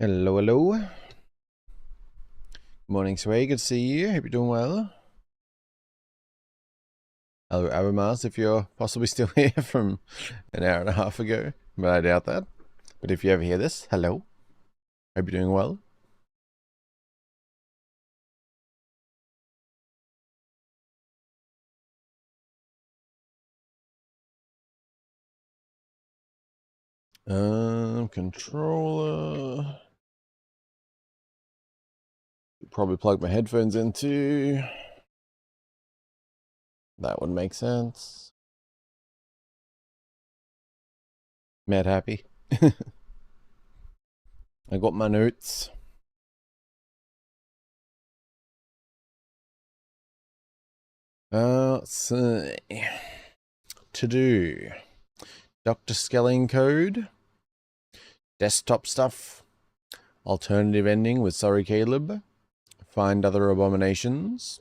Hello, hello. Good morning, Sway. Good to see you. Hope you're doing well. Hello, Abamas, if you're possibly still here from an hour and a half ago, but I doubt that. But if you ever hear this, hello. Hope you're doing well. Controller. Probably plug my headphones into. That would make sense. Mad happy. I got my notes. Let's see. To do. Dr. Skelling code. Desktop stuff. Alternative ending with Sorry Caleb. Find other abominations.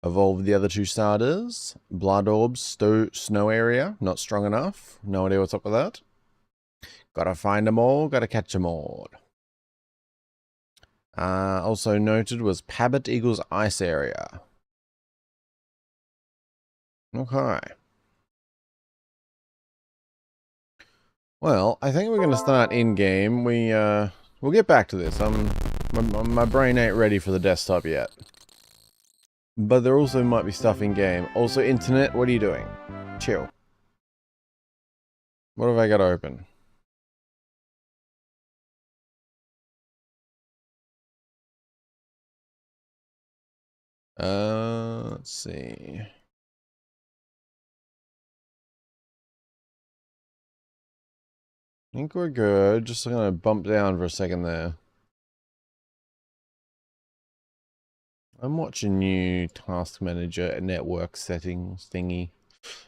Evolve the other two starters. Blood orbs, snow area. Not strong enough. No idea what's up with that. Gotta find them all. Gotta catch them all. Also noted was Pabbit equals ice area. Okay. Well, I think we're gonna start in game. We'll get back to this. My brain ain't ready for the desktop yet. But there also might be stuff in game. Also, internet, what are you doing? Chill. What have I got open? Let's see. I think we're good. Just gonna bump down for a second there. I'm watching new task manager network settings thingy.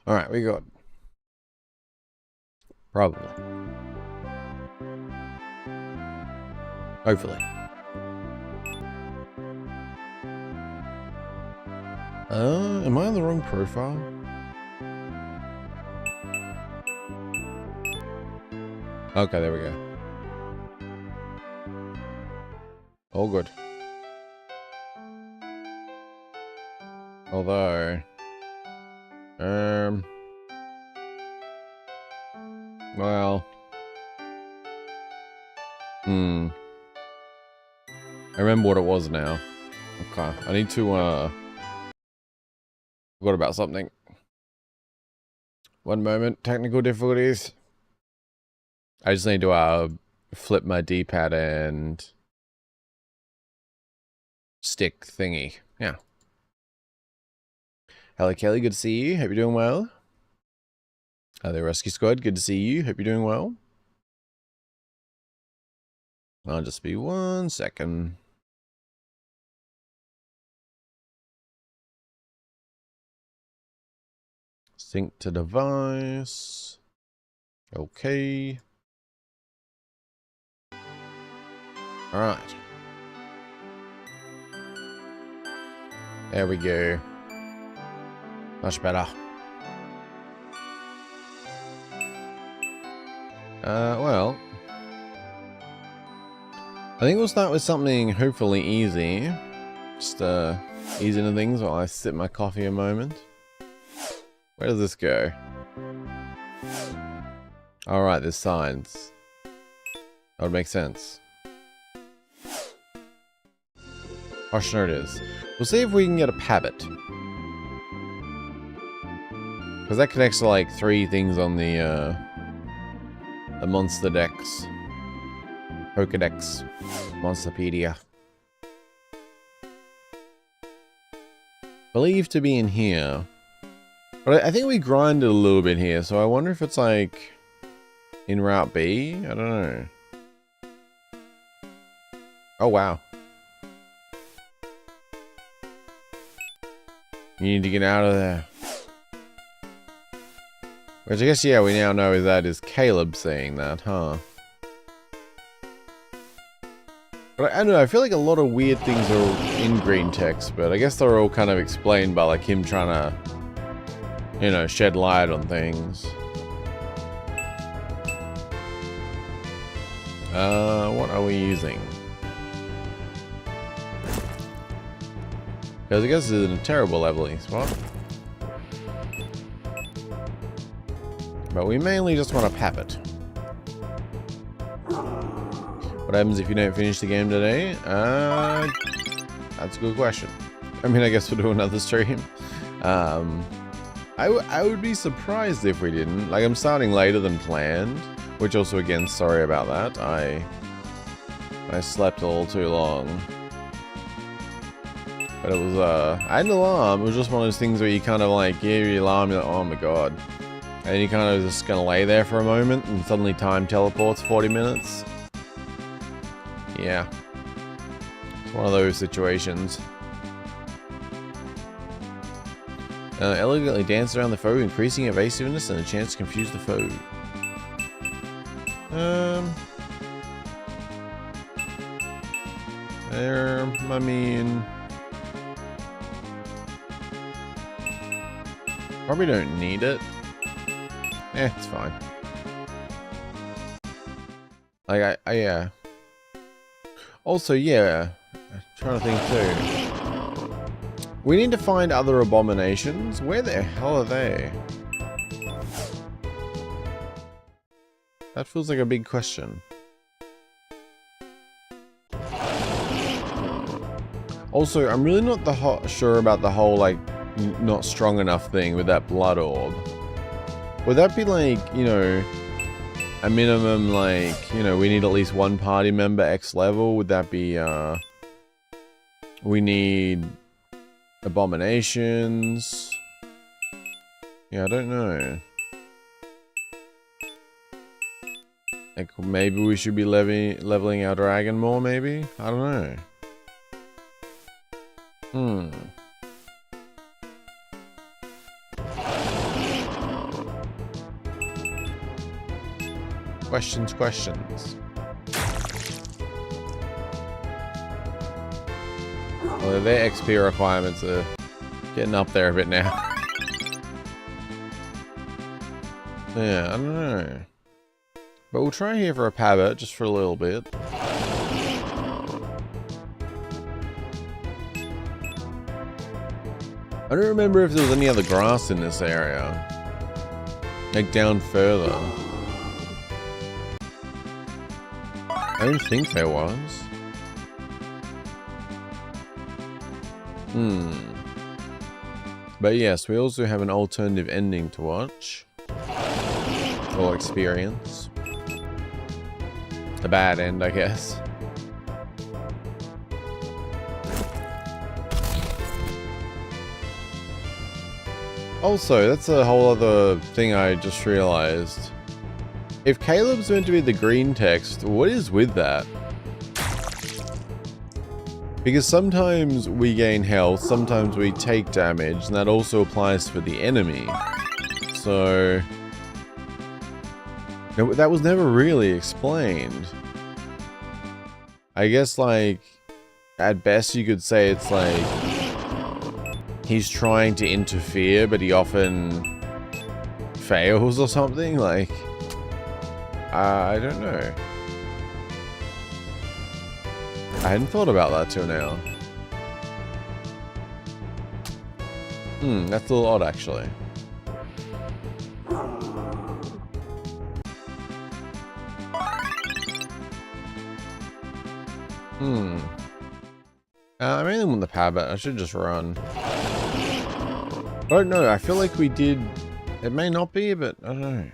Alright, we got. Probably. Hopefully. Am I on the wrong profile? Okay, there we go. All good. Although, well, I remember what it was now. Okay, I need to, forgot about something. One moment, technical difficulties. I just need to, flip my D-pad and stick thingy. Yeah. Hello, Kelly. Good to see you. Hope you're doing well. Hi there, Rescue Squad. Good to see you. Hope you're doing well. I'll just be 1 second. Sync to device. Okay. All right. There we go. Much better. Well, I think we'll start with something hopefully easy. Just, ease into things while I sip my coffee a moment. Where does this go? Alright, there's signs. That would make sense. Harsh note is. We'll see if we can get a Pabbit. Because that connects to like 3 things on the Monster Dex. Pokedex. Monsterpedia. Believed to be in here. But I think we grinded a little bit here, so I wonder if it's like in Route B? I don't know. Oh, wow. You need to get out of there. Which I guess, yeah, we now know that is Caleb saying that, huh? But I don't know, I feel like a lot of weird things are in green text, but I guess they're all kind of explained by like him trying to, you know, shed light on things. What are we using? Because I guess it's in a terrible leveling spot. But we mainly just want to pap it. What happens if you don't finish the game today? That's a good question. I mean, I guess we'll do another stream. I would be surprised if we didn't. Like, I'm starting later than planned. Which also, again, sorry about that. I slept a little too long. But it was, I had an alarm. It was just one of those things where you kind of like, yeah, your alarm, you're like, oh my god. And then you kind of just gonna lay there for a moment, and suddenly time teleports 40 minutes. Yeah. It's one of those situations. Elegantly dance around the foe, increasing evasiveness and a chance to confuse the foe. I mean... Probably don't need it. It's fine. Like, yeah. Also, yeah. I'm trying to think too. We need to find other abominations. Where the hell are they? That feels like a big question. Also, I'm really not sure about the whole, like, not strong enough thing with that blood orb. Would that be like, you know, a minimum, like, you know, we need at least one party member X level? Would that be, we need abominations? Yeah, I don't know. Like, maybe we should be leveling our dragon more, maybe? I don't know. Questions. Well, their XP requirements are getting up there a bit now. Yeah, I don't know. But we'll try here for a Pabbit, just for a little bit. I don't remember if there was any other grass in this area. Like down further. I don't think there was. But yes, we also have an alternative ending to watch. Or experience. The bad end, I guess. Also, that's a whole other thing I just realized. If Caleb's meant to be the green text, what is with that? Because sometimes we gain health, sometimes we take damage, and that also applies for the enemy. So... that was never really explained. I guess, like, at best you could say it's like... he's trying to interfere, but he often fails or something, like... I don't know. I hadn't thought about that till now. That's a little odd, actually. I mainly want the Pabbit. I should just run. I don't know. I feel like we did... It may not be, but I don't know.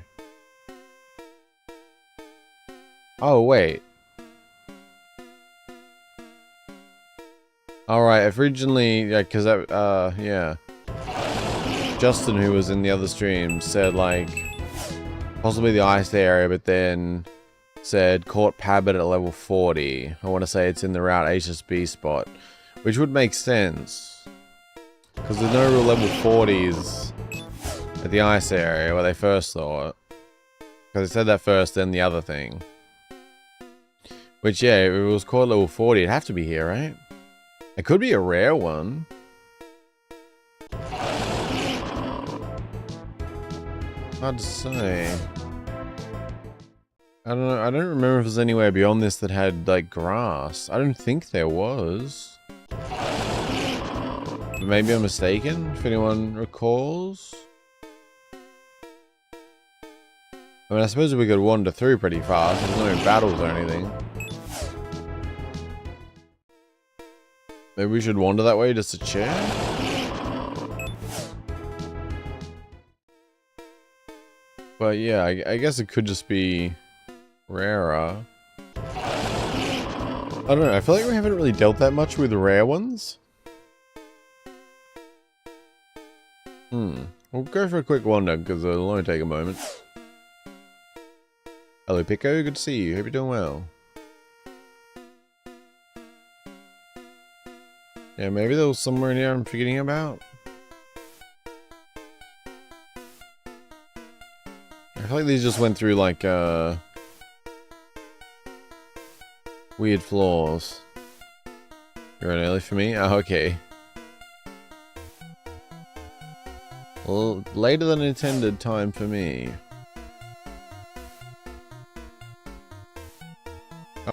Oh, wait. Alright, originally... Yeah, because that... yeah. Justin, who was in the other stream, said, like... possibly the ice area, but then... said, caught Pabbit at level 40. I want to say it's in the route HSB spot. Which would make sense. Because there's no real level 40s at the ice area where they first saw it. Because they said that first, then the other thing. Which, yeah, if it was caught level 40, it'd have to be here, right? It could be a rare one. Hard to say. I don't know. I don't remember if there's anywhere beyond this that had, like, grass. I don't think there was. But maybe I'm mistaken, if anyone recalls. I mean, I suppose we could wander through pretty fast. There's no battles or anything. Maybe we should wander that way just to check? But yeah, I guess it could just be rarer. I don't know, I feel like we haven't really dealt that much with rare ones. We'll go for a quick wander, because it'll only take a moment. Hello Pico, good to see you, hope you're doing well. Yeah, maybe there was somewhere in here I'm forgetting about. I feel like these just went through like, weird floors. You're an early for me? Oh, okay. Well, later than intended time for me.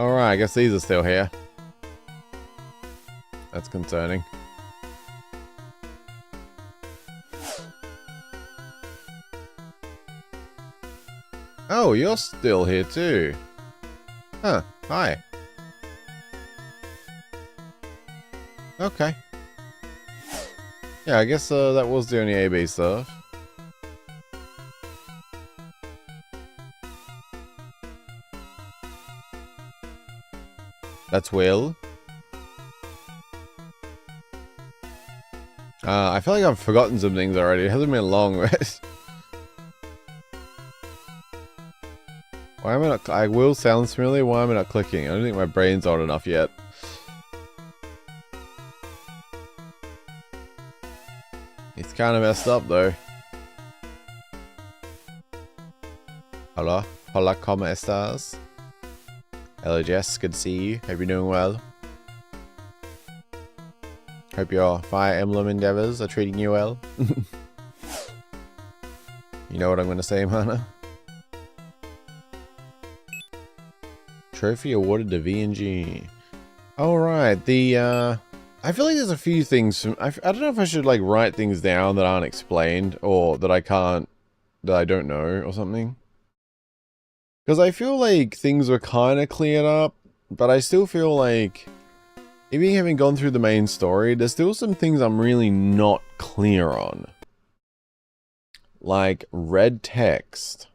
Alright, I guess these are still here. That's concerning. Oh, you're still here too. Huh, hi. Okay. Yeah, I guess that was the only AB stuff. That's Will. I feel like I've forgotten some things already. It hasn't been long, right? Why am I not... Will sounds familiar. Why am I not clicking? I don't think my brain's old enough yet. It's kind of messed up, though. Hola. Hola, como estas? Hello, Jess. Good to see you. Hope you're doing well. Hope your Fire Emblem endeavors are treating you well. You know what I'm going to say, Mana? Trophy awarded to VNG. Alright, I feel like there's a few things from... I don't know if I should, like, write things down that aren't explained, or that I can't... that I don't know, or something. Because I feel like things were kind of cleared up, but I still feel like... even having gone through the main story, there's still some things I'm really not clear on. Like, red text.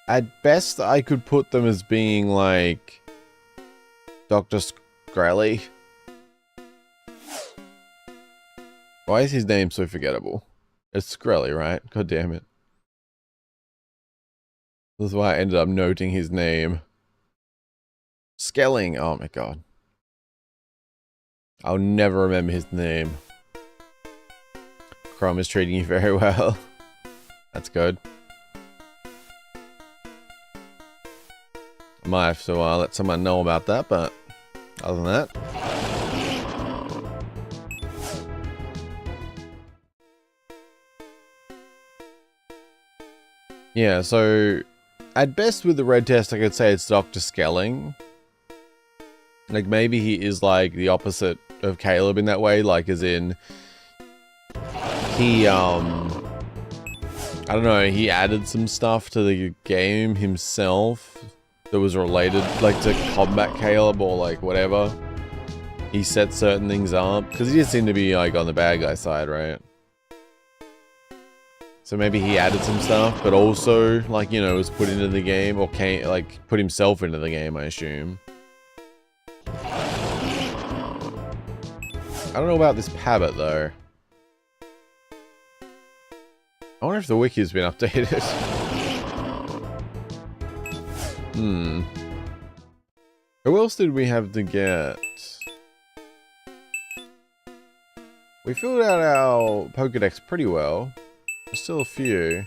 At best, I could put them as being, like... Dr. Screlly. Why is his name so forgettable? It's Screlly, right? God damn it. This is why I ended up noting his name. Skelling. Oh my god. I'll never remember his name. Chrome is treating you very well. That's good. I might have to let someone know about that, but other than that. Yeah, so at best with the red test, I could say it's Dr. Skelling. Like, maybe he is, like, the opposite of Caleb in that way. Like, as in... he, I don't know, he added some stuff to the game himself that was related, like, to combat Caleb or, like, whatever. He set certain things up. Because he just seemed to be, like, on the bad guy side, right? So maybe he added some stuff, but also, like, you know, was put into the game, or like, put himself into the game, I assume. I don't know about this Pabbit, though. I wonder if the wiki's been updated. Who else did we have to get? We filled out our Pokedex pretty well. There's still a few.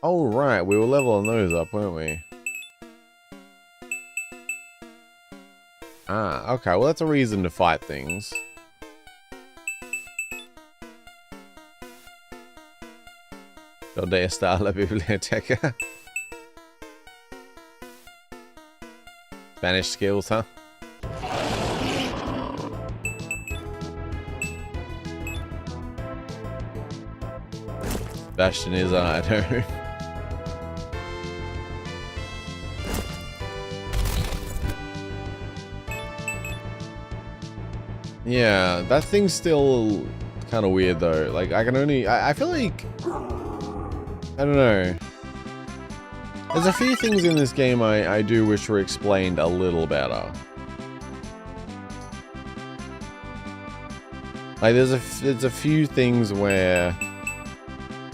Oh, right. We were leveling those up, weren't we? Ah, okay. Well, that's a reason to fight things. ¿Dónde está la biblioteca? Spanish skills, huh? Sebastian is I know. Yeah, that thing's still kind of weird though. Like, I can only... I feel like... I don't know. There's a few things in this game I do wish were explained a little better. Like, there's a few things where...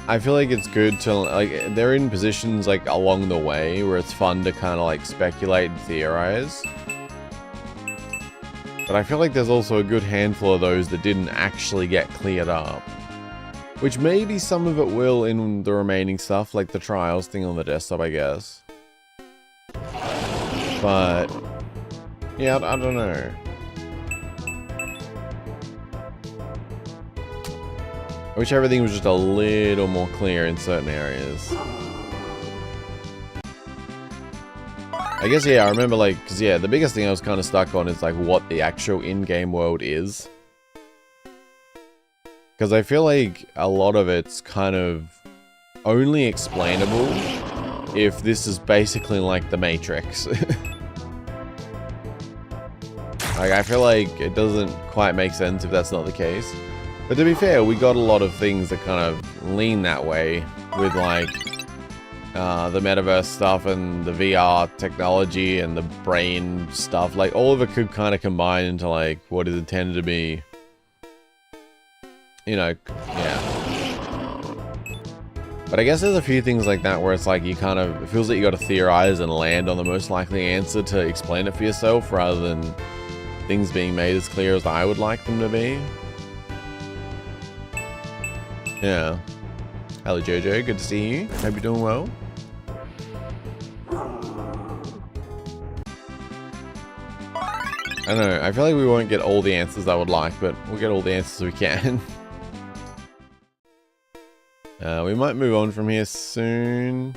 I feel like it's good to, like, they're in positions, like, along the way where it's fun to kind of, like, speculate and theorize. But I feel like there's also a good handful of those that didn't actually get cleared up. Which maybe some of it will in the remaining stuff, like the trials thing on the desktop, I guess. But, yeah, I don't know. I wish everything was just a little more clear in certain areas. I guess, yeah, I remember, like, because, yeah, the biggest thing I was kind of stuck on is, like, what the actual in-game world is. Because I feel like a lot of it's kind of only explainable if this is basically like the Matrix. Like, I feel like it doesn't quite make sense if that's not the case. But to be fair, we got a lot of things that kind of lean that way with, like, the metaverse stuff and the VR technology and the brain stuff. Like, all of it could kind of combine into, like, what is intended to be, you know, yeah. But I guess there's a few things like that where it's like you kind of, it feels like you got to theorize and land on the most likely answer to explain it for yourself rather than things being made as clear as I would like them to be. Yeah. Hello Jojo, good to see you. Hope you're doing well. I don't know, I feel like we won't get all the answers I would like, but we'll get all the answers we can. We might move on from here soon.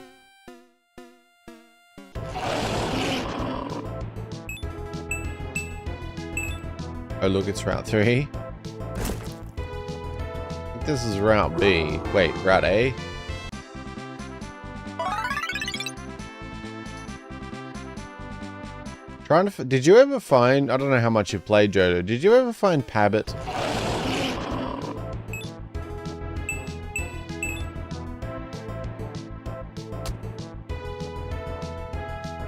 Oh look, it's Route 3. I think this is Route B. Wait, Route A? Trying to... Did you ever find... I don't know how much you've played, Jodo. Did you ever find Pabbit?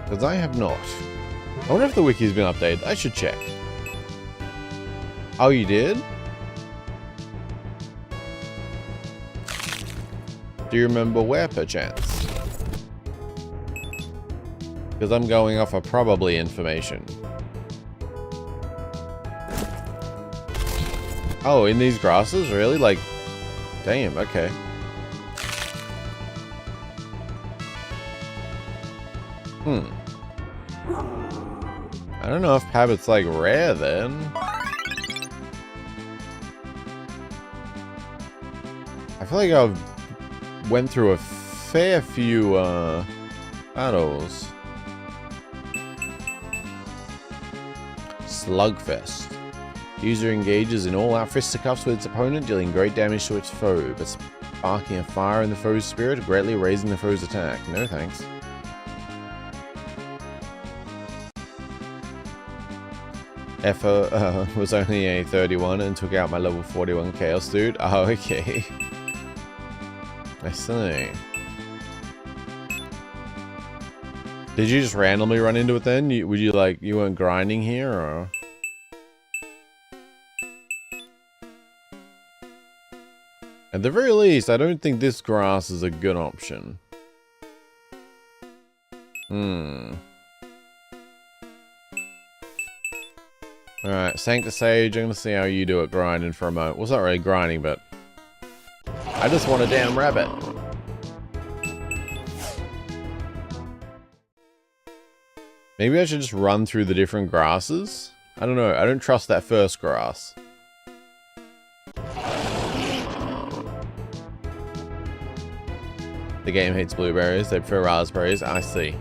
Because I have not. I wonder if the wiki's been updated. I should check. Oh, you did? Do you remember where, perchance? Because I'm going off of probably information. Oh, in these grasses? Really? Like, damn, okay. I don't know if Pabbit's like rare then. I feel like I've went through a fair few battles. Slugfest. User engages in all-out fisticuffs with its opponent, dealing great damage to its foe, but sparking a fire in the foe's spirit, greatly raising the foe's attack. No thanks. Effa was only a 31 and took out my level 41 Chaos Dude. Oh, okay. I see. Did you just randomly run into it then? You weren't grinding here, or? At the very least, I don't think this grass is a good option. Alright, Sanctus Sage, I'm gonna see how you do it grinding for a moment. Well, it's not really grinding, but I just want a damn rabbit. Maybe I should just run through the different grasses? I don't know, I don't trust that first grass. The game hates blueberries. They prefer raspberries. I see.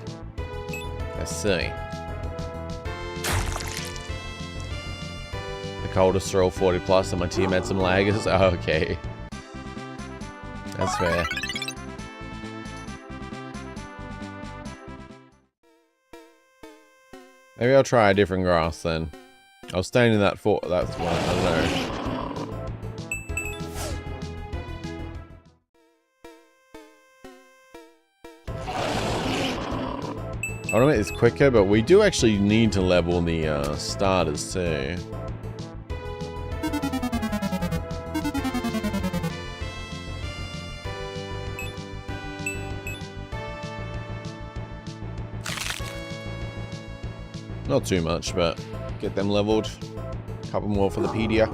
I see. The coldest are all 40 plus and my team had some laggers. Oh, okay. That's fair. Maybe I'll try a different grass then. I was staying in that fort. That's one. I don't know. I want to make this quicker, but we do actually need to level the starters too. Not too much, but get them leveled. A couple more for the pedia.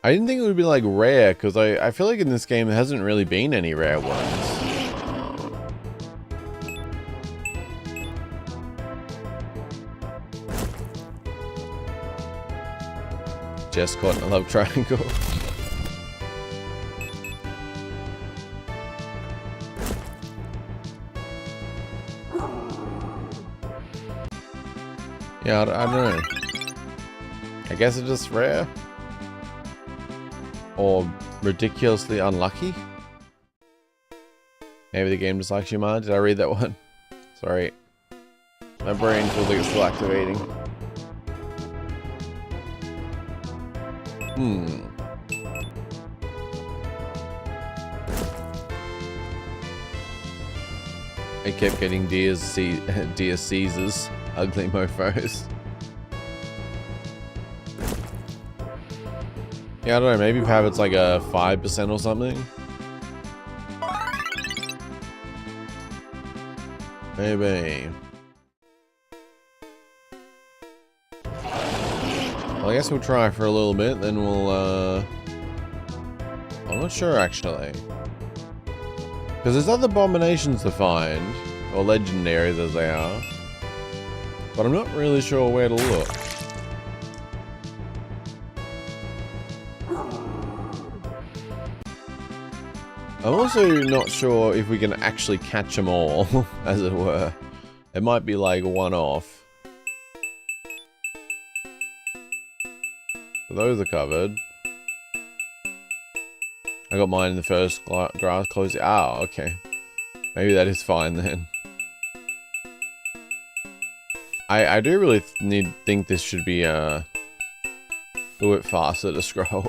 I didn't think it would be like rare, because I feel like in this game there hasn't really been any rare ones. Just caught in a love triangle. Yeah, I don't know. I guess it's just rare. Or ridiculously unlucky. Maybe the game just likes you, man. Did I read that one? Sorry. My brain feels like it's still activating. I kept getting dear Caesars. Ugly mofos. Yeah, I don't know, maybe perhaps it's like a 5% or something. Maybe. Well, I guess we'll try for a little bit, then we'll, I'm not sure, actually. Because there's other abominations to find, or legendaries as they are. But I'm not really sure where to look. I'm also not sure if we can actually catch them all, as it were. It might be like one-off. So those are covered. I got mine in the first grass close. Ah, okay. Maybe that is fine then. I do really think this should be a little bit faster to scroll.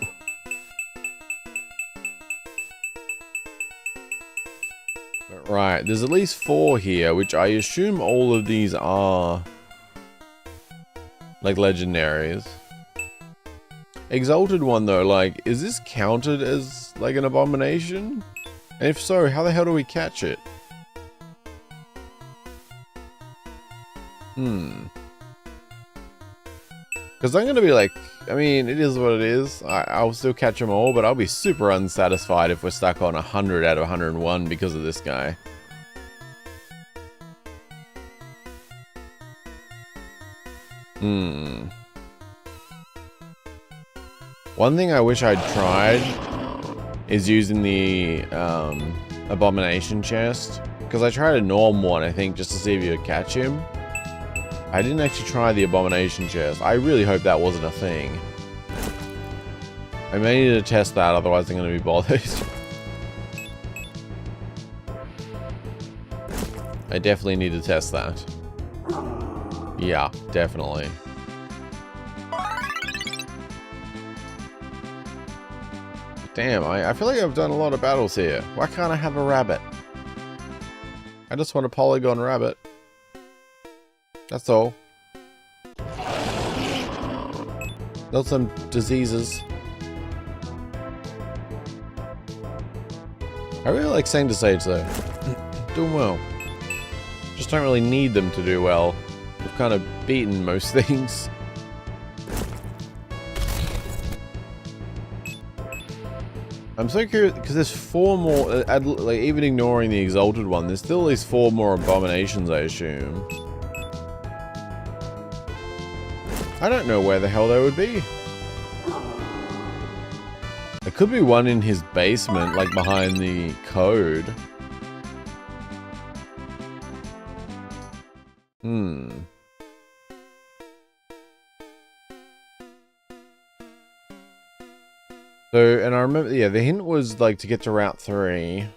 But right, there's at least 4 here, which I assume all of these are like legendaries. Exalted one though, like, is this counted as like an abomination? And if so, how the hell do we catch it? Because I'm going to be like, I mean, it is what it is. I'll still catch them all, but I'll be super unsatisfied if we're stuck on 100 out of 101 because of this guy. One thing I wish I'd tried is using the abomination chest. Because I tried a norm one, I think, just to see if you would catch him. I didn't actually try the abomination chest. I really hope that wasn't a thing. I may need to test that, otherwise I'm going to be bothered. I definitely need to test that. Yeah, definitely. Damn, I feel like I've done a lot of battles here. Why can't I have a rabbit? I just want a polygon rabbit. That's all. Not some diseases. I really like Saint to Sage though. Doing well. Just don't really need them to do well. We've kind of beaten most things. I'm so curious because there's 4 more. Like even ignoring the exalted one, there's still at least 4 more abominations, I assume. I don't know where the hell they would be. There could be one in his basement, like behind the code. So, and I remember, yeah, the hint was like to get to Route 3.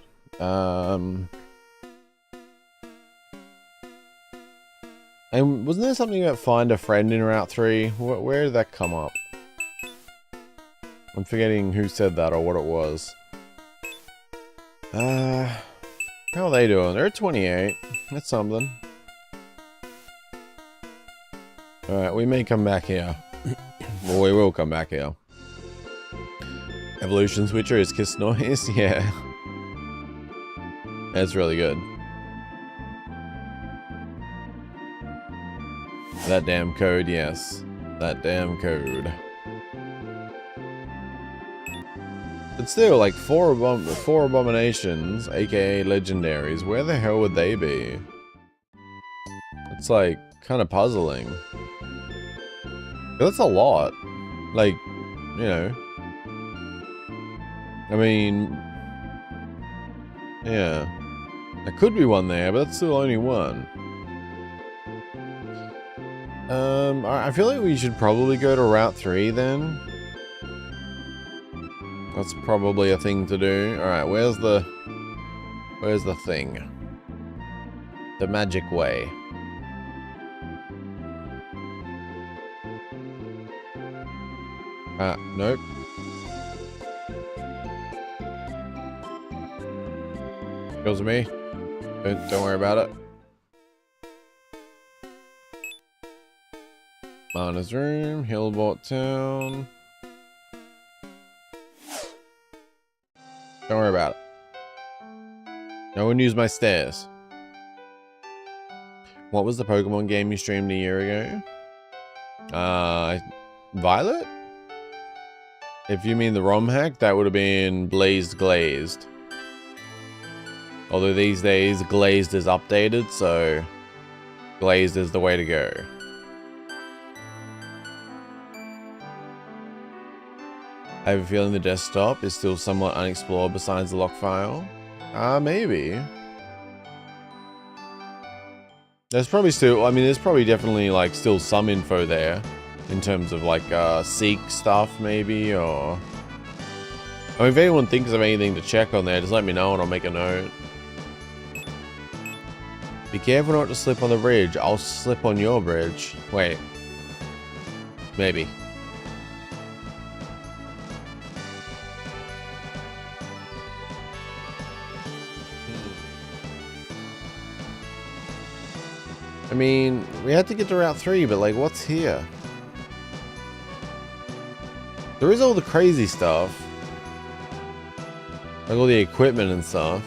And wasn't there something about find a friend in Route 3? Where did that come up? I'm forgetting who said that or what it was. How are they doing? They're at 28. That's something. Alright, we may come back here. Well, we will come back here. Evolution switcher is kiss noise? Yeah. That's really good. That damn code, yes. That damn code. But still, like, four abominations, aka legendaries, where the hell would they be? It's like, kind of puzzling. That's a lot. Like, you know. I mean... yeah. There could be one there, but that's still only one. I feel like we should probably go to Route 3 then. That's probably a thing to do. Alright, where's the thing? The magic way. Nope. Goes me. Don't worry about it. Mana's room, Hillbort Town. Don't worry about it. No one used my stairs. What was the Pokemon game you streamed a year ago? Violet? If you mean the ROM hack, that would have been Blazed Glazed. Although these days, Glazed is updated, so Glazed is the way to go. I have a feeling the desktop is still somewhat unexplored besides the lock file. Maybe. There's probably still, I mean, there's probably definitely, like, still some info there. In terms of, like, Seek stuff, maybe, or... I mean, if anyone thinks of anything to check on there, just let me know and I'll make a note. Be careful not to slip on the bridge. I'll slip on your bridge. Wait. Maybe. I mean, we had to get to Route 3, but, like, what's here? There is all the crazy stuff. Like all the equipment and stuff.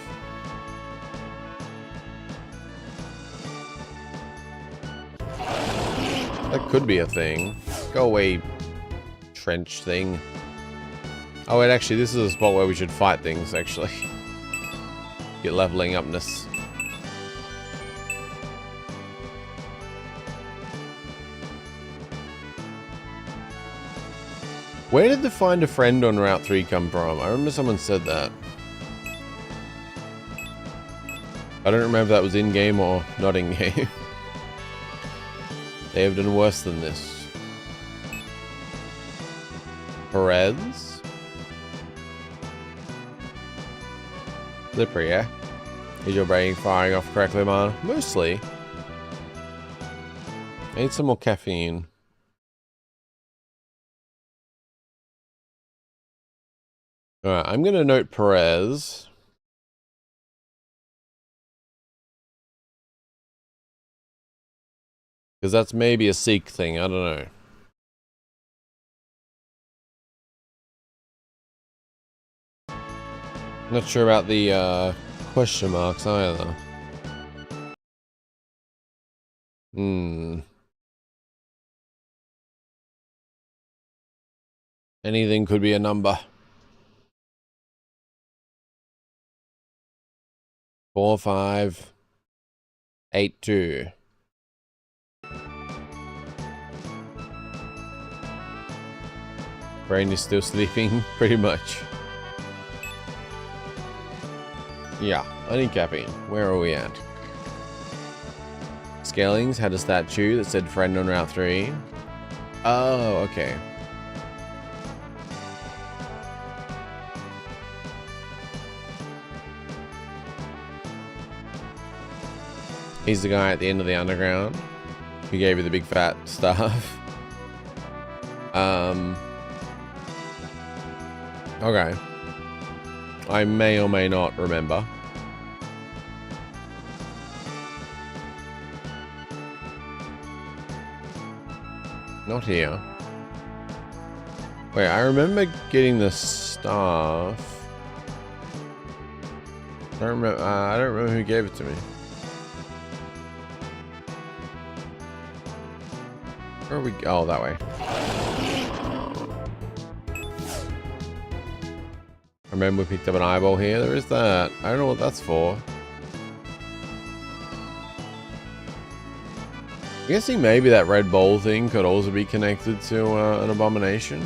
That could be a thing. Go away, trench thing. Oh wait, actually, this is a spot where we should fight things, actually. Get leveling upness. Where did the find a friend on Route 3 come from? I remember someone said that. I don't remember if that was in-game or not in-game. They have done worse than this. Perez? Slippery, yeah? Is your brain firing off correctly, man? Mostly. I need some more caffeine. Alright, I'm gonna note Perez. Because that's maybe a Seek thing, I don't know. Not sure about the question marks either. Anything could be a number. 4, 5, 8, 2. Brain is still sleeping, pretty much. Yeah, uncapping. Where are we at? Scalings had a statue that said friend on Route 3. Oh, okay. He's the guy at the end of the underground who gave you the big fat stuff. Okay. I may or may not remember. Not here. Wait, I remember getting the staff. I don't remember who gave it to me. Where are we? Oh, that way. I remember we picked up an eyeball here. There is that. I don't know what that's for. I'm guessing maybe that red bowl thing could also be connected to an abomination.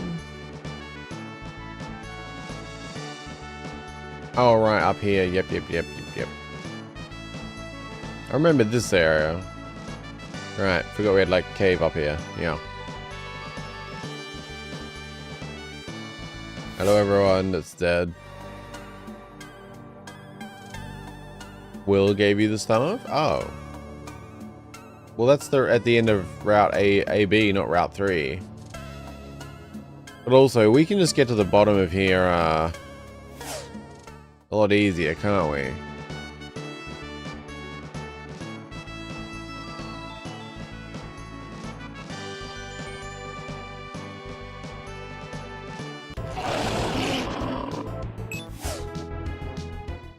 Oh, right, up here. Yep. I remember this area. Right, forgot we had like a cave up here. Yeah. Hello everyone that's dead. Will gave you the stuff? Oh. Well, that's at the end of Route AB, not Route 3. But also, we can just get to the bottom of here a lot easier, can't we?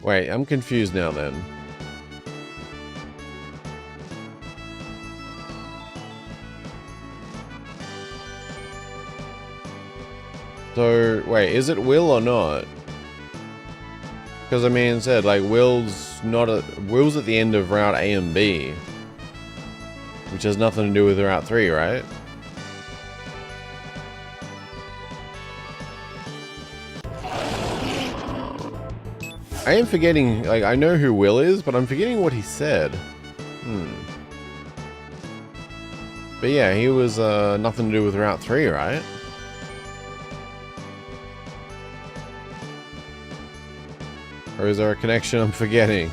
Wait, I'm confused now then. So, wait, is it Will or not? Because I mean, it said, like, Will's at the end of Route A and B. Which has nothing to do with Route 3, right? I am forgetting, like, I know who Will is, but I'm forgetting what he said. But yeah, he was nothing to do with Route 3, right? Or is there a connection I'm forgetting?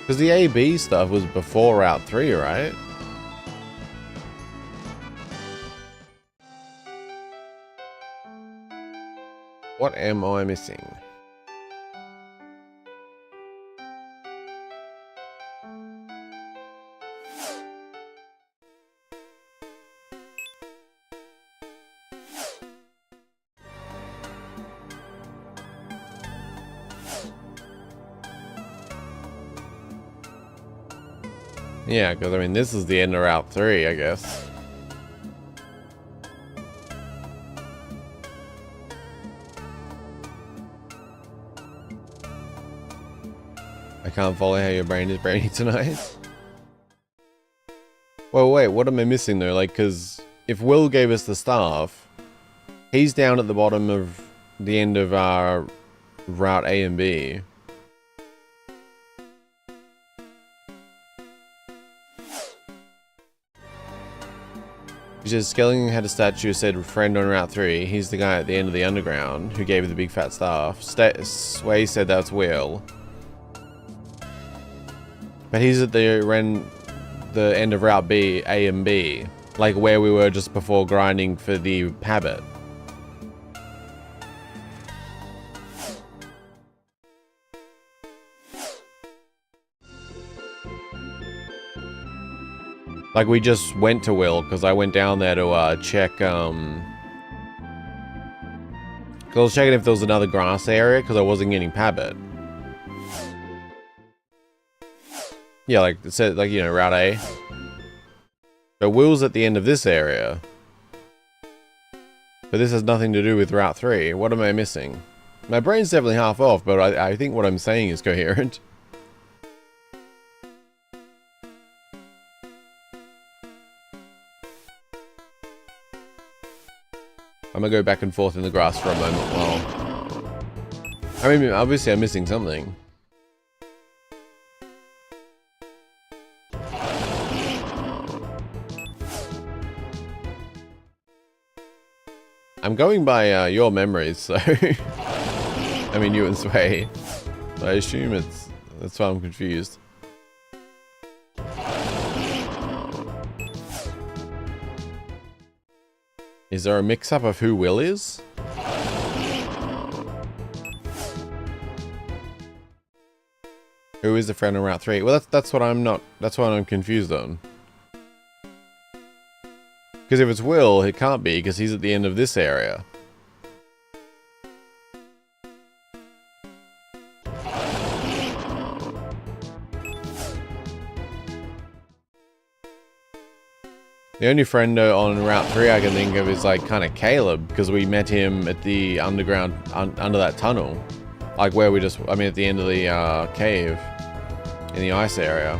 Because the AB stuff was before Route 3, right? What am I missing? Yeah, because I mean, this is the end of Route 3, I guess. I can't follow how your brain is brainy tonight. Well, wait, what am I missing though? Like, because if Will gave us the staff, he's down at the bottom of the end of our Route A and B. Because Skelling had a statue that said friend on Route 3. He's the guy at the end of the underground who gave the big fat staff. Sway said that's Will. But he's at the end of Route B, A and B. Like where we were just before grinding for the habit. Like we just went to Will because I went down there to check because I was checking if there was another grass area because I wasn't getting Pabbit. Yeah, like it said, like, you know, Route A. But Will's at the end of this area. But this has nothing to do with Route 3. What am I missing? My brain's definitely half off, but I think what I'm saying is coherent. I'm gonna go back and forth in the grass for a moment while... I mean, obviously I'm missing something. I'm going by your memories, so... I mean, you and Sway. I assume it's... That's why I'm confused. Is there a mix-up of who Will is? Who is the friend on Route 3? Well, that's what I'm not... That's what I'm confused on. Because if it's Will, it can't be, because he's at the end of this area. The only friend on Route 3 I can think of is like kind of Caleb, because we met him at the underground, under that tunnel. Like where we just, I mean at the end of the cave, in the ice area.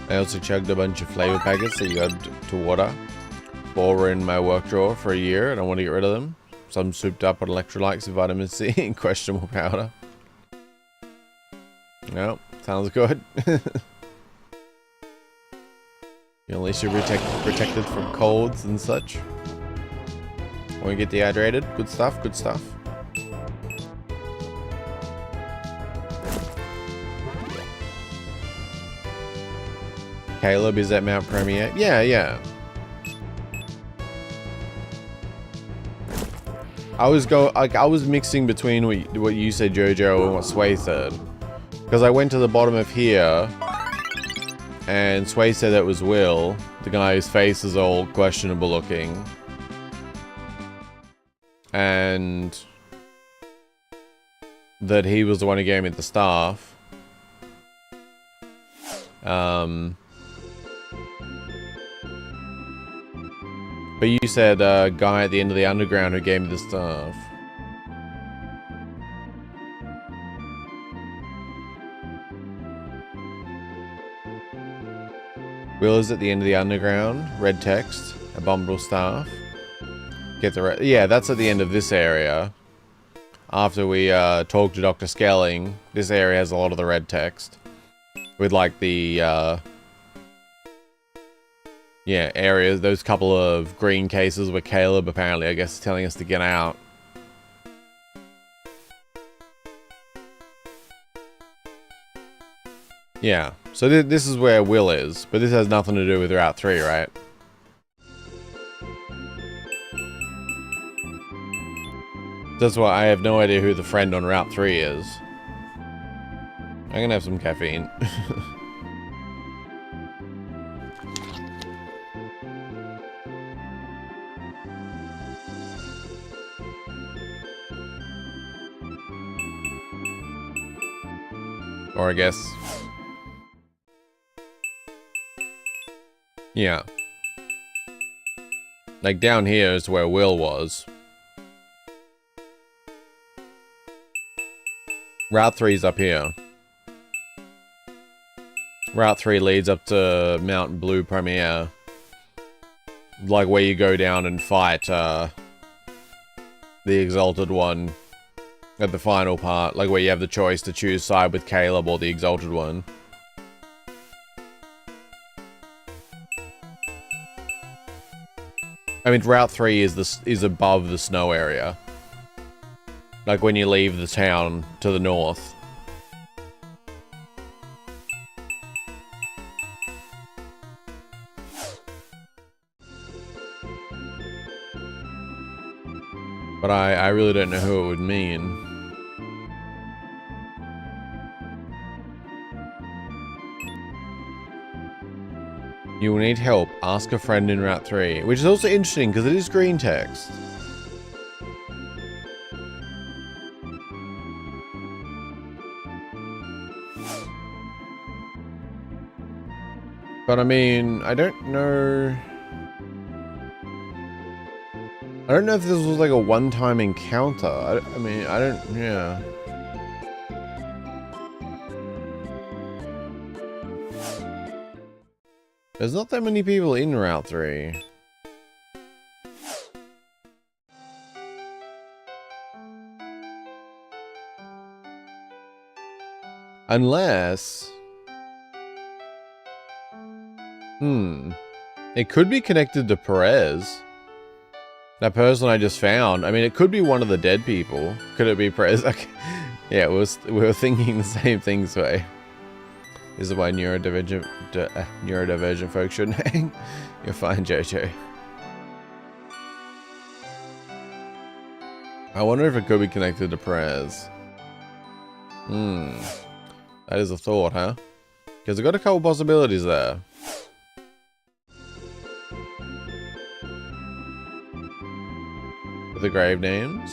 I also chugged a bunch of flavor packets that you got to water. 4 were in my work drawer for a year and I want to get rid of them. Some souped up on electrolytes and vitamin C and questionable powder. Well, sounds good. At least you're protected from colds and such. When you get dehydrated, good stuff, good stuff. Caleb is at Mount Premier. Yeah, yeah. I was mixing between what you said, Jojo, and what Sway said, because I went to the bottom of here, and Sway said that was Will, the guy whose face is all questionable looking, and that he was the one who gave me the staff. But you said a guy at the end of the underground who gave me the stuff. Will is at the end of the underground. Red text. Abominable staff. Get the yeah, that's at the end of this area. After we talk to Dr. Skelling, this area has a lot of the red text. With like the yeah, areas, those couple of green cases where Caleb apparently, I guess, is telling us to get out. Yeah, so this is where Will is, but this has nothing to do with Route 3, right? That's why I have no idea who the friend on Route 3 is. I'm gonna have some caffeine. Or I guess... yeah. Like down here is where Will was. Route 3's up here. Route 3 leads up to Mount Blue Premier. Like where you go down and fight the Exalted One. At the final part, like where you have the choice to choose side with Caleb or the Exalted One. I mean, Route 3 is above the snow area. Like when you leave the town to the north. But I really don't know who it would mean. You will need help. Ask a friend in Route 3. Which is also interesting because it is green text. But I mean, I don't know... I don't know if this was like a one-time encounter. I mean, I don't... yeah. There's not that many people in Route 3. Unless... It could be connected to Perez. That person I just found. I mean, it could be one of the dead people. Could it be Perez? Okay. Yeah, we were thinking the same thing, Sway. This is why neurodivergent folks shouldn't hang. You're fine, Jojo. I wonder if it could be connected to Perez. That is a thought, huh? Because I've got a couple possibilities there. The grave names.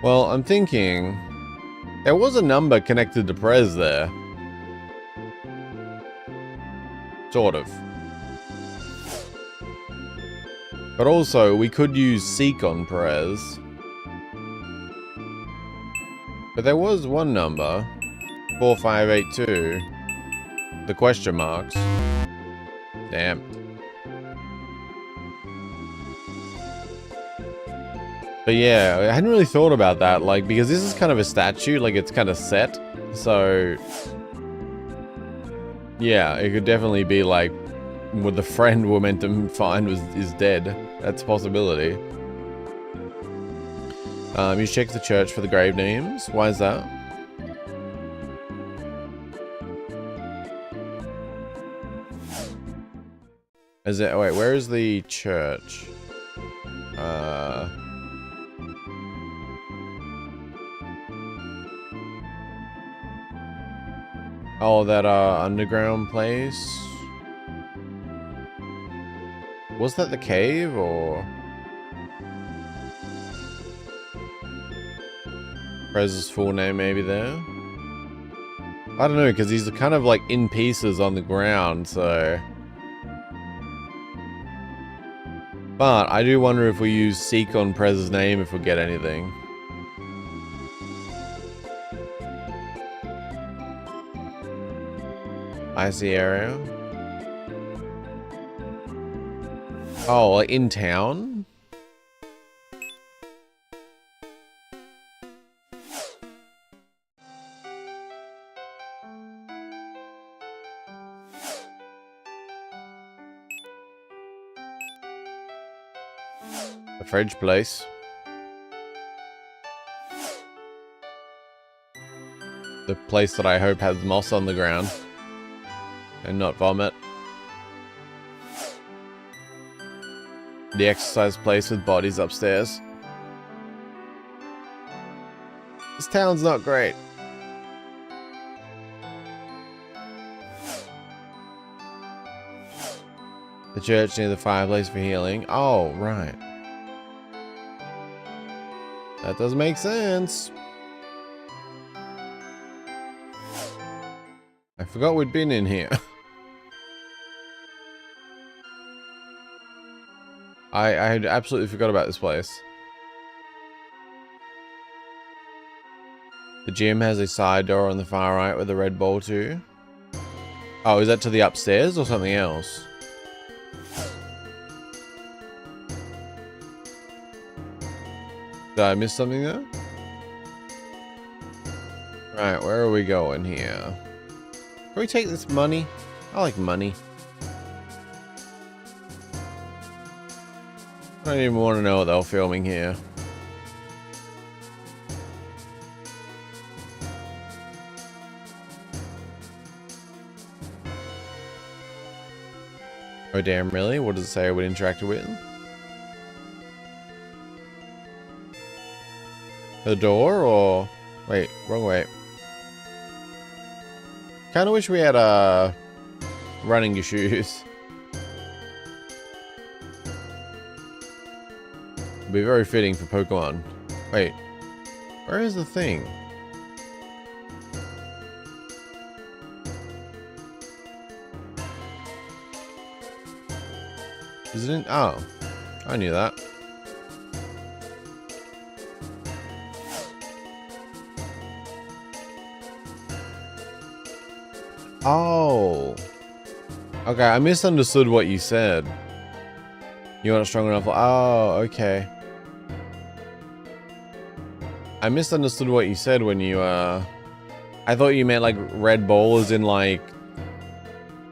Well, I'm thinking there was a number connected to Perez there. Sort of. But also, we could use Seek on Perez. But there was one number. 4582. The question marks. Damn. But yeah, I hadn't really thought about that, like, because this is kind of a statue, like, it's kind of set, so... Yeah, it could definitely be, like, what the friend we're meant to find is dead. That's a possibility. You check the church for the grave names. Why is that? Is it... Wait, where is the church? Oh, that underground place? Was that the cave, or? Prez's full name maybe there? I don't know, because he's kind of like in pieces on the ground, so... But I do wonder if we use Seek on Prez's name if we get anything. Icy area. Oh, like in town? The fridge place. The place that I hope has moss on the ground. And not vomit. The exercise place with bodies upstairs. This town's not great. The church near the fireplace for healing. Oh, right. That does make sense. I forgot we'd been in here. I had absolutely forgot about this place. The gym has a side door on the far right with a red ball too. Oh, is that to the upstairs or something else? Did I miss something there? Right, where are we going here? Can we take this money? I like money. I don't even want to know what they were filming here. Oh damn, really? What does it say I would interact with? The door, or... Wait, wrong way. Kinda wish we had, running shoes. It'd be very fitting for Pokemon. Wait, where is the thing? Is it in? Oh, I knew that. Oh. Okay, I misunderstood what you said. You weren't strong enough. Oh, okay. I misunderstood what you said when you, I thought you meant like red ball as in like,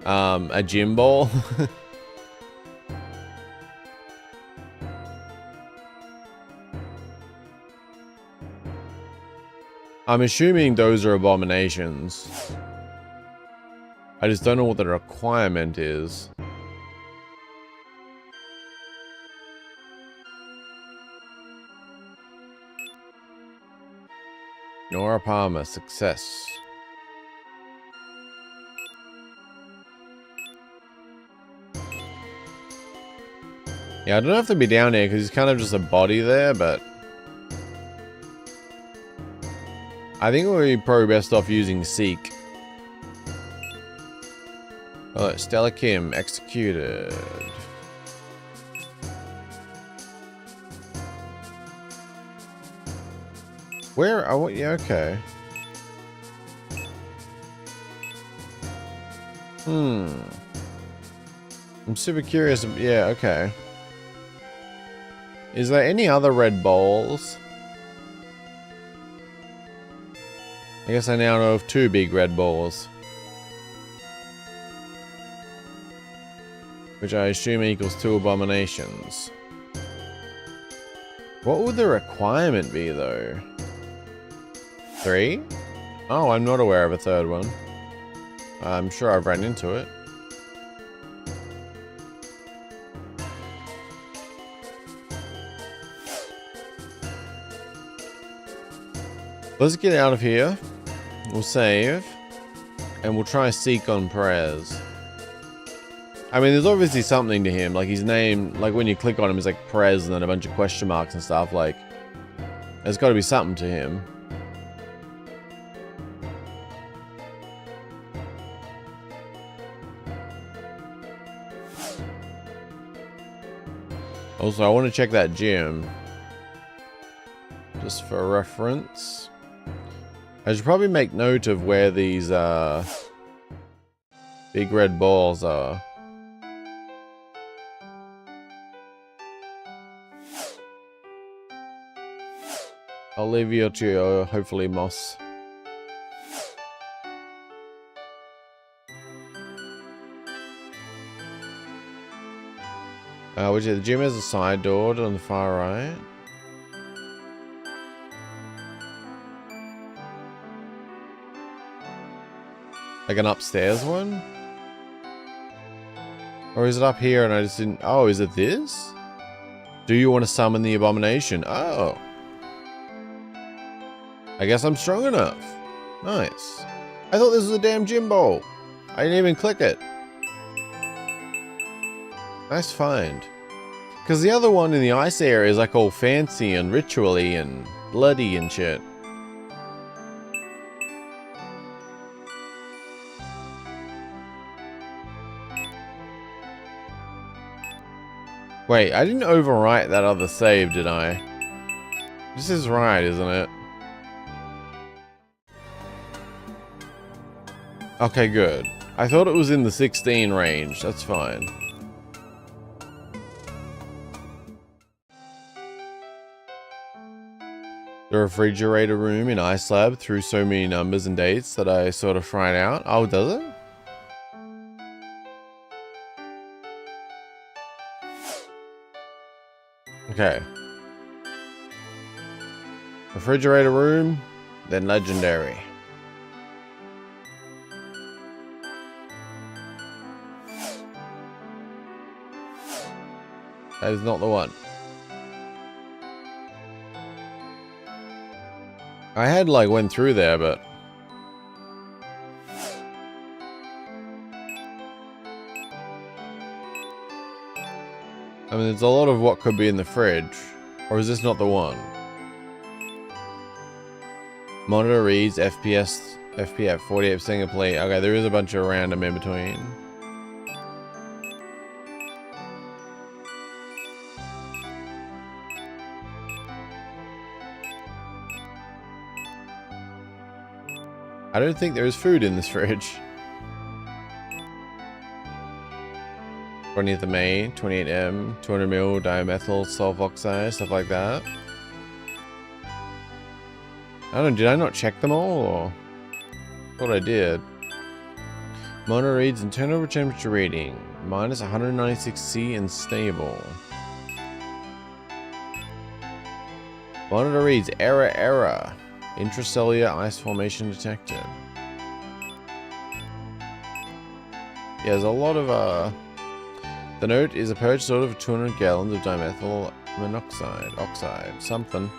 a gym ball. I'm assuming those are abominations. I just don't know what the requirement is. Nora Palmer, success. Yeah, I don't have to be down here because he's kind of just a body there, but I think we'll be probably best off using Seek. Oh, Stella Kim, executed. Where? Oh, yeah, okay. I'm super curious. Yeah, okay. Is there any other red balls? I guess I now know of 2 big red balls. Which I assume equals 2 abominations. What would the requirement be, though? 3? Oh, I'm not aware of a 3rd one. I'm sure I've run into it. Let's get out of here. We'll save. And we'll try Seek on Perez. I mean, there's obviously something to him. Like, his name, like, when you click on him, it's like Perez and then a bunch of question marks and stuff. Like, there's got to be something to him. Also, I want to check that gym. Just for reference. I should probably make note of where these, big red balls are. I'll leave you to your, hopefully, Moss. Which is, the gym has a side door on the far right. Like an upstairs one? Or is it up here and I just didn't... Oh, is it this? Do you want to summon the abomination? Oh. I guess I'm strong enough. Nice. I thought this was a damn gym ball. I didn't even click it. Nice find. Because the other one in the ice area is like all fancy and ritually and bloody and shit. Wait, I didn't overwrite that other save, did I? This is right, isn't it? Okay, good. I thought it was in the 16 range. That's fine. The refrigerator room in Ice Lab threw so many numbers and dates that I sort of fried out. Oh, does it? Okay. Refrigerator room, then legendary. That is not the one. I had like went through there, but I mean, there's a lot of what could be in the fridge. Or is this not the one? Monitor reads FPS 48% complete. Okay, there is a bunch of random in between. I don't think there is food in this fridge. 20th of May, 28M, 200ml dimethyl sulfoxide, stuff like that. I don't know, did I not check them all, or? Thought I did. Monitor reads internal temperature reading, minus 196C and stable. Monitor reads error. Intracellular ice formation detected. Yeah, there's a lot of, the note is a purchase order for 200 gallons of dimethyl monoxide, something.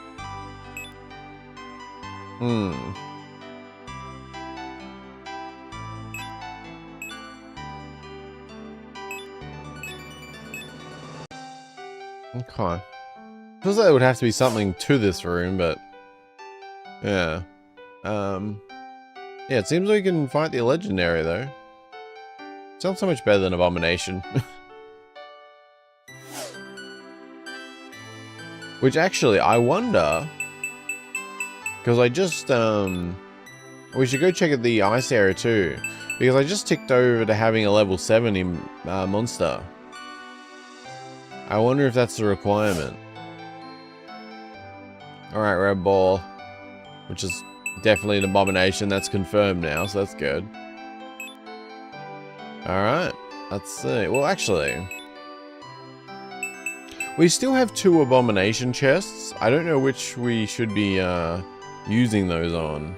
Okay. Feels like there would have to be something to this room, but yeah. Yeah, it seems like we can fight the legendary though. Sounds so much better than Abomination. Which actually, I wonder, because I just we should go check at the ice area too, because I just ticked over to having a level 70 monster. I wonder if that's the requirement. Alright, red ball. Which is definitely an abomination. That's confirmed now, so that's good. Alright. Let's see. Well, actually, we still have 2 abomination chests. I don't know which we should be using those on.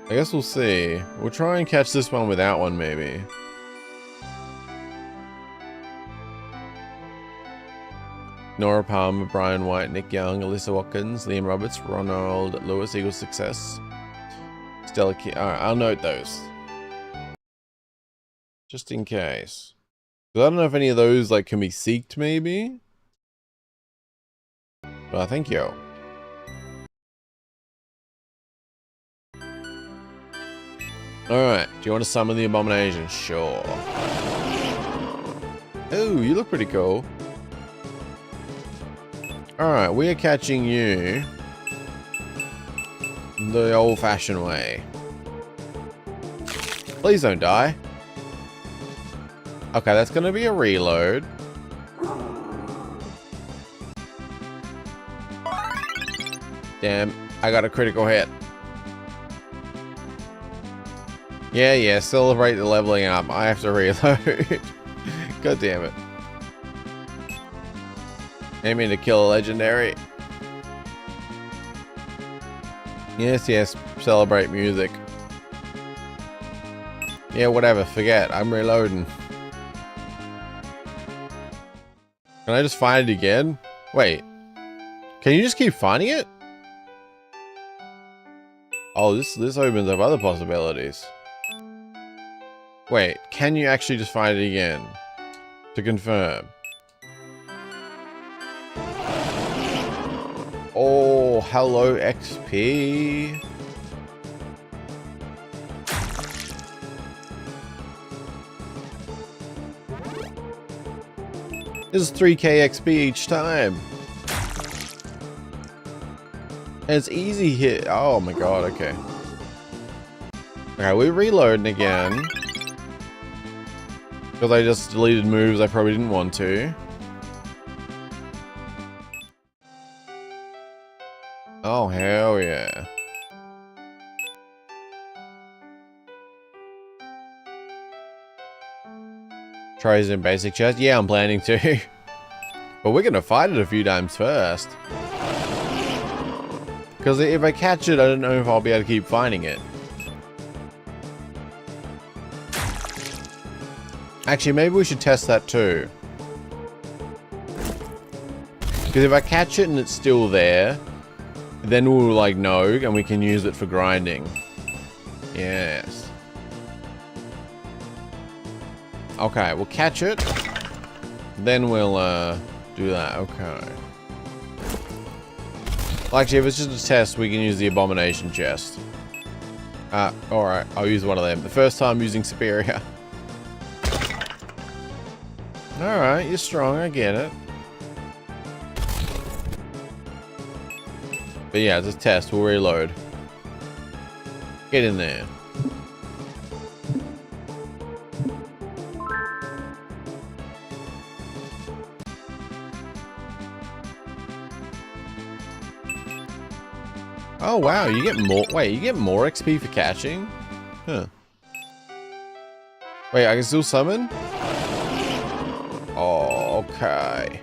I guess we'll see. We'll try and catch this one without one, maybe. Nora Palmer, Brian White, Nick Young, Alyssa Watkins, Liam Roberts, Ronald Lewis equals success. Stella Key. Alright, I'll note those. Just in case. I don't know if any of those like can be seeked, maybe. Well, thank you. Alright, do you want to summon the abomination? Sure. Oh, you look pretty cool. Alright, we are catching you the old-fashioned way. Please don't die. Okay, that's gonna be a reload. Damn, I got a critical hit. Yeah, celebrate the leveling up. I have to reload. God damn it. Aiming to kill a legendary. Yes, celebrate music. Yeah, whatever, forget. I'm reloading. Can I just find it again? Wait. Can you just keep finding it? Oh, this opens up other possibilities. Wait, can you actually just find it again? To confirm. Oh, hello XP. This is 3k XP each time. And it's easy hit. Oh my god, okay. Okay, we're reloading again. Because I just deleted moves I probably didn't want to. Oh, hell yeah. Tries in basic chest? Yeah, I'm planning to. But we're gonna fight it a few times first. Because if I catch it, I don't know if I'll be able to keep finding it. Actually, maybe we should test that too. Because if I catch it and it's still there, then we'll like know and we can use it for grinding. Yes. Okay, we'll catch it. Then we'll do that. Okay. Well, actually, if it's just a test, we can use the abomination chest. Alright, I'll use one of them. The first time using Superior. Alright, you're strong, I get it. But yeah, it's a test, we'll reload. Get in there. Oh wow, you get more. Wait, you get more XP for catching? Huh. Wait, I can still summon? Oh, okay.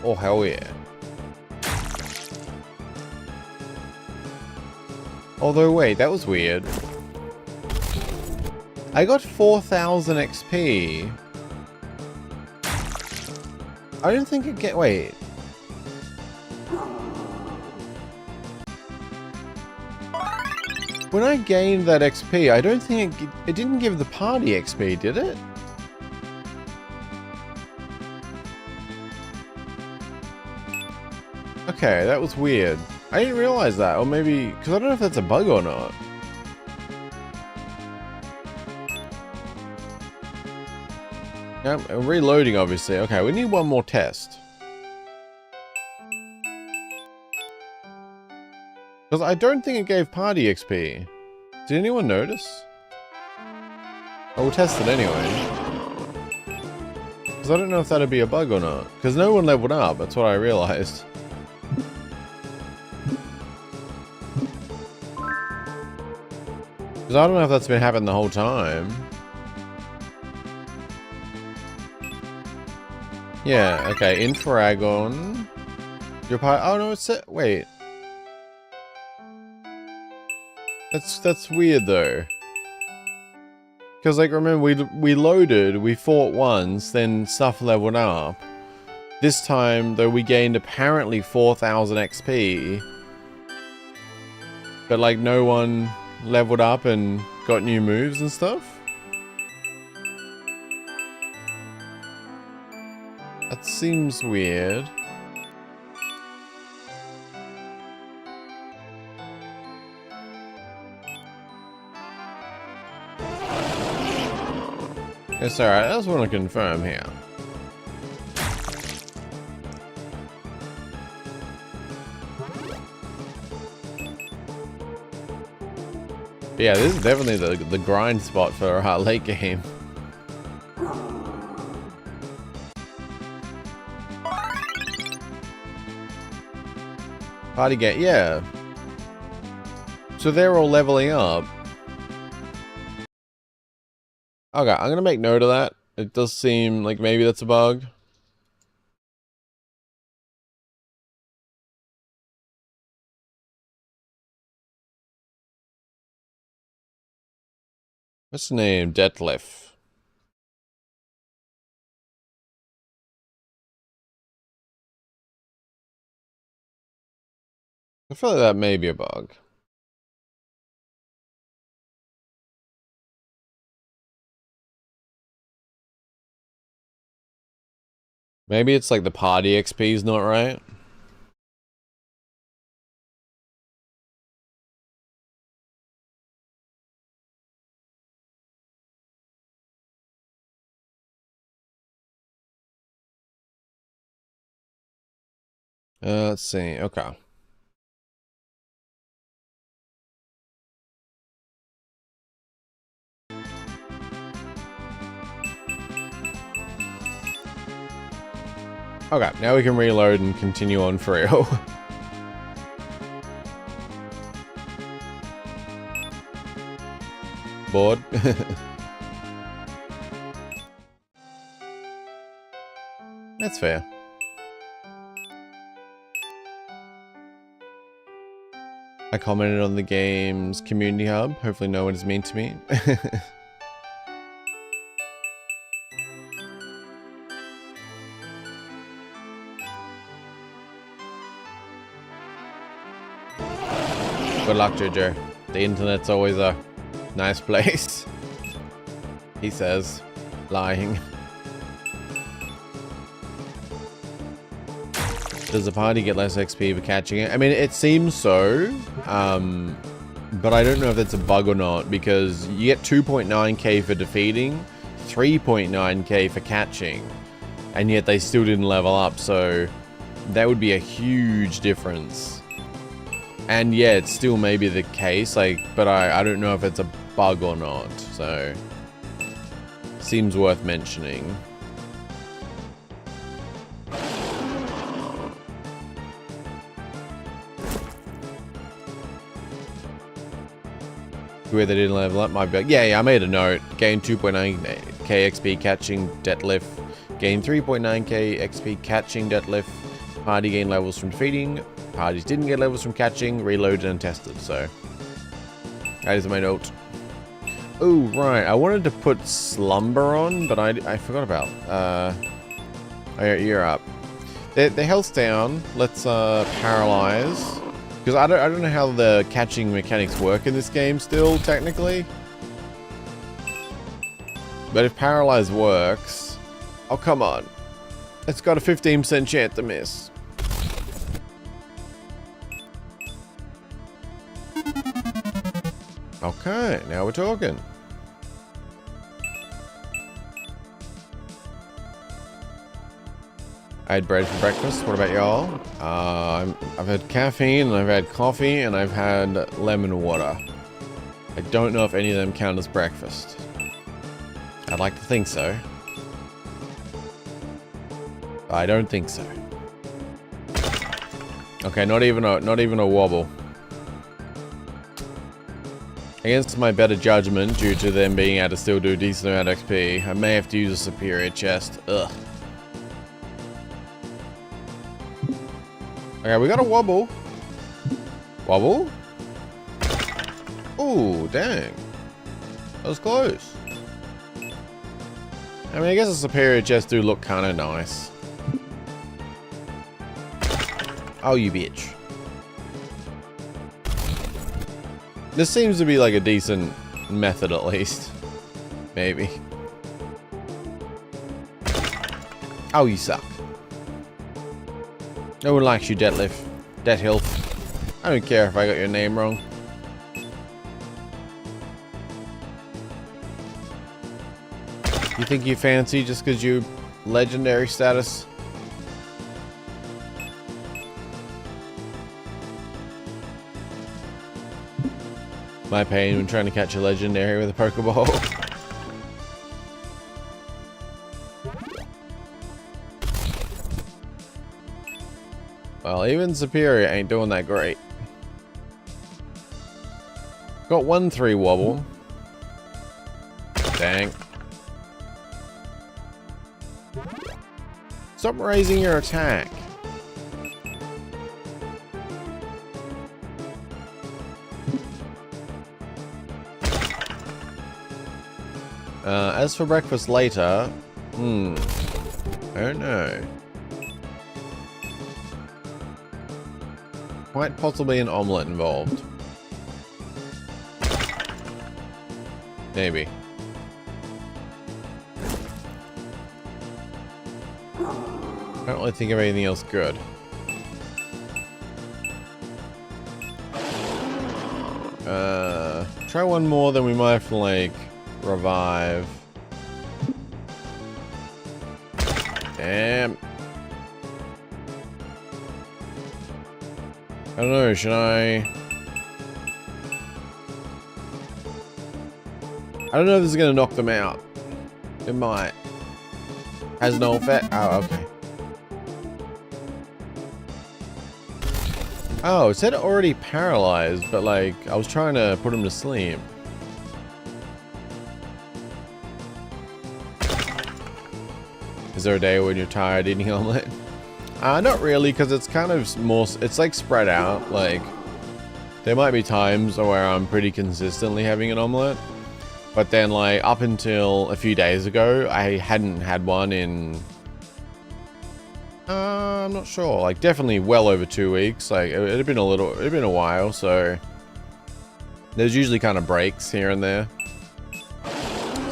Oh, hell yeah. Although, wait, that was weird. I got 4,000 XP. I don't think it get. Wait. When I gained that XP, I don't think it didn't give the party XP, did it? Okay, that was weird. I didn't realize that, or maybe because I don't know if that's a bug or not. Yep, reloading obviously. Okay, we need one more test. Because I don't think it gave party XP. Did anyone notice? I will test it anyway. Because I don't know if that'd be a bug or not. Because no one leveled up, that's what I realized. Because I don't know if that's been happening the whole time. Yeah, okay, Infragon. Your party. Oh no, it's it. Wait. That's weird though. Because like remember we loaded, we fought once, then stuff leveled up. This time though we gained apparently 4,000 XP. But like no one leveled up and got new moves and stuff. That seems weird. It's alright, I just want to confirm here. But yeah, this is definitely the grind spot for our late game. Party gate, yeah. So they're all leveling up. Okay, I'm gonna make note of that. It does seem like maybe that's a bug. What's the name? Detlef. I feel like that may be a bug. Maybe it's like the party XP is not right. Let's see. Okay. Okay, now we can reload and continue on for real. Bored? That's fair. I commented on the game's community hub. Hopefully no one is mean to me. Good luck, Jojo. The internet's always a nice place. He says, lying. Does the party get less XP for catching it? I mean, it seems so, but I don't know if that's a bug or not, because you get 2.9k for defeating, 3.9k for catching, and yet they still didn't level up, so that would be a huge difference. And yeah, it still may be the case, like, but I don't know if it's a bug or not, so seems worth mentioning. Where they didn't level up, might be like, yeah, I made a note. Gain 2.9k XP catching deadlift. Gain 3.9k XP catching deadlift. Party gained levels from defeating. Parties didn't get levels from catching, reloaded and tested. So that is my note. Oh, right. I wanted to put slumber on, but I forgot about. Oh, you're up. The health's down. Let's paralyze. Because I don't know how the catching mechanics work in this game still, technically. But if Paralyze works... Oh, come on. It's got a 15% chance to miss. Okay, now we're talking. I had bread for breakfast. What about y'all? I've had caffeine, and I've had coffee, and I've had lemon water. I don't know if any of them count as breakfast. I'd like to think so. I don't think so. Okay, not even a wobble. Against my better judgment, due to them being able to still do a decent amount of XP, I may have to use a superior chest. Ugh. Okay, we got a wobble. Wobble? Ooh, dang. That was close. I mean, I guess the superior chests do look kind of nice. Oh, you bitch. This seems to be like a decent method at least. Maybe. Oh, you suck. No one likes you, Deadlift. Dead Health. I don't care if I got your name wrong. You think you fancy just because you legendary status? My pain when trying to catch a legendary with a Pokeball. Well, even Superior ain't doing that great. Got 1-3 wobble. Dang. Stop raising your attack. As for breakfast later, I don't know. Quite possibly an omelette involved. Maybe. I don't really think of anything else good. Try one more, then we might have to, like, revive. Damn. I don't know, should I don't know if this is gonna knock them out. It might. Has no effect. Oh, okay. Oh, it said already paralyzed, but like, I was trying to put him to sleep. Is there a day when you're tired eating omelet? Not really, because it's kind of more, it's like spread out. Like, there might be times where I'm pretty consistently having an omelet, but then like up until a few days ago, I hadn't had one in, I'm not sure, like definitely well over 2 weeks. Like it had been a while, so there's usually kind of breaks here and there.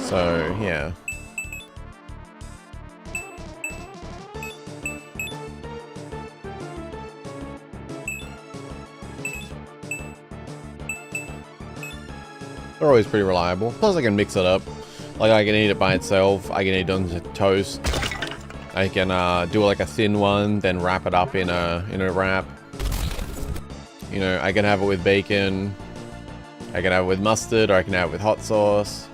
So yeah. They're always pretty reliable. Plus I can mix it up. Like I can eat it by itself. I can eat it on toast. I can do like a thin one, then wrap it up in a wrap. You know, I can have it with bacon. I can have it with mustard, or I can have it with hot sauce.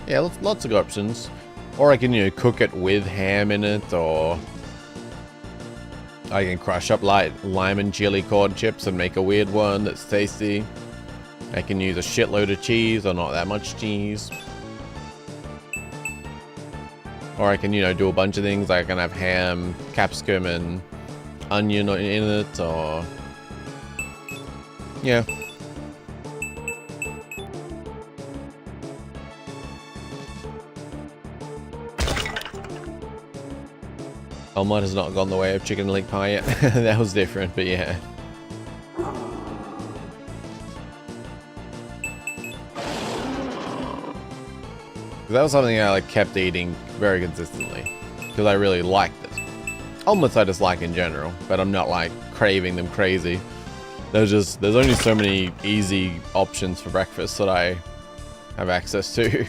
Yeah, lots of options. Or I can, you know, cook it with ham in it, or I can crush up like lime and chili corn chips and make a weird one that's tasty. I can use a shitload of cheese or not that much cheese. Or I can, you know, do a bunch of things. Like I can have ham, capsicum, and onion in it, or... Yeah. Omelette has not gone the way of chicken leg pie yet. That was different, but yeah. That was something I like kept eating very consistently because I really liked it. Omelets I just like in general, but I'm not like craving them crazy. There's only so many easy options for breakfast that I have access to.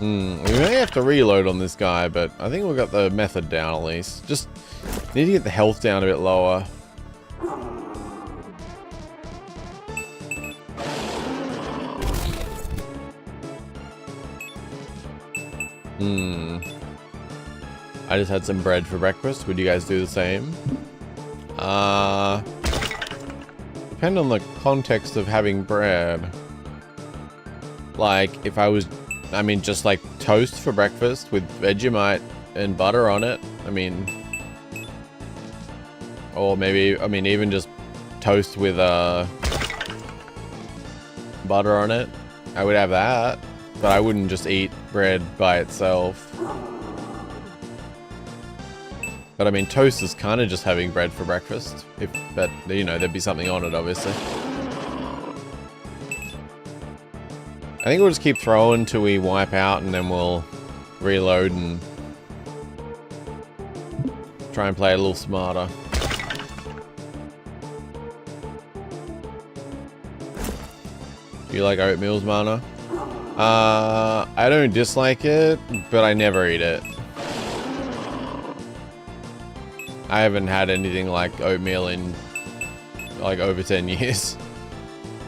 We may have to reload on this guy, but I think we've got the method down at least. Just need to get the health down a bit lower. I just had some bread for breakfast. Would you guys do the same? Depend on the context of having bread. Like, if I was... I mean, just like toast for breakfast with Vegemite and butter on it. I mean... Or maybe, I mean, even just toast with butter on it. I would have that. But I wouldn't just eat bread by itself. But I mean, toast is kind of just having bread for breakfast. But, you know, there'd be something on it, obviously. I think we'll just keep throwing until we wipe out, and then we'll reload and try and play a little smarter. Do you like oatmeals, Mana? I don't dislike it, but I never eat it. I haven't had anything like oatmeal in like over 10 years.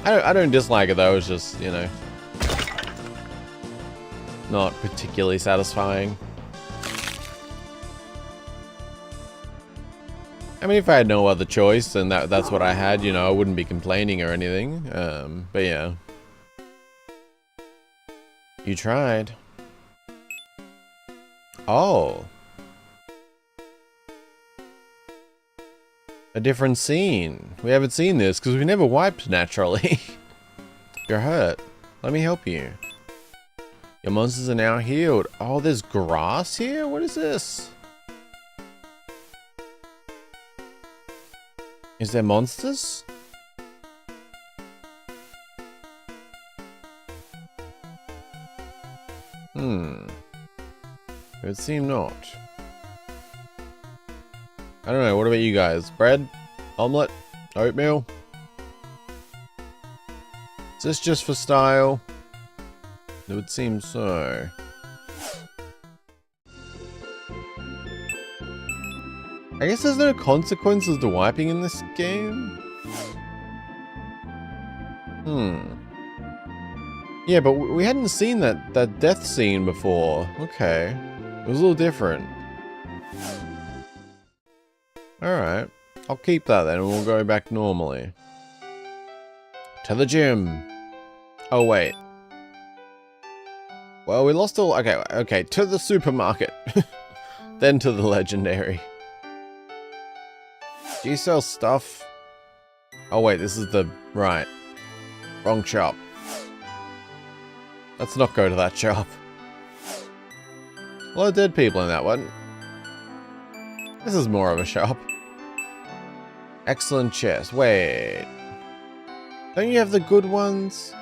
I don't dislike it though, it's just, you know, not particularly satisfying. I mean, if I had no other choice and that's what I had, you know, I wouldn't be complaining or anything. But yeah. You tried. Oh. A different scene. We haven't seen this because we never wiped naturally. You're hurt. Let me help you. Your monsters are now healed. Oh, there's grass here? What is this? Is there monsters? It would seem not. I don't know, what about you guys? Bread? Omelette? Oatmeal? Is this just for style? It would seem so. I guess there's no consequences to wiping in this game? Yeah, but we hadn't seen that death scene before. Okay. It was a little different. Alright. I'll keep that then and we'll go back normally. To the gym. Oh, wait. Well, we lost all... Okay, to the supermarket. Then to the legendary. Do you sell stuff? Oh, wait, this is the... Right. Wrong shop. Let's not go to that shop. A lot of dead people in that one. This is more of a shop. Excellent chest. Wait. Don't you have the good ones?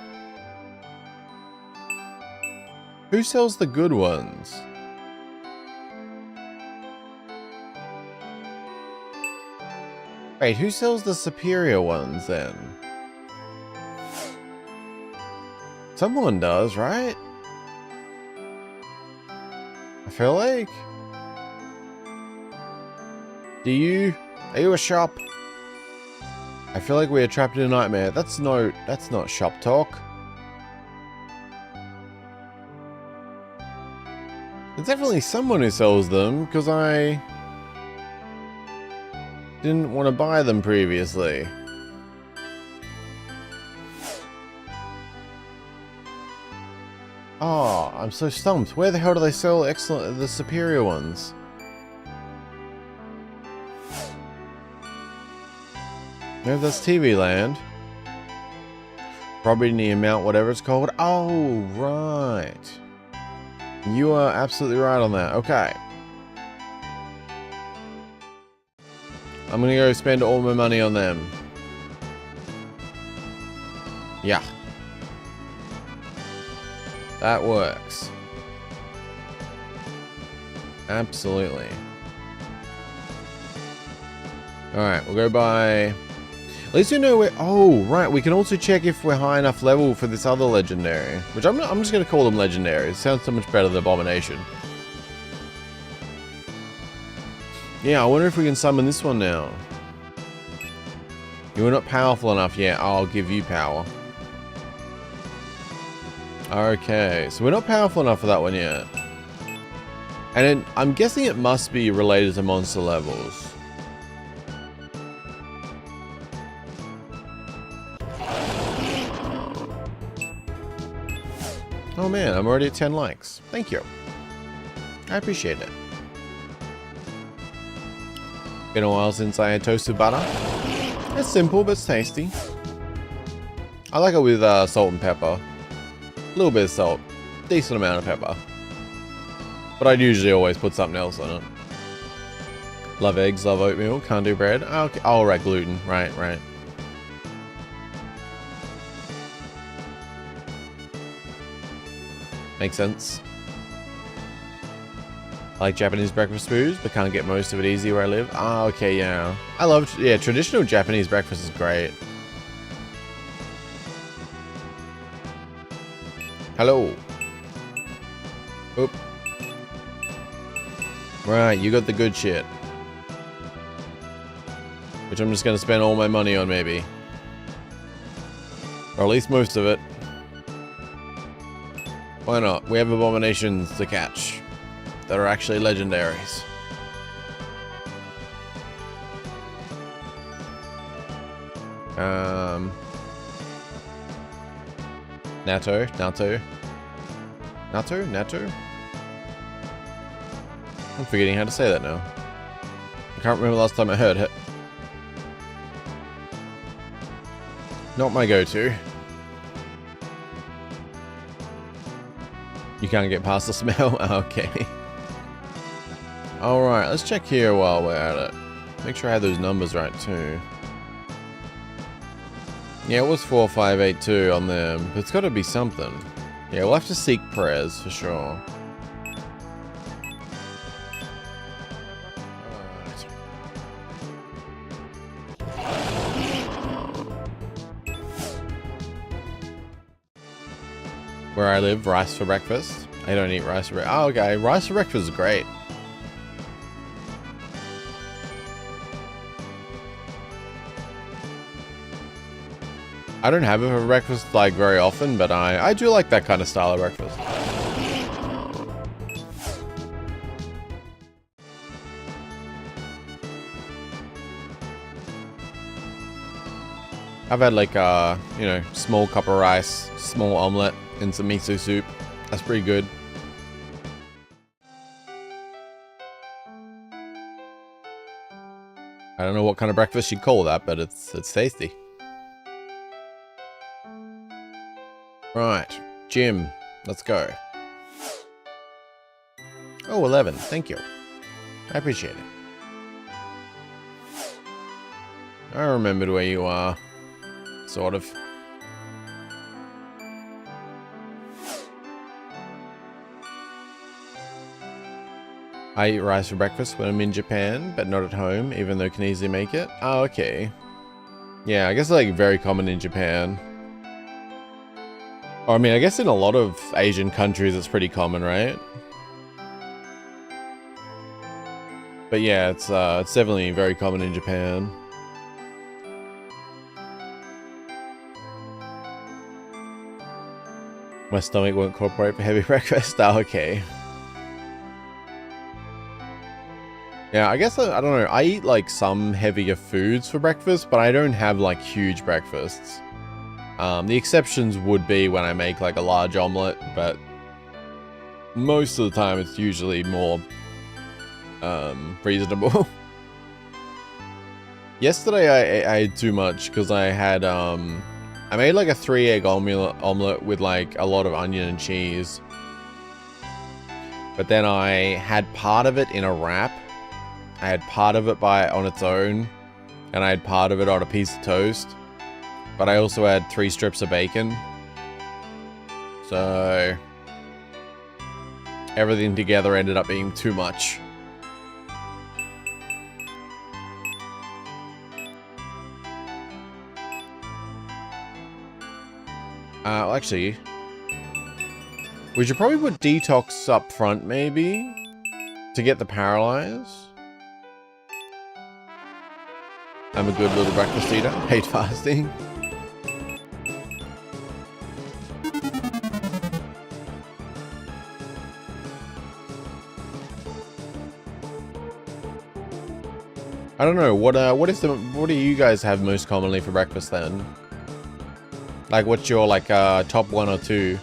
Who sells the good ones? Wait, who sells the superior ones then? Someone does, right? I feel like... Are you a shop? I feel like we are trapped in a nightmare. That's not shop talk. There's definitely someone who sells them, because I didn't want to buy them previously. Oh, I'm so stumped. Where the hell do they sell the superior ones? Maybe that's TV Land. Probably the amount, whatever it's called. Oh, right. You are absolutely right on that. Okay. I'm gonna go spend all my money on them. Yeah. That works. Absolutely. Alright, we'll go by... At least we know where... Oh, right. We can also check if we're high enough level for this other legendary. Which I'm just going to call them legendary. It sounds so much better than Abomination. Yeah, I wonder if we can summon this one now. You were not powerful enough yet. I'll give you power. Okay, so we're not powerful enough for that one yet. And then, I'm guessing it must be related to monster levels. Oh man, I'm already at 10 likes. Thank you. I appreciate it. Been a while since I had toasted butter. It's simple, but it's tasty. I like it with salt and pepper. A little bit of salt. Decent amount of pepper. But I'd usually always put something else on it. Love eggs, love oatmeal, can't do bread. Okay. Oh, right, gluten. Right. Makes sense. I like Japanese breakfast foods, but can't get most of it easy where I live. Ah, okay, yeah. Yeah, traditional Japanese breakfast is great. Hello. Oop. Right, you got the good shit. Which I'm just gonna spend all my money on, maybe. Or at least most of it. Why not? We have abominations to catch that are actually legendaries. Nato. I'm forgetting how to say that now. I can't remember the last time I heard it. Not my go-to. You can't get past the smell? Okay. Alright, let's check here while we're at it. Make sure I had those numbers right too. Yeah, it was 4582 on them, but it's got to be something. Yeah, we'll have to seek prayers for sure. Where I live, rice for breakfast. I don't eat rice for breakfast. Oh, okay. Rice for breakfast is great. I don't have it for breakfast like very often, but I do like that kind of style of breakfast. I've had like you know, small cup of rice, small omelette, and some miso soup. That's pretty good. I don't know what kind of breakfast you'd call that, but it's tasty. Right, gym. Let's go. Oh, 11. Thank you. I appreciate it. I remembered where you are. Sort of. I eat rice for breakfast when I'm in Japan, but not at home, even though I can easily make it. Oh, okay. Yeah, I guess like very common in Japan. Or, I mean, I guess in a lot of Asian countries it's pretty common, right? But yeah, it's definitely very common in Japan. My stomach won't cooperate for heavy breakfast. Oh, okay. Yeah, I guess, I don't know, I eat like some heavier foods for breakfast, but I don't have like huge breakfasts. The exceptions would be when I make like a large omelet, but most of the time it's usually more reasonable. Yesterday I ate too much because I had I made like a 3-egg omelet with like a lot of onion and cheese. But then I had part of it in a wrap. I had part of it on its own, and I had part of it on a piece of toast. But I also had 3 strips of bacon. So everything together ended up being too much. Actually, we should probably put detox up front, maybe, to get the paralyze. I'm a good little breakfast eater. Hate fasting. I don't know. What do you guys have most commonly for breakfast then? Like, what's your like top 1 or 2?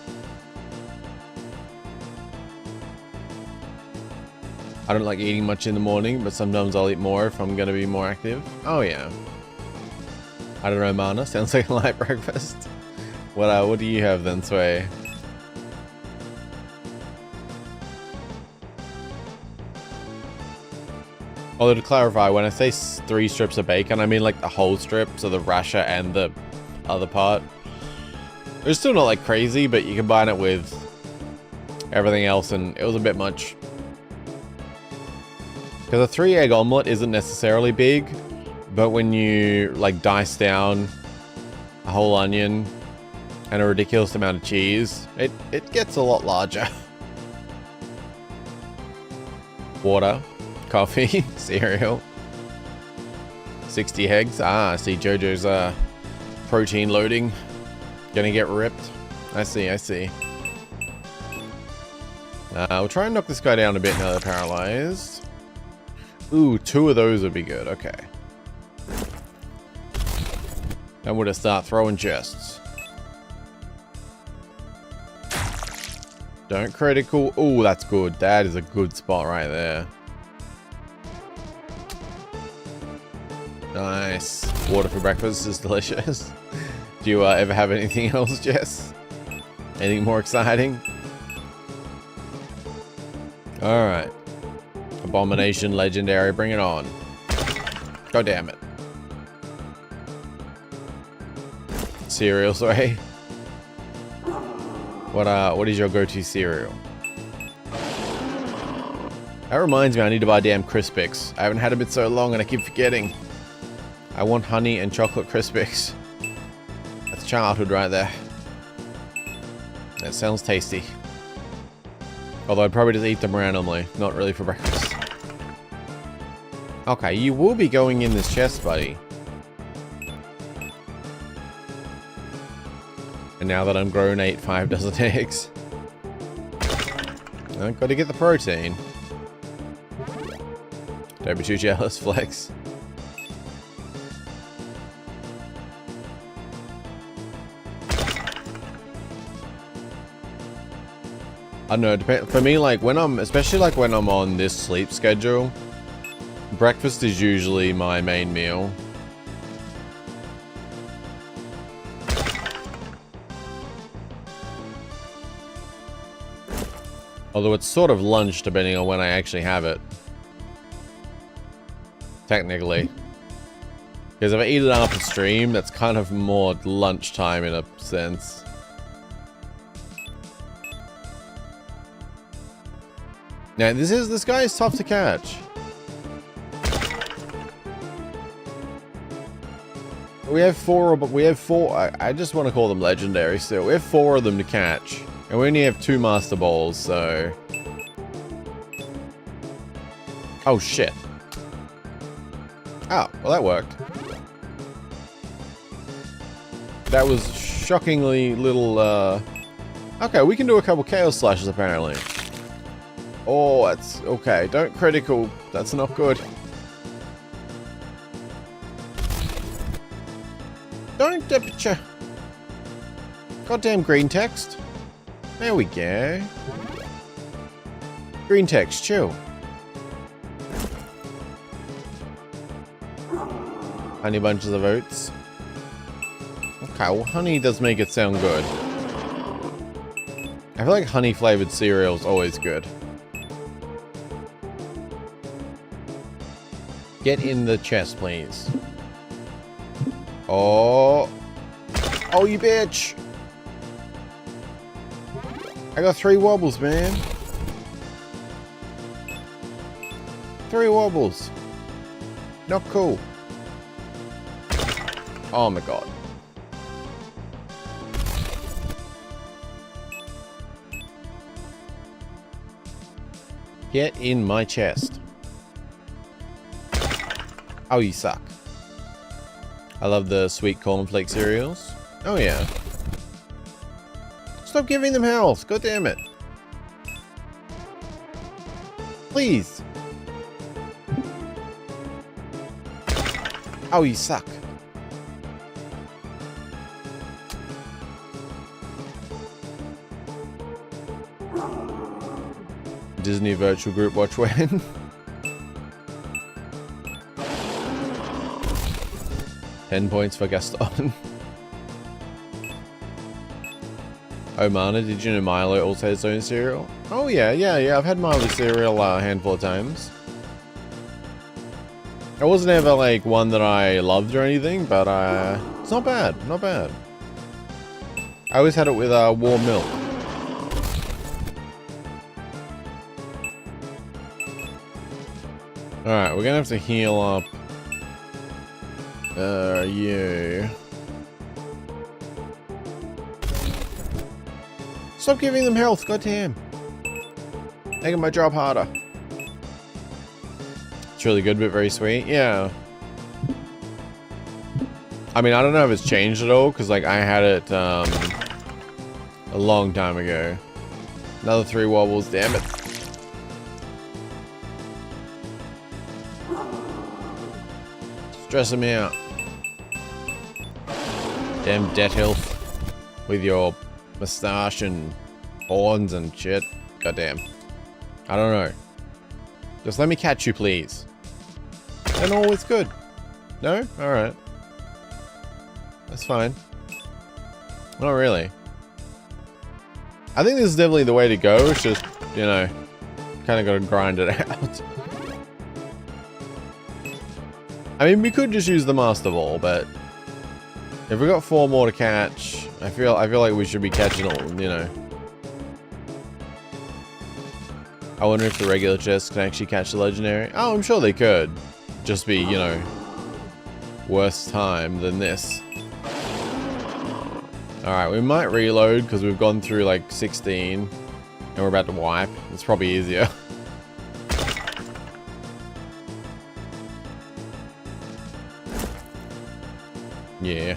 I don't like eating much in the morning, but sometimes I'll eat more if I'm gonna be more active. Oh yeah. I don't know, Mana. Sounds like a light breakfast. What do you have then, Sway? Although to clarify, when I say 3 strips of bacon, I mean like the whole strip, so the rasher and the other part. It's still not like crazy, but you combine it with everything else and it was a bit much. Because a 3-egg omelet isn't necessarily big, but when you like dice down a whole onion and a ridiculous amount of cheese, it gets a lot larger. Water, coffee, cereal, 60 eggs. Ah, I see Jojo's protein loading. Gonna get ripped. I see, I see. We'll try and knock this guy down a bit now they're paralyzed. Ooh, 2 of those would be good. Okay. And we'll just start throwing chests. Don't critical. Ooh, that's good. That is a good spot right there. Nice. Water for breakfast is delicious. Do you ever have anything else, Jess? Anything more exciting? Alright. Abomination, legendary, bring it on. God damn it. Cereal, sorry. What is your go-to cereal? That reminds me, I need to buy damn Crispix. I haven't had them in so long and I keep forgetting. I want honey and chocolate Crispix. That's childhood right there. That sounds tasty. Although I'd probably just eat them randomly, not really for breakfast. Okay, you will be going in this chest, buddy. And now that I'm grown, I ate 5 dozen eggs. I've got to get the protein. Don't be too jealous, Flex. I don't know, for me, like, especially like when I'm on this sleep schedule, breakfast is usually my main meal. Although it's sort of lunch depending on when I actually have it. Technically. Because if I eat it after stream, that's kind of more lunchtime in a sense. Now, this guy is tough to catch. We have four, I just want to call them legendary still. We have 4 of them to catch. And we only have 2 Master Balls, so... Oh, shit. Oh, well that worked. That was shockingly little, Okay, we can do a couple Chaos Slashes, apparently. Oh, that's okay. Don't critical. That's not good. Don't temperature. Goddamn green text. There we go. Green text, chill. Honey bunches of oats. Okay, well, honey does make it sound good. I feel like honey flavored cereal is always good. Get in the chest, please. Oh. Oh, you bitch. I got 3 wobbles, man. 3 wobbles. Not cool. Oh my god. Get in my chest. Oh, you suck. I love the sweet cornflake cereals. Oh yeah. Stop giving them health. God damn it. Please. Oh, you suck. Disney virtual group watch when? £10 for Gaston. Oh, Mana, did you know Milo also has its own cereal? Oh yeah, I've had Milo cereal a handful of times. It wasn't ever like one that I loved or anything, but it's not bad, not bad. I always had it with warm milk. Alright, we're gonna have to heal up. You. Stop giving them health, goddamn. Making my job harder. It's really good, but very sweet. Yeah. I mean, I don't know if it's changed at all, because like I had it a long time ago. Another 3 wobbles, damn it. Stressing me out. Damn debt health. With your mustache and horns and shit. Goddamn. I don't know. Just let me catch you, please. And all is good. No? Alright. That's fine. Not really. I think this is definitely the way to go. It's just, you know, kind of got to grind it out. I mean, we could just use the Master Ball, but if we got 4 more to catch, I feel like we should be catching all, you know. I wonder if the regular chests can actually catch the legendary. Oh, I'm sure they could. Just be, you know, worse time than this. Alright, we might reload because we've gone through like 16 and we're about to wipe. It's probably easier. Yeah.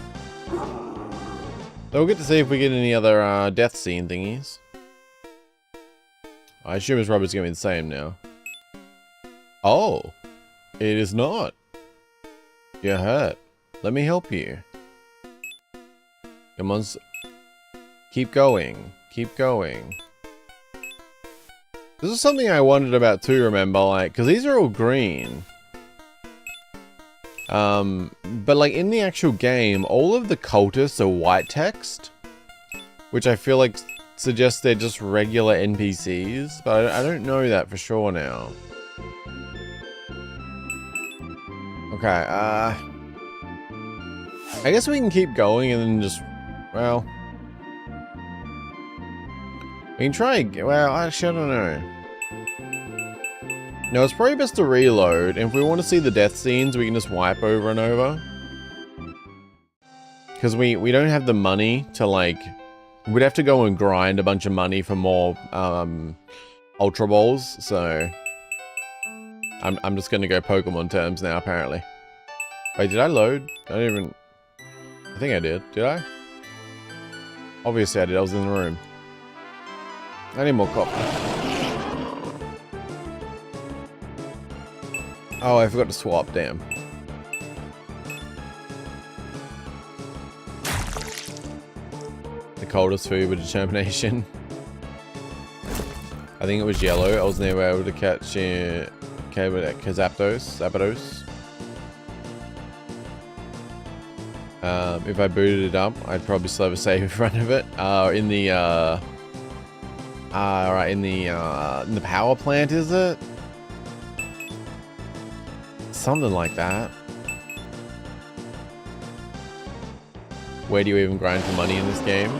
So we'll get to see if we get any other death scene thingies. I assume his rubber's gonna be the same now. Oh, it is not. You're hurt. Let me help you. Come on. Keep going. Keep going. This is something I wondered about too, remember? Like, because these are all green. But like in the actual game, all of the cultists are white text. Which I feel like suggests they're just regular NPCs. But I don't know that for sure now. Okay, I guess we can keep going and then just, well, we can try, well, actually, I don't know. No, it's probably best to reload. And if we want to see the death scenes, we can just wipe over and over. Because we don't have the money to, like, we'd have to go and grind a bunch of money for more, Ultra Balls, so I'm just gonna go Pokemon terms now, apparently. Wait, did I load? I don't even... I think I did. Did I? Obviously I did. I was in the room. I need more coffee. Oh, I forgot to swap, damn. The coldest food with determination. I think it was yellow. I was never able to catch Zapdos. If I booted it up, I'd probably still have a save in front of it. In the power plant, is it? Something like that. Where do you even grind for money in this game?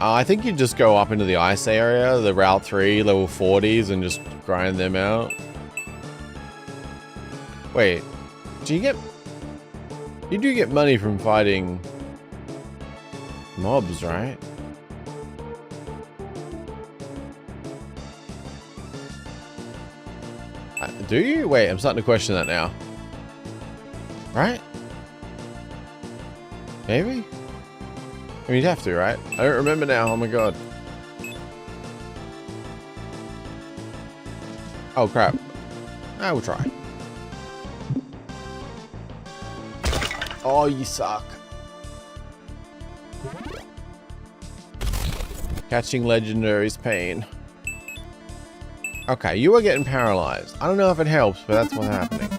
I think you just go up into the ice area, the Route 3, level 40s, and just grind them out. Wait, do you get... You do get money from fighting mobs, right? Do you? Wait, I'm starting to question that now. Right? Maybe? I mean, you'd have to, right? I don't remember now. Oh my god. Oh crap. I will try. Oh, you suck. Catching legendary's pain. Okay, you are getting paralyzed. I don't know if it helps, but that's what's happening.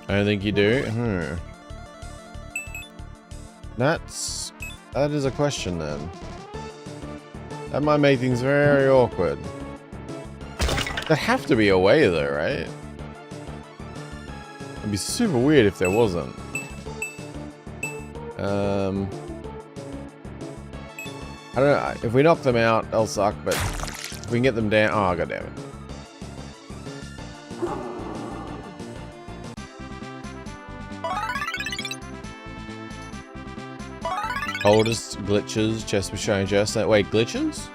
I don't think you do. That is a question then. That might make things very awkward. There'd have to be a way though, right? It'd be super weird if there wasn't. I don't know. If we knock them out, they'll suck, but if we can get them down... Oh, god damn it. Oldest glitches, chest was showing chest. Wait, glitches?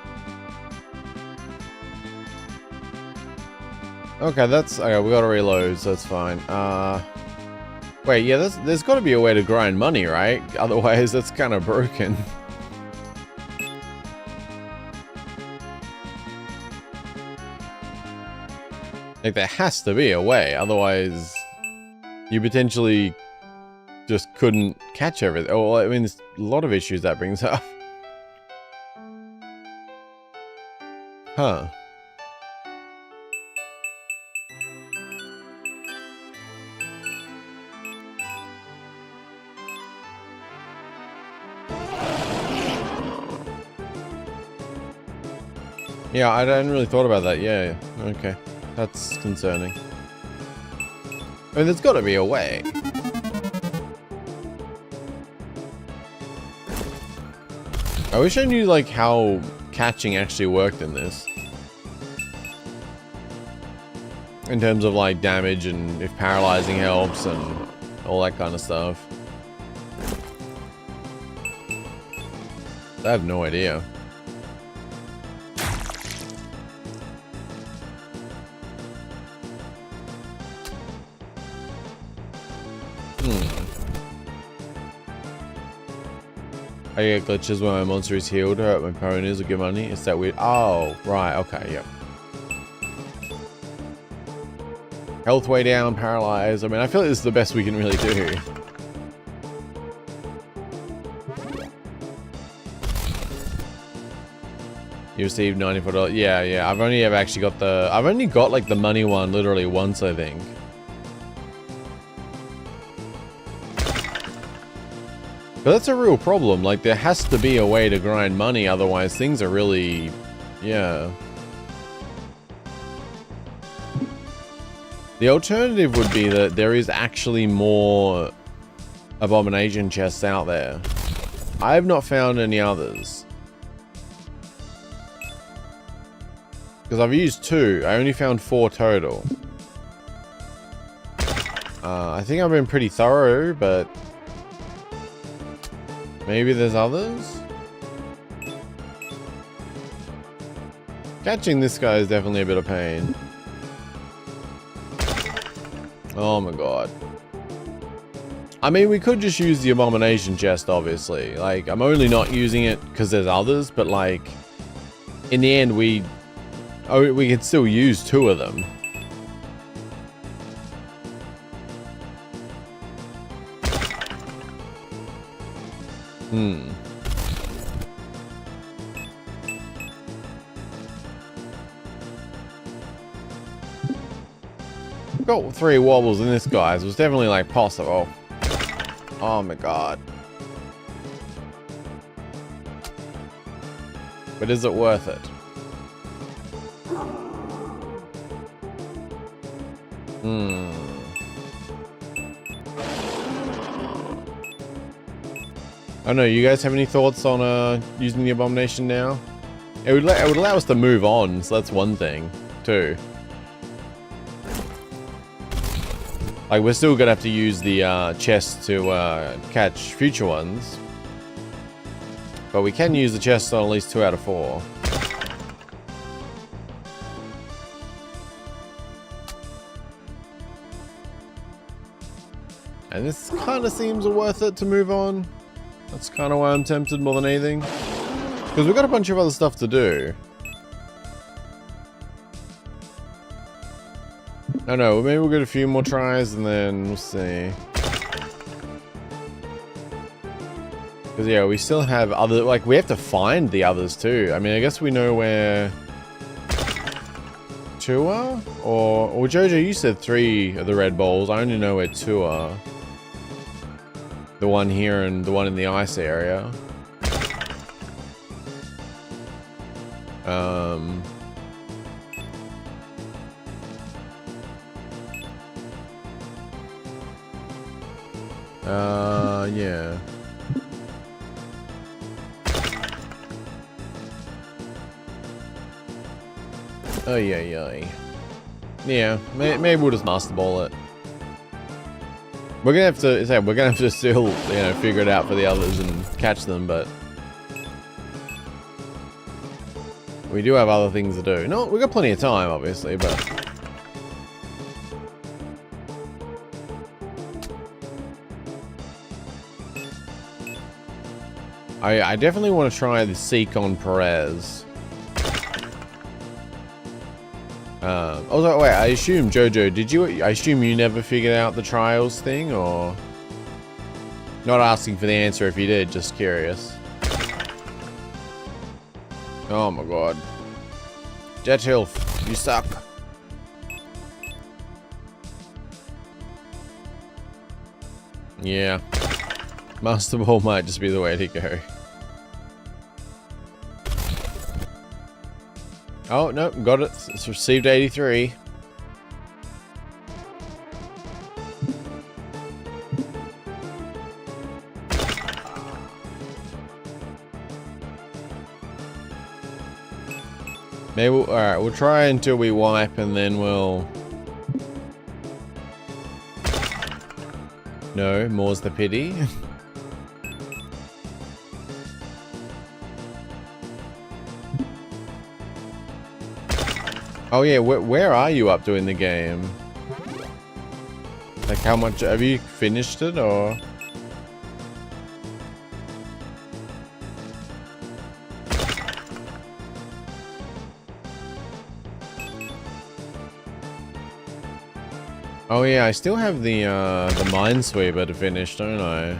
Okay, that's... Okay, we gotta reload, so that's fine. Wait, yeah, there's gotta be a way to grind money, right? Otherwise, that's kind of broken. Like, there has to be a way, otherwise you potentially just couldn't catch everything. Oh, I mean, there's a lot of issues that brings up. Huh. Yeah, I hadn't really thought about that. Yeah, okay. That's concerning. I mean, there's got to be a way. I wish I knew, like, how catching actually worked in this. In terms of, like, damage and if paralyzing helps and all that kind of stuff. I have no idea. I get glitches when my monster is healed, hurt my ponies, or give money. It's that weird. Oh, right, okay, yep. Health way down, paralyzed. I mean, I feel like this is the best we can really do. You received $94. Yeah, I've only ever actually got the... I've only got, like, the money one literally once, I think. But that's a real problem. Like, there has to be a way to grind money, otherwise things are really... Yeah. The alternative would be that there is actually more abomination chests out there. I have not found any others. Because I've used 2. I only found 4 total. I think I've been pretty thorough, but... Maybe there's others? Catching this guy is definitely a bit of pain. Oh my god. I mean, we could just use the abomination chest, obviously. Like, I'm only not using it because there's others, but like... In the end, we could still use 2 of them. Got 3 wobbles in this, guys. It was definitely like possible. Oh my god. But is it worth it? I don't know, you guys have any thoughts on using the abomination now? It would allow us to move on, so that's one thing, too. Like, we're still gonna have to use the chest to catch future ones. But we can use the chest on at least 2 out of 4. And this kind of seems worth it to move on. That's kind of why I'm tempted more than anything. Because we've got a bunch of other stuff to do. I don't know, maybe we'll get a few more tries and then we'll see. Because yeah, we still have other, like, we have to find the others too. I mean, I guess we know where 2 are? Or Jojo, you said 3 of the red balls. I only know where 2 are. The one here and the one in the ice area. Yeah. Oh, yeah. Yeah, maybe we'll just master ball it. We're gonna have to still, you know, figure it out for the others and catch them, but we do have other things to do. No, we've got plenty of time, obviously, but I definitely want to try the Seek on Perez. Also, wait, I assume, Jojo, I assume you never figured out the trials thing, or? Not asking for the answer if you did, just curious. Oh my god. Jet Hill, you suck. Yeah. Master Ball might just be the way to go. Oh, no, got it. It's received 83. Maybe alright, we'll try until we wipe and then we'll... No, more's the pity. Oh yeah, where are you up to in the game? Like how much, have you finished it or? Oh yeah, I still have the Minesweeper to finish, don't I? I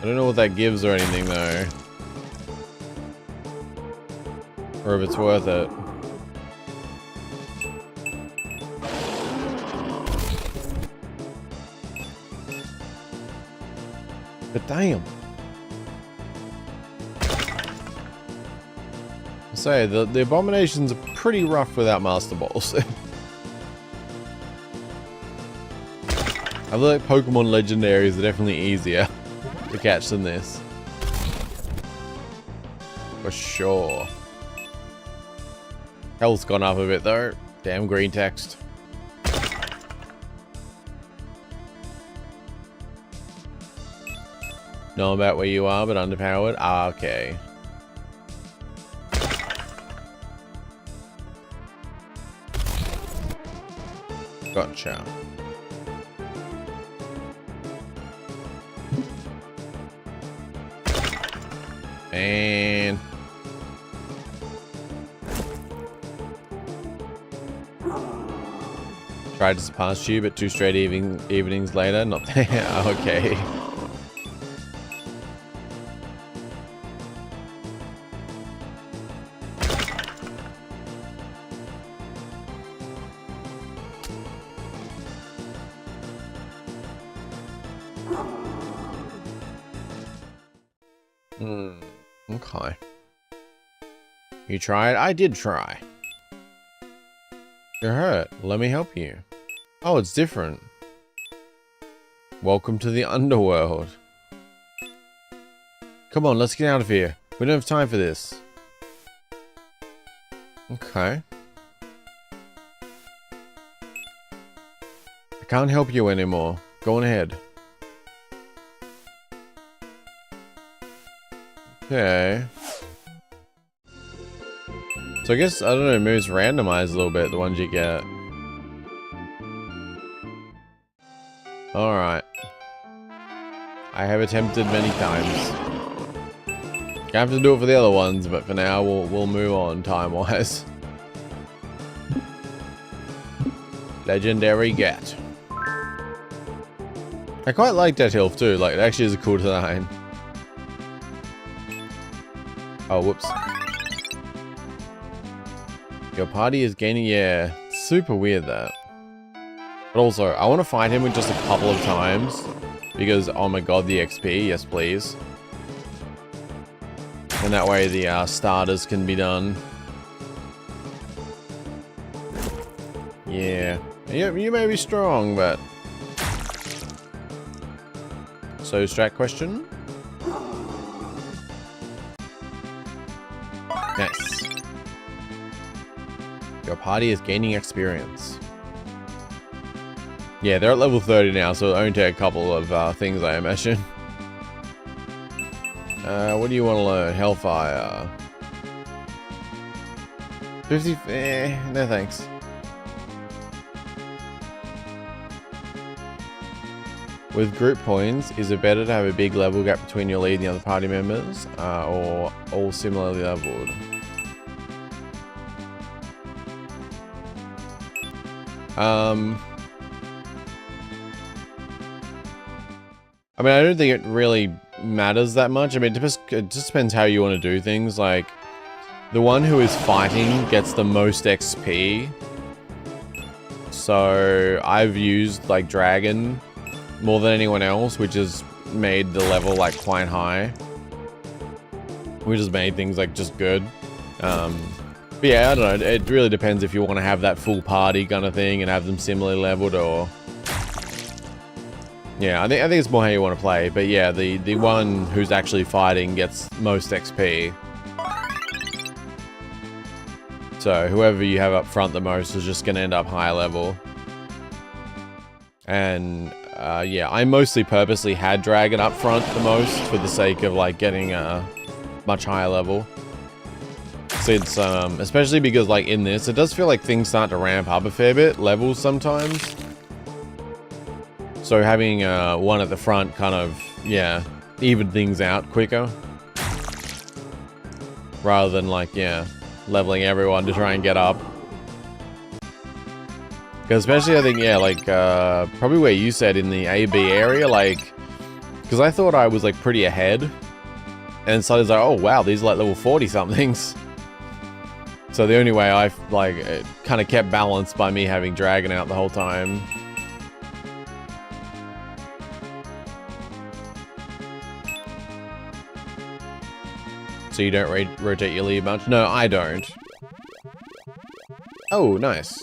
don't know what that gives or anything though. Or if it's worth it. But damn. I say, the abominations are pretty rough without Master Balls. I feel like Pokemon legendaries are definitely easier to catch than this. For sure. Health's gone up a bit though. Damn green text. Know about where you are, but underpowered? Ah, okay. Gotcha. And... tried to surpass you, but 2 straight evenings later, not there. Okay. Okay. You tried? I did try. You're hurt. Let me help you. Oh, it's different. Welcome to the underworld. Come on, let's get out of here. We don't have time for this. Okay. I can't help you anymore. Go on ahead. Okay. So I guess, I don't know, moves randomized a little bit, the ones you get. Alright. I have attempted many times. Gonna have to do it for the other ones, but for now we'll move on time-wise. Legendary Gat. I quite like that health too, like it actually is a cool design. Oh, whoops. Your party is gaining, yeah, super weird that. But also, I want to fight him with just a couple of times. Because, oh my god, the XP, yes please. And that way the starters can be done. Yeah. You may be strong, but... So, strat question? Nice. Your party is gaining experience. Yeah, they're at level 30 now, so it'll only take a couple of things, I imagine. What do you want to learn? Hellfire. 50... no thanks. With group points, is it better to have a big level gap between your lead and the other party members? Or all similarly leveled? I mean, I don't think it really matters that much. I mean, it just depends how you want to do things. Like, the one who is fighting gets the most XP. So, I've used, like, Dragon more than anyone else, which has made the level, like, quite high. Which has made things, like, just good. But yeah, I don't know. It really depends if you want to have that full party kind of thing and have them similarly leveled, or... Yeah, I think it's more how you want to play, but yeah, the one who's actually fighting gets most XP. So whoever you have up front the most is just going to end up higher level. And yeah, I mostly purposely had Dragon up front the most for the sake of like getting a much higher level. Since, especially because like in this, it does feel like things start to ramp up a fair bit, levels sometimes. So having one at the front kind of, yeah, even things out quicker. Rather than like, yeah, leveling everyone to try and get up. Because especially I think, yeah, like, probably where you said in the AB area, like, because I thought I was like pretty ahead. And so I was like, oh wow, these are like level 40 somethings. So the only way I, like, it kind of kept balanced by me having Dragon out the whole time. So you don't rotate your lead much? No, I don't. Oh, nice.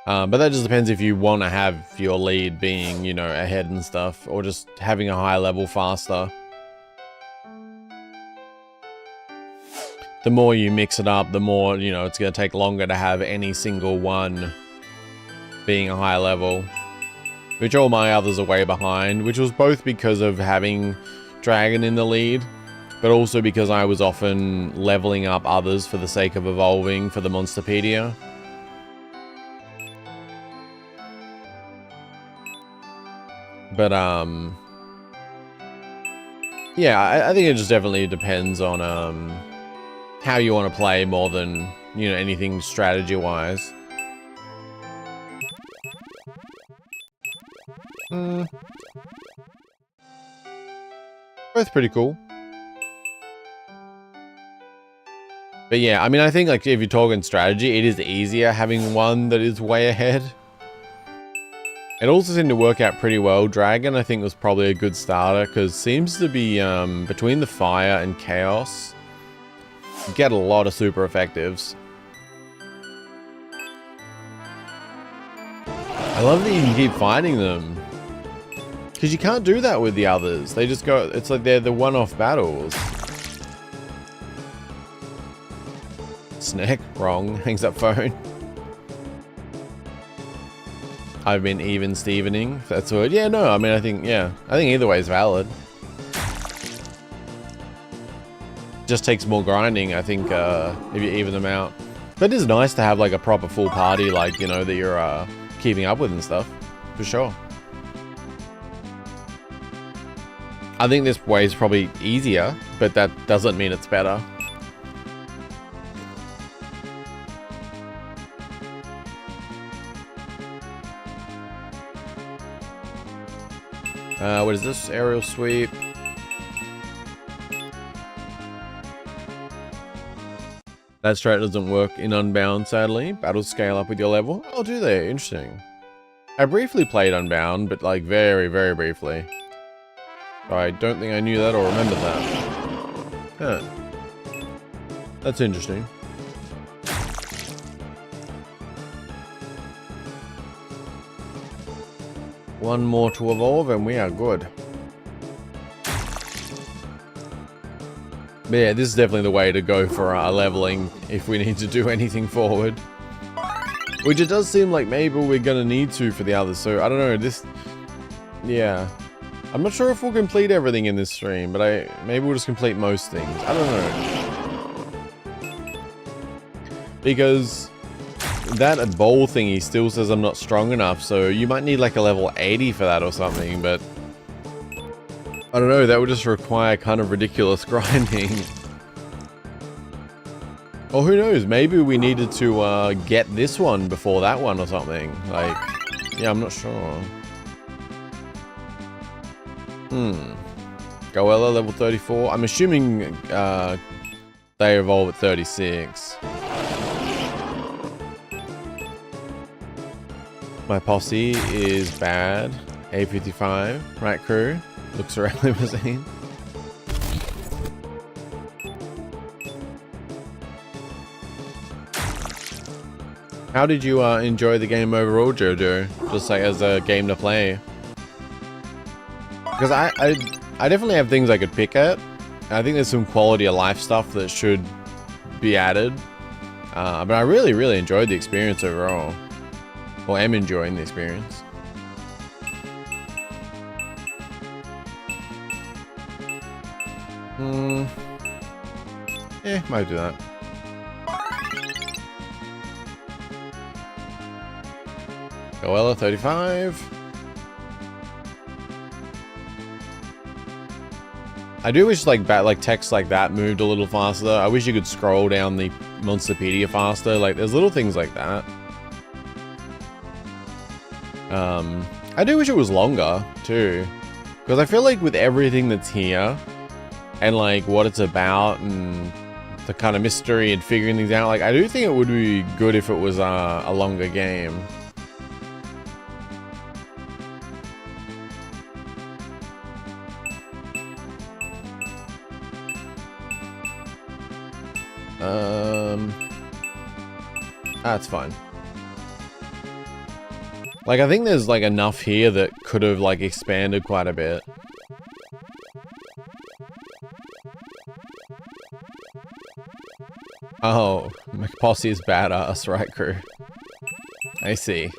But that just depends if you want to have your lead being, you know, ahead and stuff, or just having a high level faster. The more you mix it up, the more, you know, it's going to take longer to have any single one being a high level. Which all my others are way behind, which was both because of having Dragon in the lead, but also because I was often leveling up others for the sake of evolving for the Monsterpedia. But, yeah, I think it just definitely depends on, how you want to play more than, you know, anything strategy-wise. Both pretty cool. But yeah, I mean, I think like if you're talking strategy, it is easier having one that is way ahead. It also seemed to work out pretty well. Dragon, I think, was probably a good starter because seems to be between the fire and chaos, you get a lot of super effectives. I love that you can keep fighting them. Because you can't do that with the others. They just go, it's like they're the one-off battles. Snack, wrong, hangs up phone. I've been even Stevening, if that's a word. Yeah, no, I mean, I think either way is valid. Just takes more grinding, I think, if you even them out. But it is nice to have like a proper full party, like, you know, that you're keeping up with and stuff, for sure. I think this way is probably easier, but that doesn't mean it's better. What is this? Aerial sweep. That strat doesn't work in Unbound, sadly. Battles scale up with your level. Oh, do they? Interesting. I briefly played Unbound, but like very, very briefly. I don't think I knew that or remembered that. Huh. That's interesting. One more to evolve and we are good. But yeah, this is definitely the way to go for leveling if we need to do anything forward. Which it does seem like maybe we're gonna need to for the others, so I don't know, this... Yeah. I'm not sure if we'll complete everything in this stream, but maybe we'll just complete most things. I don't know. Because that bowl thingy still says I'm not strong enough, so you might need like a level 80 for that or something, but... I don't know, that would just require kind of ridiculous grinding. Or who knows, maybe we needed to get this one before that one or something. Like, yeah, I'm not sure. Goella level 34. I'm assuming they evolve at 36. My posse is bad. A55. Right, crew? Looks around limousine. How did you enjoy the game overall, Jojo? Just like as a game to play. Because I definitely have things I could pick at. I think there's some quality of life stuff that should be added. But I really, really enjoyed the experience overall. Or am enjoying the experience. Yeah, might do that. Goella 35. I do wish like text like that moved a little faster. I wish you could scroll down the Monsterpedia faster. Like there's little things like that. I do wish it was longer too, because I feel like with everything that's here and like what it's about and the kind of mystery and figuring things out, like I do think it would be good if it was a longer game. That's fine. Like, I think there's, like, enough here that could have, like, expanded quite a bit. Oh, McPosse is badass, right, crew? I see.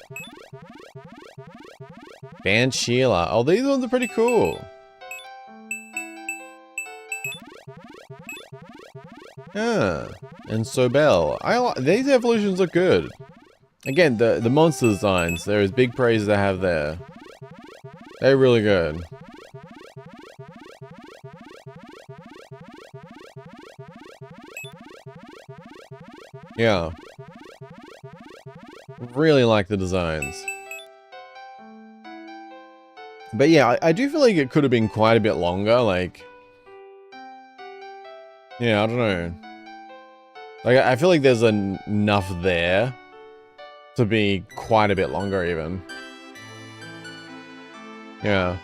Band Sheila. Oh, these ones are pretty cool. Yeah. And Sobel. These evolutions look good. Again, the monster designs, there is big praise to have there. They're really good. Yeah. Really like the designs. But yeah, I do feel like it could have been quite a bit longer, like... Yeah, I don't know. Like, I feel like there's enough there to be quite a bit longer, even. Yeah.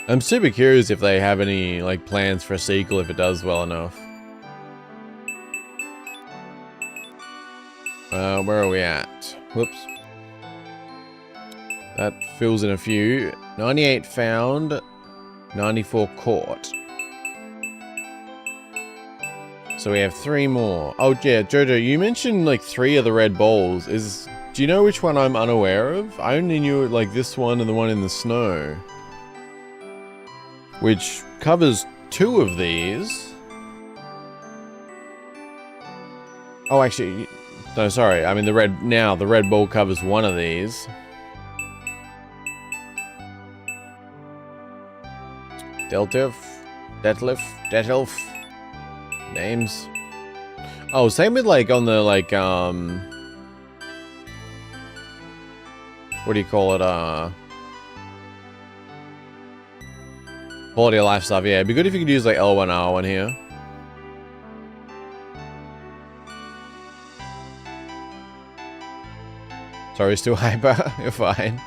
I'm super curious if they have any, like, plans for a sequel if it does well enough. Where are we at? Whoops. That fills in a few. 98 found, 94 caught. So we have 3 more. Oh yeah, Jojo, you mentioned like 3 of the red balls. Do you know which one I'm unaware of? I only knew like this one and the one in the snow. Which covers 2 of these. Oh, actually, no, sorry. I mean the red ball covers 1 of these. Detlef. Names. Oh, same with like on the like what do you call it? Quality of life stuff. Yeah, it'd be good if you could use like L1, R1 here. Sorry, still hyper. You're fine.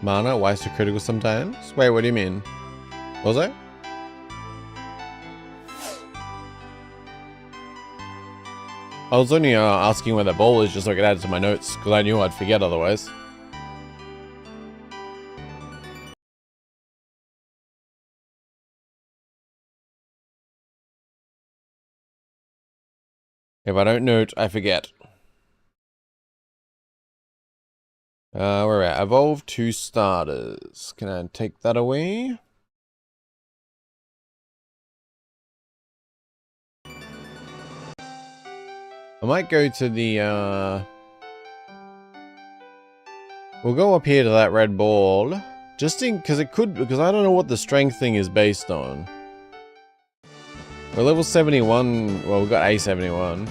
Mana, why so critical sometimes? Wait, what do you mean? Was I? I was only asking where that ball is just so I could add it to my notes, because I knew I'd forget otherwise. If I don't note, I forget. Where are we at? Evolve 2 starters. Can I take that away? I might go to the, we'll go up here to that red ball. Just in, because I don't know what the strength thing is based on. We're level 71, well, we've got A71.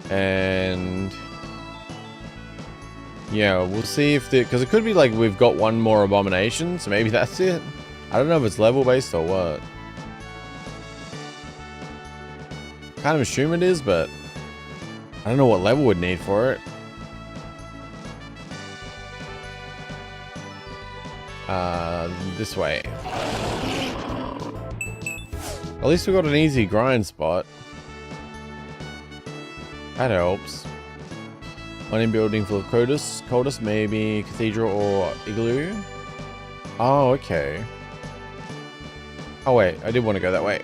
And... yeah, we'll see if because it could be like we've got 1 more abomination, so maybe that's it. I don't know if it's level based or what. Kind of assume it is, but I don't know what level would need for it. This way. At least we got an easy grind spot. That helps. Mining building full of coldest, maybe cathedral or igloo. Oh, okay. Oh wait, I did want to go that way.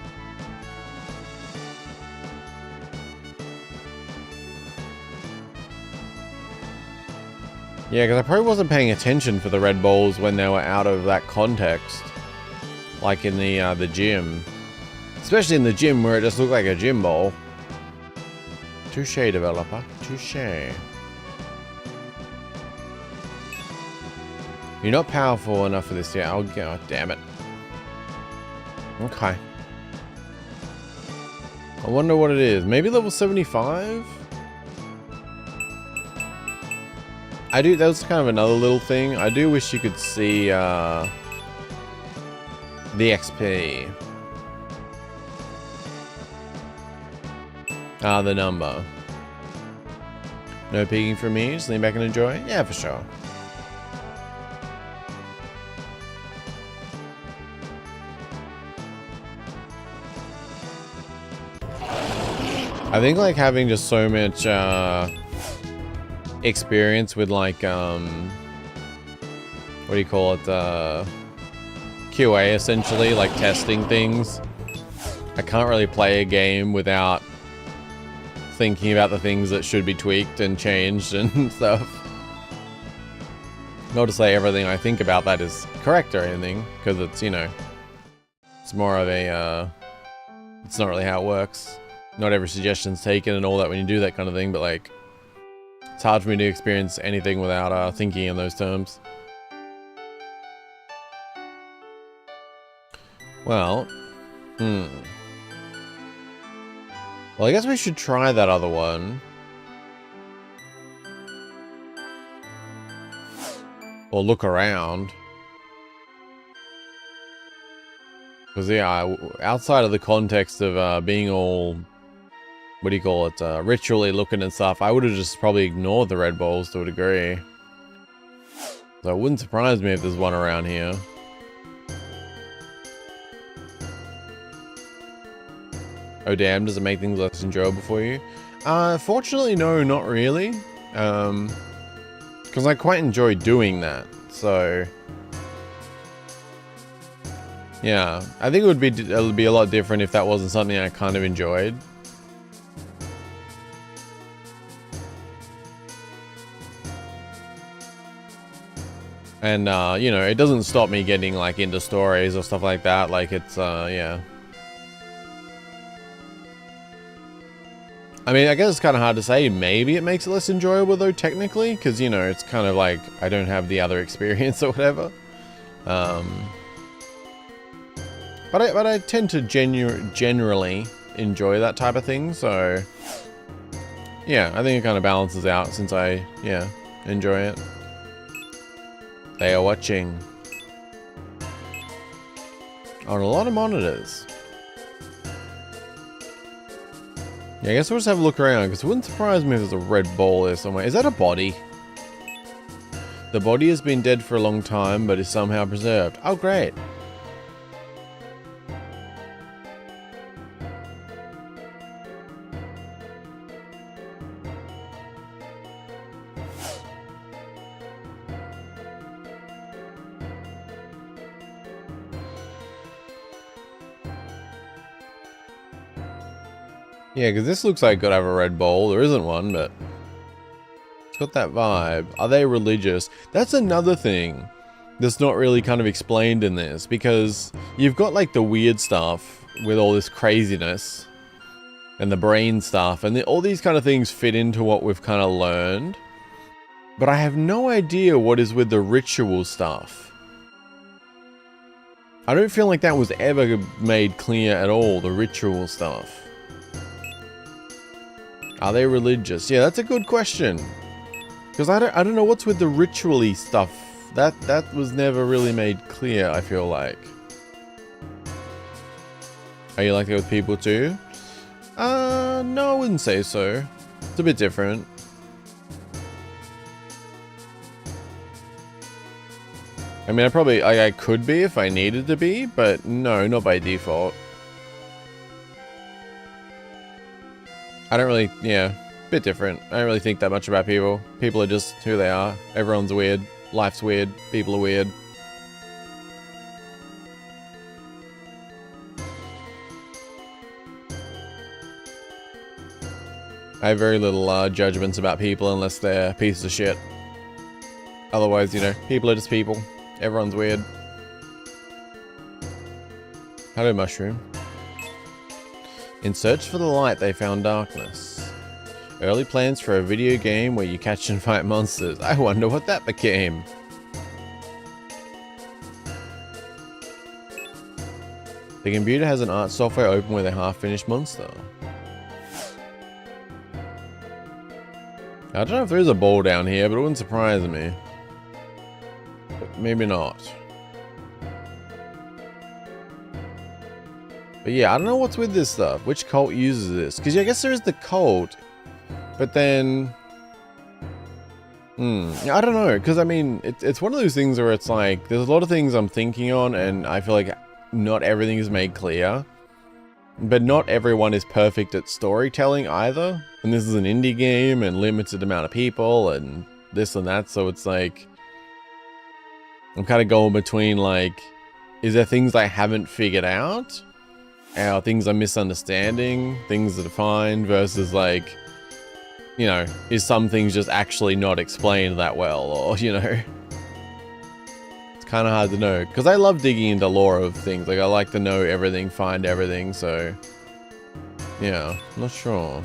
Yeah, because I probably wasn't paying attention for the red balls when they were out of that context. Like in the gym. Especially in the gym where it just looked like a gym ball. Touche, developer. Touche. You're not powerful enough for this yet. Oh, God damn it. Okay. I wonder what it is. Maybe level 75? That was kind of another little thing. I do wish you could see the XP. The number. No peeking from me, just lean back and enjoy? Yeah, for sure. I think like having just so much experience with like what do you call it, QA essentially, like testing things. I can't really play a game without thinking about the things that should be tweaked and changed and stuff. Not to say everything I think about that is correct or anything, because it's, you know, it's more of a it's not really how it works. Not every suggestion's taken and all that when you do that kind of thing, but like, it's hard for me to experience anything without thinking in those terms. Well, well, I guess we should try that other one. Or look around. Because, yeah, outside of the context of being all, what do you call it, ritually looking and stuff, I would have just probably ignored the red balls to a degree. So it wouldn't surprise me if there's one around here. Oh damn, does it make things less enjoyable for you? Fortunately, no, not really. Because I quite enjoy doing that, so... Yeah, I think it would be a lot different if that wasn't something I kind of enjoyed. And, you know, it doesn't stop me getting, like, into stories or stuff like that. Like, it's, yeah. I mean, I guess it's kind of hard to say. Maybe it makes it less enjoyable, though, technically. Because, you know, it's kind of like, I don't have the other experience or whatever. But I tend to generally enjoy that type of thing, so... Yeah, I think it kind of balances out since I, yeah, enjoy it. They are watching. On a lot of monitors. Yeah, I guess we'll just have a look around, because it wouldn't surprise me if there's a red ball there somewhere. Is that a body? The body has been dead for a long time, but is somehow preserved. Oh, great. Yeah, because this looks like it could have a red ball. There isn't one, but it's got that vibe. Are they religious? That's another thing that's not really kind of explained in this, because you've got like the weird stuff with all this craziness and the brain stuff, and all these kind of things fit into what we've kind of learned. But I have no idea what is with the ritual stuff. I don't feel like that was ever made clear at all, the ritual stuff. Are they religious? Yeah, that's a good question. Because I don't know what's with the ritually stuff. That was never really made clear, I feel like. Are you like that with people too? No, I wouldn't say so. It's a bit different. I mean, I could be if I needed to be, but no, not by default. I don't really, yeah, bit different. I don't really think that much about people. People are just who they are. Everyone's weird. Life's weird. People are weird. I have very little judgments about people unless they're pieces of shit. Otherwise, you know, people are just people. Everyone's weird. Hello, mushroom. In search for the light, they found darkness. Early plans for a video game where you catch and fight monsters. I wonder what that became. The computer has an art software open with a half-finished monster. I don't know if there is a ball down here, but it wouldn't surprise me. But maybe not. But yeah, I don't know what's with this stuff. Which cult uses this? Because yeah, I guess there is the cult. But then... I don't know. Because I mean, it's one of those things where it's like, there's a lot of things I'm thinking on, and I feel like not everything is made clear. But not everyone is perfect at storytelling either. And this is an indie game, and limited amount of people, and this and that. So it's like... I'm kind of going between like... Is there things I haven't figured out? How things I'm misunderstanding, things are defined, versus like, you know, is some things just actually not explained that well, or, you know. It's kind of hard to know, because I love digging into lore of things, like I like to know everything, find everything, so, yeah, I'm not sure.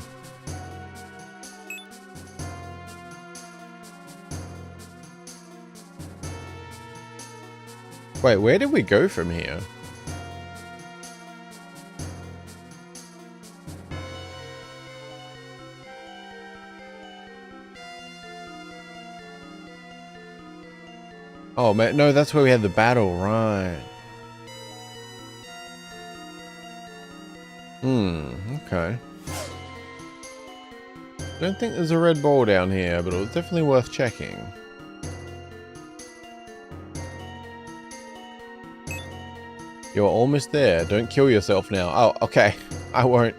Wait, where did we go from here? Oh man, no, that's where we had the battle, right? Okay. Don't think there's a red ball down here, but it was definitely worth checking. You're almost there. Don't kill yourself now. Oh, okay. I won't.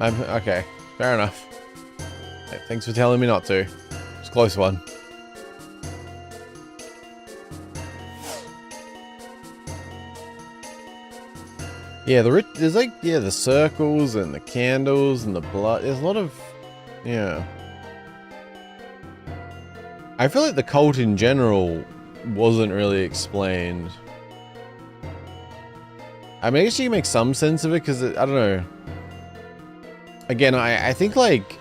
Okay. Fair enough. Hey, thanks for telling me not to. It's a close one. Yeah, there's like, yeah, the circles and the candles and the blood. There's a lot of, yeah. I feel like the cult in general wasn't really explained. I mean, I guess you can make some sense of it because, I don't know. Again, I think, like,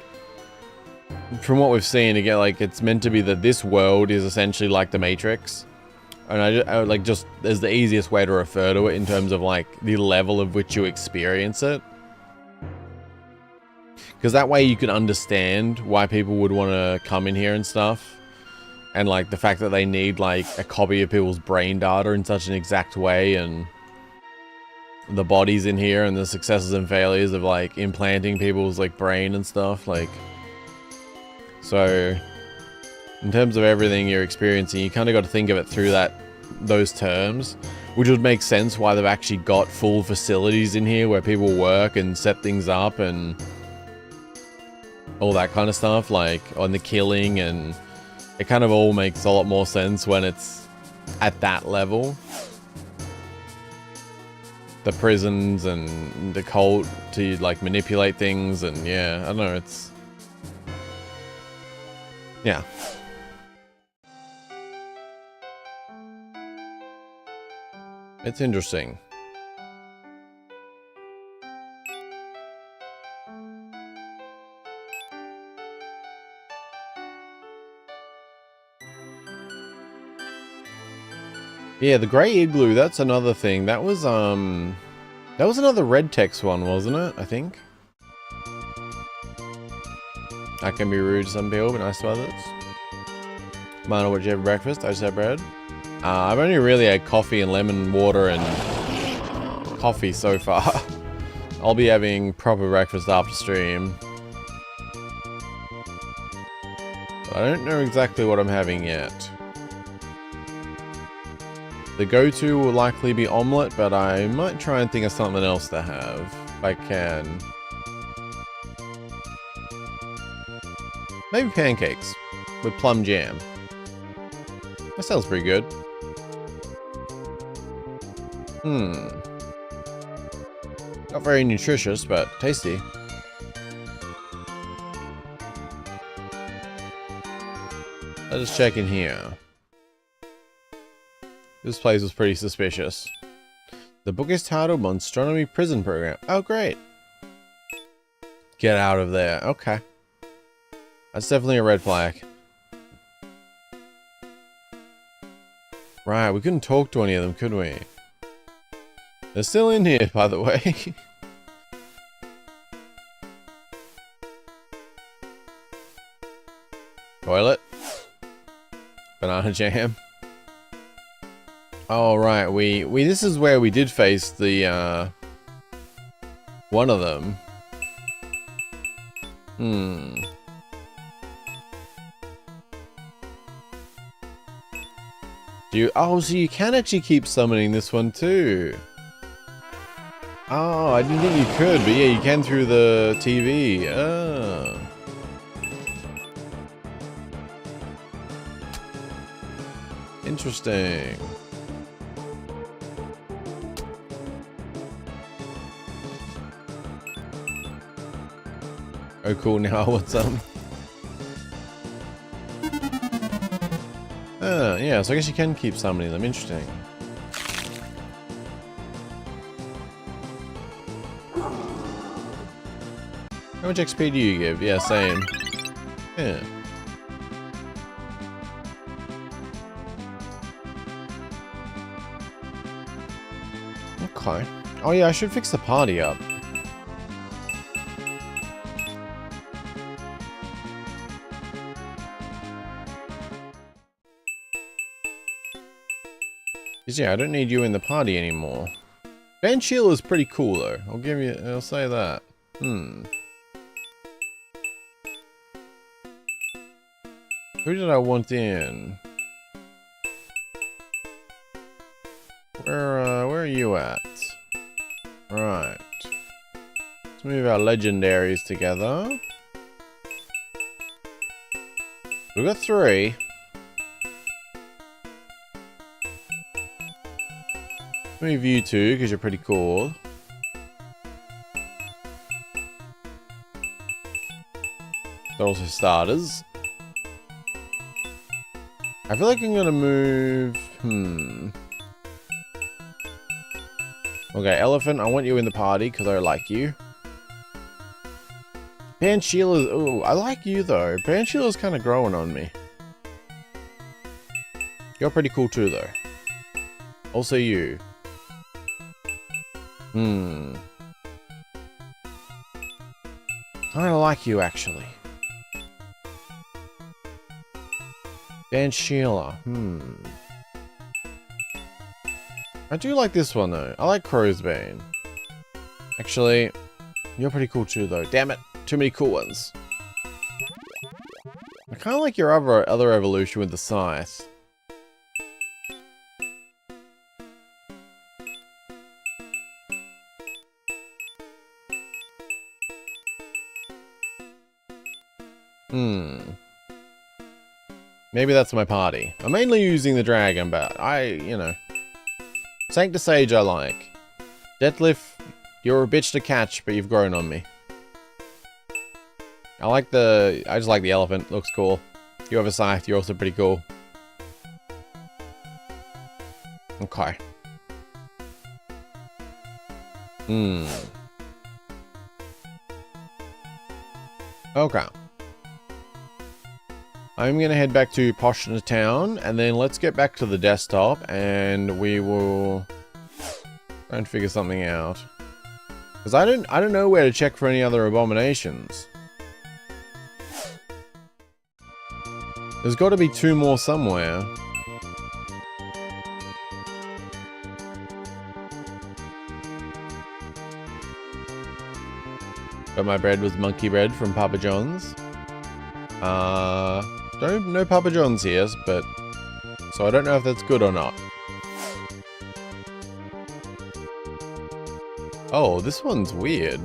from what we've seen, again, like, it's meant to be that this world is essentially like the Matrix. And I like, just as the easiest way to refer to it in terms of, like, the level of which you experience it. Because that way you can understand why people would want to come in here and stuff. And, like, the fact that they need, like, a copy of people's brain data in such an exact way, and the bodies in here and the successes and failures of, like, implanting people's, like, brain and stuff, like. So, in terms of everything you're experiencing, you kind of got to think of it through those terms, which would make sense why they've actually got full facilities in here where people work and set things up and all that kind of stuff, like on the killing, and it kind of all makes a lot more sense when it's at that level. The prisons and the cult to, like, manipulate things, and yeah, I don't know, it's, yeah. It's interesting. Yeah, the grey igloo, that's another thing. That was another red text one, wasn't it? I think. That can be rude to some people, but nice to others. Mana, what'd you have for breakfast? I just had bread. I've only really had coffee and lemon water and coffee so far. I'll be having proper breakfast after stream. But I don't know exactly what I'm having yet. The go-to will likely be omelette, but I might try and think of something else to have, if I can. Maybe pancakes with plum jam. That sounds pretty good. Not very nutritious, but tasty. Let us check in here. This place was pretty suspicious. The book is titled Monstronomy Prison Program. Oh, great. Get out of there. Okay. That's definitely a red flag. Right, we couldn't talk to any of them, could we? They're still in here, by the way. Toilet. Banana jam. Oh, right, we this is where we did face the, one of them. Oh, so you can actually keep summoning this one too. Oh, I didn't think you could, but yeah, you can through the TV. Oh. Interesting. Oh, cool, now I want some. Yeah, so I guess you can keep summoning them. Interesting. How much XP do you give? Yeah, same. Yeah. Okay. Oh yeah, I should fix the party up. Yeah, I don't need you in the party anymore. Band Sheila is pretty cool though. I'll say that. Who did I want in? Where are you at? Right. Let's move our legendaries together. We've got 3. Move you 2 because you're pretty cool. They're also starters. I feel like I'm gonna move... Okay, Elephant, I want you in the party because I like you. Band Sheila's... Oh, I like you though. Band Sheila's kind of growing on me. You're pretty cool too though. Also you. I kinda like you actually. Band Sheila. I do like this one though. I like Crowsbane. Actually, you're pretty cool too though. Damn it. Too many cool ones. I kinda like your other evolution with the scythe. Maybe that's my party. I'm mainly using the dragon, but you know. Sanctus Sage I like. Deathlift, you're a bitch to catch, but you've grown on me. I just like the elephant, looks cool. You have a scythe, you're also pretty cool. Okay. Okay. I'm gonna head back to Poshna Town, and then let's get back to the desktop, and we will try and figure something out. Because I don't know where to check for any other abominations. There's got to be 2 more somewhere. But my bread was monkey bread from Papa John's. No Papa John's here, but... So I don't know if that's good or not. Oh, this one's weird.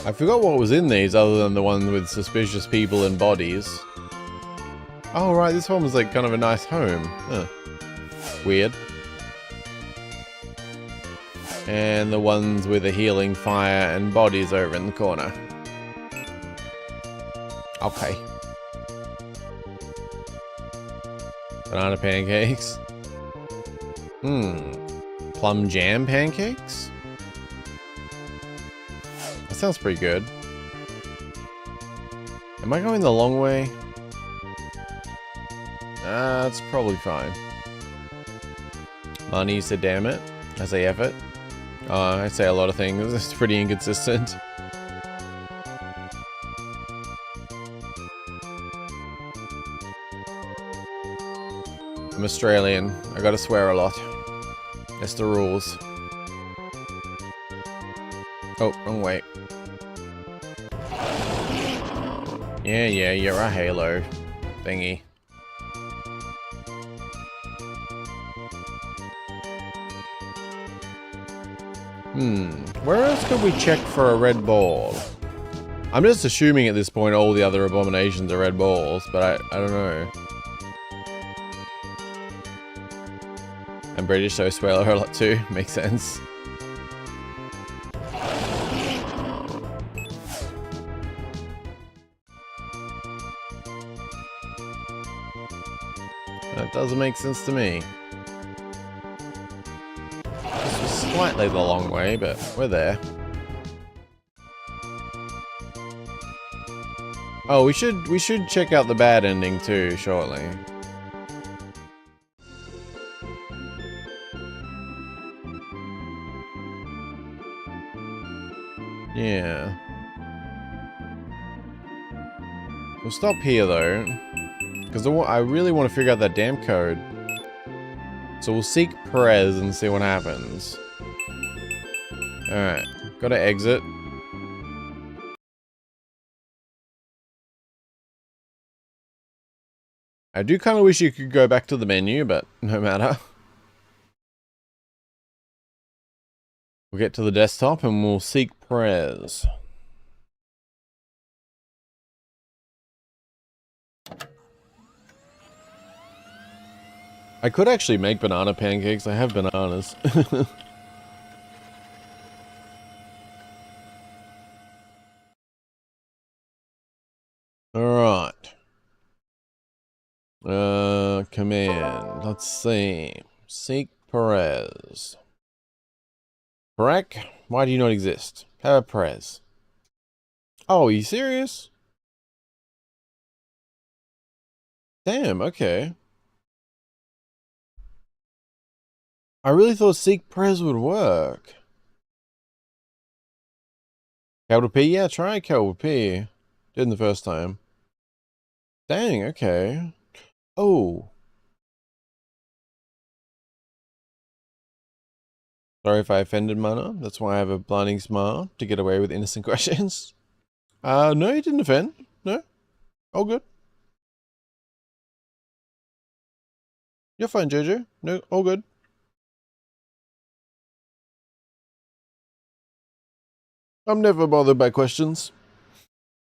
I forgot what was in these other than the one with suspicious people and bodies. Oh, right, this one was like kind of a nice home. Huh. Weird. And the ones with the healing fire and bodies over in the corner. Okay. Banana pancakes. Plum jam pancakes? That sounds pretty good. Am I going the long way? It's probably fine. Money said damn it. I say effort. I say a lot of things. It's pretty inconsistent. I'm Australian. I gotta swear a lot. That's the rules. Oh, wrong way. Yeah, you're a Halo thingy. Where else could we check for a red ball? I'm just assuming at this point all the other abominations are red balls, but I don't know. I'm British, so I swear a lot too. Makes sense. That doesn't make sense to me. This was slightly the long way, but we're there. Oh, we should check out the bad ending too shortly. Yeah. We'll stop here though, because I really want to figure out that damn code. So we'll seek Perez and see what happens. Alright, gotta exit. I do kind of wish you could go back to the menu, but no matter. We'll get to the desktop and we'll seek Perez. I could actually make banana pancakes. I have bananas. Alright. Command. Let's see. Seek Perez. Barack, why do you not exist? How about Perez? Oh, are you serious? Damn, okay. I really thought Seek Perez would work. Capital P? Yeah, try Capital P. Didn't the first time. Dang, okay. Oh. Sorry if I offended Mana. That's why I have a blinding smile, to get away with innocent questions. No, you didn't offend. No. All good. You're fine, Jojo. No, all good. I'm never bothered by questions.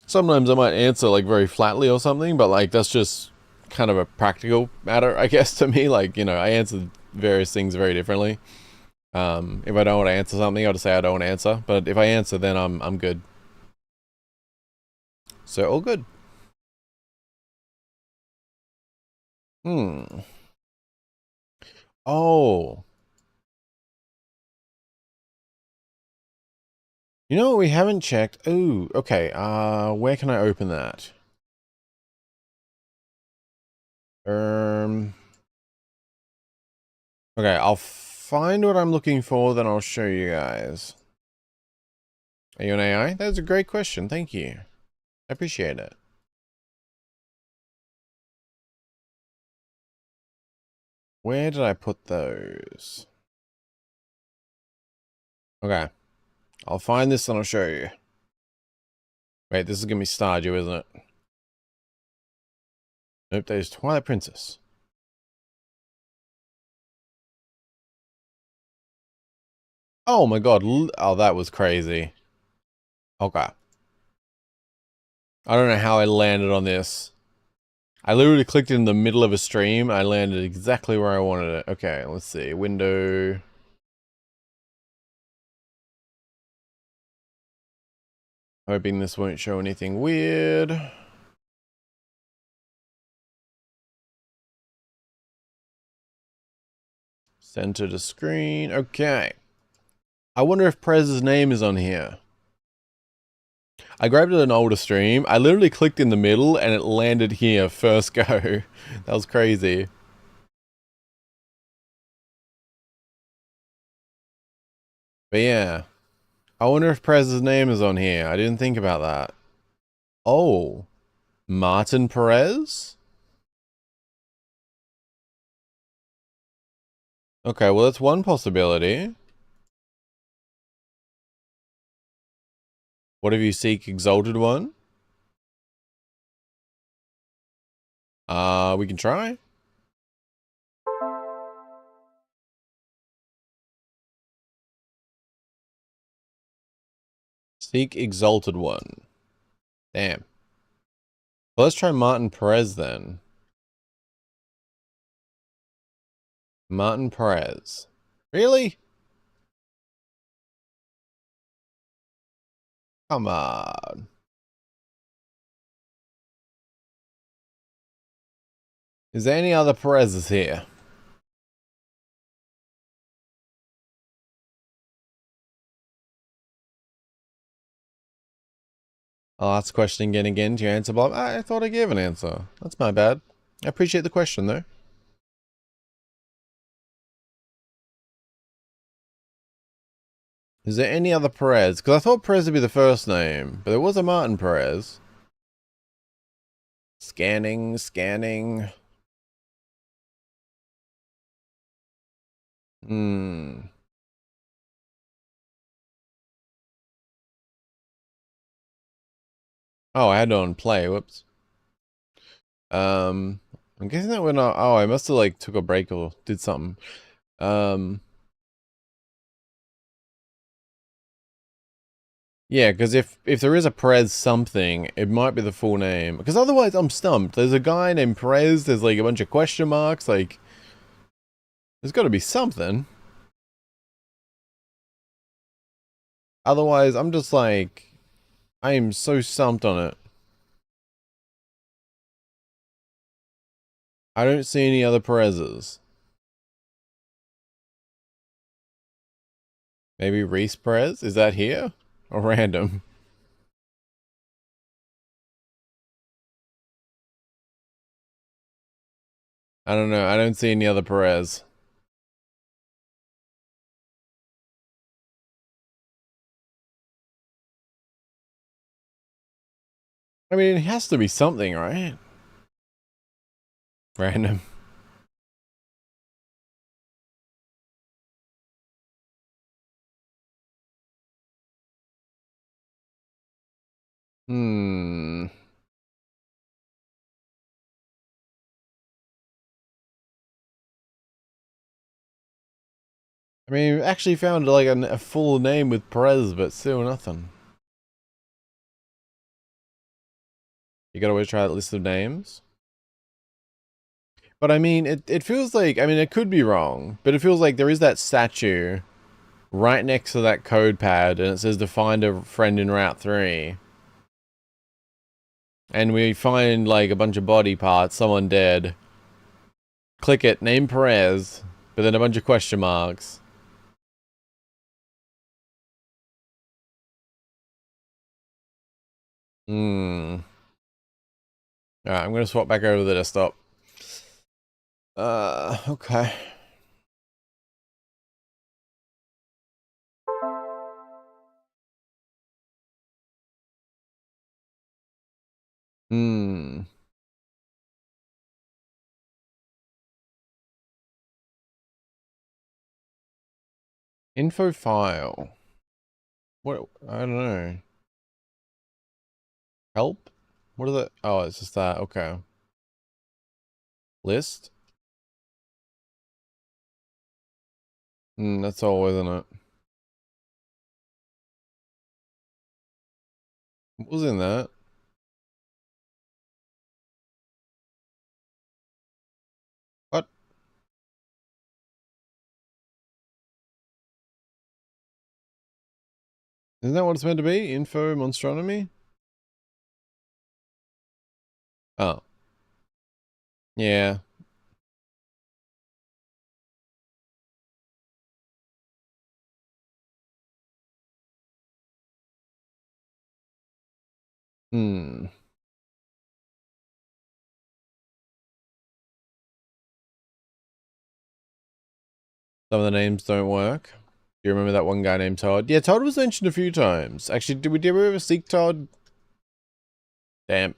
Sometimes I might answer like very flatly or something, but like that's just kind of a practical matter, I guess, to me. Like, you know, I answer various things very differently. If I don't want to answer something, I'll just say I don't want to answer. But if I answer, then I'm good. So all good. Oh. You know what we haven't checked? Ooh, okay. Where can I open that? Okay, I'll find what I'm looking for, then I'll show you guys. Are you an AI? That's a great question. Thank you. I appreciate it. Where did I put those? Okay. I'll find this and I'll show you. Wait, this is gonna be Stardew, isn't it? Nope, there's Twilight Princess. Oh my god. Oh, that was crazy. Okay. I don't know how I landed on this. I literally clicked in the middle of a stream. I landed exactly where I wanted it. Okay, let's see. Window. Hoping this won't show anything weird. Center to screen. Okay. I wonder if Prez's name is on here. I grabbed it an older stream. I literally clicked in the middle and it landed here first go. That was crazy. But yeah. I wonder if Prez's name is on here. I didn't think about that. Oh. Martin Perez? Okay, well that's one possibility. What if you seek Exalted One? We can try. Seek Exalted One. Damn. Well, let's try Martin Perez then. Martin Perez. Really? Come on. Is there any other Perez's here? I'll ask the question again. Do you answer, Bob? I thought I gave an answer. That's my bad. I appreciate the question, though. Is there any other Perez? Because I thought Perez would be the first name, but there was a Martin Perez. Scanning. Hmm. Oh, I had it on play. Whoops. I'm guessing that when oh, I must have like took a break or did something. Um, yeah, because if there is a Perez something, it might be the full name. Because otherwise, I'm stumped. There's a guy named Perez. There's like a bunch of question marks. Like, there's got to be something. Otherwise, I'm just like, I am so stumped on it. I don't see any other Perez's. Maybe Reese Perez? Is that here? Or random? I don't know. I don't see any other Perez. I mean, it has to be something, right? Random. Hmm. I mean, actually found like a full name with Perez, but still nothing. You gotta always try that list of names. But I mean, it feels like, I mean, it could be wrong, but it feels like there is that statue right next to that code pad, and it says to find a friend in Route 3. And we find like a bunch of body parts, someone dead. Click it, name Perez, but then a bunch of question marks. Hmm. Alright, I'm gonna swap back over to the desktop. Okay. Hmm. Info file. What? I don't know. Help? What is it? Oh, it's just that. Okay. List? That's all, isn't it? What was in that? What? Isn't that what it's meant to be? Info Monstronomy? Oh. Yeah. Hmm. Some of the names don't work. Do you remember that one guy named Todd? Yeah, Todd was mentioned a few times. Actually, did we ever seek Todd? Damn.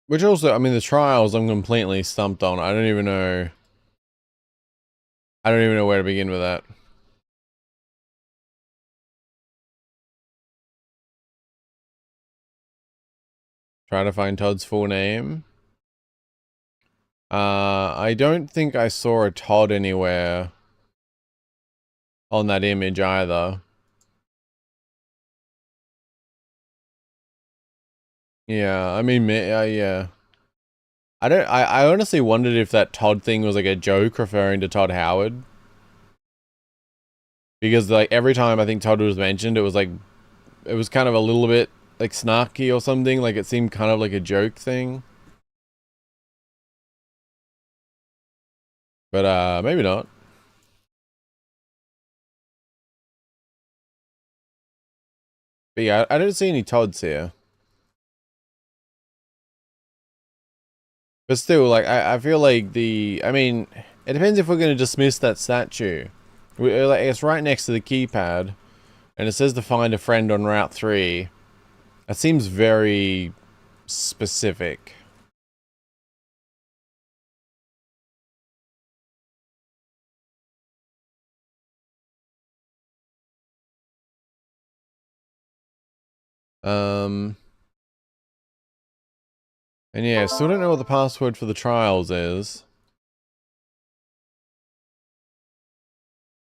Which also, I mean, the trials I'm completely stumped on. I don't even know. I don't even know where to begin with that. Try to find Todd's full name. I don't think I saw a Todd anywhere on that image either. Yeah, I mean, yeah. I honestly wondered if that Todd thing was like a joke referring to Todd Howard. Because like every time I think Todd was mentioned, it was like, it was kind of a little bit like snarky or something. Like it seemed kind of like a joke thing. But maybe not. But yeah, I don't see any Todds here. But still, like, I feel like I mean, it depends if we're going to dismiss that statue. Like, it's right next to the keypad, and it says to find a friend on Route 3. That seems very specific. And yeah, still don't know what the password for the trials is.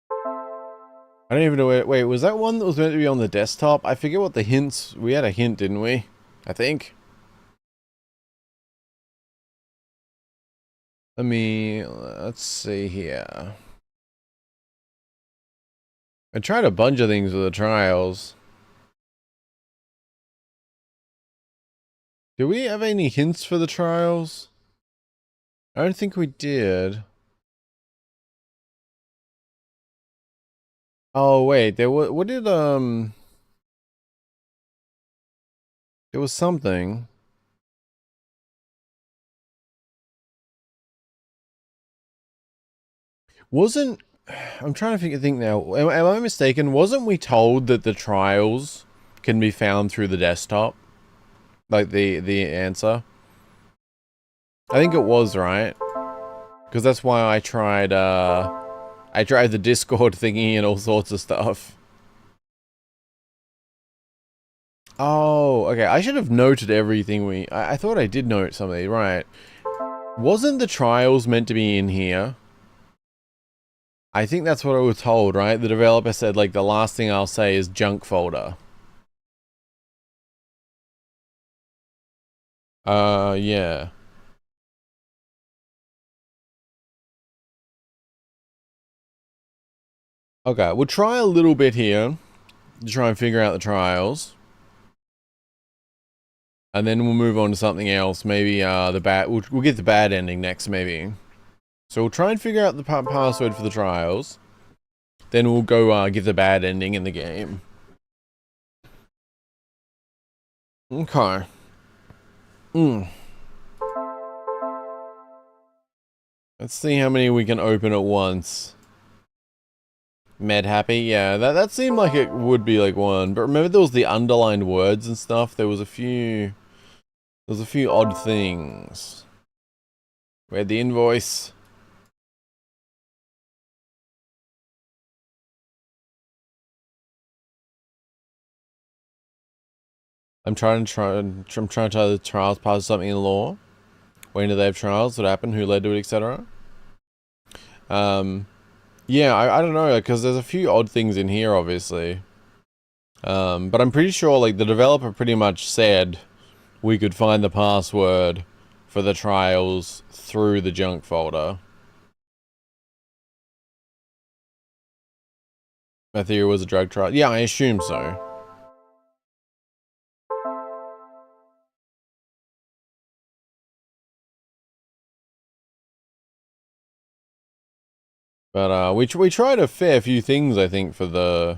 I don't even know where, wait, was that one that was meant to be on the desktop? I forget what the hints, we had a hint, didn't we? I think. Let's see here. I tried a bunch of things with the trials. Do we have any hints for the trials? I don't think we did. Oh wait, there was, what did, there was something. Wasn't, I'm trying to think now, am I mistaken? Wasn't we told that the trials can be found through the desktop? Like the answer? I think it was, right? Because that's why I tried the Discord thingy and all sorts of stuff. Oh, okay. I should have noted everything I thought I did note something, right. Wasn't the trials meant to be in here? I think that's what I was told, right? The developer said, like, the last thing I'll say is junk folder. Yeah. Okay, we'll try a little bit here to try and figure out the trials. And then we'll move on to something else. Maybe, we'll get the bad ending next, maybe. So we'll try and figure out the password for the trials. Then we'll go, give the bad ending in the game. Okay. Let's see how many we can open at once. Med happy? Yeah, that seemed like it would be like one. But remember there was the underlined words and stuff? There was a few odd things. We had the invoice. I'm trying to tell the trials part of something in law. When do they have trials? What happened? Who led to it, etc. Yeah, I don't know, because there's a few odd things in here, obviously. But I'm pretty sure, like, the developer pretty much said we could find the password for the trials through the junk folder. My theory was a drug trial. Yeah, I assume so. But, we tried a fair few things, I think, for the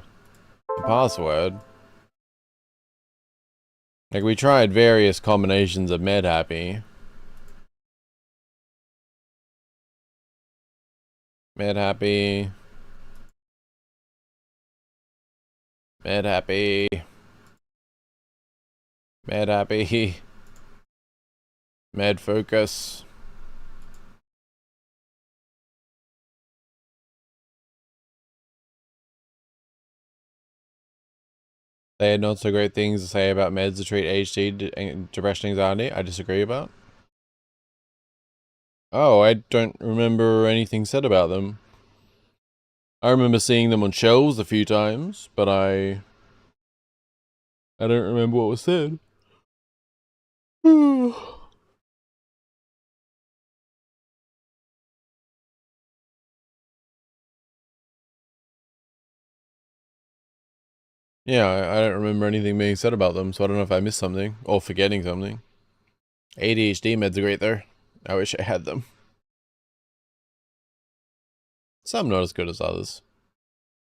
password. Like, we tried various combinations of med happy. Med happy. Med happy. Med happy. Med focus. They had not so great things to say about meds to treat ADHD and depression anxiety. I disagree about. Oh, I don't remember anything said about them. I remember seeing them on shelves a few times, but I don't remember what was said. Yeah, I don't remember anything being said about them, so I don't know if I missed something or forgetting something. ADHD meds are great though. I wish I had them. Some not as good as others.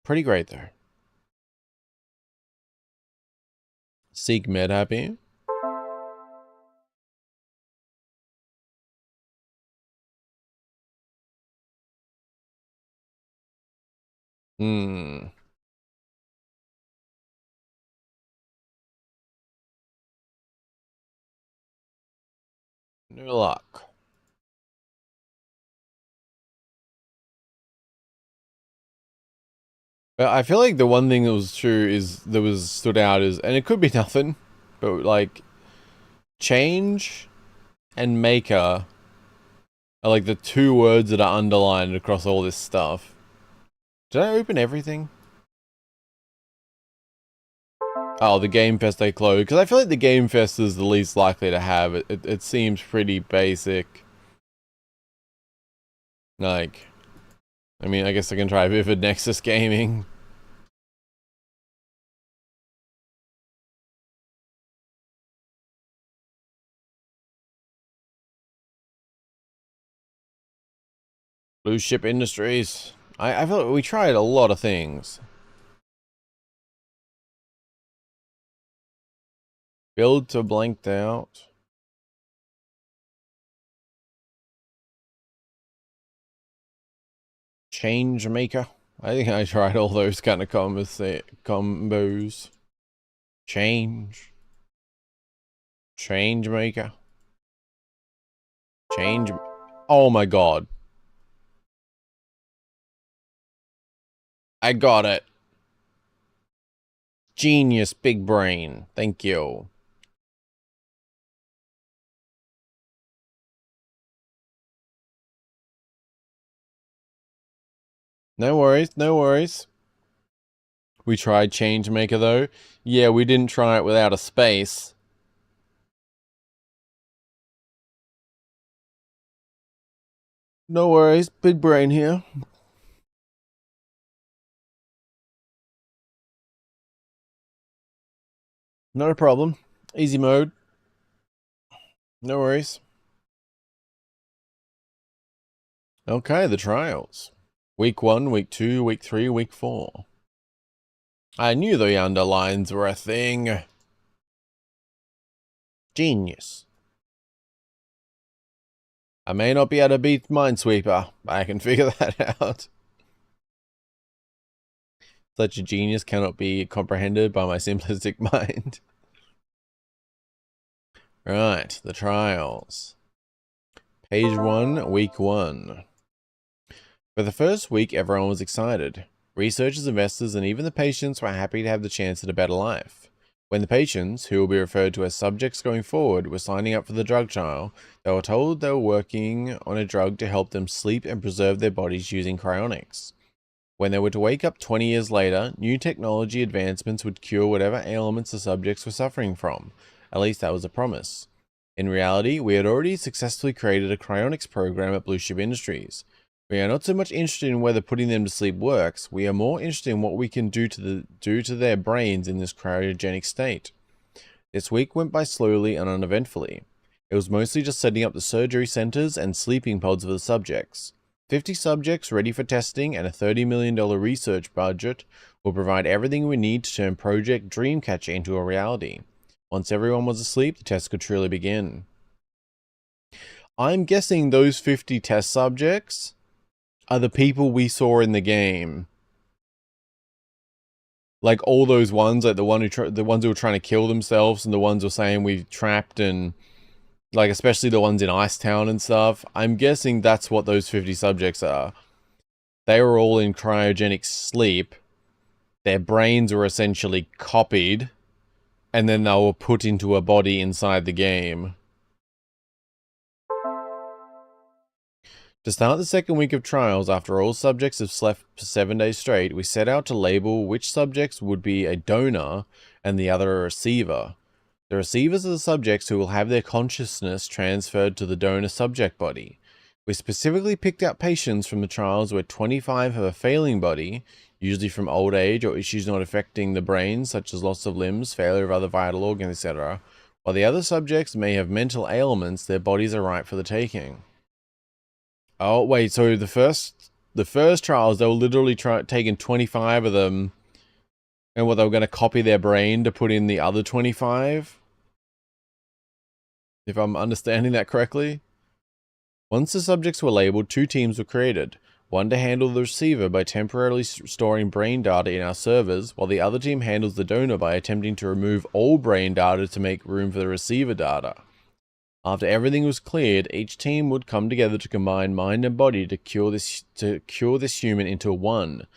Pretty great though. Seek med happy. Hmm. New luck. But I feel like the one thing that was true is stood out is, and it could be nothing, but like change and maker are like the two words that are underlined across all this stuff. Did I open everything? Oh, the Game Fest they closed. Because I feel like the Game Fest is the least likely to have it. It seems pretty basic. Like, I mean, I guess I can try Vivid Nexus Gaming. Blue Ship Industries. I feel like we tried a lot of things. Build to blanked out. Change maker. I think I tried all those kind of combos. Change. Change maker. Change. Oh my god. I got it. Genius, big brain. Thank you. No worries, no worries. We tried Changemaker though. Yeah, we didn't try it without a space. No worries, big brain here. Not a problem. Easy mode. No worries. Okay, the trials. Week 1, week 2, week 3, week 4. I knew the underlines were a thing. Genius. I may not be able to beat Minesweeper, but I can figure that out. Such a genius cannot be comprehended by my simplistic mind. Right, the trials. Page 1, week 1. For the first week, everyone was excited. Researchers, investors, and even the patients were happy to have the chance at a better life. When the patients, who will be referred to as subjects going forward, were signing up for the drug trial, they were told they were working on a drug to help them sleep and preserve their bodies using cryonics. When they were to wake up 20 years later, new technology advancements would cure whatever ailments the subjects were suffering from. At least that was a promise. In reality, we had already successfully created a cryonics program at Blue Ship Industries. We are not so much interested in whether putting them to sleep works, we are more interested in what we can do to their brains in this cryogenic state. This week went by slowly and uneventfully. It was mostly just setting up the surgery centers and sleeping pods for the subjects. 50 subjects ready for testing and a $30 million research budget will provide everything we need to turn Project Dreamcatcher into a reality. Once everyone was asleep, the test could truly begin. I'm guessing those 50 test subjects are the people we saw in the game. Like all those ones, like the ones who were trying to kill themselves, and the ones who were saying we trapped, and like especially the ones in Icetown and stuff. I'm guessing that's what those 50 subjects are. They were all in cryogenic sleep. Their brains were essentially copied, and then they were put into a body inside the game. To start the second week of trials, after all subjects have slept for 7 days straight, we set out to label which subjects would be a donor and the other a receiver. The receivers are the subjects who will have their consciousness transferred to the donor subject body. We specifically picked out patients from the trials where 25 have a failing body, usually from old age or issues not affecting the brain, such as loss of limbs, failure of other vital organs, etc., while the other subjects may have mental ailments. Their bodies are right for the taking. Oh, wait, so the first trials, they were literally taking 25 of them, and what, they were going to copy their brain to put in the other 25? If I'm understanding that correctly? Once the subjects were labeled, 2 teams were created. One to handle the receiver by temporarily storing brain data in our servers, while the other team handles the donor by attempting to remove all brain data to make room for the receiver data. After everything was cleared, each team would come together to combine mind and body to cure this human into one.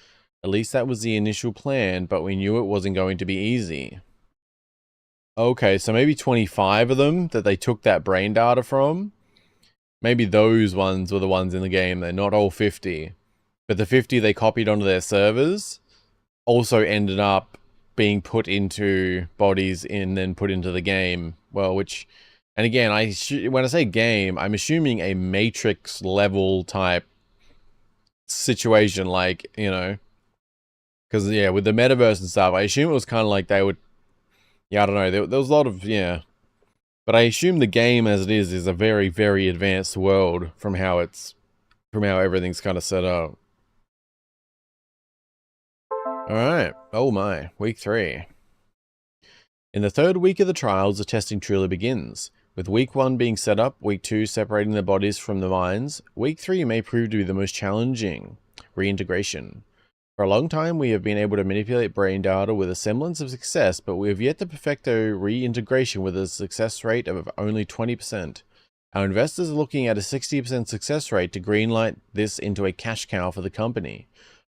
At least that was the initial plan, but we knew it wasn't going to be easy. Okay, so maybe 25 of them that they took that brain data from. Maybe those ones were the ones in the game. They're not all 50. But the 50 they copied onto their servers also ended up being put into bodies and then put into the game. Well, which... And again, when I say game, I'm assuming a Matrix level type situation, like, you know, because, yeah, with the metaverse and stuff, I assume it was kind of like they would, yeah, I don't know, there was a lot of, yeah, but I assume the game as it is a very, very advanced world from how everything's kind of set up. Alright, oh my, week 3. In the third week of the trials, the testing truly begins. With week 1 being set up, week 2 separating the bodies from the minds, week 3 may prove to be the most challenging. Reintegration. For a long time, we have been able to manipulate brain data with a semblance of success, but we have yet to perfecto reintegration with a success rate of only 20%. Our investors are looking at a 60% success rate to greenlight this into a cash cow for the company.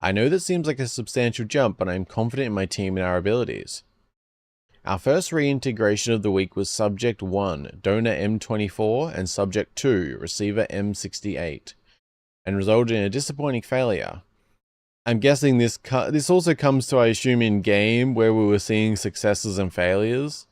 I know that seems like a substantial jump, but I am confident in my team and our abilities. Our first reintegration of the week was Subject 1, Donor M24, and Subject 2, Receiver M68, and resulted in a disappointing failure. I'm guessing this also comes to, I assume, in-game, where we were seeing successes and failures.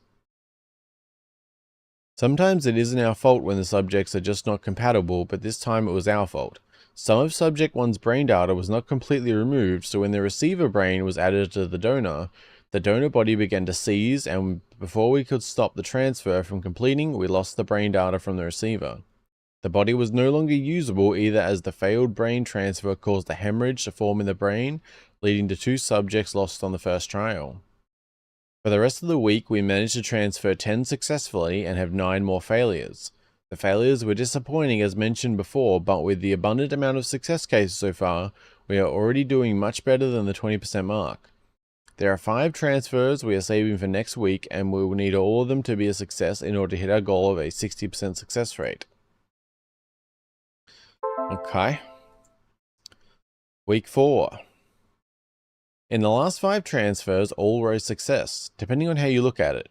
Sometimes it isn't our fault when the subjects are just not compatible, but this time it was our fault. Some of Subject 1's brain data was not completely removed, so when the receiver brain was added to the donor body began to seize, and before we could stop the transfer from completing, we lost the brain data from the receiver. The body was no longer usable either, as the failed brain transfer caused a hemorrhage to form in the brain, leading to 2 subjects lost on the first trial. For the rest of the week, we managed to transfer 10 successfully and have 9 more failures. The failures were disappointing as mentioned before, but with the abundant amount of success cases so far, we are already doing much better than the 20% mark. There are 5 transfers we are saving for next week, and we will need all of them to be a success in order to hit our goal of a 60% success rate. Okay. Week 4. In the last 5 transfers, all were a success, depending on how you look at it.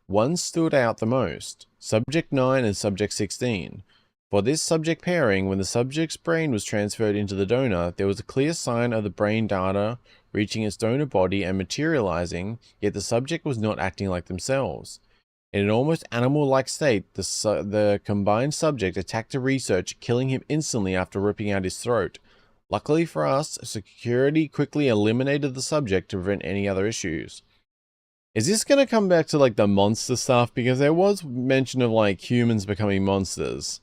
One stood out the most, Subject 9 and Subject 16. For this subject pairing, when the subject's brain was transferred into the donor, there was a clear sign of the brain data reaching its donor body and materializing, yet the subject was not acting like themselves. In an almost animal-like state, the combined subject attacked the researcher, killing him instantly after ripping out his throat. Luckily for us, security quickly eliminated the subject to prevent any other issues. Is this going to come back to like the monster stuff? Because there was mention of like humans becoming monsters.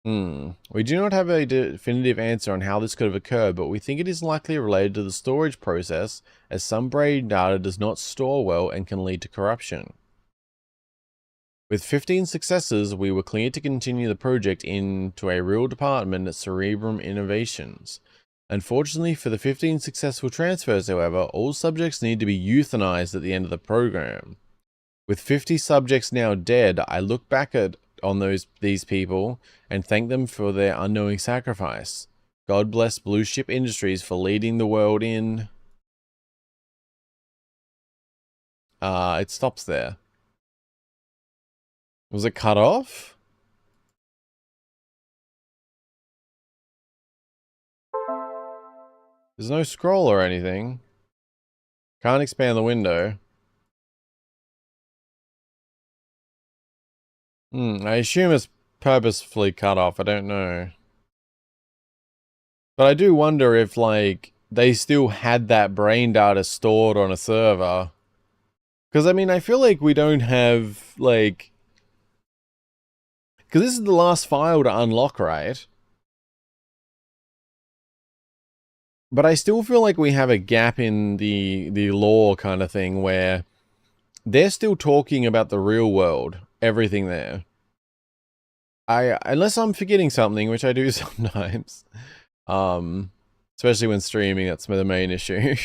We do not have a definitive answer on how this could have occurred, but we think it is likely related to the storage process, as some brain data does not store well and can lead to corruption. With 15 successes, we were cleared to continue the project into a real department at Cerebrum Innovations. Unfortunately for the 15 successful transfers, however, all subjects need to be euthanized at the end of the program. With 50 subjects now dead, I look back on these people and thank them for their unknowing sacrifice. God bless Blue Ship Industries for leading the world in... it stops there. Was it cut off? There's no scroll or anything. Can't expand the window. I assume it's purposefully cut off. I don't know. But I do wonder if, like, they still had that brain data stored on a server. Because, I mean, I feel like we don't have, like... Because this is the last file to unlock, right? But I still feel like we have a gap in the lore kind of thing where they're still talking about the real world, everything there. Unless I'm forgetting something, which I do sometimes. Especially when streaming, that's the main issue.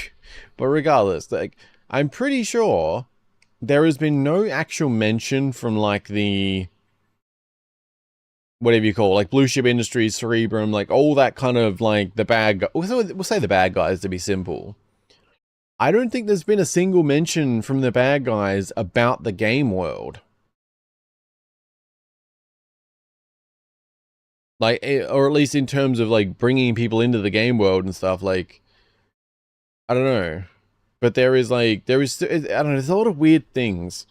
But regardless, like, I'm pretty sure there has been no actual mention from, like, the whatever you call it, like Blue Ship Industries, Cerebrum, like all that kind of like the bad guy. We'll say the bad guys to be simple. I don't think there's been a single mention from the bad guys about the game world. Like, or at least in terms of like bringing people into the game world and stuff, like, I don't know. But there is, I don't know, there's a lot of weird things.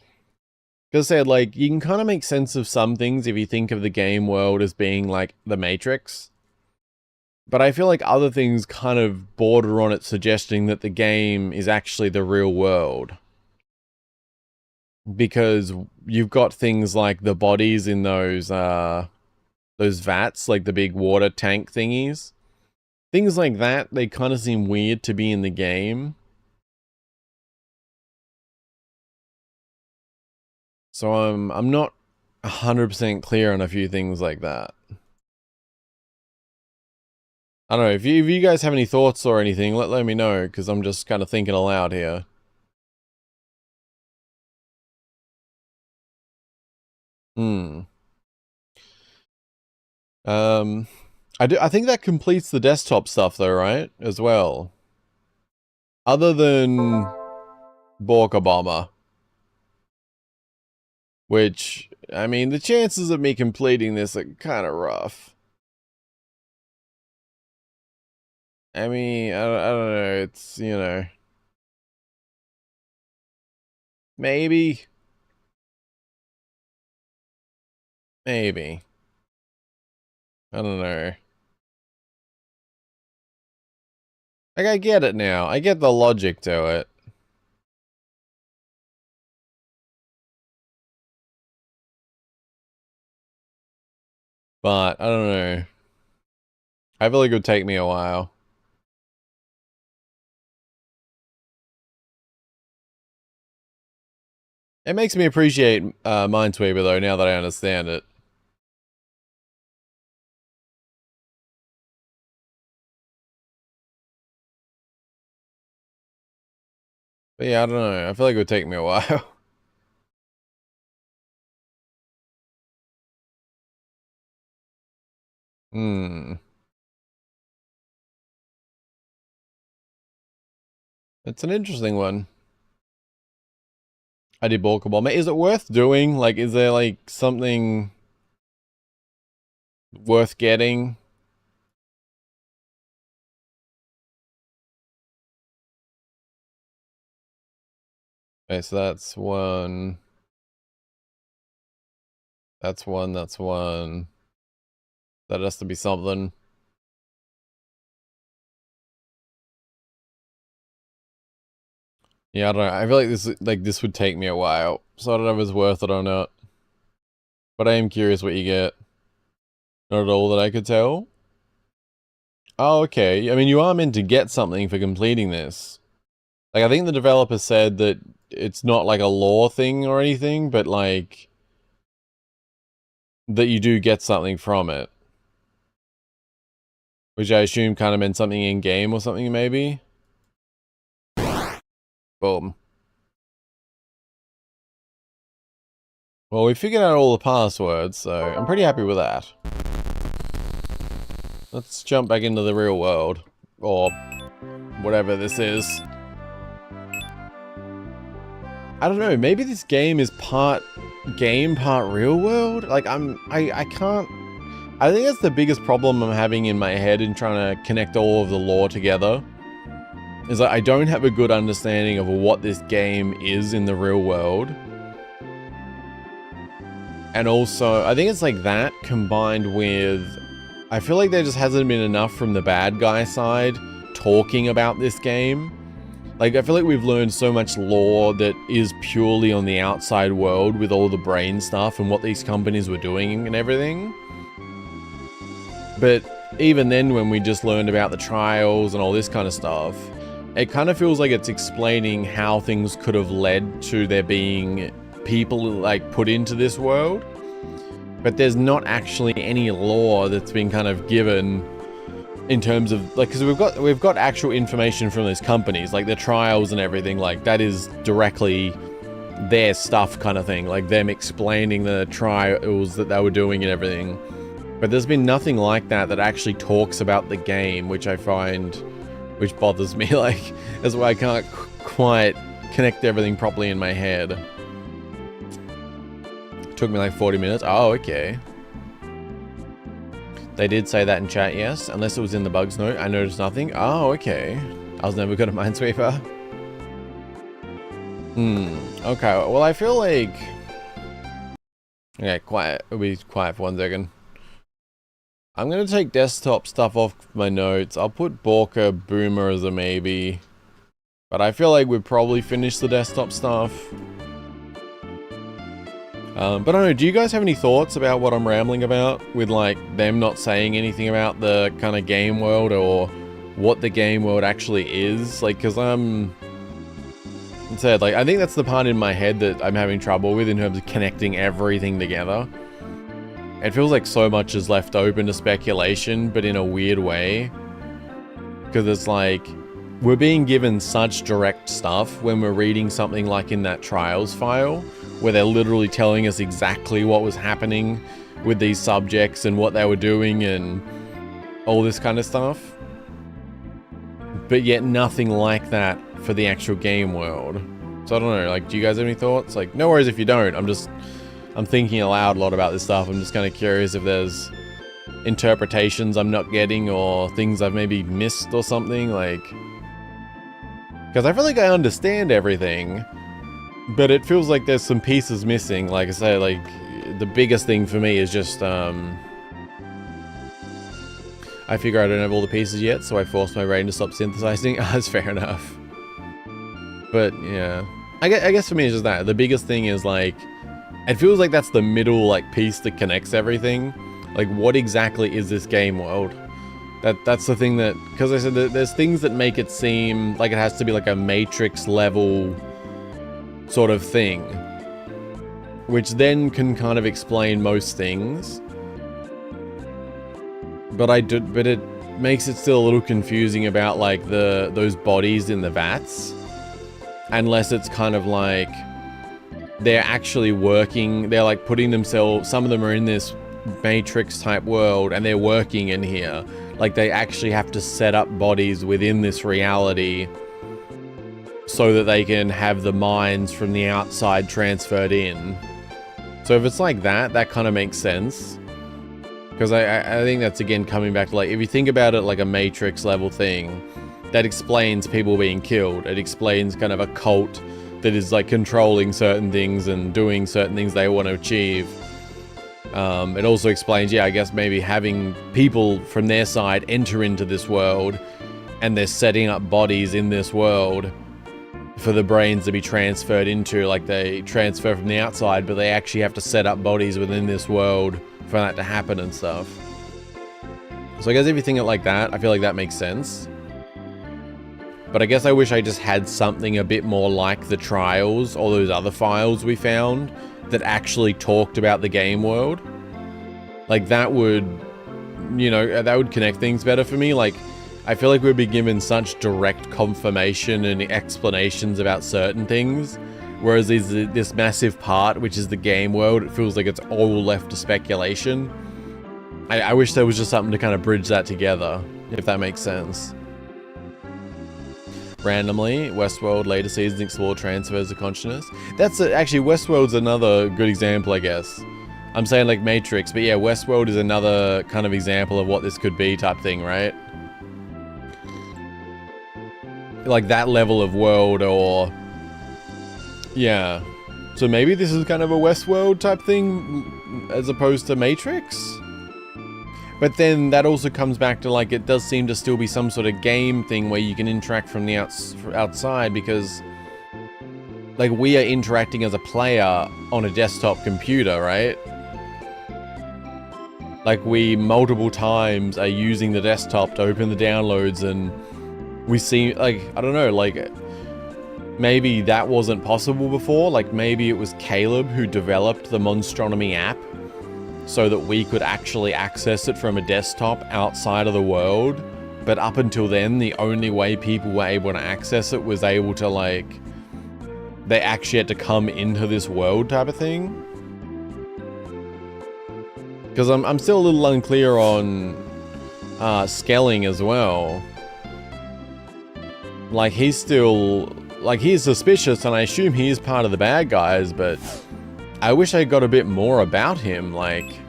Because I said, like, you can kind of make sense of some things if you think of the game world as being like the Matrix. But I feel like other things kind of border on it, suggesting that the game is actually the real world. Because you've got things like the bodies in those vats, like the big water tank thingies. Things like that, they kind of seem weird to be in the game. So I'm not 100% clear on a few things like that. I don't know, if you guys have any thoughts or anything, let me know, because I'm just kind of thinking aloud here. I think that completes the desktop stuff though, right? As well. Other than Borka Bomber. Which, I mean, the chances of me completing this are kind of rough. I mean, I don't know, it's, you know. Maybe. Maybe. I don't know. Like, I get it now. I get the logic to it. But, I don't know. I feel like it would take me a while. It makes me appreciate Minesweeper, though, now that I understand it. But yeah, I don't know. I feel like it would take me a while. It's an interesting one. I did Bulk Bomber. Is it worth doing? Like, is there, like, something worth getting? Okay, so that's one. That's one, that's one. That has to be something. Yeah, I don't know. I feel like this would take me a while. So I don't know if it's worth it or not. But I am curious what you get. Not at all that I could tell. Oh, okay. I mean, you are meant to get something for completing this. Like, I think the developer said that it's not like a lore thing or anything, but like, that you do get something from it. Which I assume kind of meant something in-game or something, maybe? Boom. Well, we figured out all the passwords, so I'm pretty happy with that. Let's jump back into the real world. Or whatever this is. I don't know, maybe this game is part game, part real world? Like, I can't... I think that's the biggest problem I'm having in my head in trying to connect all of the lore together. Is that I don't have a good understanding of what this game is in the real world. And also, I think it's like that combined with... I feel like there just hasn't been enough from the bad guy side talking about this game. Like, I feel like we've learned so much lore that is purely on the outside world with all the brain stuff and what these companies were doing and everything. But even then, when we just learned about the trials and all this kind of stuff, it kind of feels like it's explaining how things could have led to there being people, like, put into this world. But there's not actually any lore that's been kind of given in terms of, like, because we've got actual information from those companies, like the trials and everything, like, that is directly their stuff kind of thing, like them explaining the trials that they were doing and everything. But there's been nothing like that that actually talks about the game, which I find, which bothers me. Like, that's why I can't quite connect everything properly in my head. Took me like 40 minutes. Oh, okay. They did say that in chat, yes. Unless it was in the bugs note, I noticed nothing. Oh, okay. I was never good at Minesweeper. Okay, well, I feel like... Okay, quiet. It'll be quiet for 1 second. I'm gonna take desktop stuff off my notes. I'll put Borka Boomer as a maybe. But I feel like we've probably finished the desktop stuff. But I don't know, do you guys have any thoughts about what I'm rambling about? With like them not saying anything about the kind of game world or what the game world actually is? Like, cause I think that's the part in my head that I'm having trouble with in terms of connecting everything together. It feels like so much is left open to speculation, but in a weird way. Because it's like, we're being given such direct stuff when we're reading something like in that trials file, where they're literally telling us exactly what was happening with these subjects and what they were doing and all this kind of stuff. But yet nothing like that for the actual game world. So I don't know, like, do you guys have any thoughts? Like, no worries if you don't. I'm thinking aloud a lot about this stuff. I'm just kind of curious if there's interpretations I'm not getting or things I've maybe missed or something, like... Because I feel like I understand everything, but it feels like there's some pieces missing. Like I say, like, the biggest thing for me is just, I figure I don't have all the pieces yet, so I force my brain to stop synthesizing. That's fair enough. But, yeah. I guess for me it's just that. The biggest thing is, like, it feels like that's the middle, like, piece that connects everything. Like, what exactly is this game world? That's the thing that... Because I said that there's things that make it seem like it has to be, like, a Matrix level sort of thing. Which then can kind of explain most things. But it makes it still a little confusing about, like, those bodies in the vats. Unless it's kind of like... They're actually working, they're like putting themselves, some of them are in this Matrix type world and they're working in here. Like they actually have to set up bodies within this reality so that they can have the minds from the outside transferred in. So if it's like that, that kind of makes sense. Because I think that's again coming back to like, if you think about it like a Matrix level thing, that explains people being killed. It explains kind of a cult that is like controlling certain things and doing certain things they want to achieve. It also explains, yeah, I guess maybe having people from their side enter into this world and they're setting up bodies in this world for the brains to be transferred into. Like they transfer from the outside, but they actually have to set up bodies within this world for that to happen and stuff. So I guess if you think it like that, I feel like that makes sense. But I guess I wish I just had something a bit more like the trials or those other files we found that actually talked about the game world. Like that would, you know, that would connect things better for me. Like, I feel like we'd be given such direct confirmation and explanations about certain things. Whereas this massive part, which is the game world, it feels like it's all left to speculation. I wish there was just something to kind of bridge that together, if that makes sense. Randomly, Westworld later seasons explore transfers of consciousness. That's actually, Westworld's another good example, I guess. I'm saying like Matrix, but yeah, Westworld is another kind of example of what this could be type thing, right? Like that level of world or... Yeah. So maybe this is kind of a Westworld type thing as opposed to Matrix? But then that also comes back to like, it does seem to still be some sort of game thing where you can interact from the outside because like we are interacting as a player on a desktop computer, right? Like we multiple times are using the desktop to open the downloads and we see like, I don't know, like maybe that wasn't possible before. Like maybe it was Caleb who developed the Monstronomy app so that we could actually access it from a desktop outside of the world. But up until then, the only way people were able to access it was able to like, they actually had to come into this world type of thing. Because I'm still a little unclear on Skelling as well. Like, he's still... Like, he's suspicious, and I assume he is part of the bad guys, but I wish I got a bit more about him. Like,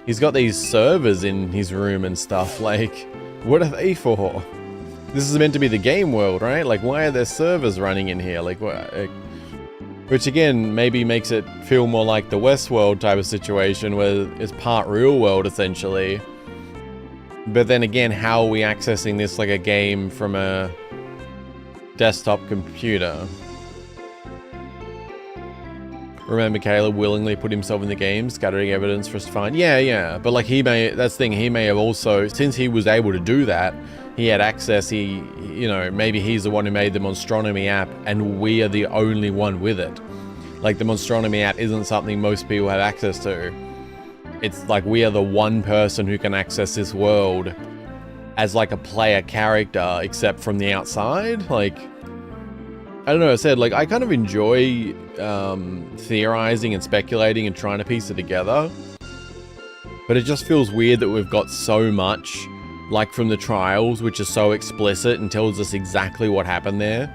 he's got these servers in his room and stuff. Like, what are they for? This is meant to be the game world, right? Like, why are there servers running in here? Like, what? Which, again, maybe makes it feel more like the Westworld type of situation, where it's part real world, essentially. But then again, how are we accessing this like a game from a desktop computer? Remember, Caleb willingly put himself in the game, scattering evidence for us to find. Yeah, but like that's the thing, he may have also, since he was able to do that, he had access, you know, maybe he's the one who made the Monstronomy app, and we are the only one with it. Like, the Monstronomy app isn't something most people have access to. It's like we are the one person who can access this world as like a player character, except from the outside. Like, I don't know, I said, like, I kind of enjoy theorizing and speculating and trying to piece it together. But it just feels weird that we've got so much, like from the trials, which is so explicit and tells us exactly what happened there.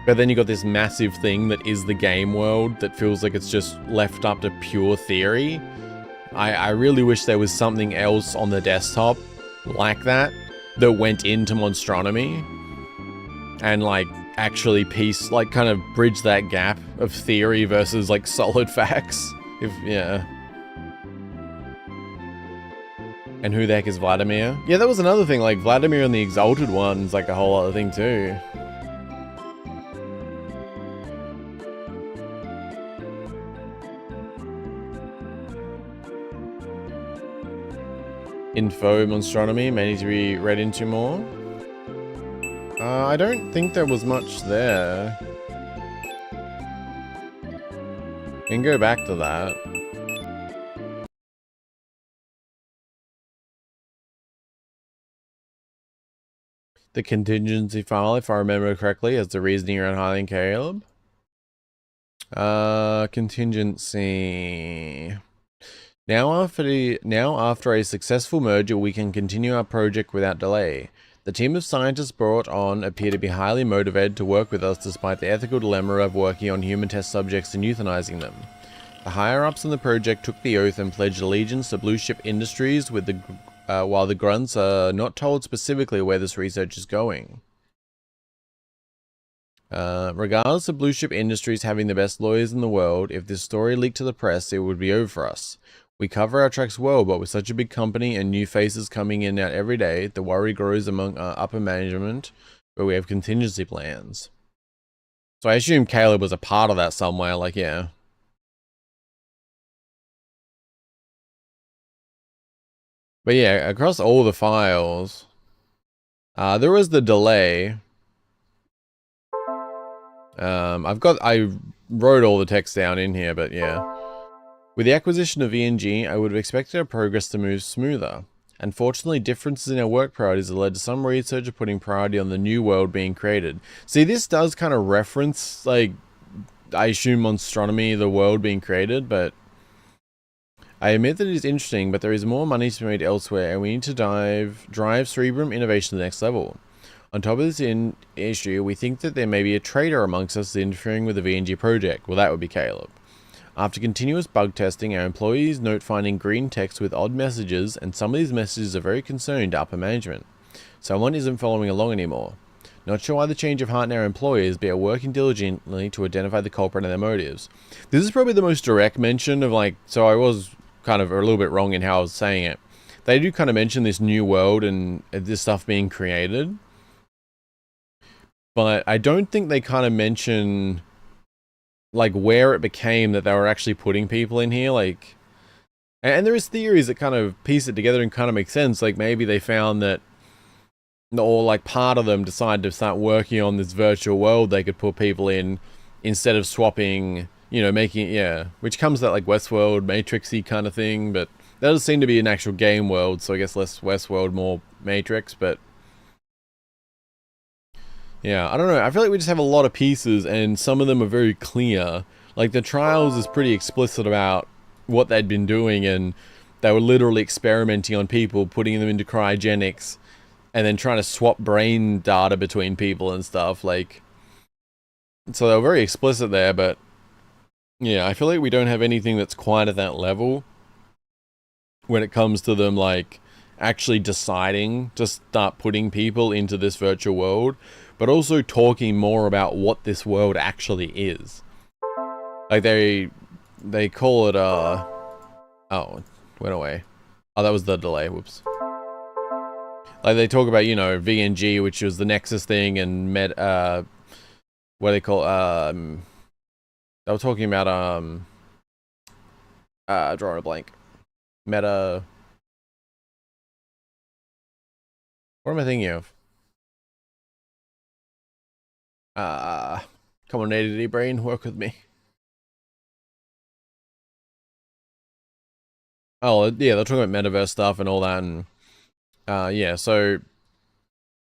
But then you got this massive thing that is the game world that feels like it's just left up to pure theory. I really wish there was something else on the desktop like that went into Monstronomy and like actually piece, like kind of bridge that gap of theory versus like solid facts. Yeah. And who the heck is Vladimir? Yeah, that was another thing, like Vladimir and the Exalted One's like a whole other thing too. Info Monstronomy may need to be read into more. I don't think there was much there. We can go back to that. The contingency file, if I remember correctly, has the reasoning around hiring Caleb. Contingency. Now after a successful merger, we can continue our project without delay. The team of scientists brought on appear to be highly motivated to work with us despite the ethical dilemma of working on human test subjects and euthanizing them. The higher-ups in the project took the oath and pledged allegiance to Blue Ship Industries while the grunts are not told specifically where this research is going. Regardless of Blue Ship Industries having the best lawyers in the world, if this story leaked to the press, it would be over for us. We cover our tracks well, but with such a big company and new faces coming in and out every day, the worry grows among our upper management, where we have contingency plans. So I assume Caleb was a part of that somewhere, like, yeah. But yeah, across all the files, there was the delay. I wrote all the text down in here, but yeah. With the acquisition of VNG, I would have expected our progress to move smoother. Unfortunately, differences in our work priorities have led to some researcher putting priority on the new world being created. See, this does kind of reference, like, I assume Monstronomy, the world being created, but I admit that it is interesting, but there is more money to be made elsewhere, and we need to drive Cerebrum innovation to the next level. On top of this issue, we think that there may be a traitor amongst us interfering with the VNG project. Well, that would be Caleb. After continuous bug testing, our employees note finding green text with odd messages, and some of these messages are very concerning to upper management. Someone isn't following along anymore. Not sure why the change of heart in our employees, but are working diligently to identify the culprit and their motives. This is probably the most direct mention of, like, so I was kind of a little bit wrong in how I was saying it. They do kind of mention this new world and this stuff being created. But I don't think they kind of mention, like, where it became that they were actually putting people in here, like, and there is theories that kind of piece it together and kind of make sense. Like, maybe they found that, or like part of them decided to start working on this virtual world they could put people in instead of swapping, you know, making it, yeah, which comes that like Westworld, Matrixy kind of thing, but that does seem to be an actual game world, so I guess less Westworld, more Matrix, but yeah, I don't know. I feel like we just have a lot of pieces and some of them are very clear. Like the trials is pretty explicit about what they'd been doing, and they were literally experimenting on people, putting them into cryogenics, and then trying to swap brain data between people and stuff. Like, so they were very explicit there, but yeah, I feel like we don't have anything that's quite at that level when it comes to them, like, actually deciding to start putting people into this virtual world, but also talking more about what this world actually is. Like, they call it, oh, went away. Oh, that was the delay, whoops. Like, they talk about, you know, VNG, which was the Nexus thing, and what do they call, they were talking about, drawing a blank. Meta... What am I thinking of? Come on, ADD brain, work with me. Oh, yeah, they're talking about metaverse stuff and all that, and yeah, so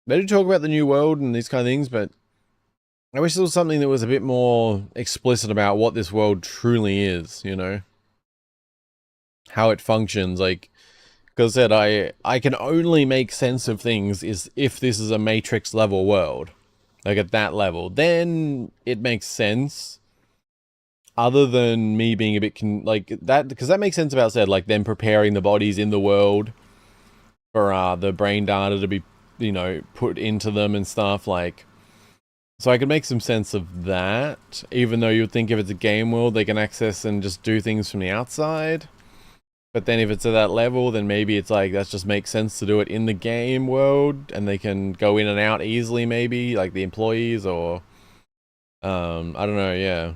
they do talk about the new world and these kind of things, but I wish there was something that was a bit more explicit about what this world truly is, you know? How it functions, like, because I said, I can only make sense of things is if this is a Matrix level world. Like, at that level, then it makes sense. Other than me being a bit like that, because that makes sense about said, like them preparing the bodies in the world for the brain data to be, you know, put into them and stuff, like, so I could make some sense of that, even though you would think if it's a game world they can access and just do things from the outside. But then if it's at that level, then maybe it's like, that just makes sense to do it in the game world, and they can go in and out easily, maybe, like the employees, or, I don't know, yeah.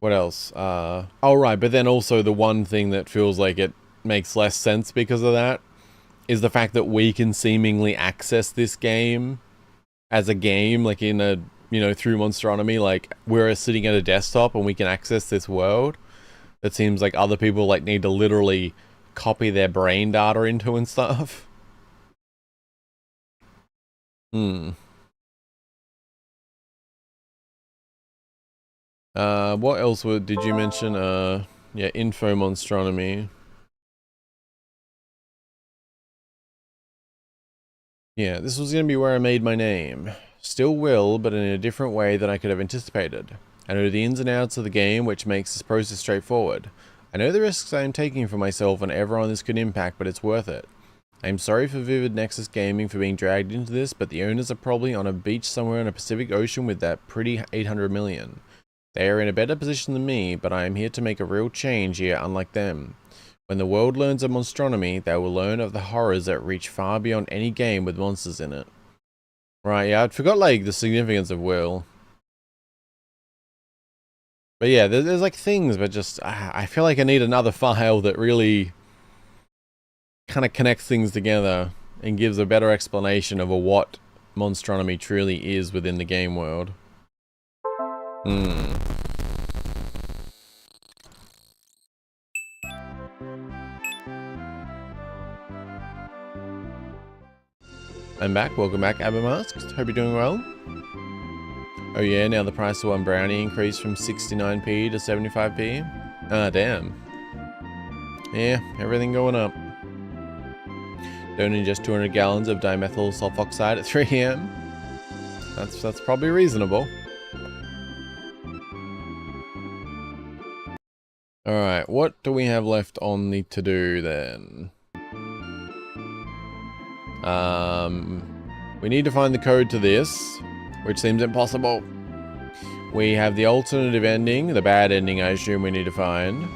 What else? Oh, right, but then also the one thing that feels like it makes less sense because of that is the fact that we can seemingly access this game as a game, like in a, you know, through Monstronomy, like we're sitting at a desktop and we can access this world. It seems like other people like need to literally copy their brain data into and stuff. What else did you mention? Yeah, info Monstronomy. Yeah, this was going to be where I made my name. Still will, but in a different way than I could have anticipated. I know the ins and outs of the game, which makes this process straightforward. I know the risks I am taking for myself and everyone this could impact, but it's worth it. I am sorry for Vivid Nexus Gaming for being dragged into this, but the owners are probably on a beach somewhere in the Pacific Ocean with that pretty 800 million. They are in a better position than me, but I am here to make a real change here, unlike them. When the world learns of Monstronomy, they will learn of the horrors that reach far beyond any game with monsters in it. Right, yeah, I forgot, like, the significance of Will. But yeah, there's like things, but just, I feel like I need another file that really kind of connects things together and gives a better explanation of what Monstronomy truly is within the game world. I'm back. Welcome back, Abermasked. Hope you're doing well. Oh yeah, now the price of one brownie increased from 69p to 75p. Ah, damn. Yeah, everything going up. Don't ingest 200 gallons of dimethyl sulfoxide at 3 AM. That's probably reasonable. Alright, what do we have left on the to-do then? We need to find the code to this, which seems impossible. We have the alternative ending, the bad ending I assume we need to find.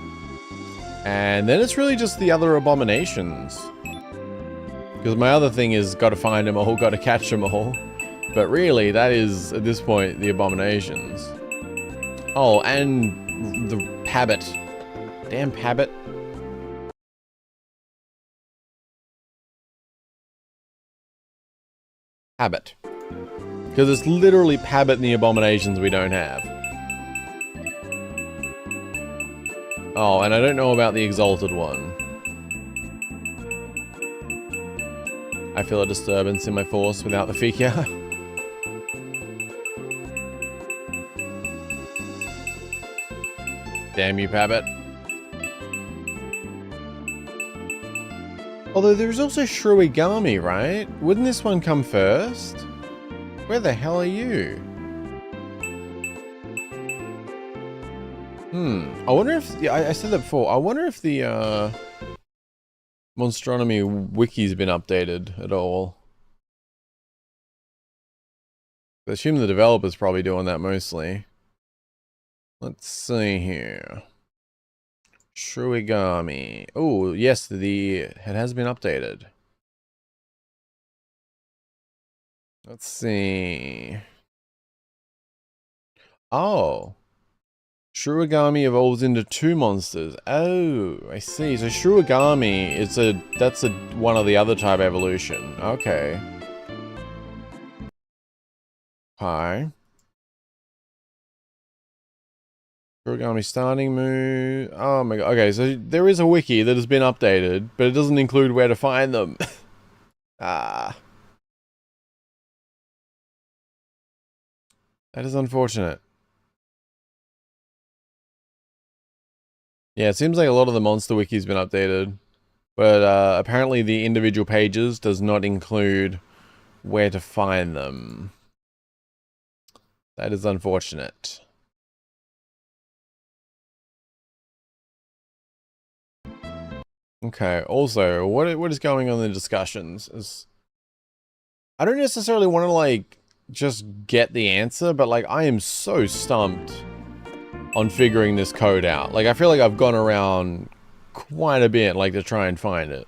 And then it's really just the other abominations. Because my other thing is, gotta find them all, gotta catch them all. But really, that is, at this point, the abominations. Oh, and the Pabbit. Damn Pabbit. Pabbit. Because it's literally Pabbit and the abominations we don't have. Oh, and I don't know about the Exalted one. I feel a disturbance in my force without the figure. Damn you, Pabbit. Although there's also Shruigami, right? Wouldn't this one come first? Where the hell are you? I wonder if... Yeah, I said that before. I wonder if the Monstronomy wiki's been updated at all. I assume the developer's probably doing that mostly. Let's see here. Shruigami. Oh, yes, it has been updated. Let's see. Oh. Shruigami evolves into 2 monsters. Oh, I see. So Shruigami is that's one of the other type evolution. Okay. Hi. Shruigami starting move. Oh my god. Okay, so there is a wiki that has been updated, but it doesn't include where to find them. Ah. That is unfortunate. Yeah, it seems like a lot of the monster wiki's been updated, but apparently the individual pages does not include where to find them. That is unfortunate. Okay, also, what is going on in the discussions? I don't necessarily want to, like, just get the answer, but, like, I am so stumped on figuring this code out. Like, I feel like I've gone around quite a bit, like, to try and find it.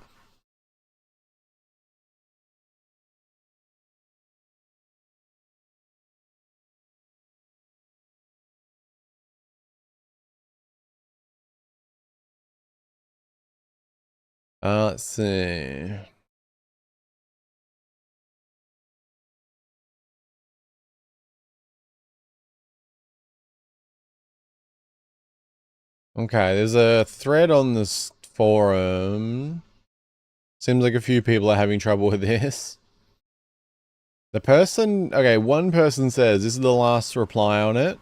Let's see. Okay, there's a thread on this forum. Seems like a few people are having trouble with this. Okay, one person says, this is the last reply on it.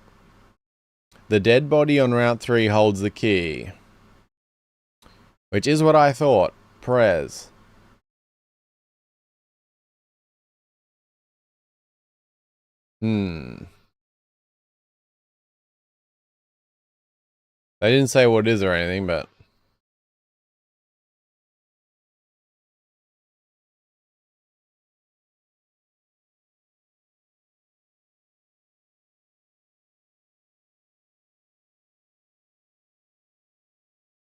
The dead body on Route 3 holds the key. Which is what I thought. Perez. They didn't say what it is or anything, but...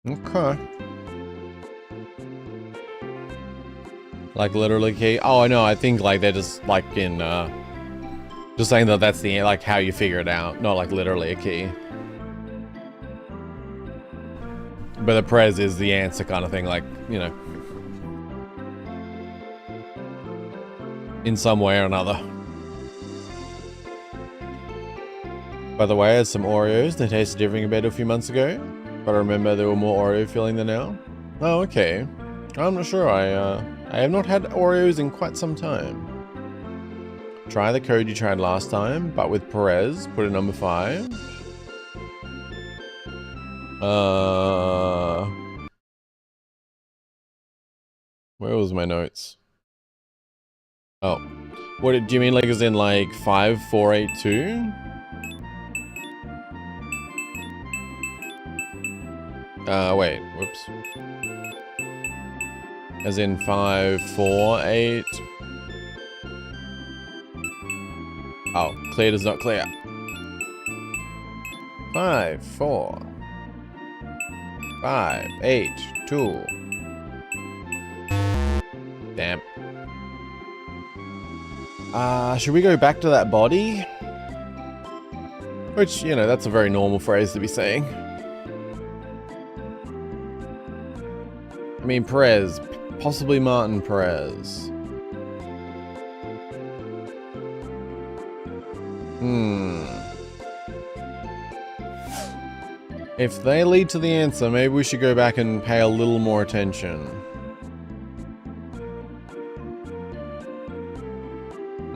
Okay. Like, literally key? Oh, I know, I think, like, they're just, like, in, just saying that that's the, like, how you figure it out. Not, like, literally a key. But the Prez is the answer kind of thing, like, you know. In some way or another. By the way, I had some Oreos. They tasted different compared to a few months ago. But I remember there were more Oreo filling than now. Oh, okay. I'm not sure. I have not had Oreos in quite some time. Try the code you tried last time, but with Perez. Put it number 5. Where was my notes? Oh. What do you mean, like, as in, like, 5482? Wait, whoops. As in 548. Oh, clear does not clear. 5 4 5 8 2. Damn. Should we go back to that body? Which, you know, that's a very normal phrase to be saying. I mean, Perez. Possibly Martin Perez. If they lead to the answer, maybe we should go back and pay a little more attention.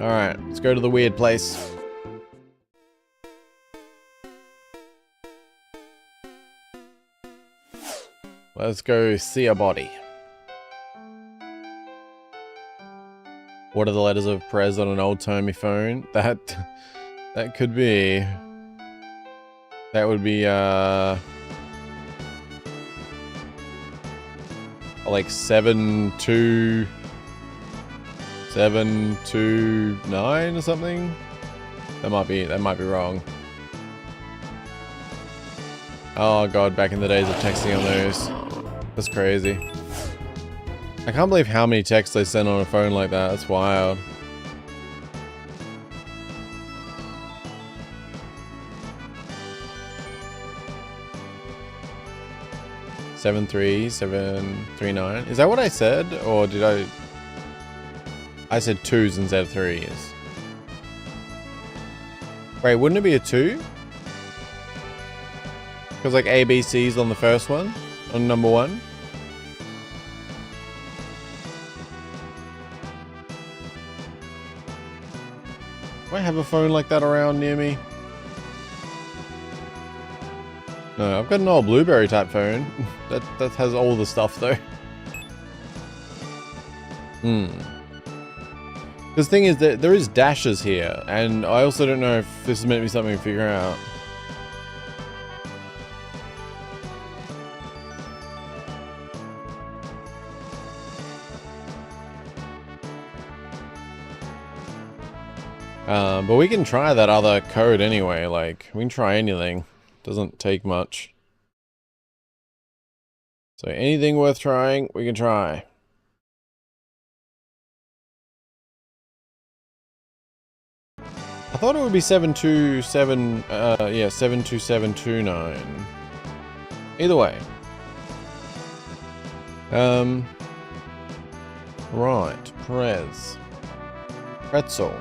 Alright, let's go to the weird place. Let's go see a body. What are the letters of Prez on an old-timey phone? That could be... That would be, like 72729 or something? That might be wrong. Oh god, back in the days of texting on those. That's crazy. I can't believe how many texts they send on a phone like that. That's wild. Seven three 739. Is that what I said, or did I? I said 2s instead of 3s. Wait, wouldn't it be a 2? Because like ABC's on the first one, on number 1. Do I have a phone like that around near me? No, I've got an old Blueberry type phone. that has all the stuff though. Because the thing is that there is dashes here, and I also don't know if this is meant to be something to figure out. But we can try that other code anyway, like, we can try anything. Doesn't take much. So anything worth trying, we can try. I thought it would be 72729. Either way. Right, Prez. Pretzel.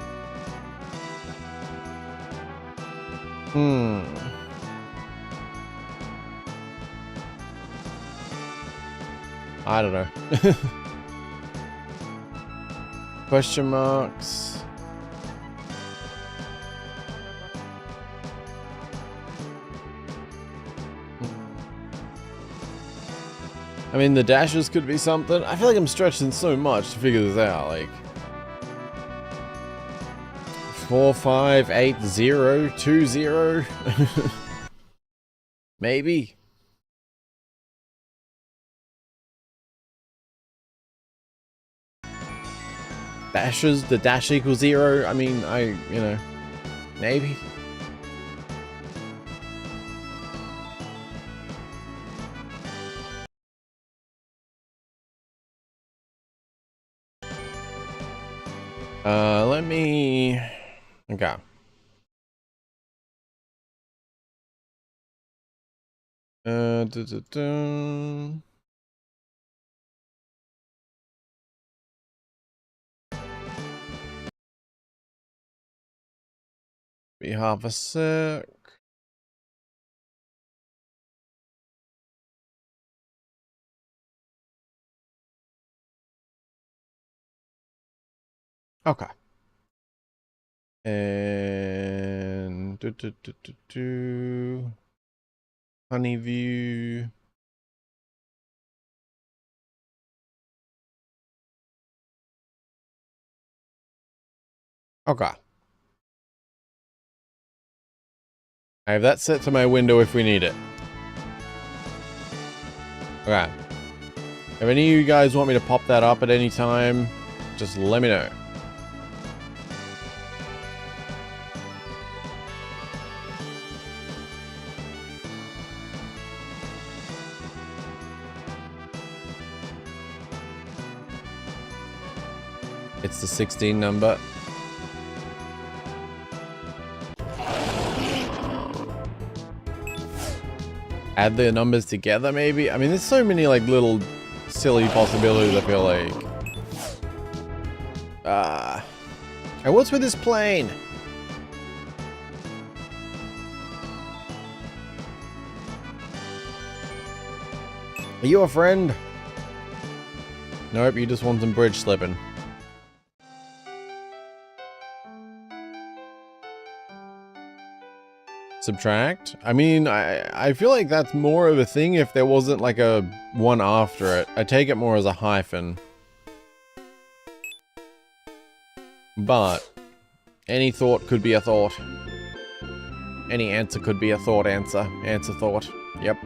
I don't know. Question marks. I mean, the dashes could be something. I feel like I'm stretching so much to figure this out. Like 458020. Maybe. Dashes, the dash equals 0. I mean, you know, maybe. Let me... Okay. Be half a sec. Okay. And Honeyview. Okay. I have that set to my window if we need it. Okay. If any of you guys want me to pop that up at any time, just let me know. It's the 16 number. Add the numbers together, maybe? I mean, there's so many, like, little silly possibilities, I feel like. And what's with this plane? Are you a friend? Nope, you just want some bridge slipping. Subtract? I mean, I feel like that's more of a thing if there wasn't like a one after it. I take it more as a hyphen. But any thought could be a thought. Any answer could be a thought answer. Answer thought. Yep.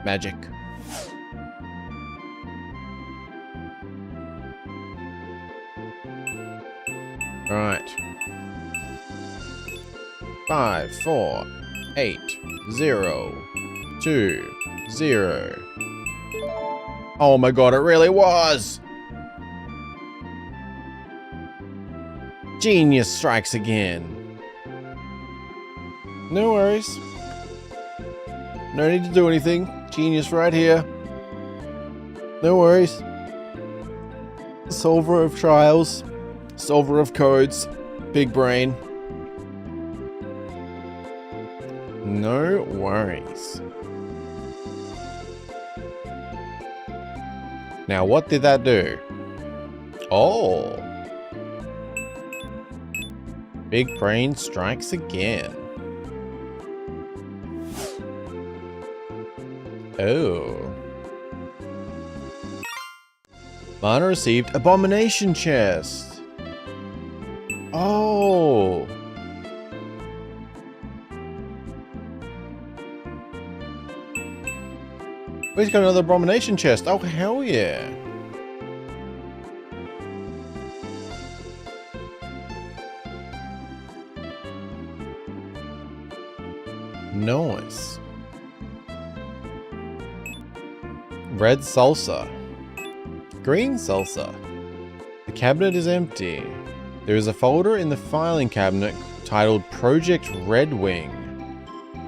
Magic. Alright. 5, 4, 8, 0, 2, 0. Oh my god, it really was! Genius strikes again. No worries. No need to do anything. Genius right here. No worries. Solver of trials. Solver of codes. Big brain. No worries. Now, what did that do? Oh. Big brain strikes again. Oh. Mana received Abomination Chest. Oh. We've got another Abomination Chest. Oh, hell yeah. Nice. Red salsa. Green salsa. The cabinet is empty. There is a folder in the filing cabinet titled Project Red Wing.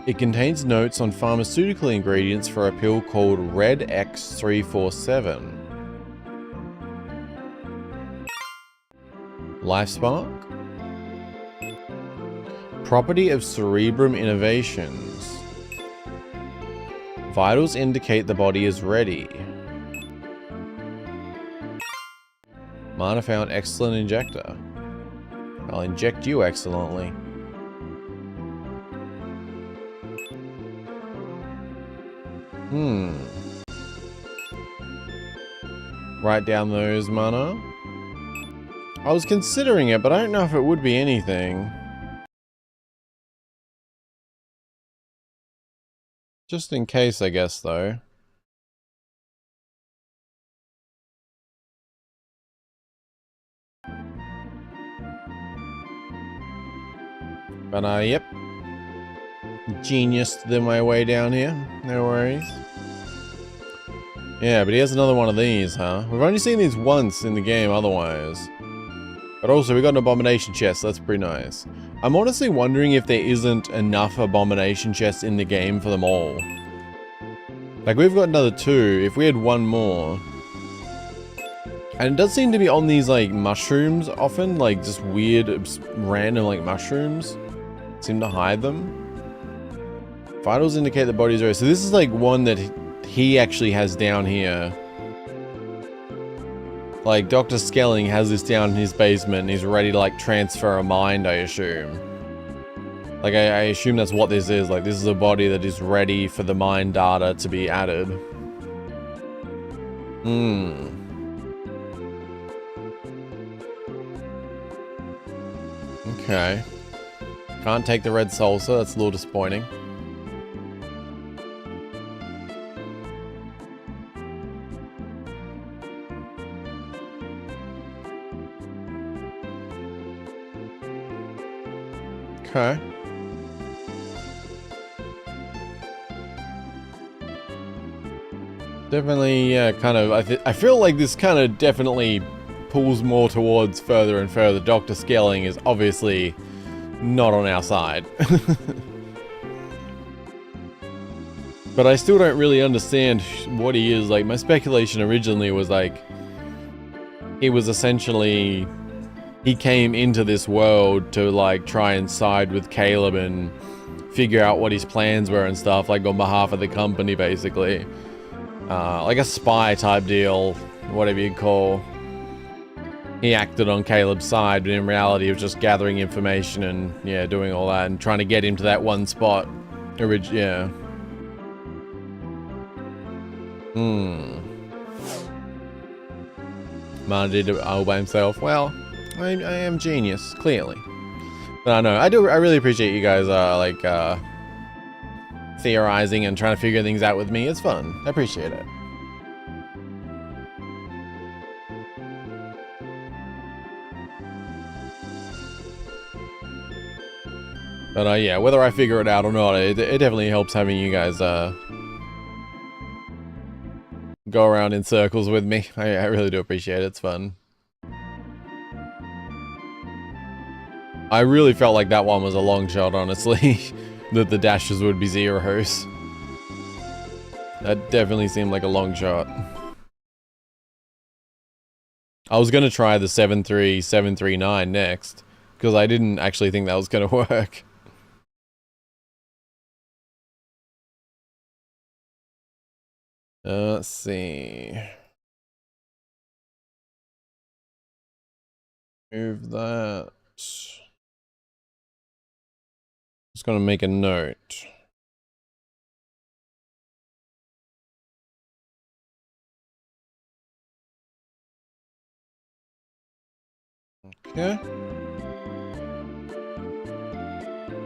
It contains notes on pharmaceutical ingredients for a pill called Red X347. Life Spark. Property of Cerebrum Innovations. Vitals indicate the body is ready. Mana found excellent injector. I'll inject you excellently. Write down those, mana. I was considering it, but I don't know if it would be anything. Just in case, I guess, though. But, yep. Geniused my way down here. No worries. Yeah, but he has another one of these, huh? We've only seen these once in the game otherwise. But also, we got an Abomination Chest, so that's pretty nice. I'm honestly wondering if there isn't enough Abomination Chests in the game for them all. Like, we've got another 2. If we had one more... And it does seem to be on these, like, mushrooms often. Like, just weird, random, like, mushrooms. Seem to hide them. Vitals indicate the body's ready. So this is, like, one that he actually has down here. Like, Dr. Skelling has this down in his basement and he's ready to, like, transfer a mind, I assume. Like, I assume that's what this is. Like, this is a body that is ready for the mind data to be added. Okay. Can't take the red salsa, that's a little disappointing. Okay. Definitely, yeah, kind of, I feel like this kind of definitely pulls more towards further and further. Dr. Skelling is obviously not on our side. But I still don't really understand what he is. Like, my speculation originally was like, he was essentially, he came into this world to like try and side with Caleb and figure out what his plans were and stuff, like on behalf of the company, basically. Like a spy type deal, whatever you'd call. he acted on Caleb's side, but in reality, he was just gathering information and, yeah, doing all that and trying to get him to that one spot. Yeah. Mana did it all by himself. Well, I am genius, clearly. But I know, I really appreciate you guys, theorizing and trying to figure things out with me. It's fun. I appreciate it. But yeah, whether I figure it out or not, it definitely helps having you guys go around in circles with me. I really do appreciate it. It's fun. I really felt like that one was a long shot, honestly. That the dashes would be zeros. That definitely seemed like a long shot. I was gonna try the 73739 next, because I didn't actually think that was gonna work. Let's see. Move that. Just gonna make a note. Okay.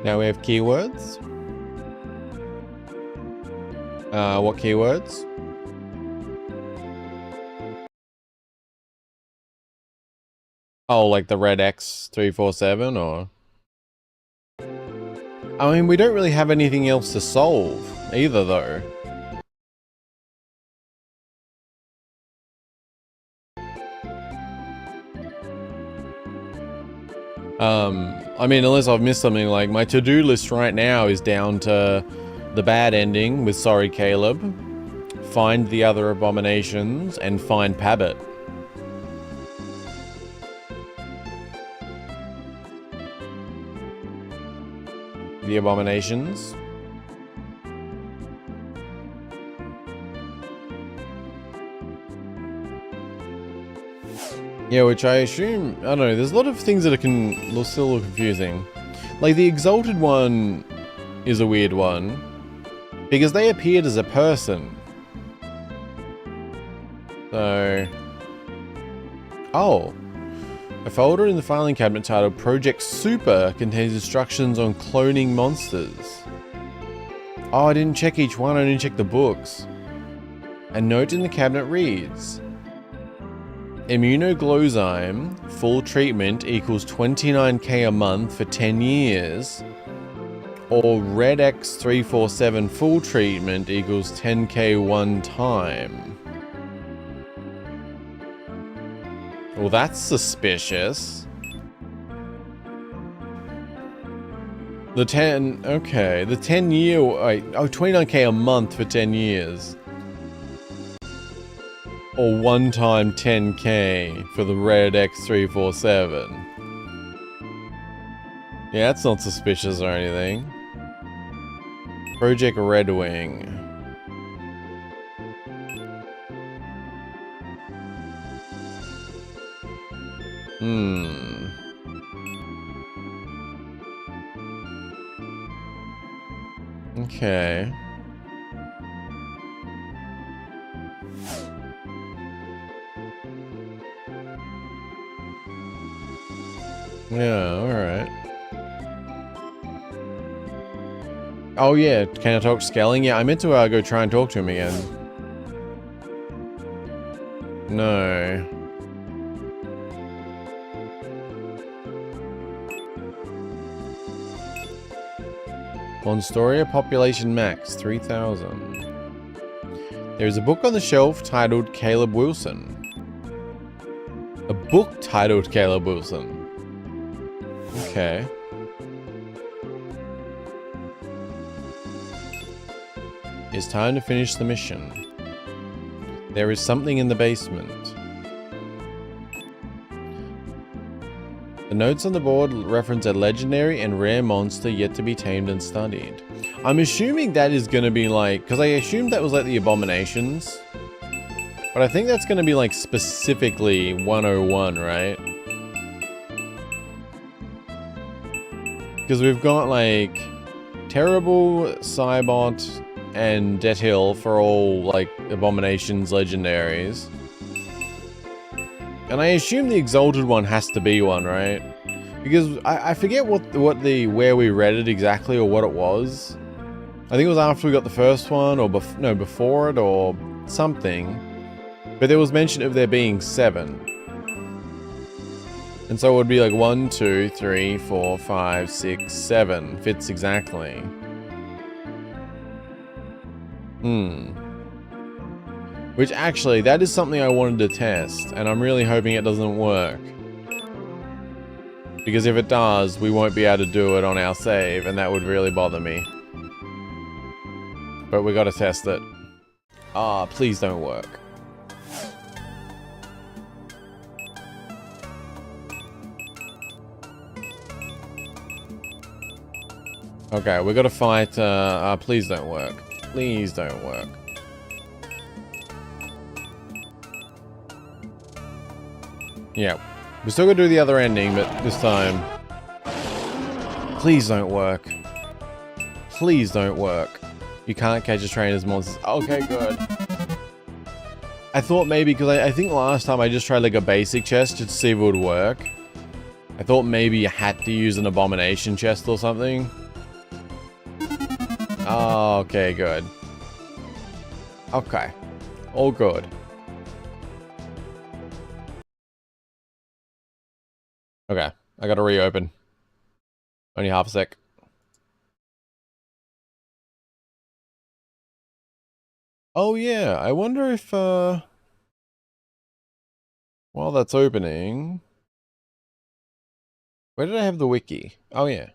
Now we have keywords. What keywords? Oh, like the red X347 or? I mean, we don't really have anything else to solve either, though. I mean, unless I've missed something, like my to-do list right now is down to the bad ending with Sorry Caleb, find the other abominations, and find Pabbit. The abominations. Yeah, which I assume, I don't know, there's a lot of things that can still look confusing. Like the Exalted one is a weird one, because they appeared as a person. So... Oh. A folder in the filing cabinet titled Project Super contains instructions on cloning monsters. Oh, I didn't check each one, I didn't check the books. A note in the cabinet reads, Immunoglowzyme, full treatment equals 29k a month for 10 years. Or Red X347 full treatment equals 10k one time. Well, that's suspicious. The 10, okay, the 10 year, wait, oh, 29k a month for 10 years. Or one time 10k for the Red X347. Yeah, that's not suspicious or anything. Project Red Wing. Okay. Yeah, alright. Oh yeah, can I talk to Skelling? Yeah, I meant to go try and talk to him again. No. Monstoria population max 3,000. There is a book on the shelf titled Caleb Wilson. A book titled Caleb Wilson. Okay. It's time to finish the mission. There is something in the basement. The notes on the board reference a legendary and rare monster yet to be tamed and studied. I'm assuming that is going to be like... Because I assumed that was like the abominations. But I think that's going to be like specifically 101, right? Because we've got like Terrible, Cybot, and Debt Hill for all like Abominations legendaries. And I assume the Exalted one has to be one, right? Because I forget where we read it exactly or what it was. I think it was after we got the first one, or before it, or something. But there was mention of there being 7. And so it would be like 1, 2, 3, 4, 5, 6, 7. Fits exactly. Which actually, that is something I wanted to test, and I'm really hoping it doesn't work. Because if it does, we won't be able to do it on our save, and that would really bother me. But we gotta test it. Ah, please don't work. Okay, we gotta fight, please don't work. Please don't work. Yeah. We still gotta do the other ending, but this time... Please don't work. Please don't work. You can't catch a train as monsters. Okay, good. I thought maybe, because I think last time I just tried like a basic chest just to see if it would work. I thought maybe you had to use an abomination chest or something. Oh, okay, good. Okay. All good. Okay, I gotta reopen. Only half a sec. Oh yeah, I wonder if, while that's opening... Where did I have the wiki? Oh yeah.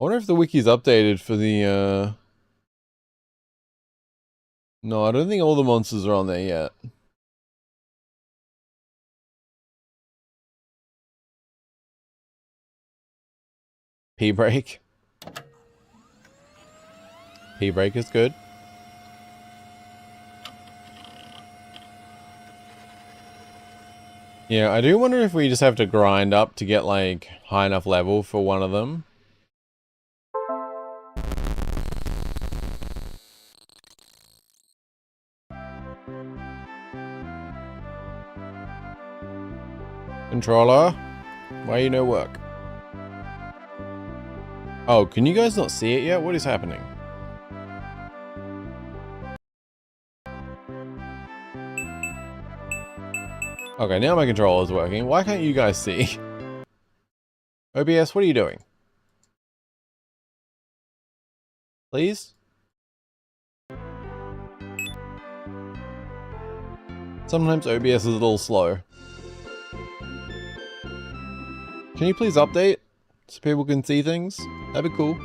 I wonder if the wiki's updated for the, No, I don't think all the monsters are on there yet. P-break. P-break is good. Yeah, I do wonder if we just have to grind up to get, like, high enough level for one of them. Controller, why you no work? Oh, can you guys not see it yet? What is happening? Okay, now my controller is working. Why can't you guys see? OBS, what are you doing? Please? Sometimes OBS is a little slow. Can you please update? So people can see things? That'd be cool.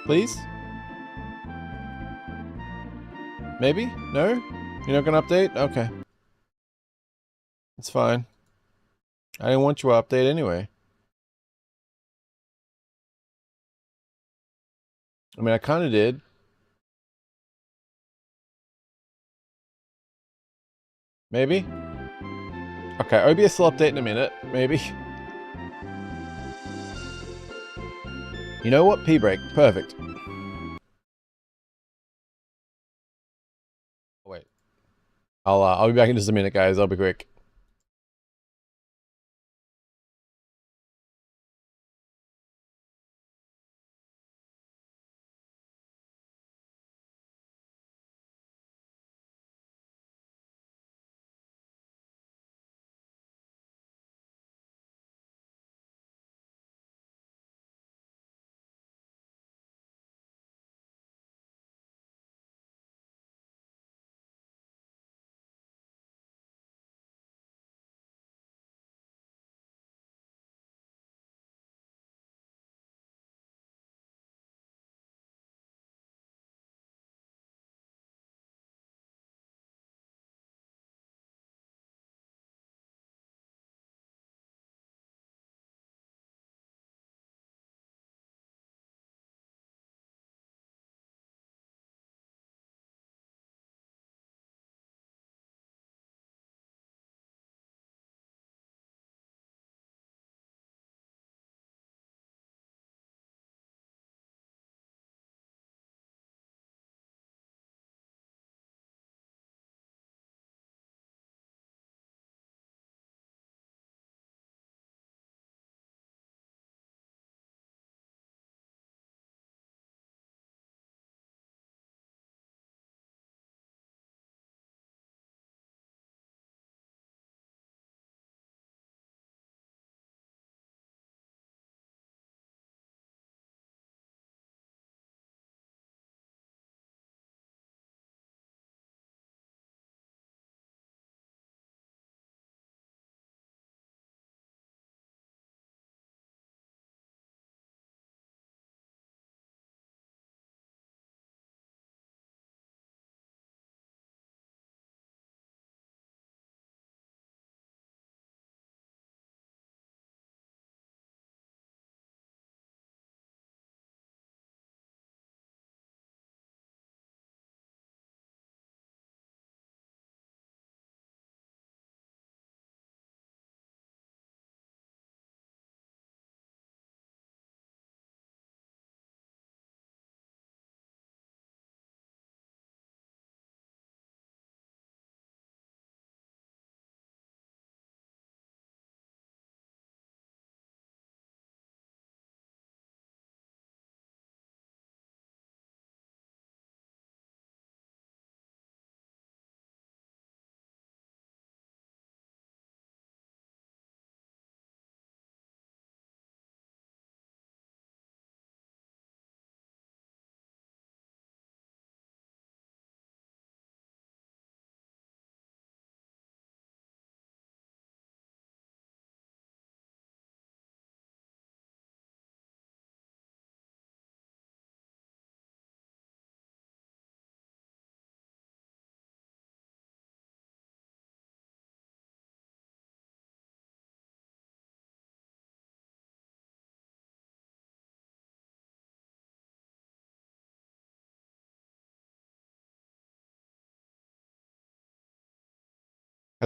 Please? Maybe? No? You're not gonna update? Okay. It's fine. I didn't want you to update anyway. I mean, I kinda did. Maybe? Okay, OBS will update in a minute. Maybe. You know what? P-break. Perfect. Wait. I'll be back in just a minute, guys. I'll be quick.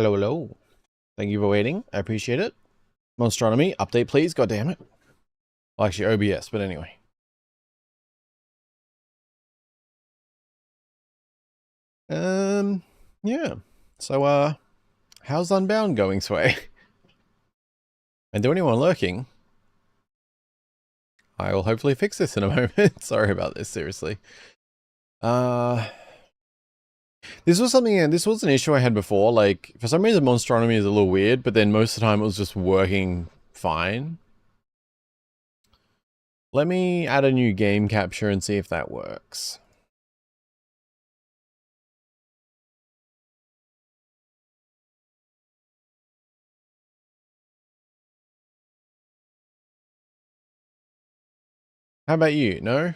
Hello, hello. Thank you for waiting. I appreciate it. Monstronomy, update please. God damn it. Well, actually OBS, but anyway. Yeah. So, how's Unbound going, Sway? And to anyone lurking, I will hopefully fix this in a moment. Sorry about this, seriously. This was something, this was an issue I had before. Like, for some reason, Monstronomy is a little weird, but then most of the time it was just working fine. Let me add a new game capture and see if that works. How about you? No?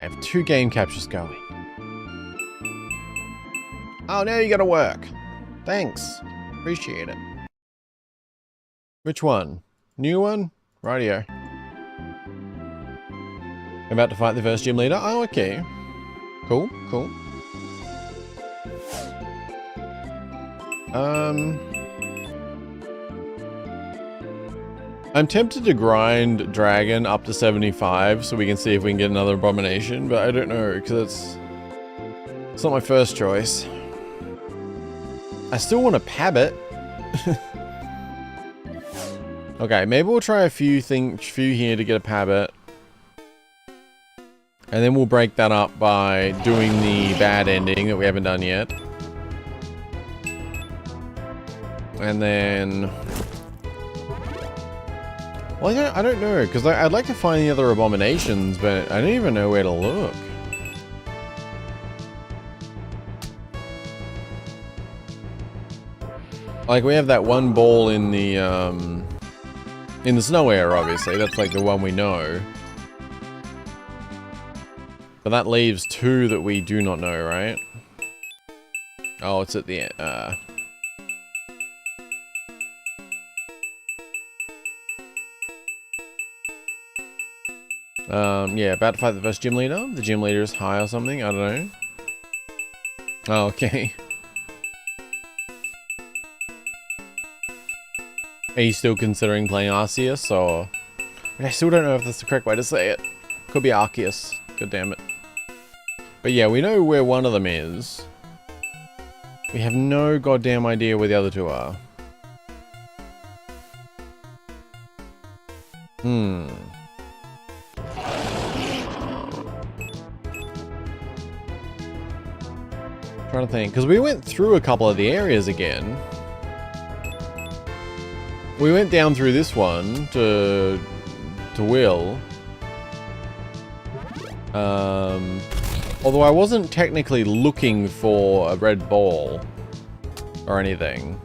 I have 2 game captures going. Oh, now you gotta work. Thanks. Appreciate it. Which one? New one? Rightio. About to fight the first gym leader? Oh, okay. Cool, cool. I'm tempted to grind Dragon up to 75 so we can see if we can get another Abomination, but I don't know, because it's not my first choice. I still want to pab it. Okay, maybe we'll try a few here to get a Pabbit. And then we'll break that up by doing the bad ending that we haven't done yet. And then... well, I don't know, because I'd like to find the other Abominations, but I don't even know where to look. Like, we have that one ball in the snow area, obviously. That's like the one we know. But that leaves 2 that we do not know, right? Oh, it's at the end. Yeah, about to fight the first gym leader. The gym leader is high or something, I don't know. Oh, okay. Are you still considering playing Arceus, or... I still don't know if that's the correct way to say it. Could be Arceus. God damn it. But yeah, we know where one of them is. We have no goddamn idea where the other 2 are. Trying to think, because we went through a couple of the areas again. We went down through this one to Will. Although I wasn't technically looking for a red ball or anything.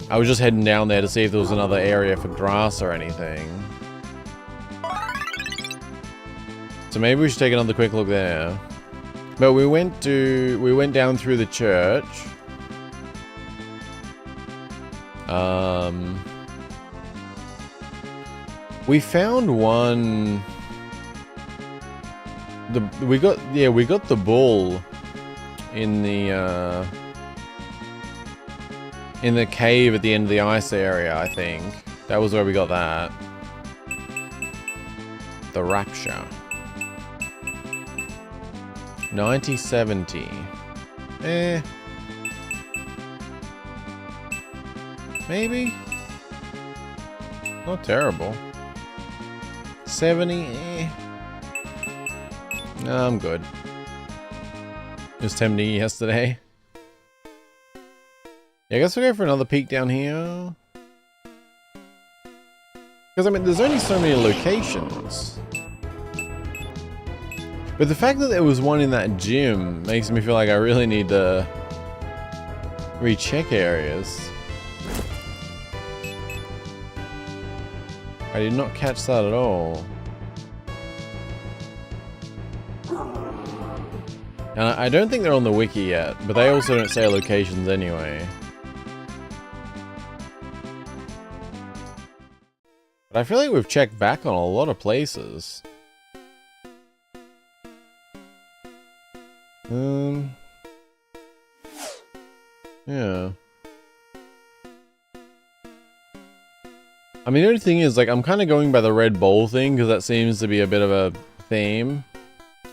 I was just heading down there to see if there was another area for grass or anything. So maybe we should take another quick look there. But we went down through the church. We found one. We got the bull in the cave at the end of the ice area, I think. That was where we got that. The Rapture. 90-70. Maybe? Not terrible. 70, No, I'm good. It was 70 yesterday. Yeah, I guess we'll go for another peek down here. Because, I mean, there's only so many locations. But the fact that there was one in that gym makes me feel like I really need to recheck areas. I did not catch that at all. And I don't think they're on the wiki yet, but they also don't say locations anyway. But I feel like we've checked back on a lot of places. Yeah. I mean, the only thing is, like, I'm kind of going by the red ball thing, because that seems to be a bit of a theme.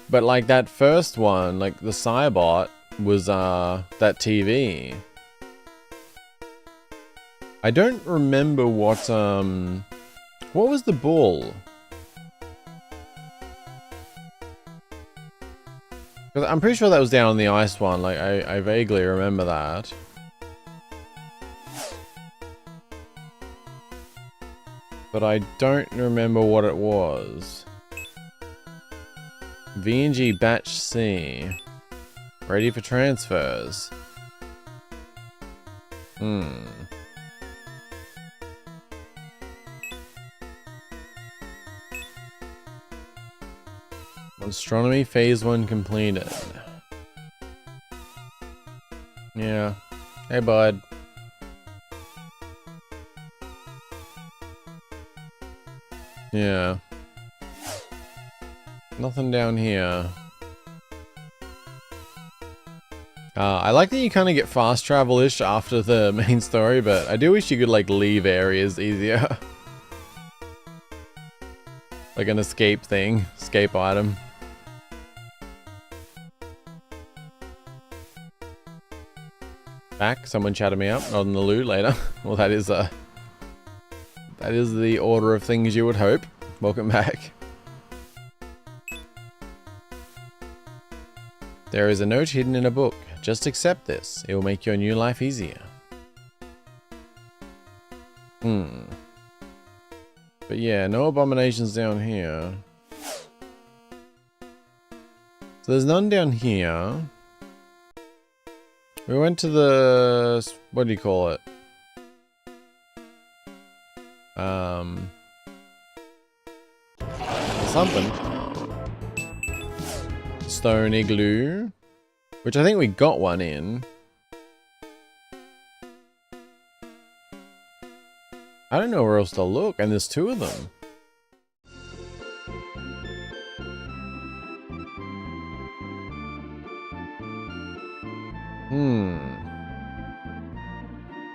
But, like, that first one, like, the Cybot was, that TV. I don't remember what was the bull? Because I'm pretty sure that was down on the ice one, like, I vaguely remember that. But I don't remember what it was. V&G Batch C. Ready for transfers. Monstronomy Phase 1 completed. Yeah. Hey, bud. Yeah. Nothing down here. I like that you kind of get fast travel-ish after the main story, but I do wish you could, like, leave areas easier. Like an escape thing. Escape item. Back. Someone chatted me up. Not in the loot later. Well, that is the order of things you would hope. Welcome back. There is a note hidden in a book. Just accept this. It will make your new life easier. But yeah, no abominations down here. So there's none down here. We went to the... what do you call it? Something. Stone igloo. Which I think we got one in. I don't know where else to look, and there's two of them.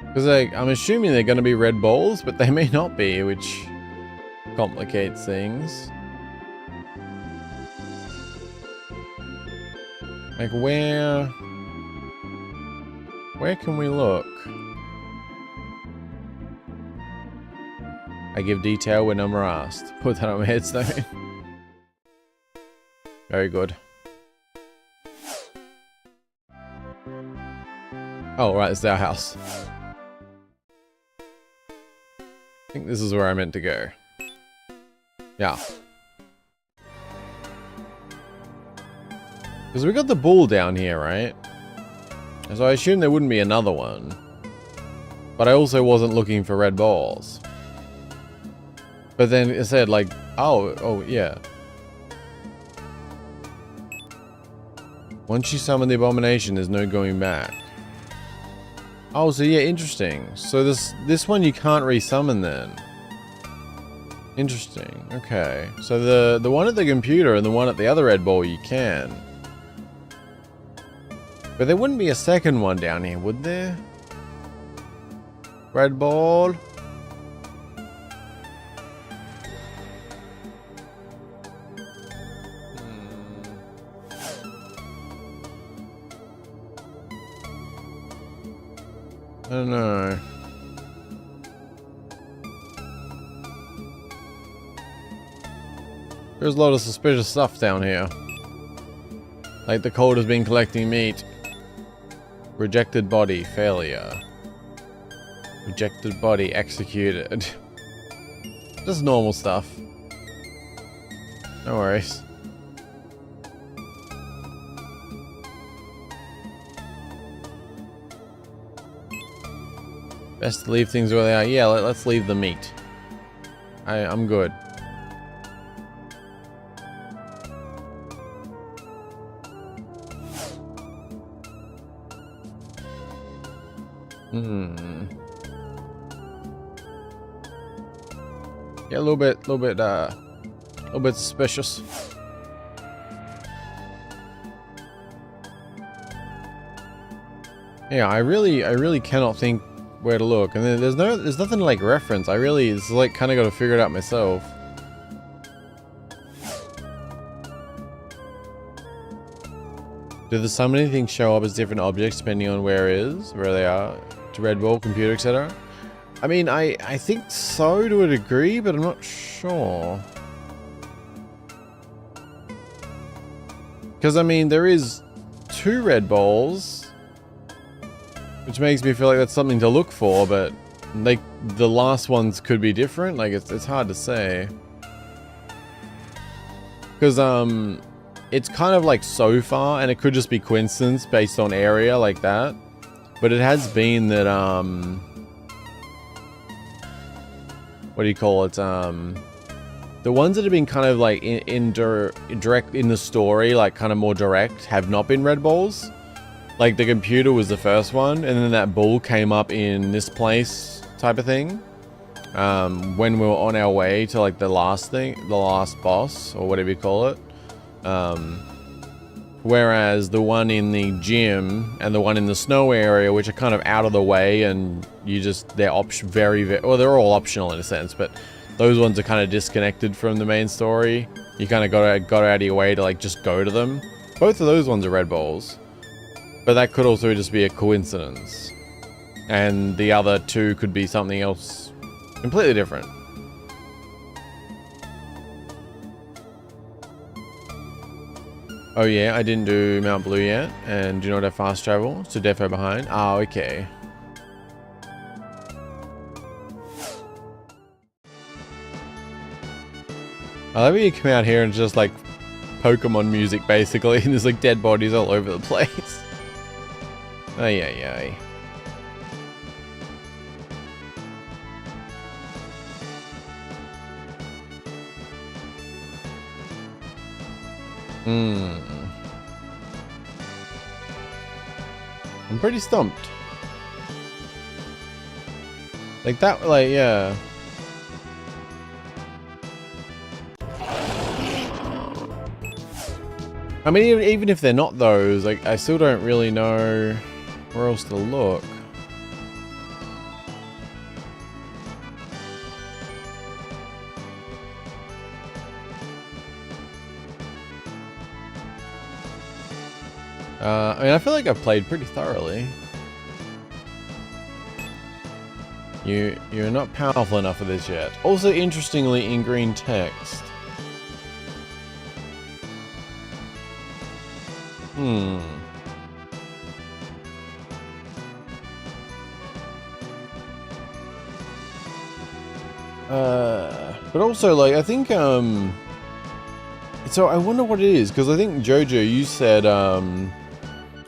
Because like, I'm assuming they're going to be red balls, but they may not be, which complicates things. Like, where can we look? I give detail when I'm asked. Put that on my headstone. Very good. Oh, right, it's our house. I think this is where I meant to go. Yeah. Because we got the bull down here, right? So I assume there wouldn't be another one. But I also wasn't looking for red balls. But then it said like, oh yeah. Once you summon the abomination, there's no going back. Oh, so yeah, interesting. So this one you can't resummon then. Interesting. Okay. So the one at the computer and the one at the other red ball you can. But there wouldn't be a second one down here, would there? Red ball. I don't know. There's a lot of suspicious stuff down here. Like the cult has been collecting meat. Rejected body, failure. Rejected body, executed. Just normal stuff. No worries. Best to leave things where they are. Yeah, let's leave the meat. I'm good. Yeah, a little bit suspicious. Yeah, I really cannot think where to look, and there's nothing to like reference. It's like kind of got to figure it out myself. Do the summoning things show up as different objects depending on where they are, to Red Bull, computer, etc.? I mean, I think so to a degree, but I'm not sure. Because I mean, there is 2 red balls, which makes me feel like that's something to look for, but like the last ones could be different. Like it's hard to say. Because it's kind of like so far, and it could just be coincidence based on area like that. But it has been that what do you call it? The ones that have been kind of like direct in the story, like kind of more direct, have not been red balls. Like the computer was the first one, and then that bull came up in this place type of thing. When we were on our way to like the last boss, or whatever you call it. Whereas the one in the gym and the one in the snow area, which are kind of out of the way, and they're well, they're all optional in a sense, but those ones are kind of disconnected from the main story. You kind of got out of your way to like just go to them. Both of those ones are red balls, but that could also just be a coincidence, and the other 2 could be something else completely different. Oh yeah, I didn't do Mount Blue yet, and do not have fast travel, so defo behind. Oh, okay. I love when you come out here and just like Pokemon music basically, and there's like dead bodies all over the place. Ay ay ay. I'm pretty stumped. Like that, like, yeah. I mean, even if they're not those, like, I still don't really know where else to look. I mean, I feel like I've played pretty thoroughly. You're not powerful enough for this yet. Also, interestingly, in green text. But also, like, I think, so I wonder what it is, because I think, Jojo, you said,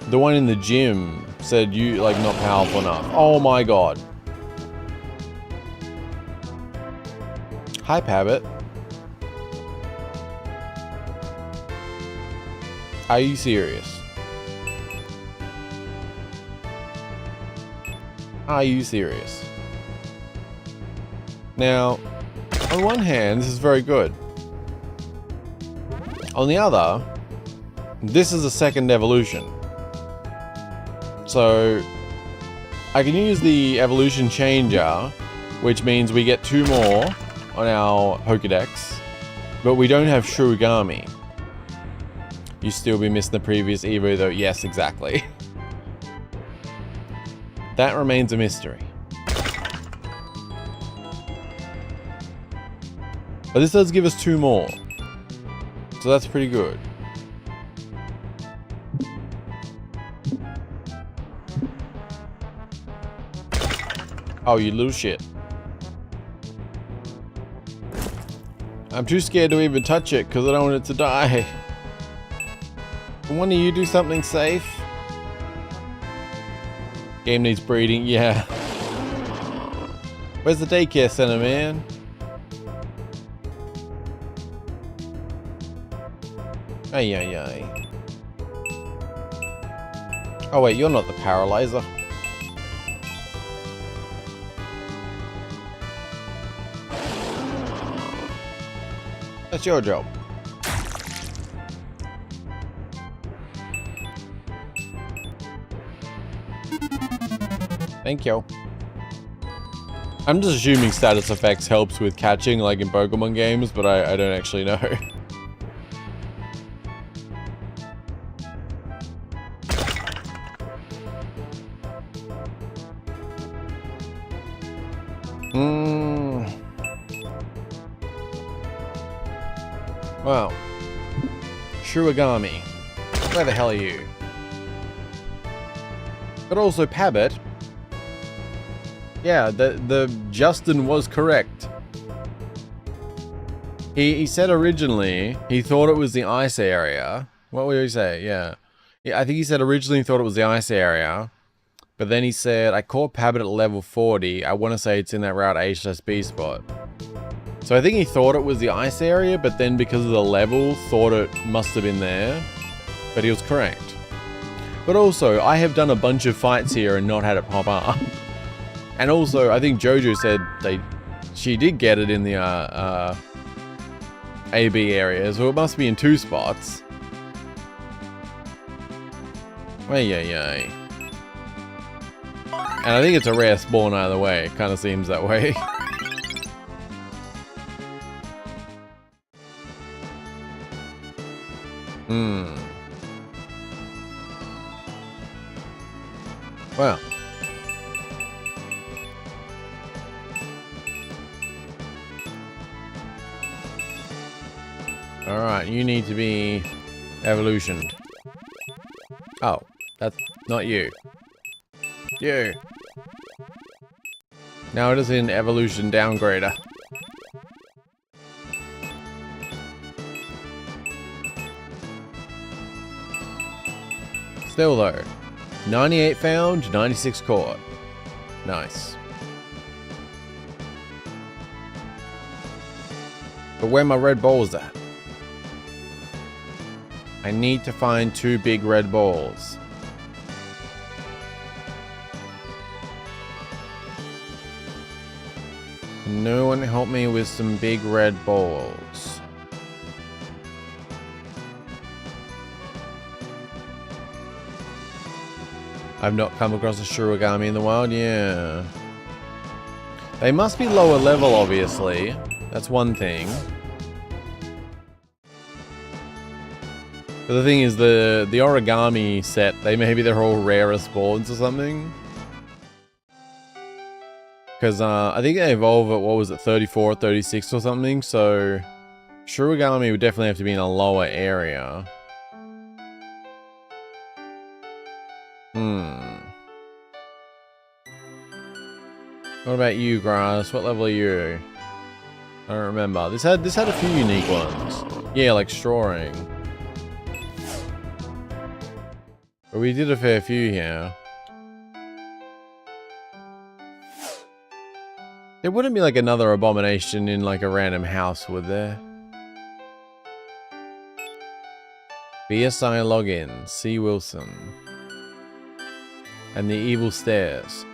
the one in the gym said you, like, not powerful enough. Oh my god. Hype habit. Are you serious? Are you serious? Now, on one hand, this is very good. On the other, this is a second evolution. So, I can use the evolution changer, which means we get 2 more on our Pokedex, but we don't have Shurigami. You still be missing the previous Evo though. Yes, exactly. That remains a mystery. But this does give us 2 more. So that's pretty good. Oh, you little shit. I'm too scared to even touch it because I don't want it to die. Can one of you do something safe? Game needs breeding, yeah. Where's the daycare center, man? Ay, ay, ay. Oh wait, you're not the paralyzer. That's your job. Thank you. I'm just assuming status effects helps with catching, like in Pokemon games, but I don't actually know. Wow. Shuigami. Where the hell are you? But also Pabbit. Yeah, the Justin was correct. He said originally he thought it was the ice area. What would he say? Yeah. Yeah, I think he said originally he thought it was the ice area. But then he said, I caught Pabbit at level 40. I want to say it's in that Route HSB spot. So I think he thought it was the ice area, but then because of the level, thought it must have been there. But he was correct. But also, I have done a bunch of fights here and not had it pop up. And also, I think Jojo said she did get it in the AB area, so it must be in 2 spots. Ay. And I think it's a rare spawn either way. It kind of seems that way. Well. Alright, you need to be evolutioned. Oh, that's not you. You. Now it is in evolution downgrader. Still though, 98 found, 96 caught. Nice. But where my red balls at? I need to find 2 big red balls. Can no one help me with some big red balls? I've not come across a Shurigami in the wild, yeah. They must be lower level, obviously. That's one thing. But the thing is, the origami set, maybe they're all rarer spawns or something. Because I think they evolve at, what was it, 34, 36 or something, so Shurigami would definitely have to be in a lower area. What about you, Grass? What level are you? I don't remember. This had a few unique ones. Yeah, like Strawing. But we did a fair few here. There wouldn't be like another abomination in like a random house, would there? BSI login, C. Wilson. And the evil stairs.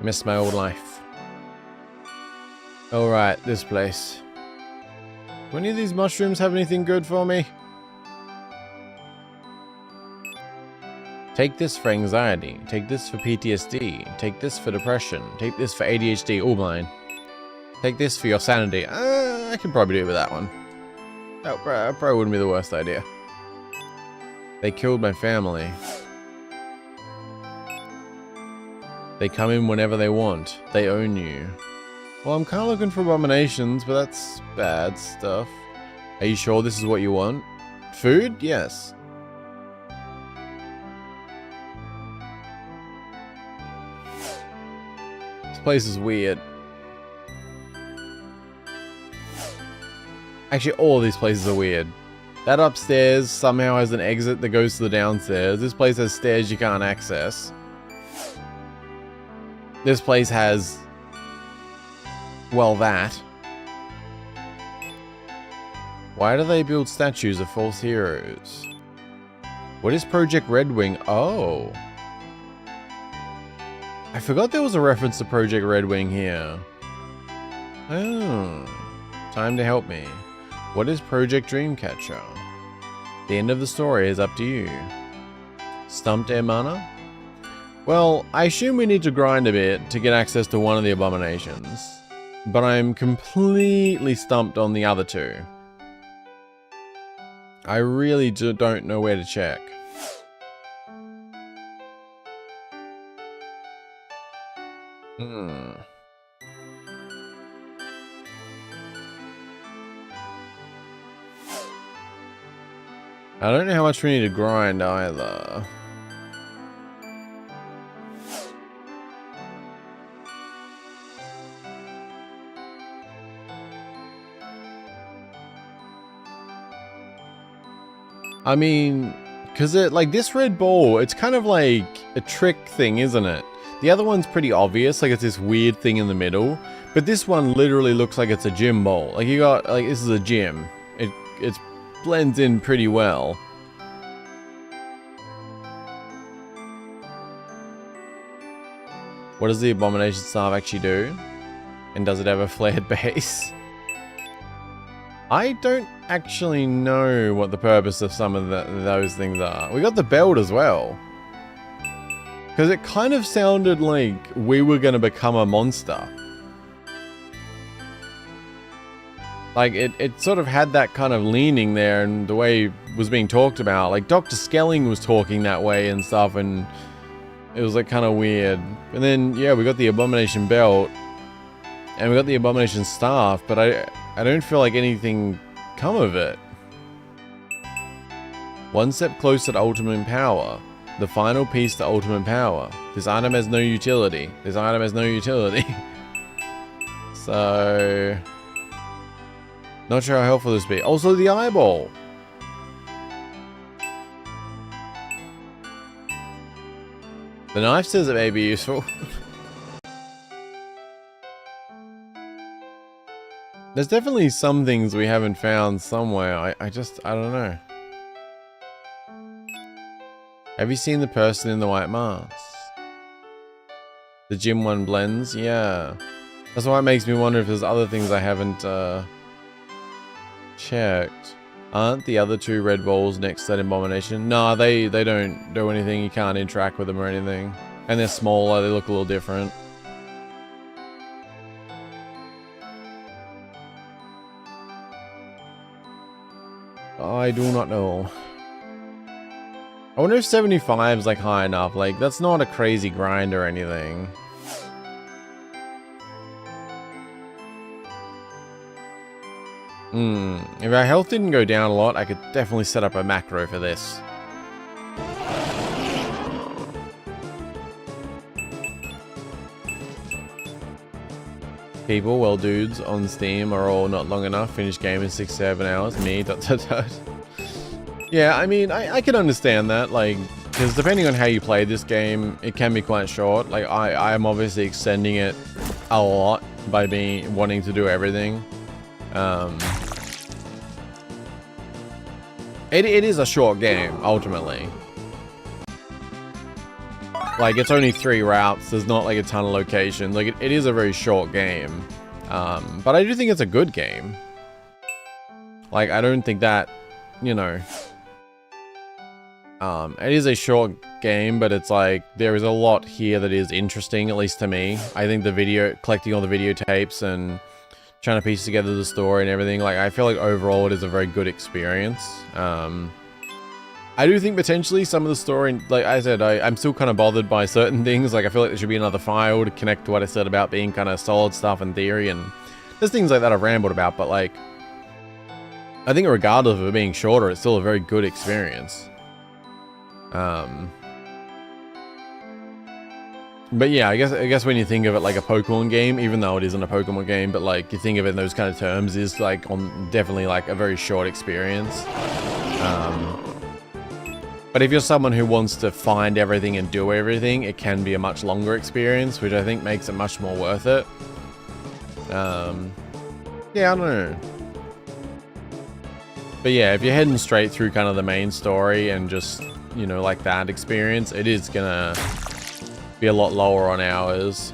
Miss my old life. Alright, this place. Do any of these mushrooms have anything good for me? Take this for anxiety. Take this for PTSD. Take this for depression. Take this for ADHD. All mine. Take this for your sanity. I could probably do with that one. That probably wouldn't be the worst idea. They killed my family. They come in whenever they want. They own you. Well, I'm kind of looking for abominations, but that's bad stuff. Are you sure this is what you want? Food? Yes. This place is weird. Actually, all of these places are weird. That upstairs somehow has an exit that goes to the downstairs. This place has stairs you can't access. This place has... well, that. Why do they build statues of false heroes? What is Project Red Wing? Oh. I forgot there was a reference to Project Red Wing here. Oh. Time to help me. What is Project Dreamcatcher? The end of the story is up to you. Stumped mana? Well, I assume we need to grind a bit to get access to one of the abominations. But I'm completely stumped on the other two. I really don't know where to check. I don't know how much we need to grind either. I mean, because like this red ball, it's kind of like a trick thing, isn't it? The other one's pretty obvious, like it's this weird thing in the middle. But this one literally looks like it's a gym ball. Like you got, like this is a gym. It blends in pretty well. What does the abomination staff actually do? And does it have a flared base? I don't actually know what the purpose of some of those things are. We got the belt as well. Because it kind of sounded like we were going to become a monster. Like, it sort of had that kind of leaning there, and the way it was being talked about. Like, Dr. Skelling was talking that way and stuff, and it was like kind of weird. And then, yeah, we got the abomination belt. And we got the abomination staff, but I don't feel like anything come of it. One step closer to ultimate power. The final piece to ultimate power. This item has no utility. This item has no utility. So... not sure how helpful this will be. Also, the eyeball. The knife says it may be useful. There's definitely some things we haven't found somewhere. I don't know. Have you seen the person in the white mask? The gym one blends? Yeah. That's why it makes me wonder if there's other things I haven't checked. Aren't the other two red balls next to that abomination? No, they don't do anything. You can't interact with them or anything. And they're smaller, they look a little different. I do not know. I wonder if 75 is like high enough. Like, that's not a crazy grind or anything. If our health didn't go down a lot, I could definitely set up a macro for this. People, well, dudes on Steam are all not long enough. Finish game in 6-7 hours. Me, ... Yeah, I mean, I can understand that, like, because depending on how you play this game, it can be quite short. Like, I'm obviously extending it a lot by wanting to do everything. It is a short game, ultimately. Like, it's only 3 routes, there's not like a ton of locations. Like, it is a very short game. But I do think it's a good game. Like, I don't think that, you know... it is a short game, but it's like, there is a lot here that is interesting, at least to me. I think collecting all the videotapes and trying to piece together the story and everything, like, I feel like overall it is a very good experience. I do think potentially some of the story, like I said, I'm still kind of bothered by certain things. Like, I feel like there should be another file to connect to what I said about being kind of solid stuff in theory, and there's things like that I've rambled about, but like, I think regardless of it being shorter, it's still a very good experience. But yeah, I guess when you think of it like a Pokemon game, even though it isn't a Pokemon game, but like you think of it in those kind of terms, is like definitely like a very short experience. But if you're someone who wants to find everything and do everything, it can be a much longer experience, which I think makes it much more worth it. Yeah, I don't know. But yeah, if you're heading straight through kind of the main story and just, you know, like that experience, it is gonna be a lot lower on hours.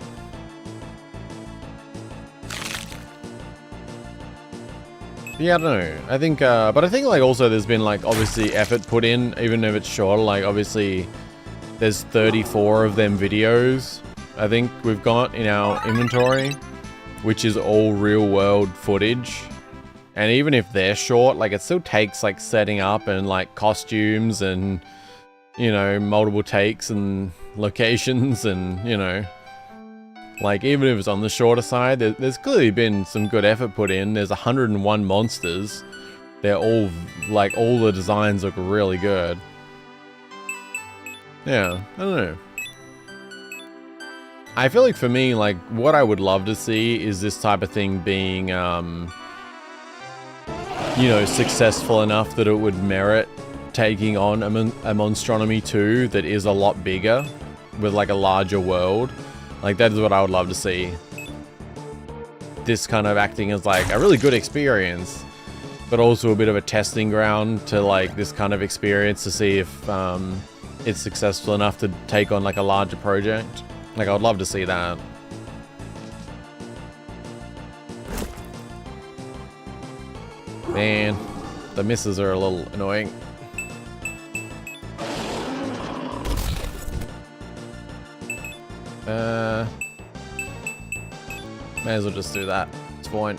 Yeah, I don't know. I think, but I think like also there's been like obviously effort put in, even if it's shorter. Like obviously there's 34 of them videos I think we've got in our inventory, which is all real world footage. And even if they're short, like it still takes like setting up and like costumes and, you know, multiple takes and locations and, you know, like even if it's on the shorter side, there's clearly been some good effort put in. There's 101 monsters. They're all, like all the designs look really good. Yeah, I don't know. I feel like for me, like what I would love to see is this type of thing being, you know, successful enough that it would merit taking on a Monstronomy 2 that is a lot bigger with like a larger world. Like that is what I would love to see. This kind of acting as like a really good experience, but also a bit of a testing ground to like this kind of experience to see if it's successful enough to take on like a larger project. Like I would love to see that. Man, the misses are a little annoying. May as well just do that. It's fine.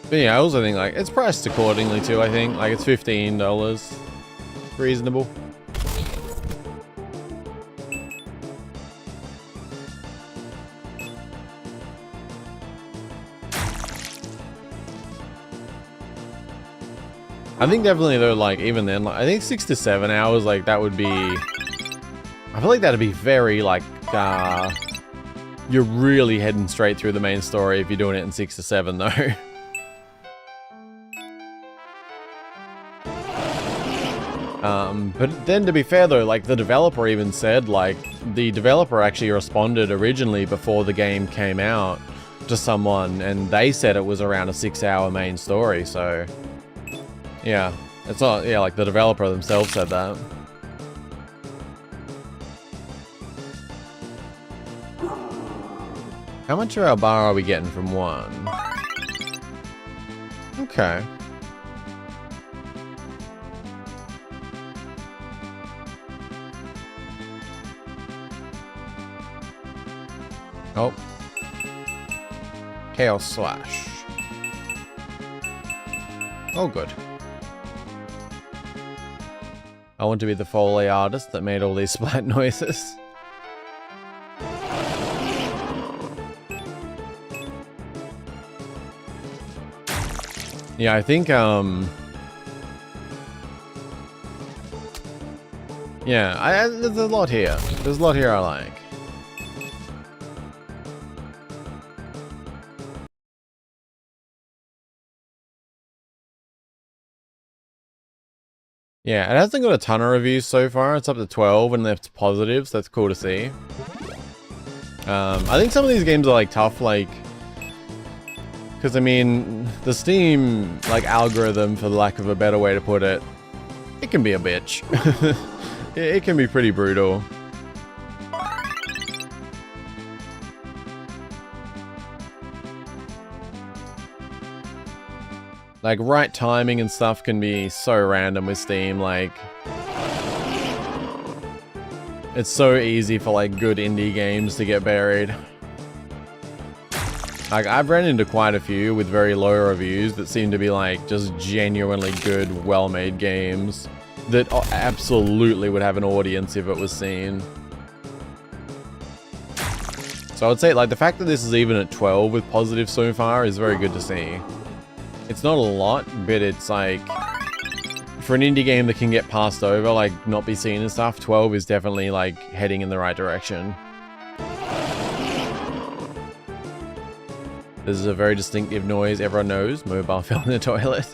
But yeah, I also think like it's priced accordingly too. I think like it's $15, reasonable. I think definitely though, like even then, like, I think 6 to 7 hours, like that would be. I feel like that'd be very like you're really heading straight through the main story if you're doing it in 6 to 7 though. But then to be fair though, like the developer even said, like the developer actually responded originally before the game came out to someone, and they said it was around a 6-hour main story. So. Yeah, it's not, yeah, like the developer themselves said that. How much of our bar are we getting from one? Okay. Oh. Chaos Slash. Oh, good. I want to be the Foley artist that made all these splat noises. Yeah, I think, yeah, there's a lot here. There's a lot here I like. Yeah, it hasn't got a ton of reviews so far. It's up to 12 and it's positive, so that's cool to see. I think some of these games are like tough, like, because I mean, the Steam like algorithm, for the lack of a better way to put it, it can be a bitch. It can be pretty brutal. Like, right timing and stuff can be so random with Steam, like. It's so easy for, like, good indie games to get buried. Like, I've ran into quite a few with very low reviews that seem to be, like, just genuinely good, well-made games that absolutely would have an audience if it was seen. So I would say, like, the fact that this is even at 12 with positive so far is very good to see. It's not a lot, but it's like, for an indie game that can get passed over, like not be seen and stuff, 12 is definitely like heading in the right direction. This is a very distinctive noise everyone knows. Mobile fell in the toilet.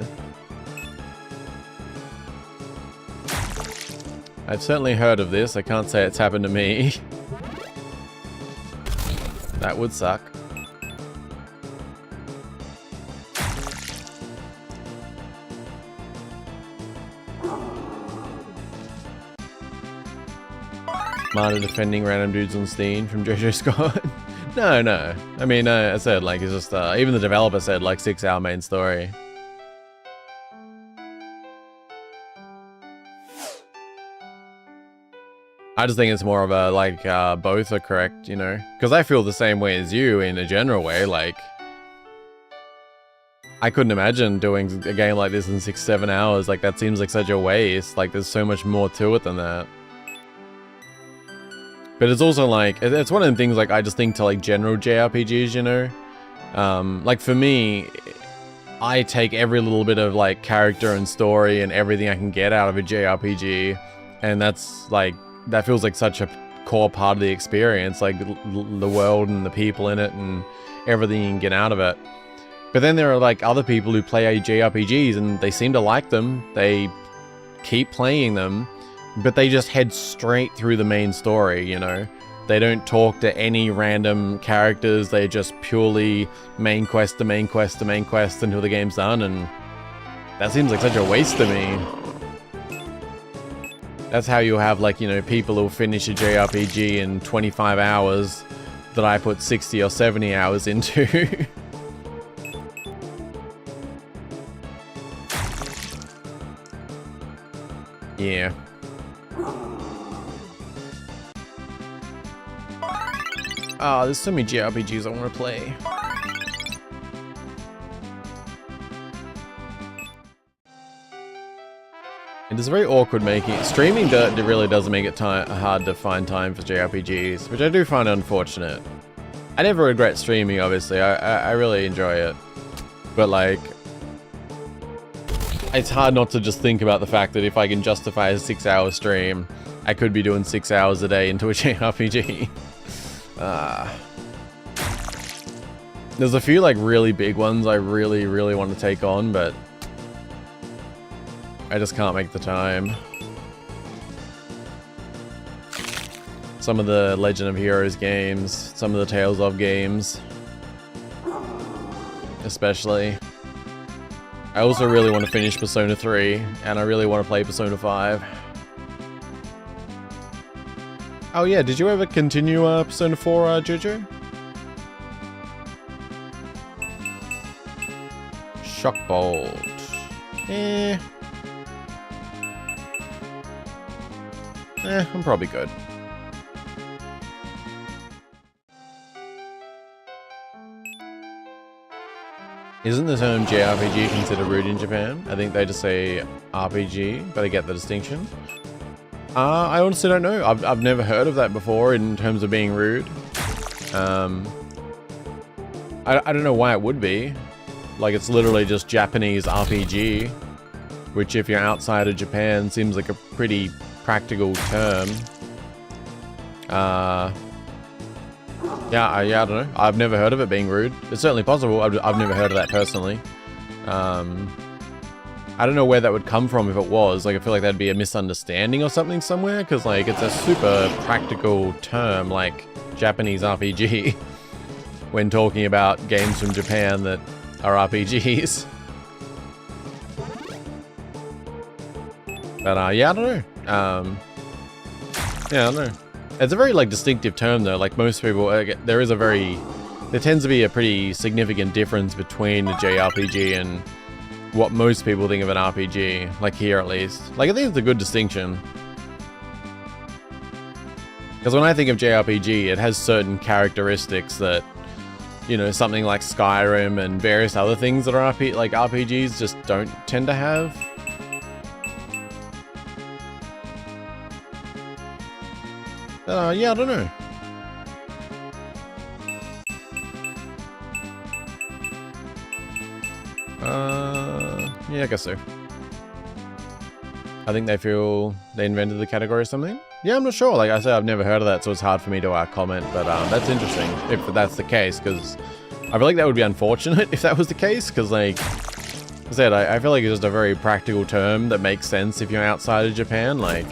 I've certainly heard of this. I can't say it's happened to me. That would suck. Mana defending random dudes on Steam from Jojo Scott. No. I mean, I said, like, it's just, even the developer said, like, 6-hour main story. I just think it's more of a, like, both are correct, you know? Because I feel the same way as you in a general way, like... I couldn't imagine doing a game like this in 6-7 hours, like, that seems like such a waste, like, there's so much more to it than that. But it's also, like, it's one of the things, like, I just think to, like, general JRPGs, you know? Like, for me, I take every little bit of, like, character and story and everything I can get out of a JRPG, and that's, like... That feels like such a core part of the experience, like the world and the people in it and everything you can get out of it. But then there are like other people who play JRPGs and they seem to like them, they keep playing them, but they just head straight through the main story, you know? They don't talk to any random characters, they just purely main quest to main quest to main quest until the game's done, and that seems like such a waste to me. That's how you have, like, you know, people who'll finish a JRPG in 25 hours that I put 60 or 70 hours into. Yeah. Oh, there's so many JRPGs I want to play. It is very awkward making it. Streaming really does make it hard to find time for JRPGs, which I do find unfortunate. I never regret streaming, obviously. I really enjoy it. But, like, it's hard not to just think about the fact that if I can justify a 6-hour stream, I could be doing 6 hours a day into a JRPG. There's a few, like, really big ones I really want to take on, but I just can't make the time. Some of the Legend of Heroes games, some of the Tales of games, especially. I also really want to finish Persona 3, and I really want to play Persona 5. Oh yeah, did you ever continue Persona 4, Jojo? Shockbolt. I'm probably good. Isn't the term JRPG considered rude in Japan? I think they just say RPG, but I get the distinction. I honestly don't know. I've never heard of that before in terms of being rude. I don't know why it would be. Like, it's literally just Japanese RPG, which if you're outside of Japan seems like a pretty practical term. Yeah, I don't know. I've never heard of it being rude. It's certainly possible. I've never heard of that personally. I don't know where that would come from if it was. Like, I feel like that'd be a misunderstanding or something somewhere, because, like, it's a super practical term, like Japanese RPG, when talking about games from Japan that are RPGs. But, yeah, I don't know. Yeah, I don't know. It's a very, like, distinctive term, though. Like, most people, there tends to be a pretty significant difference between a JRPG and what most people think of an RPG, like here at least. Like, I think it's a good distinction. Because when I think of JRPG, it has certain characteristics that, you know, something like Skyrim and various other things that are RPGs just don't tend to have. Yeah, I don't know. Yeah, I guess so. I think they feel they invented the category or something. Yeah, I'm not sure. Like I said, I've never heard of that, so it's hard for me to comment. But that's interesting if that's the case, because I feel like that would be unfortunate if that was the case. Because, like I said, I feel like it's just a very practical term that makes sense if you're outside of Japan. Like,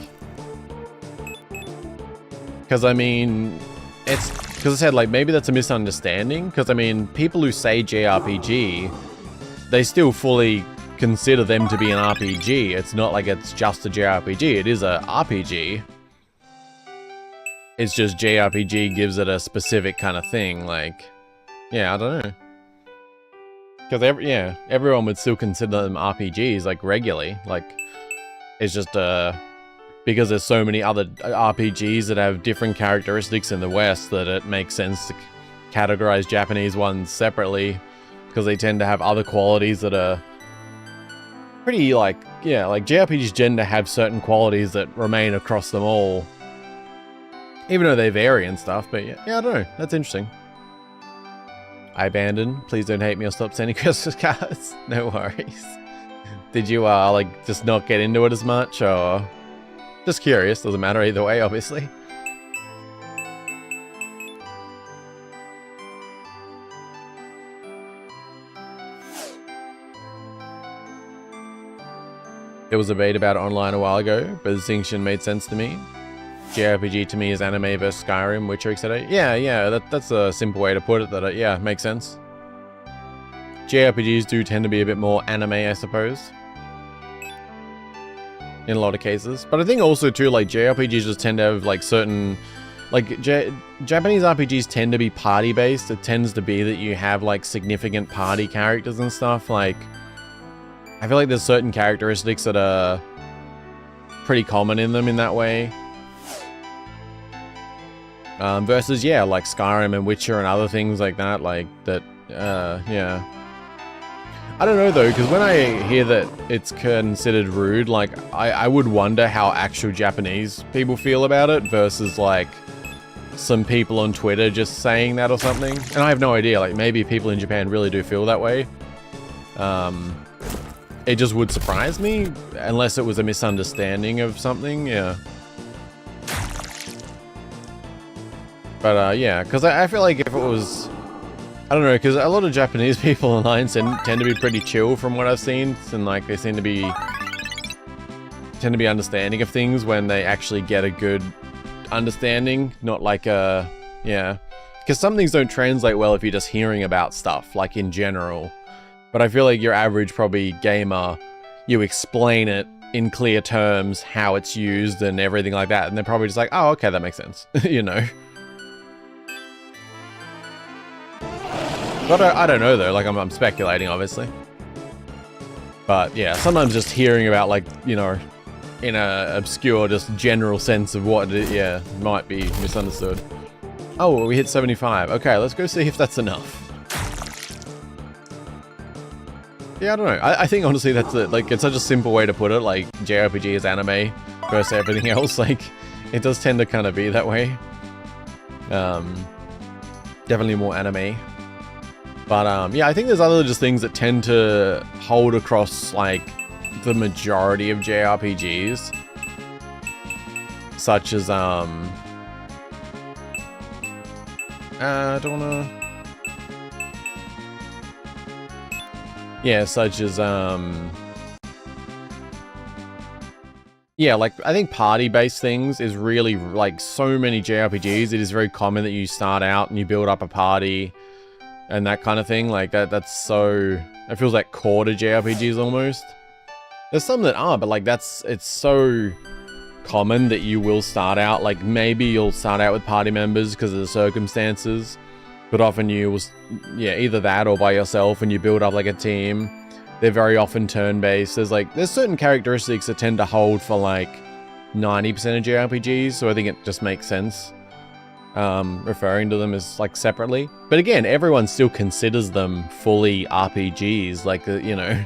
because I mean, it's because I said, like, maybe that's a misunderstanding. Because I mean, people who say JRPG, they still fully consider them to be an RPG. It's not like it's just a JRPG. It is a RPG. It's just JRPG gives it a specific kind of thing, like, yeah, I don't know. Because everyone would still consider them RPGs, like, regularly. Like, it's just, because there's so many other RPGs that have different characteristics in the West that it makes sense to categorize Japanese ones separately, because they tend to have other qualities that are pretty, like, yeah, like, JRPGs tend to have certain qualities that remain across them all. Even though they vary and stuff, but yeah, I don't know. That's interesting. I abandoned. Please don't hate me or stop sending Christmas cards. No worries. Did you, like, just not get into it as much, or... Just curious. Doesn't matter either way, obviously. There was a debate about it online a while ago, but the distinction made sense to me. JRPG to me is anime versus Skyrim, Witcher, etc. Yeah, that's a simple way to put it, that yeah, makes sense. JRPGs do tend to be a bit more anime, I suppose. In a lot of cases. But I think also too, like, JRPGs just tend to have, like, certain... Like, Japanese RPGs tend to be party-based. It tends to be that you have, like, significant party characters and stuff. Like, I feel like there's certain characteristics that are pretty common in them in that way. Versus, yeah, like Skyrim and Witcher and other things like that, yeah. I don't know, though, because when I hear that it's considered rude, like, I would wonder how actual Japanese people feel about it versus, like, some people on Twitter just saying that or something. And I have no idea, like, maybe people in Japan really do feel that way. It just would surprise me, unless it was a misunderstanding of something, yeah. But, yeah, because I feel like if it was... I don't know, because a lot of Japanese people online tend to be pretty chill from what I've seen, and, like, they tend to be understanding of things when they actually get a good understanding, not like a... Yeah. Because some things don't translate well if you're just hearing about stuff, like, in general. But I feel like your average, probably, gamer, you explain it in clear terms, how it's used and everything like that, and they're probably just like, oh, okay, that makes sense, you know? But I don't know, though. Like, I'm speculating, obviously. But, yeah, sometimes just hearing about, like, you know, in a obscure, just general sense of what it, yeah, might be misunderstood. Oh, well, we hit 75. Okay, let's go see if that's enough. Yeah, I don't know. I think, honestly, that's it. Like, it's such a simple way to put it. Like, JRPG is anime versus everything else. Like, it does tend to kind of be that way. Definitely more anime. But, yeah, I think there's other just things that tend to hold across, like, the majority of JRPGs. Such as, I don't wanna... Yeah, such as, yeah, like, I think party-based things is really, like, so many JRPGs, it is very common that you start out and you build up a party... And that kind of thing, like, that's so... It feels like core to JRPGs, almost. There's some that aren't, but, like, it's so common that you will start out, like, maybe you'll start out with party members because of the circumstances, but often you will, yeah, either that or by yourself, and you build up, like, a team. They're very often turn-based. There's certain characteristics that tend to hold for, like, 90% of JRPGs, so I think it just makes sense. Referring to them as, like, separately. But again, everyone still considers them fully RPGs, like, you know.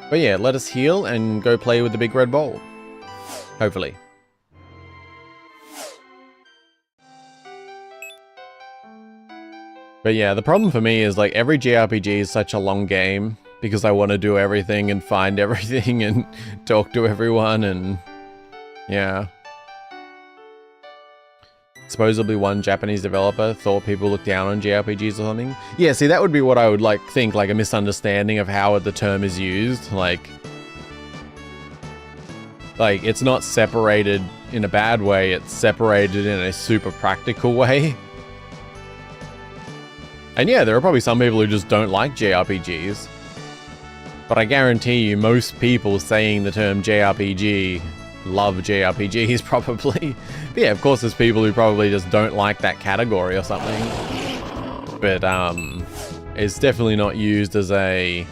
But yeah, let us heal and go play with the big red ball. Hopefully. But yeah, the problem for me is, like, every JRPG is such a long game, because I want to do everything and find everything and talk to everyone and... Yeah. Supposedly one Japanese developer thought people look down on JRPGs or something. Yeah, see, that would be what I would, like, think, like, a misunderstanding of how the term is used. Like, it's not separated in a bad way, it's separated in a super practical way. And yeah, there are probably some people who just don't like JRPGs. But I guarantee you, most people saying the term JRPG love JRPGs probably. But yeah, of course there's people who probably just don't like that category or something. But it's definitely not used as a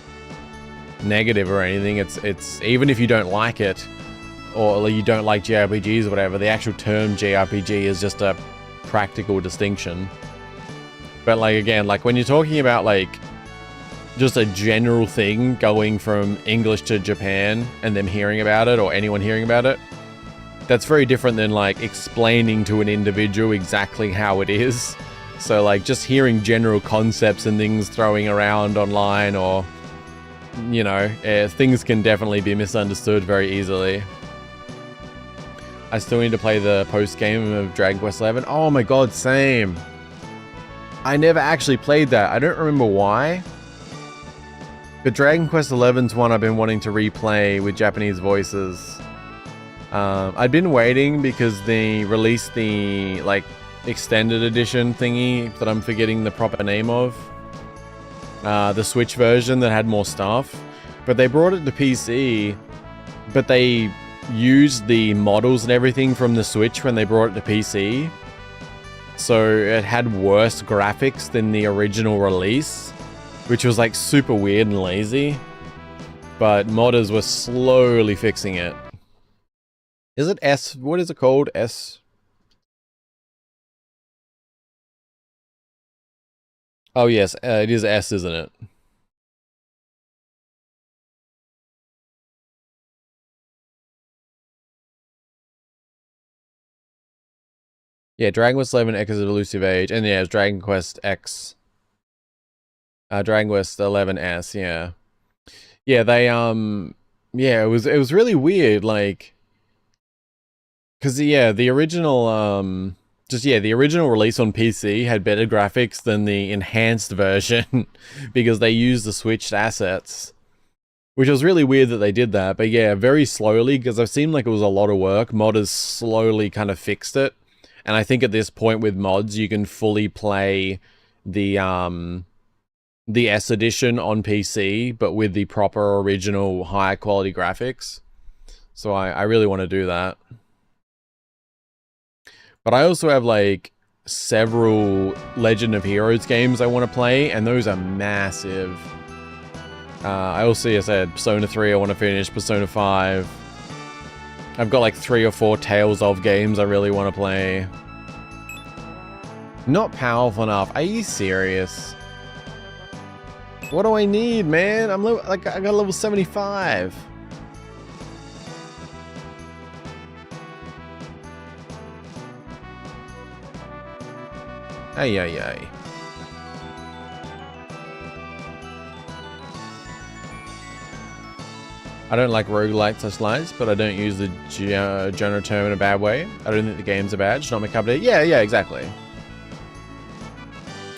negative or anything. It's even if you don't like it, or you don't like JRPGs or whatever, the actual term JRPG is just a practical distinction. But like, again, like when you're talking about like just a general thing going from English to Japan and them hearing about it, or anyone hearing about it, that's very different than like explaining to an individual exactly how it is. So like just hearing general concepts and things throwing around online, or you know, things can definitely be misunderstood very easily. I still need to play the post game of Dragon Quest XI. Oh my god, same. I never actually played that. I don't remember why. But Dragon Quest XI's one I've been wanting to replay with Japanese voices. I'd been waiting because they released the like extended edition thingy that I'm forgetting the proper name of. The Switch version that had more stuff. But they brought it to PC, but they used the models and everything from the Switch when they brought it to PC. So it had worse graphics than the original release, which was like super weird and lazy. But modders were slowly fixing it. Is it S? What is it called? S? Oh yes, it is S, isn't it? Yeah, Dragon Quest XI Echoes of Elusive Age, and yeah, it's Dragon Quest X. Dragon Quest XI S, yeah. Yeah, they yeah, it was really weird, like, cause yeah, the original the original release on PC had better graphics than the enhanced version because they used the switched assets. Which was really weird that they did that, but yeah, very slowly, because I've seen like it was a lot of work, modders slowly kind of fixed it. And I think at this point with mods, you can fully play the S edition on PC, but with the proper original higher quality graphics. So I really want to do that. But I also have like several Legend of Heroes games I want to play, and those are massive. I also, as I said, Persona 3 I want to finish, Persona 5. I've got like 3 or 4 Tales of games I really want to play. Not powerful enough. Are you serious? What do I need, man? I'm like, I got level 75. Ay, ay, ay. I don't like roguelites or slides, but I don't use the genre term in a bad way. I don't think the games are bad, just not my cup of tea. Yeah, exactly.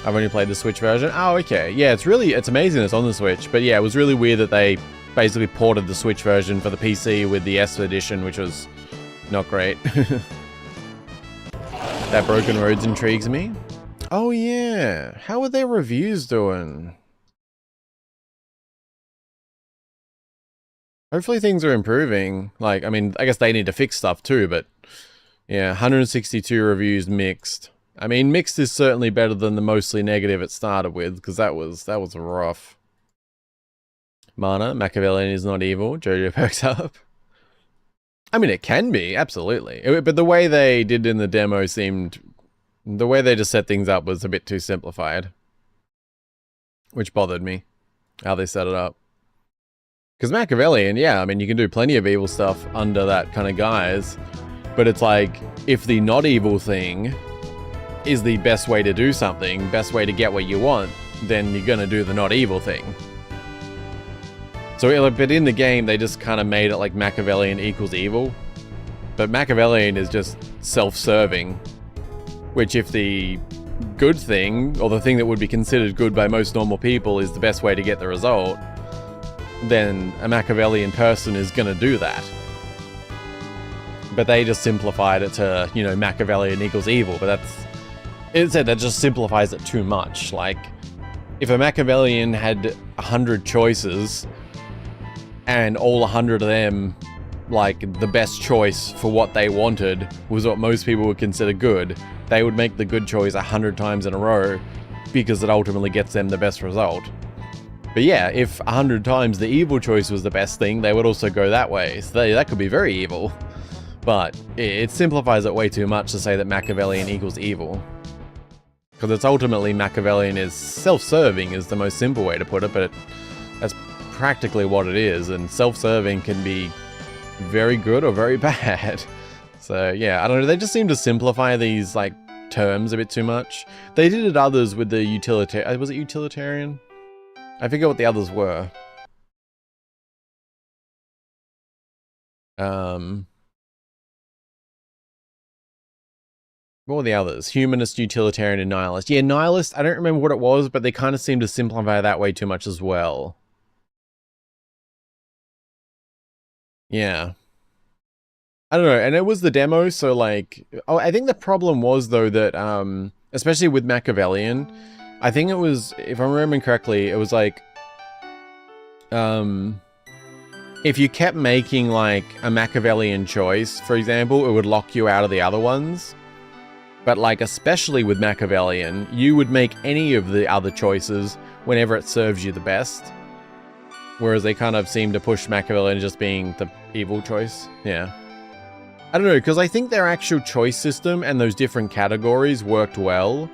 I've only played the Switch version. Oh, okay. Yeah, it's amazing it's on the Switch. But yeah, it was really weird that they basically ported the Switch version for the PC with the S edition, which was not great. That Broken Roads intrigues me. Oh yeah, how are their reviews doing? Hopefully things are improving. Like, I mean, I guess they need to fix stuff too, but yeah, 162 reviews mixed. I mean, mixed is certainly better than the mostly negative it started with, because that was rough. Mana, Machiavellian is not evil. Jojo perks up. I mean, it can be, absolutely. But the way they did in the demo seemed... The way they just set things up was a bit too simplified. Which bothered me, how they set it up. Because Machiavellian, yeah, I mean, you can do plenty of evil stuff under that kind of guise. But it's like, if the not evil thing is the best way to do something, best way to get what you want, then you're gonna do the not evil thing. So, but in the game, they just kind of made it like Machiavellian equals evil. But Machiavellian is just self-serving. Which, if the good thing, or the thing that would be considered good by most normal people, is the best way to get the result, then a Machiavellian person is gonna do that. But they just simplified it to, you know, Machiavellian equals evil, but that just simplifies it too much. Like, if a Machiavellian had 100 choices, and all 100 of them like the best choice for what they wanted was what most people would consider good, they would make the good choice 100 times in a row because it ultimately gets them the best result. But yeah, if 100 times the evil choice was the best thing, they would also go that way. So that could be very evil. But it simplifies it way too much to say that Machiavellian equals evil. Because it's ultimately Machiavellian is self-serving is the most simple way to put it, but that's practically what it is. And self-serving can be very good or very bad. So yeah, I don't know, they just seem to simplify these like terms a bit too much. They did it others with the utilitarian, was it utilitarian? I forget what the others were. What were the others? Humanist, utilitarian, and nihilist. Yeah, nihilist, I don't remember what it was, but they kind of seem to simplify that way too much as well. Yeah. I don't know, and it was the demo, so like... Oh, I think the problem was, though, that, especially with Machiavellian, I think it was, if I'm remembering correctly, it was like... if you kept making, like, a Machiavellian choice, for example, it would lock you out of the other ones. But, like, especially with Machiavellian, you would make any of the other choices whenever it serves you the best. Whereas they kind of seem to push Machiavellian just being the evil choice. Yeah. I don't know, because I think their actual choice system and those different categories worked well.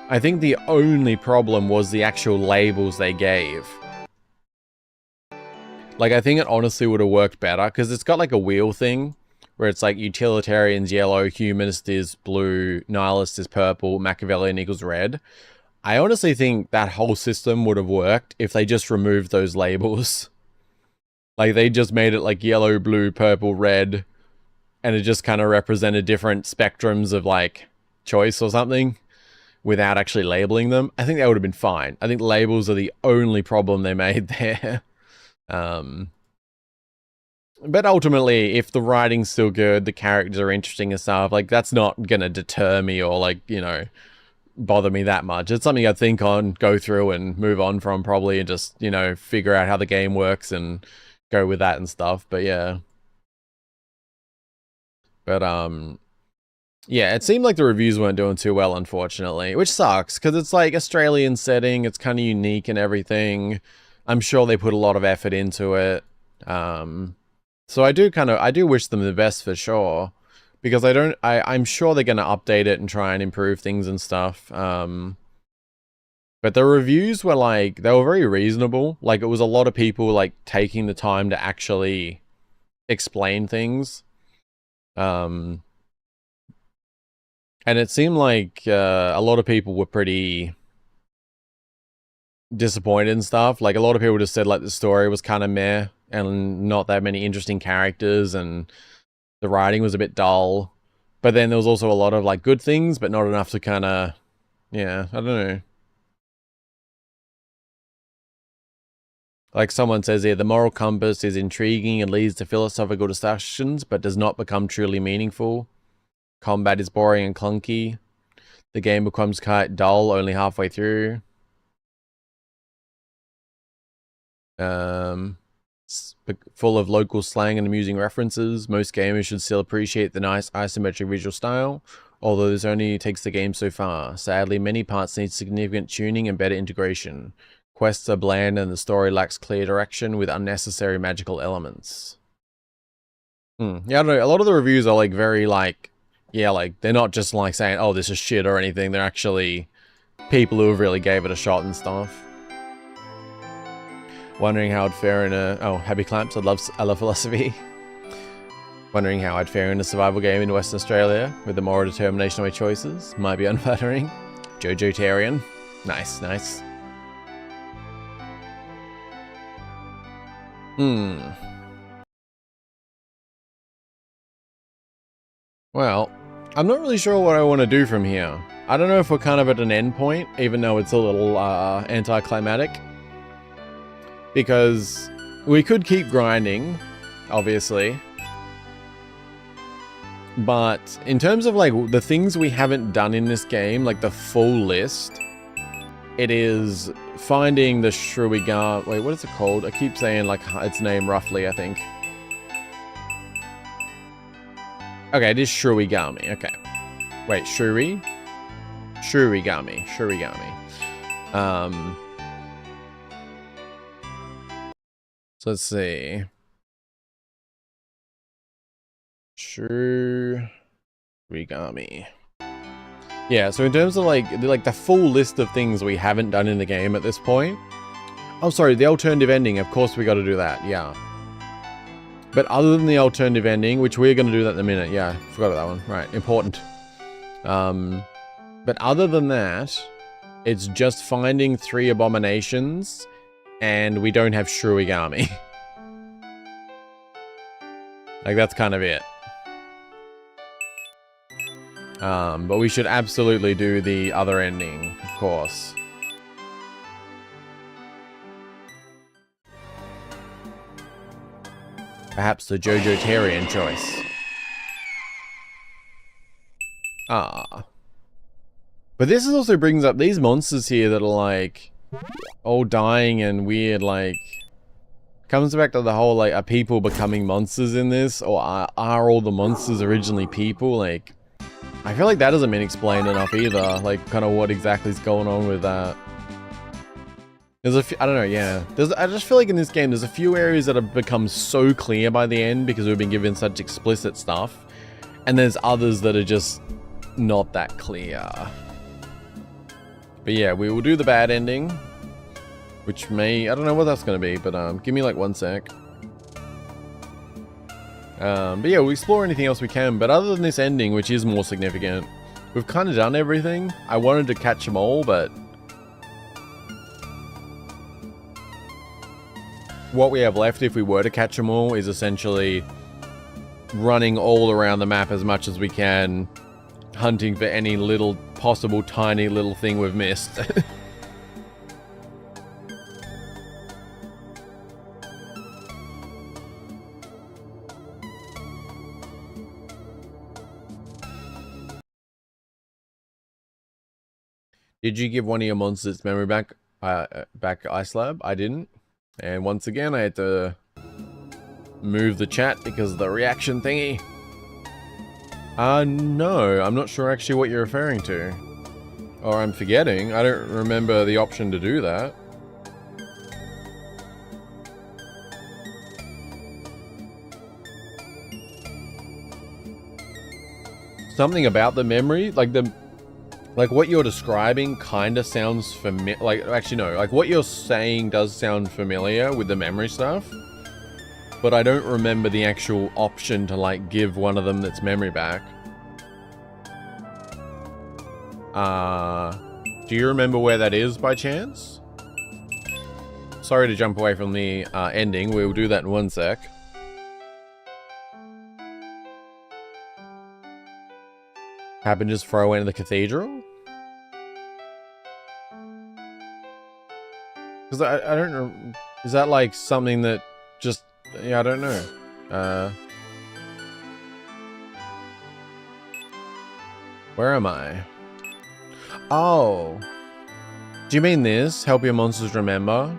I think the only problem was the actual labels they gave. Like, I think it honestly would have worked better, because it's got like a wheel thing, where it's like utilitarian's yellow, humanist is blue, nihilist is purple, Machiavellian equals red. I honestly think that whole system would have worked if they just removed those labels. Like, they just made it like yellow, blue, purple, red, and it just kind of represented different spectrums of like choice or something without actually labeling them. I think that would have been fine. I think labels are the only problem they made there. But ultimately, if the writing's still good, the characters are interesting and stuff, like, that's not gonna deter me or, like, you know, bother me that much. It's something I'd think on, go through, and move on from, probably, and just, you know, figure out how the game works and go with that and stuff, but yeah. But, yeah, it seemed like the reviews weren't doing too well, unfortunately, which sucks, because it's, like, Australian setting, it's kind of unique and everything. I'm sure they put a lot of effort into it. So I do wish them the best for sure, because I'm sure they're going to update it and try and improve things and stuff. But the reviews were like, they were very reasonable. Like, it was a lot of people like taking the time to actually explain things. And it seemed like a lot of people were pretty disappointed and stuff. Like, a lot of people just said like the story was kind of meh and not that many interesting characters, and the writing was a bit dull. But then there was also a lot of like good things, but not enough to kind of, yeah, I don't know. Like someone says here, the moral compass is intriguing and leads to philosophical discussions, but does not become truly meaningful. Combat is boring and clunky. The game becomes quite dull only halfway through. Full of local slang and amusing references. Most gamers should still appreciate the nice isometric visual style, although this only takes the game so far. Sadly, many parts need significant tuning and better integration. Quests are bland and the story lacks clear direction with unnecessary magical elements. Yeah, I don't know. A lot of the reviews are like very like, yeah, like they're not just like saying, oh, this is shit or anything. They're actually people who have really gave it a shot and stuff. Wondering how I'd fare in a... Oh, happy clamps. I love philosophy. Wondering how I'd fare in a survival game in Western Australia with the moral determination of my choices. Might be unflattering. Jojo-tarian. Nice, nice. Well, I'm not really sure what I want to do from here. I don't know if we're kind of at an end point, even though it's a little anticlimactic. Because we could keep grinding, obviously. But in terms of like the things we haven't done in this game, like the full list, it is finding the Shruigar... Wait, what is it called? I keep saying like its name roughly, I think. Okay, it is Shurigami. Okay. Wait, Shuri? Shurigami. So let's see. Shurigami. Yeah, so in terms of like the full list of things we haven't done in the game at this point. Oh, sorry, the alternative ending. Of course we got to do that. Yeah. But other than the alternative ending, which we're going to do that in a minute. Yeah, forgot about that one. Right, important. But other than that, it's just finding 3 abominations, and we don't have Shurigami. Like, that's kind of it. But we should absolutely do the other ending, of course. Perhaps the Jojo-tarian choice. Ah. But this also brings up these monsters here that are like all dying and weird, like comes back to the whole like, are people becoming monsters in this, or are all the monsters originally people? Like, I feel like that hasn't been explained enough either, like kind of what exactly is going on with that. There's a few, I don't know, yeah. I just feel like in this game, there's a few areas that have become so clear by the end because we've been given such explicit stuff. And there's others that are just not that clear. But yeah, we will do the bad ending. Which may, I don't know what that's going to be, but give me like 1 sec. But yeah, we'll explore anything else we can. But other than this ending, which is more significant, we've kind of done everything. I wanted to catch them all, but what we have left, if we were to catch them all, is essentially running all around the map as much as we can, hunting for any little possible tiny little thing we've missed. Did you give one of your monsters memory back, Ice Lab? I didn't. And once again, I had to move the chat because of the reaction thingy. No, I'm not sure actually what you're referring to. Or I'm forgetting. I don't remember the option to do that. Something about the memory, like what you're describing kind of sounds familiar. Like, actually no, like what you're saying does sound familiar with the memory stuff. But I don't remember the actual option to like give one of them its memory back. Do you remember where that is by chance? Sorry to jump away from the ending. We'll do that in 1 sec. Happen to just throw into the cathedral? Because I don't know. Is that like something that just... Yeah, I don't know. Where am I? Oh. Do you mean this? Help your monsters remember?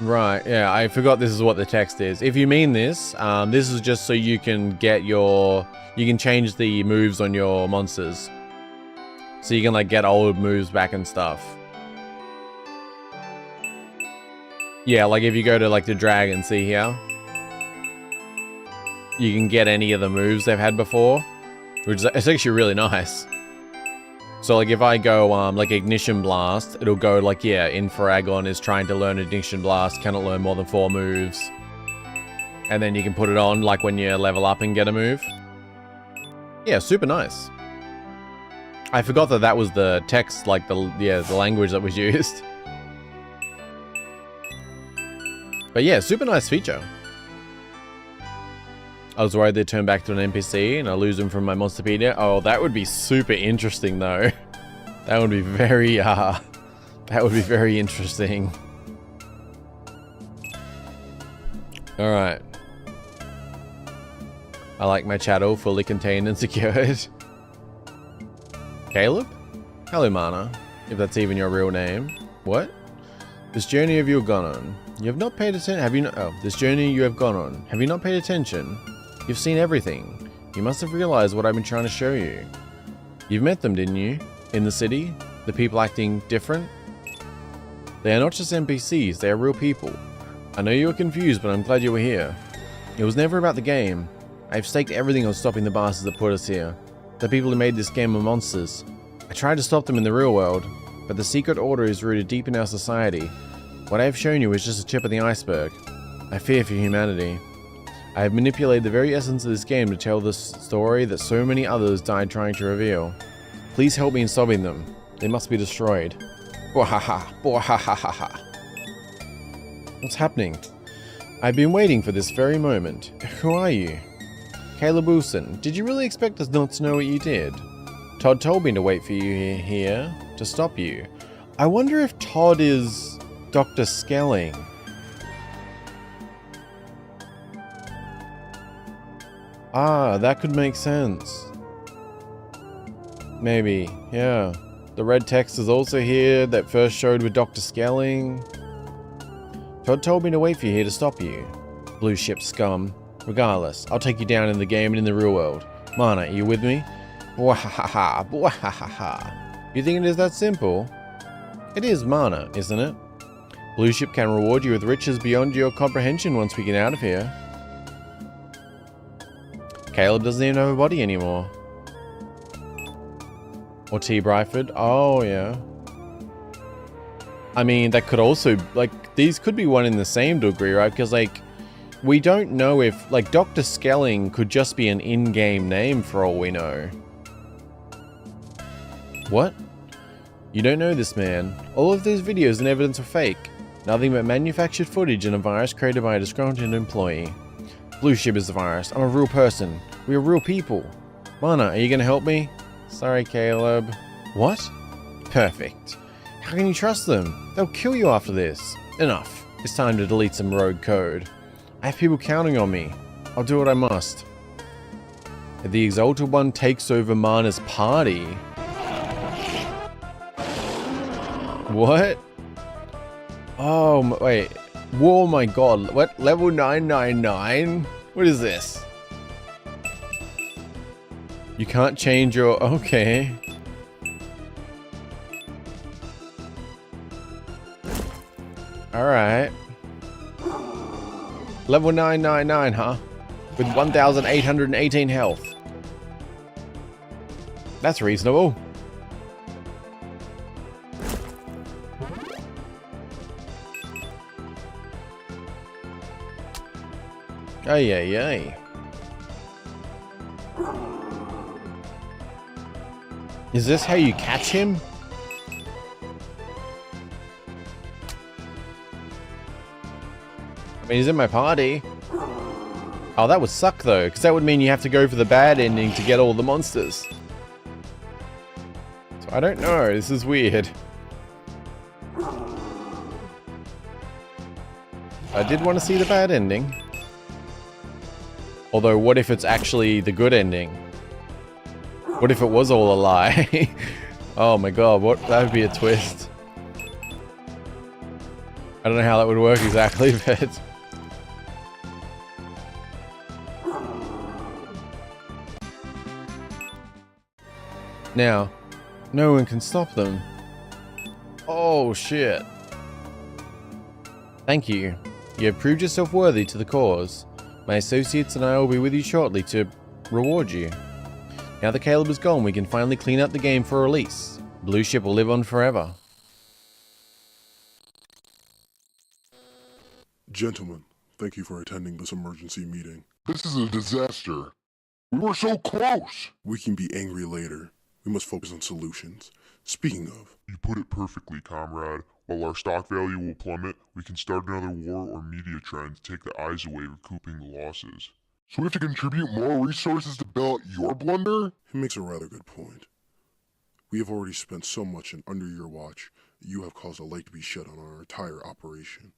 Right, yeah, I forgot this is what the text is. If you mean this, this is just so you can get your... You can change the moves on your monsters. So you can like get old moves back and stuff. Yeah, like if you go to like the dragon, see here? You can get any of the moves they've had before. Which is it's actually really nice. So like if I go like Ignition Blast, it'll go like, yeah, Infragon is trying to learn Ignition Blast, cannot learn more than 4 moves. And then you can put it on like when you level up and get a move. Yeah, super nice. I forgot that that was the text, like the language that was used. But yeah, super nice feature. I was worried they'd turn back to an NPC and I lose them from my Monsterpedia. Oh, that would be super interesting though. That would be very, that would be very interesting. Alright. I like my chattel fully contained and secured. Caleb? Hello, Mana. If that's even your real name. What? This journey you have gone on. You have not paid attention. Have you not? Oh, this journey you have gone on. Have you not paid attention? You've seen everything. You must have realized what I've been trying to show you. You've met them, didn't you? In the city? The people acting different? They are not just NPCs, they are real people. I know you were confused, but I'm glad you were here. It was never about the game. I've staked everything on stopping the bastards that put us here. The people who made this game are monsters. I tried to stop them in the real world, but the secret order is rooted deep in our society. What I have shown you is just a tip of the iceberg. I fear for humanity. I have manipulated the very essence of this game to tell the story that so many others died trying to reveal. Please help me in stopping them. They must be destroyed. Bwahaha, bwahahaha. What's happening? I've been waiting for this very moment. Who are you? Caleb Wilson, did you really expect us not to know what you did? Todd told me to wait for you here to stop you. I wonder if Todd is Dr. Skelling. Ah, that could make sense. Maybe, yeah. The red text is also here that first showed with Dr. Skelling. Todd told me to wait for you here to stop you. Blue ship scum. Regardless, I'll take you down in the game and in the real world. Mana, are you with me? Bwahaha, bwahaha. You think it is that simple? It is Mana, isn't it? Blue ship can reward you with riches beyond your comprehension once we get out of here. Caleb doesn't even have a body anymore. Or T. Bryford. Oh, yeah. I mean, that could also, like, these could be one in the same degree, right? Because, like, we don't know if, like, Dr. Skelling could just be an in-game name for all we know. What? You don't know this man. All of those videos and evidence are fake. Nothing but manufactured footage and a virus created by a disgruntled employee. Blue ship is the virus. I'm a real person. We are real people. Mana, are you gonna help me? Sorry, Caleb. What? Perfect. How can you trust them? They'll kill you after this. Enough. It's time to delete some rogue code. I have people counting on me. I'll do what I must. If the Exalted One takes over Mana's party... What? Oh, wait. Whoa, my god. What? Level 999? What is this? You can't change your... Okay. Alright. Level 999, huh? With 1,818 health. That's reasonable. Ay, ay, ay. Is this how you catch him? I mean, he's in my party. Oh, that would suck though, because that would mean you have to go for the bad ending to get all the monsters. So I don't know, this is weird. I did want to see the bad ending. Although, what if it's actually the good ending? What if it was all a lie? Oh my god, what? That would be a twist. I don't know how that would work exactly, but... Now, no one can stop them. Oh shit. Thank you. You have proved yourself worthy to the cause. My associates and I will be with you shortly to reward you. Now that Caleb is gone, we can finally clean up the game for release. Blue Ship will live on forever. Gentlemen, thank you for attending this emergency meeting. This is a disaster. We were so close! We can be angry later. We must focus on solutions. Speaking of... You put it perfectly, comrade. While our stock value will plummet, we can start another war or media trend to take the eyes away, recouping the losses. So we have to contribute more resources to bail out your blunder? He makes a rather good point. We have already spent so much, and under your watch, you have caused a light to be shed on our entire operation.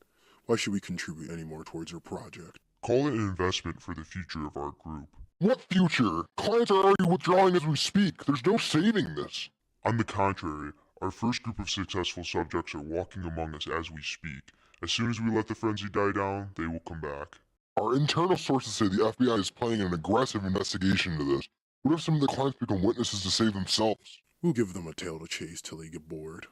Why should we contribute any more towards your project? Call it an investment for the future of our group. What future? Clients are already withdrawing as we speak. There's no saving this. On the contrary, our first group of successful subjects are walking among us as we speak. As soon as we let the frenzy die down, they will come back. Our internal sources say the FBI is planning an aggressive investigation into this. What if some of the clients become witnesses to save themselves? We'll give them a tail to chase till they get bored.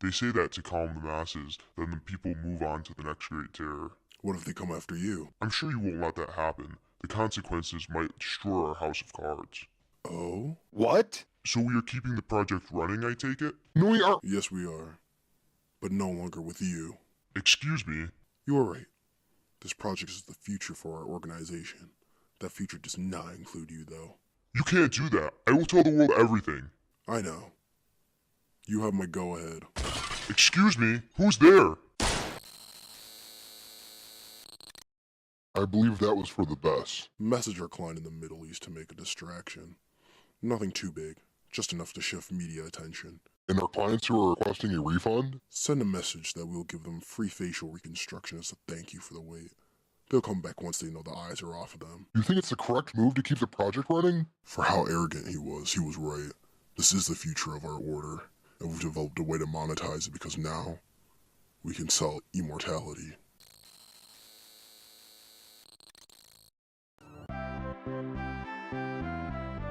They say that to calm the masses, then the people move on to the next great terror. What if they come after you? I'm sure you won't let that happen. The consequences might destroy our house of cards. Oh? What? So we are keeping the project running, I take it? No, we aren't. Yes, we are. But no longer with you. Excuse me? You are right. This project is the future for our organization. That future does not include you, though. You can't do that. I will tell the world everything. I know. You have my go-ahead. Excuse me? Who's there? I believe that was for the best. Message our client in the Middle East to make a distraction. Nothing too big, just enough to shift media attention. And our clients who are requesting a refund? Send a message that we'll give them free facial reconstruction as a thank you for the wait. They'll come back once they know the eyes are off of them. You think it's the correct move to keep the project running? For how arrogant he was right. This is the future of our order, and we've developed a way to monetize it because now we can sell immortality.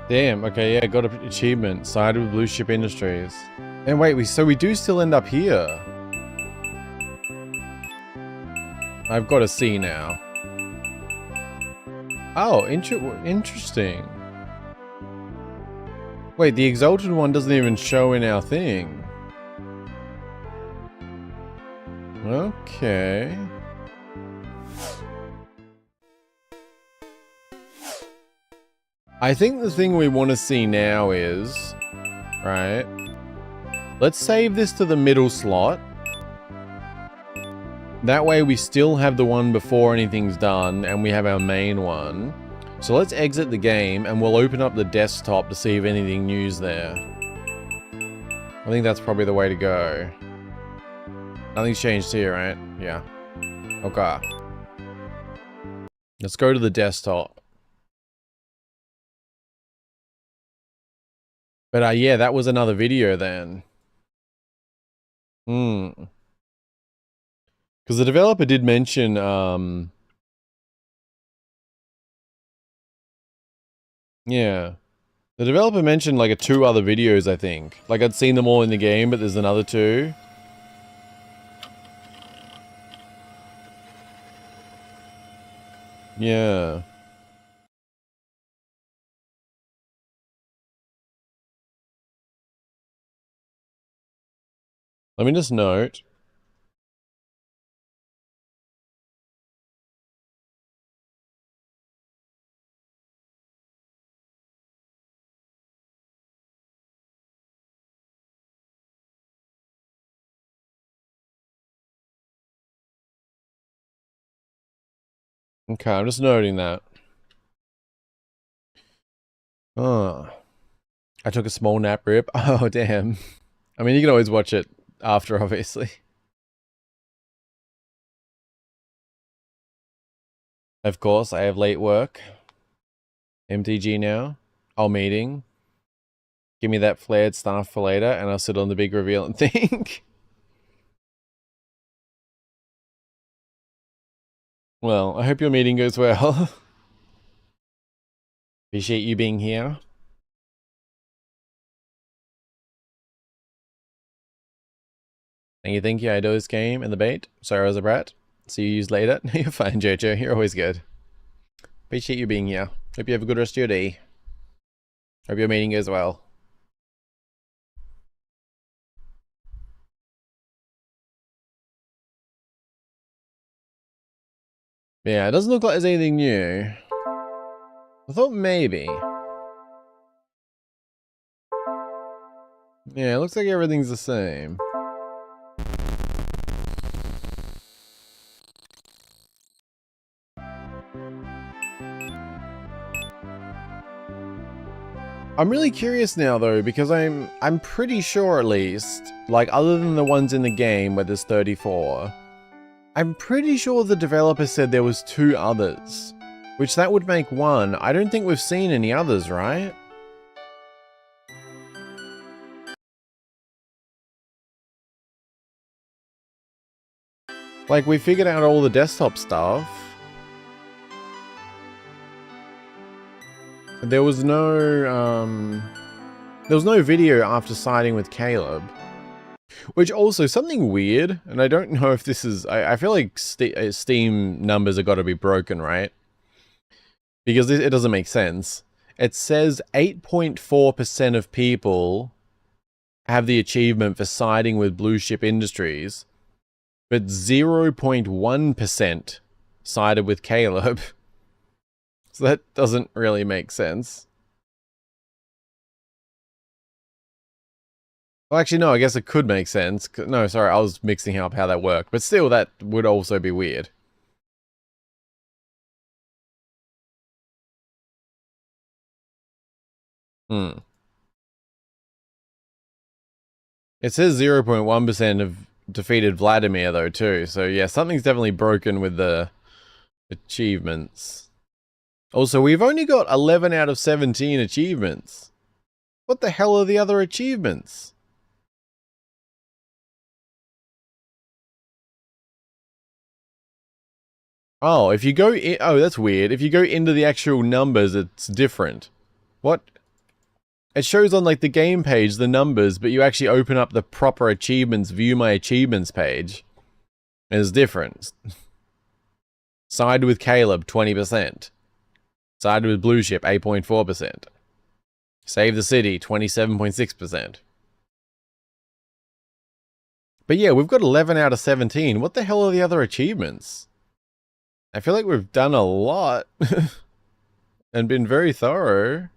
Damn, okay, yeah, got an achievement. Sided with Blue Ship Industries. And wait, we do still end up here. I've got a C now. Oh, interesting. Wait, the Exalted one doesn't even show in our thing. Okay. I think the thing we want to see now is, right, let's save this to the middle slot. That way we still have the one before anything's done and we have our main one. So let's exit the game and we'll open up the desktop to see if anything new's there. I think that's probably the way to go. Nothing's changed here, right? Yeah. Okay. Let's go to the desktop. But yeah, that was another video then. Because the developer did mention, yeah. The developer mentioned like 2 other videos, I think. Like I'd seen them all in the game, but there's another 2. Yeah. Let me just note. Okay, I'm just noting that. Oh. I took a small nap rip. Oh, damn. I mean, you can always watch it after, obviously. Of course, I have late work. MTG now. I'll meeting. Give me that flared stuff for later, and I'll sit on the big reveal and think. Well, I hope your meeting goes well. Appreciate you being here. Thank you. I know this game and the bait. Sorry I was a brat. See you later. You're fine, Jojo. You're always good. Appreciate you being here. Hope you have a good rest of your day. Hope your meeting goes well. Yeah, it doesn't look like there's anything new. I thought maybe. Yeah, it looks like everything's the same. I'm really curious now though, because I'm pretty sure at least, like other than the ones in the game where there's 34, I'm pretty sure the developer said there was 2 others, which that would make 1. I don't think we've seen any others, right? Like we figured out all the desktop stuff. there was no video after siding with Caleb. Which also, something weird, and I don't know if this is... I feel like Steam numbers have got to be broken, right? Because it doesn't make sense. It says 8.4% of people have the achievement for siding with Blue Chip Industries, but 0.1% sided with Caleb. So that doesn't really make sense. Well, actually, no, I guess it could make sense. No, sorry, I was mixing up how that worked. But still, that would also be weird. It says 0.1% have defeated Vladimir, though, too. So, yeah, something's definitely broken with the achievements. Also, we've only got 11 out of 17 achievements. What the hell are the other achievements? Oh, if you go in... Oh, that's weird. If you go into the actual numbers, it's different. What? It shows on, like, the game page, the numbers, but you actually open up the proper achievements, view my achievements page. And it's different. Side with Caleb, 20%. Side with Blue Chip, 8.4%. Save the City, 27.6%. But yeah, we've got 11 out of 17. What the hell are the other achievements? I feel like we've done a lot. And been very thorough.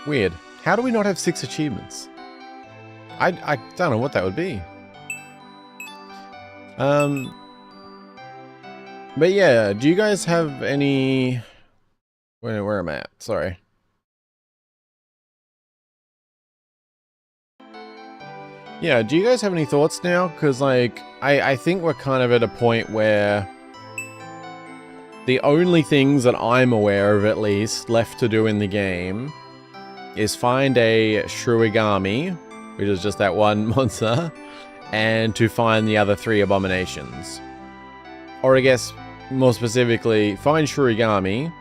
Weird. How do we not have 6 achievements? I don't know what that would be. But yeah, do you guys have any... Where am I at? Sorry. Yeah, do you guys have any thoughts now? Because, like, I think we're kind of at a point where the only things that I'm aware of, at least, left to do in the game is find a Shrewigami, which is just that one monster, and to find the other 3 abominations. Or I guess, more specifically, find Shrewigami,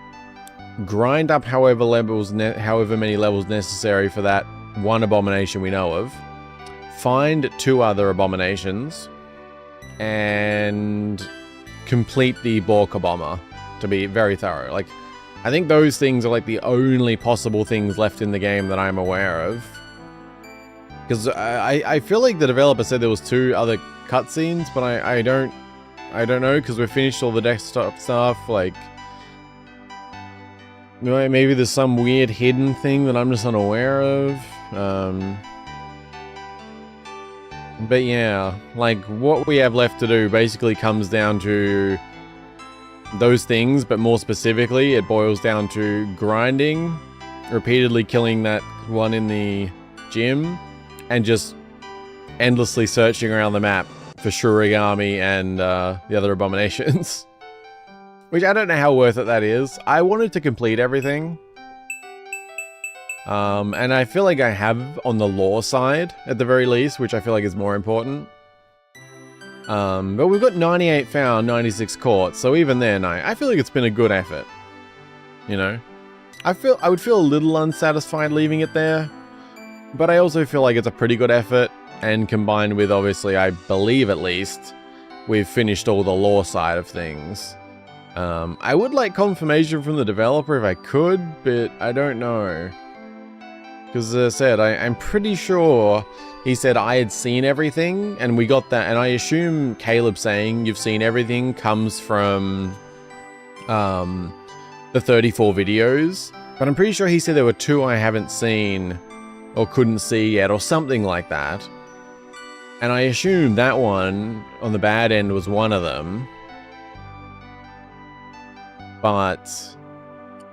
grind up however many levels necessary for that one abomination we know of, find 2 other abominations, and complete the Borka Bomber, to be very thorough. Like, I think those things are like the only possible things left in the game that I'm aware of. Because I feel like the developer said there was 2 other cutscenes, but I don't know, because we've finished all the desktop stuff. Like, maybe there's some weird hidden thing that I'm just unaware of. But yeah, like, what we have left to do basically comes down to those things, but more specifically, it boils down to grinding, repeatedly killing that one in the gym, and just endlessly searching around the map for Shrewigami and the other abominations. Which I don't know how worth it that is. I wanted to complete everything. And I feel like I have on the lore side, at the very least, which I feel like is more important. But we've got 98 found, 96 caught, so even then, I feel like it's been a good effort. You know? I would feel a little unsatisfied leaving it there, but I also feel like it's a pretty good effort, and combined with, obviously, I believe at least, we've finished all the lore side of things. I would like confirmation from the developer if I could, but I don't know. Because as I said, I'm pretty sure he said I had seen everything, and we got that, and I assume Caleb saying you've seen everything comes from the 34 videos, but I'm pretty sure he said there were 2 I haven't seen or couldn't see yet, or something like that. And I assume that one on the bad end was one of them. But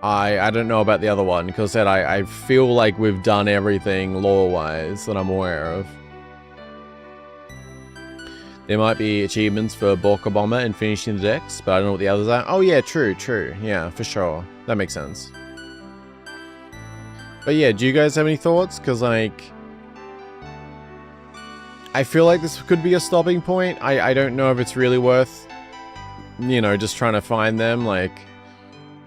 I don't know about the other one, because I feel like we've done everything lore-wise that I'm aware of. There might be achievements for Borka Bomber and finishing the decks, but I don't know what the others are. Oh yeah, true. Yeah, for sure. That makes sense. But yeah, do you guys have any thoughts? Because, like, I feel like this could be a stopping point. I don't know if it's really worth, you know, just trying to find them. Like,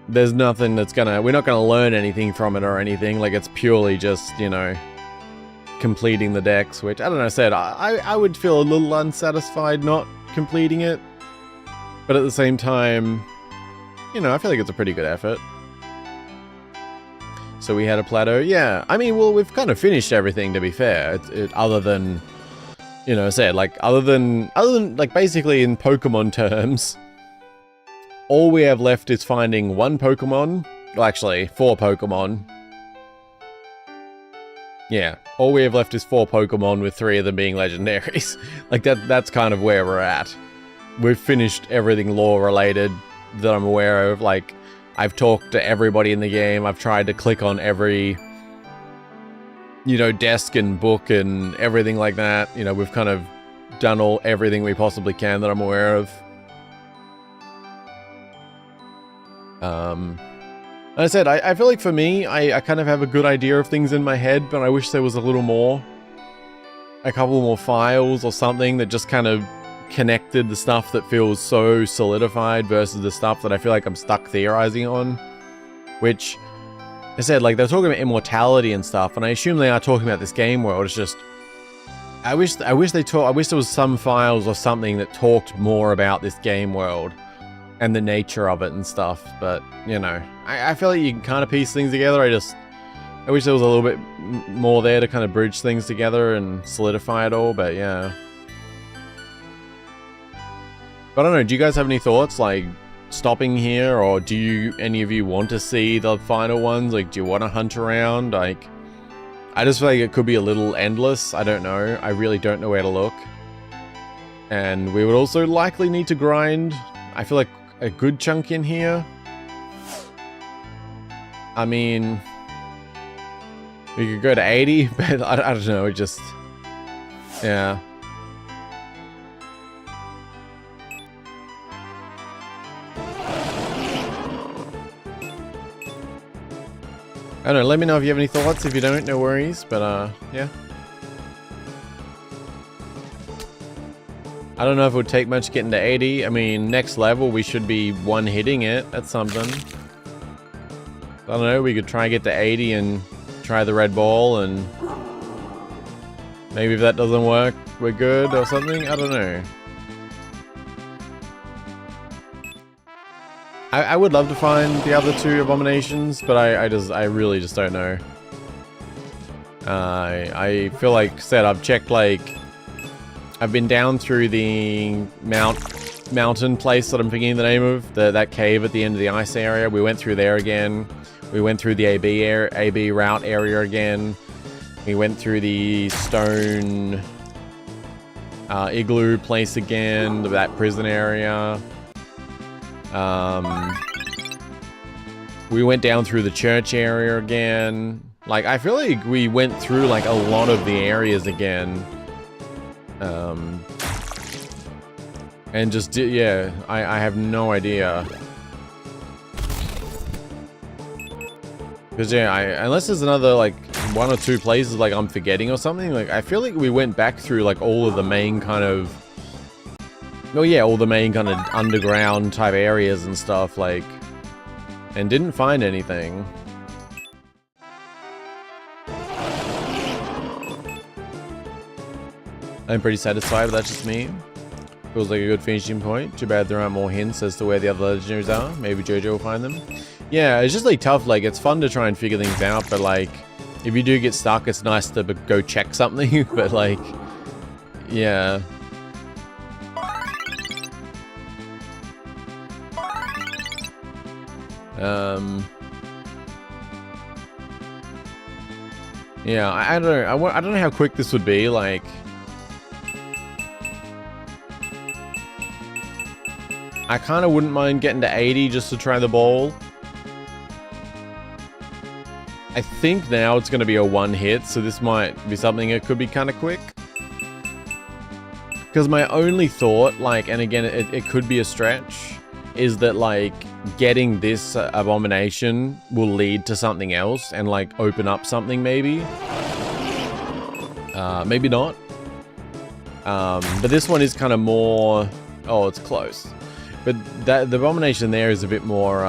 there's nothing that's gonna... We're not gonna learn anything from it or anything. Like, it's purely just, you know, completing the decks, which, I don't know, I would feel a little unsatisfied not completing it. But at the same time, you know, I feel like it's a pretty good effort. So we had a plateau. Yeah, I mean, well, we've kind of finished everything, to be fair. Other than, you know, other than, like, basically in Pokemon terms, all we have left is finding one Pokemon. Well, actually, 4 Pokemon. Yeah, all we have left is 4 Pokemon, with 3 of them being legendaries. Like, that's kind of where we're at. We've finished everything lore-related that I'm aware of. Like, I've talked to everybody in the game. I've tried to click on every, you know, desk and book and everything like that. You know, we've kind of done everything we possibly can that I'm aware of. Like I said, I feel like for me, I kind of have a good idea of things in my head, but I wish there was a little more. A couple more files or something that just kind of connected the stuff that feels so solidified versus the stuff that I feel like I'm stuck theorizing on. Which, I said, like, they're talking about immortality and stuff, and I assume they are talking about this game world. It's just, I wish there was some files or something that talked more about this game world and the nature of it and stuff. But, you know, I feel like you can kind of piece things together. I wish there was a little bit more there to kind of bridge things together and solidify it all, but yeah. But I don't know, do you guys have any thoughts, like, stopping here, or do any of you want to see the final ones? Like, do you want to hunt around? Like, I just feel like it could be a little endless. I don't know. I really don't know where to look. And we would also likely need to grind, I feel like, a good chunk in here. I mean, we could go to 80, but I don't know, it just, yeah. I don't know, let me know if you have any thoughts. If you don't, no worries, but yeah. I don't know if it would take much getting to 80. I mean, next level, we should be one-hitting it at something. I don't know, we could try and get to 80 and try the red ball, and maybe if that doesn't work, we're good or something. I don't know. I would love to find the other 2 abominations, but I really just don't know. I feel like, said, I've checked, like, I've been down through the mountain place that I'm forgetting the name of, that cave at the end of the ice area. We went through there again. We went through the AB route area again. We went through the stone igloo place again, that prison area. We went down through the church area again. Like, I feel like we went through, like, a lot of the areas again. And just did, yeah, I have no idea. Because, yeah, unless there's another, like, 1 or 2 places, like, I'm forgetting or something, like, I feel like we went back through, like, all of the main kind of... Oh, yeah, all the main kind of underground type areas and stuff, like... And didn't find anything. I'm pretty satisfied, but that's just me. Feels like a good finishing point. Too bad there aren't more hints as to where the other legendaries are. Maybe JoJo will find them. Yeah, it's just like tough. Like, it's fun to try and figure things out, but like, if you do get stuck, it's nice to go check something. But like, yeah. Yeah, I don't know. I don't know how quick this would be. Like, I kind of wouldn't mind getting to 80 just to try the ball. I think now it's going to be a 1 hit, so this might be something that could be kind of quick. Because my only thought, like, and again, it could be a stretch, is that, like, getting this abomination will lead to something else and, like, open up something, maybe. Maybe not. But this one is kind of more... Oh, it's close. But the abomination there is a bit more...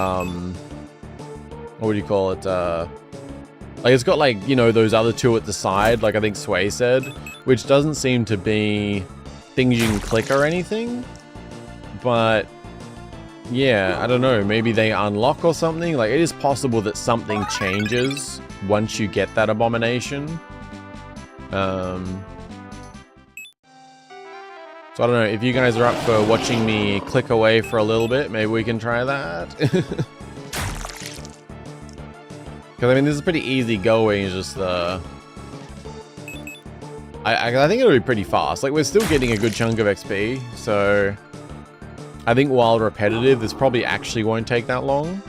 what do you call it? Like, it's got, like, you know, those other two at the side, like I think Sway said, which doesn't seem to be things you can click or anything. But, yeah, I don't know. Maybe they unlock or something. Like, it is possible that something changes once you get that abomination. So I don't know, if you guys are up for watching me click away for a little bit, maybe we can try that. Because, I mean, this is pretty easy going, it's just I think it'll be pretty fast. Like, we're still getting a good chunk of XP, so... I think while repetitive, this probably actually won't take that long.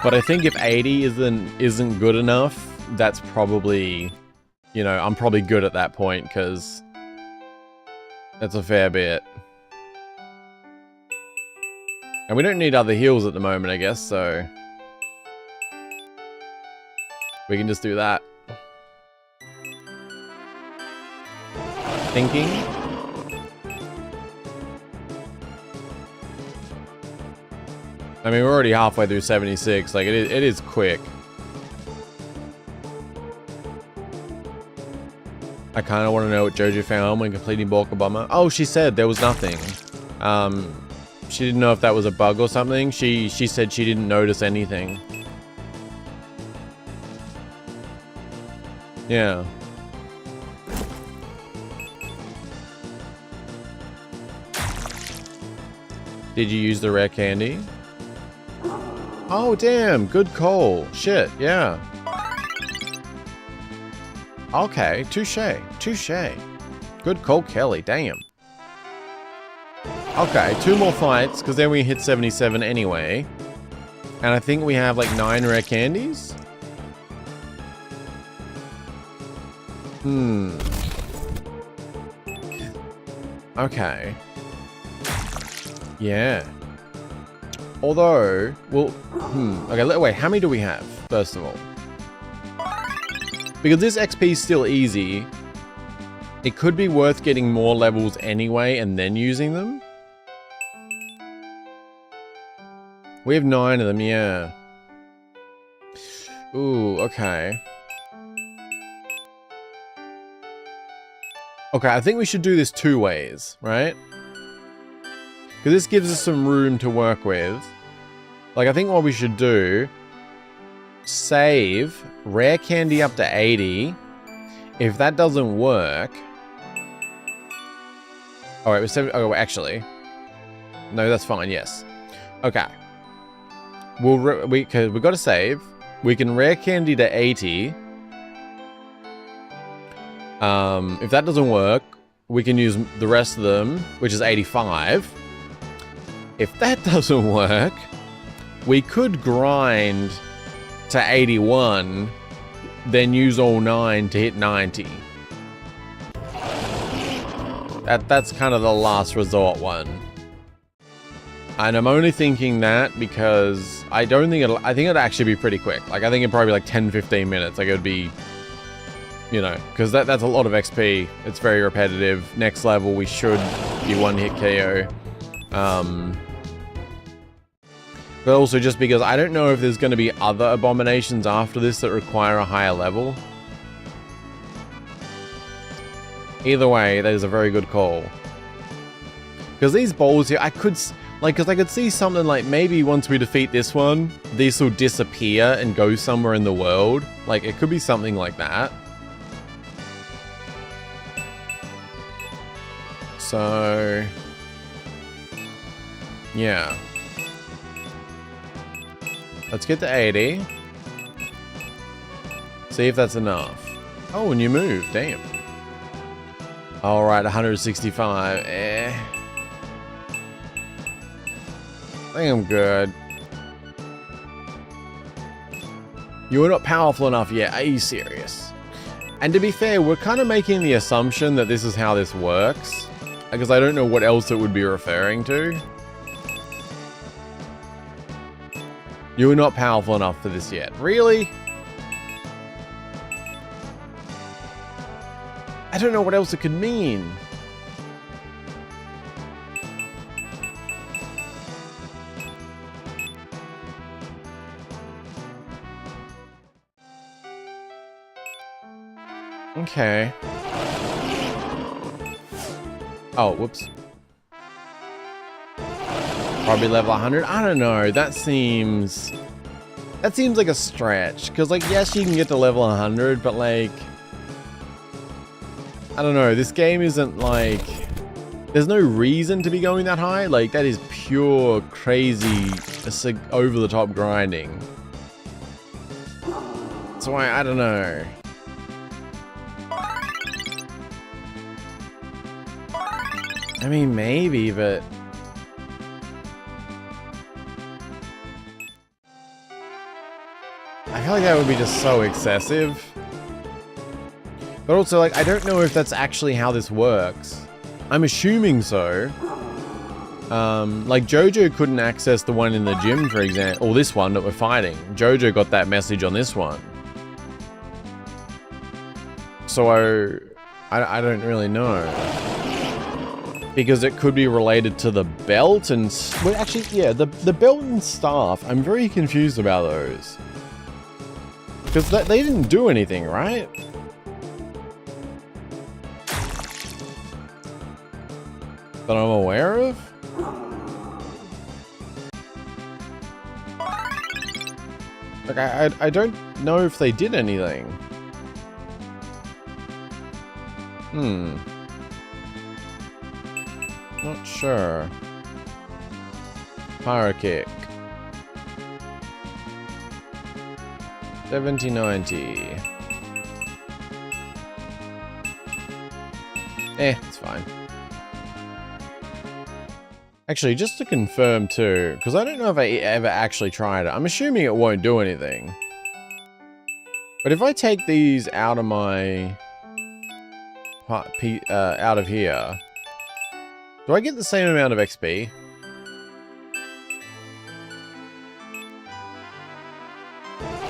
But I think if 80 isn't good enough, that's probably... You know, I'm probably good at that point, because... That's a fair bit. And we don't need other heals at the moment, I guess, so... We can just do that. Thinking. I mean, we're already halfway through 76, like, it is quick. I kind of want to know what Jojo found when completing Bulk Bomber. Oh, she said there was nothing. She didn't know if that was a bug or something. She said she didn't notice anything. Yeah. Did you use the rare candy? Oh, damn. Good call. Shit, yeah. Okay, touche. Touche. Good call, Kelly. Damn. Okay, 2 more fights, because then we hit 77 anyway. And I think we have like 9 rare candies. Okay. Yeah. Although, well, okay, wait, how many do we have, first of all? Because this XP is still easy, it could be worth getting more levels anyway and then using them. We have 9 of them, yeah. Ooh, okay. Okay, I think we should do this 2 ways, right? Because this gives us some room to work with. Like, I think what we should do... Save, rare candy up to 80. If that doesn't work... Oh, wait, oh, actually... No, that's fine, yes. Okay. We've got to save. We can rare candy to 80. If that doesn't work, we can use the rest of them, which is 85. If that doesn't work, we could grind to 81, then use all 9 to hit 90. That's kind of the last resort one. And I'm only thinking that because I think it'd actually be pretty quick. Like, I think it'd probably be like 10-15 minutes. Like, it would be, you know, because that's a lot of XP. It's very repetitive. Next level, we should be 1-hit KO. But also just because I don't know if there's going to be other abominations after this that require a higher level. Either way, that is a very good call. Because these balls here, I could see something like maybe once we defeat this one, these will disappear and go somewhere in the world. Like, it could be something like that. So... yeah. Let's get to 80. See if that's enough. Oh, and you move. Damn. Alright, 165. I think I'm good. You're not powerful enough yet. Are you serious? And to be fair, we're kind of making the assumption that this is how this works. Because I don't know what else it would be referring to. You're not powerful enough for this yet. Really? I don't know what else it could mean. Okay. Oh, whoops. Probably level 100. I don't know. That seems like a stretch. Because, like, yes, you can get to level 100, but, like, I don't know. This game isn't, like, there's no reason to be going that high. Like, that is pure, crazy, over-the-top grinding. So, I don't know. I mean, maybe, but... I feel like that would be just so excessive. But also, like, I don't know if that's actually how this works. I'm assuming so. Like, Jojo couldn't access the one in the gym, for example. Or this one that we're fighting. Jojo got that message on this one. So, I don't really know. Because it could be related to the belt and... Well, actually, yeah, the belt and staff. I'm very confused about those. Because they didn't do anything, right? That I'm aware of? Like, I don't know if they did anything. Not sure. Pyro kick. 70-90. It's fine. Actually, just to confirm too, because I don't know if I ever actually tried it. I'm assuming it won't do anything. But if I take these out of my... out of here... Do I get the same amount of XP?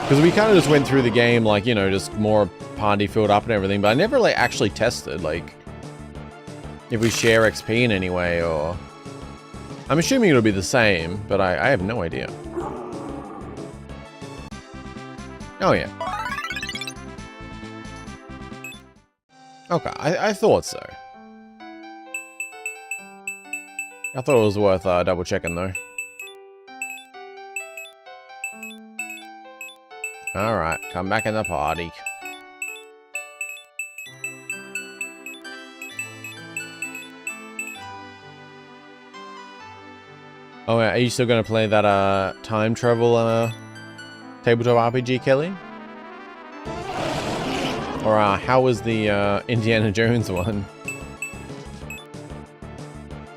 Because we kind of just went through the game, like, you know, just more party filled up and everything, but I never, like, actually tested, like, if we share XP in any way, or... I'm assuming it'll be the same, but I have no idea. Oh, yeah. Okay, I thought so. I thought it was worth double checking though. Alright, come back in the party. Oh, are you still gonna play that time travel tabletop RPG, Kelly? Or how was the Indiana Jones one?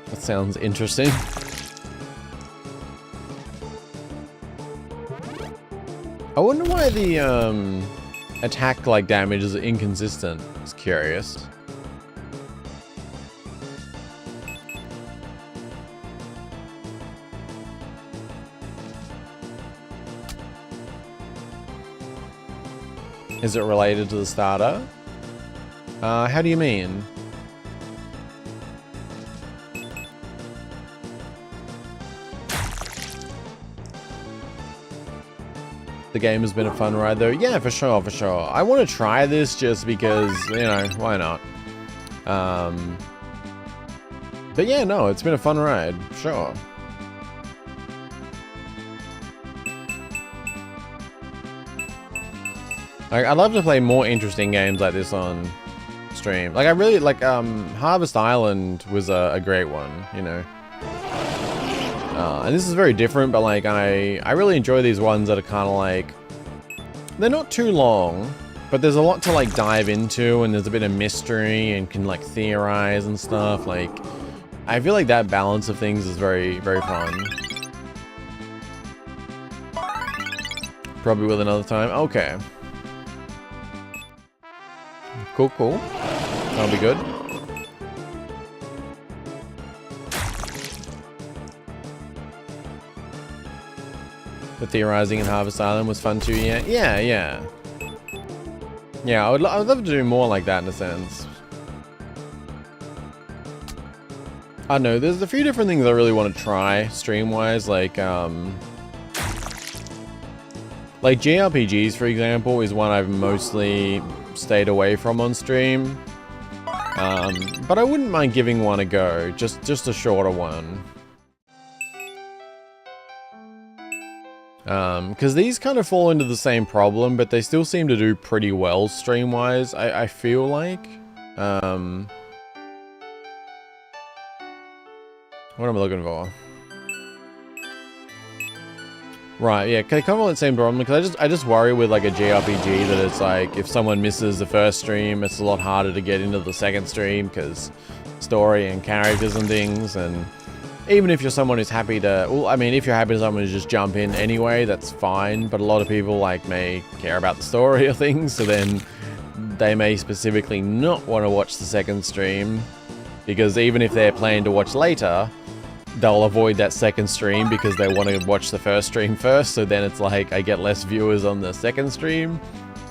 That sounds interesting. I wonder why the attack like damage is inconsistent. It's curious. Is it related to the starter? How do you mean? The game has been a fun ride though. Yeah, for sure, for sure. I want to try this just because, you know, why not? But yeah, no, it's been a fun ride, sure. Like, I'd love to play more interesting games like this on stream. Like, I really, like, Harvest Island was a great one, you know. And this is very different, but, like, I really enjoy these ones that are kind of, like... They're not too long, but there's a lot to, like, dive into, and there's a bit of mystery, and can, like, theorize and stuff. Like, I feel like that balance of things is very, very fun. Probably will another time. Okay. Cool, cool. That'll be good. The theorizing in Harvest Island was fun too, yeah? Yeah, yeah. Yeah, I would love to do more like that in a sense. I don't know, there's a few different things I really want to try stream-wise, like JRPGs, for example, is one I've mostly stayed away from on stream. But I wouldn't mind giving one a go, just a shorter one. Because these kind of fall into the same problem, but they still seem to do pretty well stream-wise, I feel like. What am I looking for? Right, yeah, they come on the same problem, because I just worry with like a JRPG that it's like, if someone misses the first stream, it's a lot harder to get into the second stream, because story and characters and things, and even if you're someone who's happy to, well, I mean, if you're happy to someone to just jump in anyway, that's fine, but a lot of people like may care about the story or things, so then they may specifically not want to watch the second stream, because even if they're planning to watch later, they'll avoid that second stream because they want to watch the first stream first, so then it's like I get less viewers on the second stream,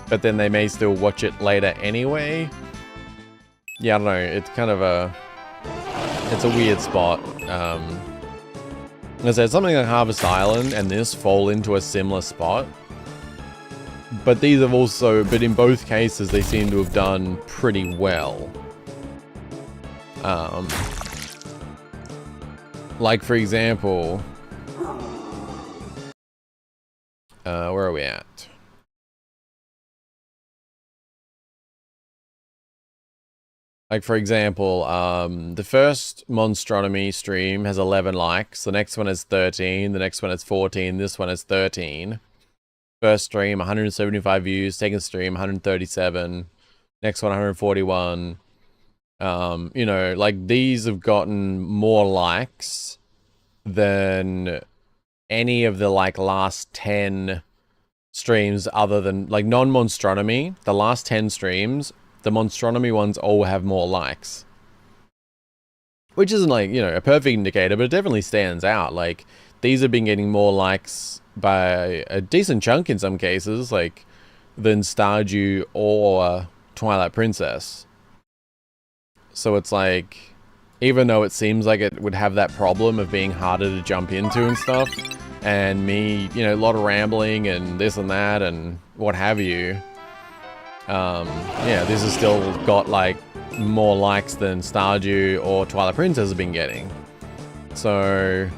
but then they may still watch it later anyway. Yeah, I don't know, it's kind of it's a weird spot. As I said, something like Harvest Island and this fall into a similar spot, but these have also, but in both cases they seem to have done pretty well. Like, for example, where are we at? Like, for example, the first Monstronomy stream has 11 likes, the next one has 13, the next one has 14, this one has 13. First stream, 175 views, second stream, 137, next one, 141. You know, like, these have gotten more likes than any of the, like, last 10 streams other than, like, non-Monstronomy. The last 10 streams, the Monstronomy ones all have more likes. Which isn't, like, you know, a perfect indicator, but it definitely stands out. Like, these have been getting more likes by a decent chunk in some cases, like, than Stardew or Twilight Princess. So it's like, even though it seems like it would have that problem of being harder to jump into and stuff, and me, you know, a lot of rambling and this and that and what have you, yeah, this has still got, like, more likes than Stardew or Twilight Princess have been getting. So,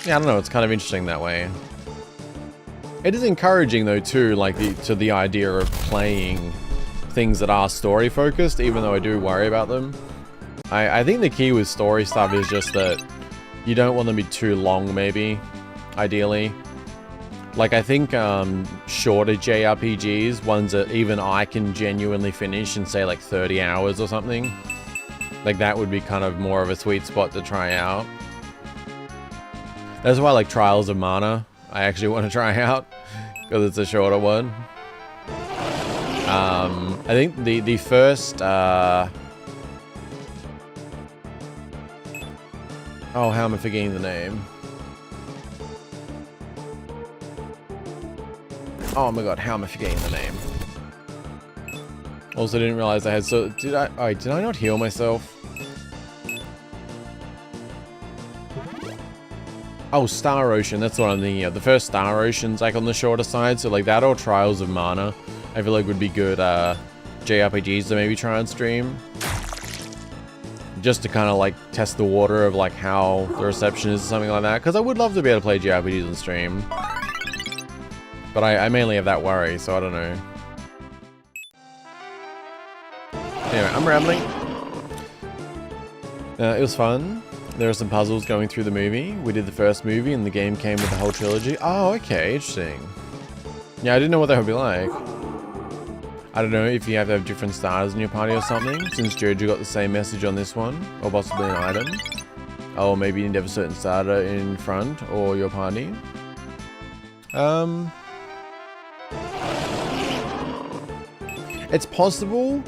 yeah, I don't know, it's kind of interesting that way. It is encouraging, though, too, like, the idea of playing things that are story focused, even though I do worry about them. I think the key with story stuff is just that you don't want them to be too long, maybe, ideally. Like, I think shorter JRPGs, ones that even I can genuinely finish in, say, like 30 hours or something, like, that would be kind of more of a sweet spot to try out. That's why, like, Trials of Mana, I actually want to try out, because it's a shorter one. I think the first, oh, how am I forgetting the name? Oh my god, how am I forgetting the name? Also didn't realize I had, so, did I not heal myself? Oh, Star Ocean, that's what I'm thinking of. The first Star Ocean's like on the shorter side, so like that or Trials of Mana, I feel like would be good JRPGs to maybe try and stream. Just to kind of like test the water of like how the reception is or something like that, because I would love to be able to play JRPGs on stream. But I mainly have that worry, so I don't know. Anyway, I'm rambling. It was fun. There are some puzzles going through the movie. We did the first movie and the game came with the whole trilogy. Oh, okay, interesting. Yeah, I didn't know what that would be like. I don't know if you have to have different starters in your party or something, since Jojo got the same message on this one, or possibly an item. Oh, maybe you need to have a certain starter in front, or your party. It's possible,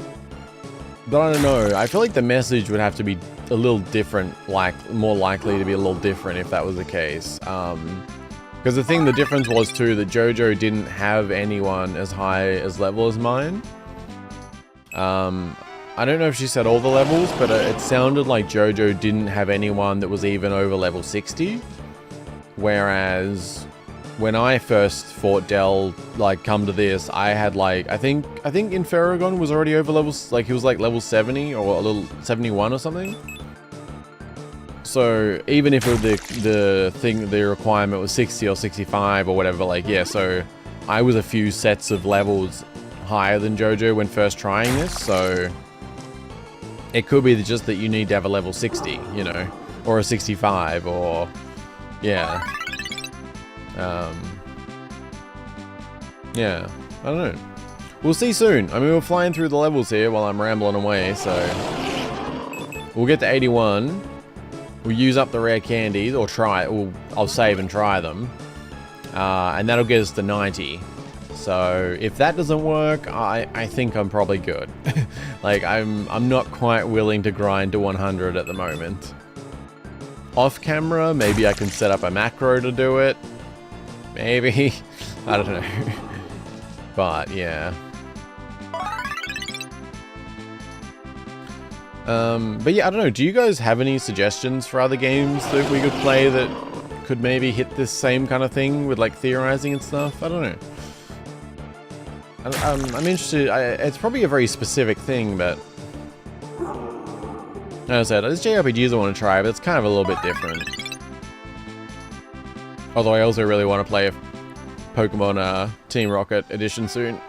but I don't know. I feel like the message would have to be a little different, like, more likely to be a little different if that was the case. Because the difference was too that Jojo didn't have anyone as high as level as mine. I don't know if she said all the levels, but it sounded like JoJo didn't have anyone that was even over level 60. Whereas when I first fought Del, like, come to this, I had like, I think Inferagon was already over levels, like he was like level 70 or a little 71 or something. So even if the requirement was 60 or 65 or whatever, like, yeah, so I was a few sets of levels higher than JoJo when first trying this, so it could be just that you need to have a level 60, you know, or a 65, or, yeah. Yeah, I don't know. We'll see soon. I mean, we're flying through the levels here while I'm rambling away, so we'll get to 81. We'll use up the rare candies, or I'll save and try them. And that'll get us to 90. So if that doesn't work, I think I'm probably good. Like, I'm not quite willing to grind to 100 at the moment. Off camera, maybe I can set up a macro to do it. Maybe. I don't know. But yeah. But yeah, I don't know. Do you guys have any suggestions for other games that we could play that could maybe hit this same kind of thing with like theorizing and stuff? I don't know. I'm interested. It's probably a very specific thing, but as I said, there's JRPGs I want to try, but it's kind of a little bit different. Although I also really want to play a Pokemon Team Rocket edition soon.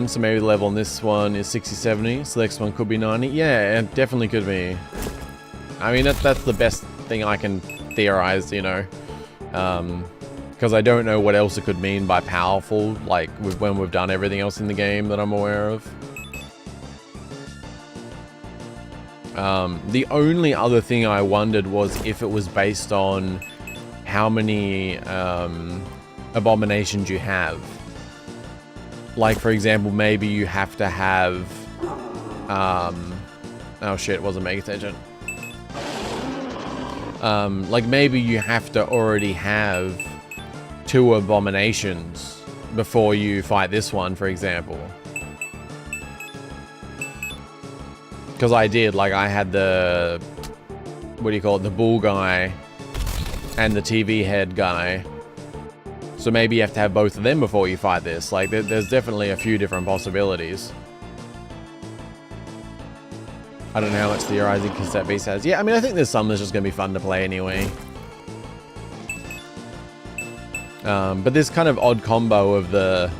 So maybe the level on this one is 60, 70, so the next one could be 90. Yeah, it definitely could be. I mean, that's the best thing I can theorize, you know. Because I don't know what else it could mean by powerful, like when we've done everything else in the game that I'm aware of. The only other thing I wondered was if it was based on how many abominations you have. Like, for example, maybe you have to have... oh shit, wasn't paying attention. Like, maybe you have to already have 2 abominations before you fight this one, for example. Because I did, like, I had the... what do you call it? The bull guy and the TV head guy. So maybe you have to have both of them before you fight this. Like, there's definitely a few different possibilities. I don't know how much theorizing cassette beast has. Yeah, I mean, I think there's some that's just going to be fun to play anyway. But this kind of odd combo of the...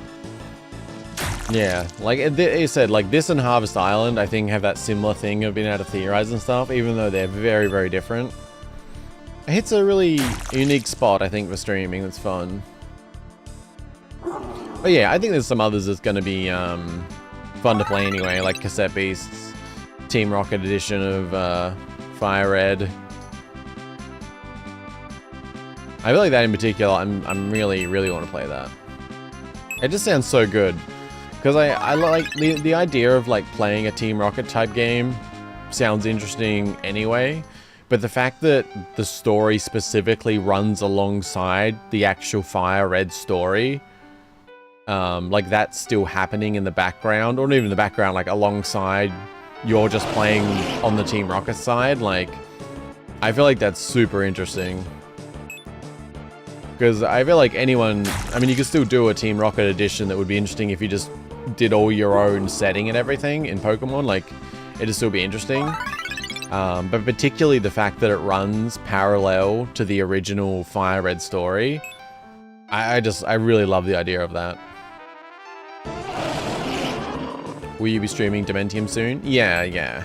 yeah, like it said, like this and Harvest Island, I think have that similar thing of being able to theorize and stuff, even though they're very, very different. It hits a really unique spot, I think, for streaming that's fun. But yeah, I think there's some others that's going to be fun to play anyway, like Cassette Beasts, Team Rocket edition of Fire Red. I feel like that in particular, I'm really, really want to play that. It just sounds so good. Because I like the idea of like playing a Team Rocket type game sounds interesting anyway. But the fact that the story specifically runs alongside the actual Fire Red story, like that's still happening in the background, or not even in the background, like alongside you're just playing on the Team Rocket side, like I feel like that's super interesting. Because I feel like anyone, I mean, you could still do a Team Rocket edition that would be interesting if you just did all your own setting and everything in Pokemon, like it'd still be interesting. But particularly the fact that it runs parallel to the original Fire Red story, I really love the idea of that. Will you be streaming Dementium soon? Yeah.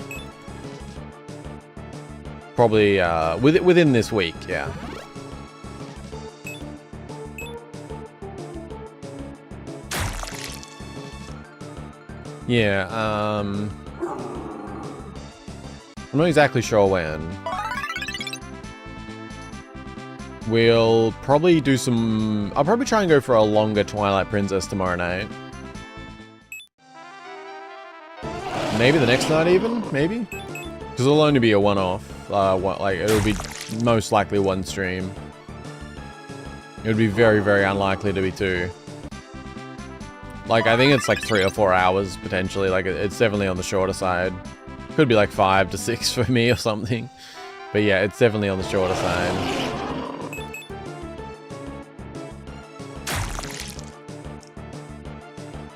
Probably within this week, yeah. Yeah, I'm not exactly sure when. We'll probably do some... I'll probably try and go for a longer Twilight Princess tomorrow night. Maybe the next night even? Maybe? Because it'll only be a one-off. Like, it'll be most likely one stream. It would be very, very unlikely to be 2. Like, I think it's like 3 or 4 hours, potentially. Like, it's definitely on the shorter side. Could be like 5 to 6 for me or something. But yeah, it's definitely on the shorter side.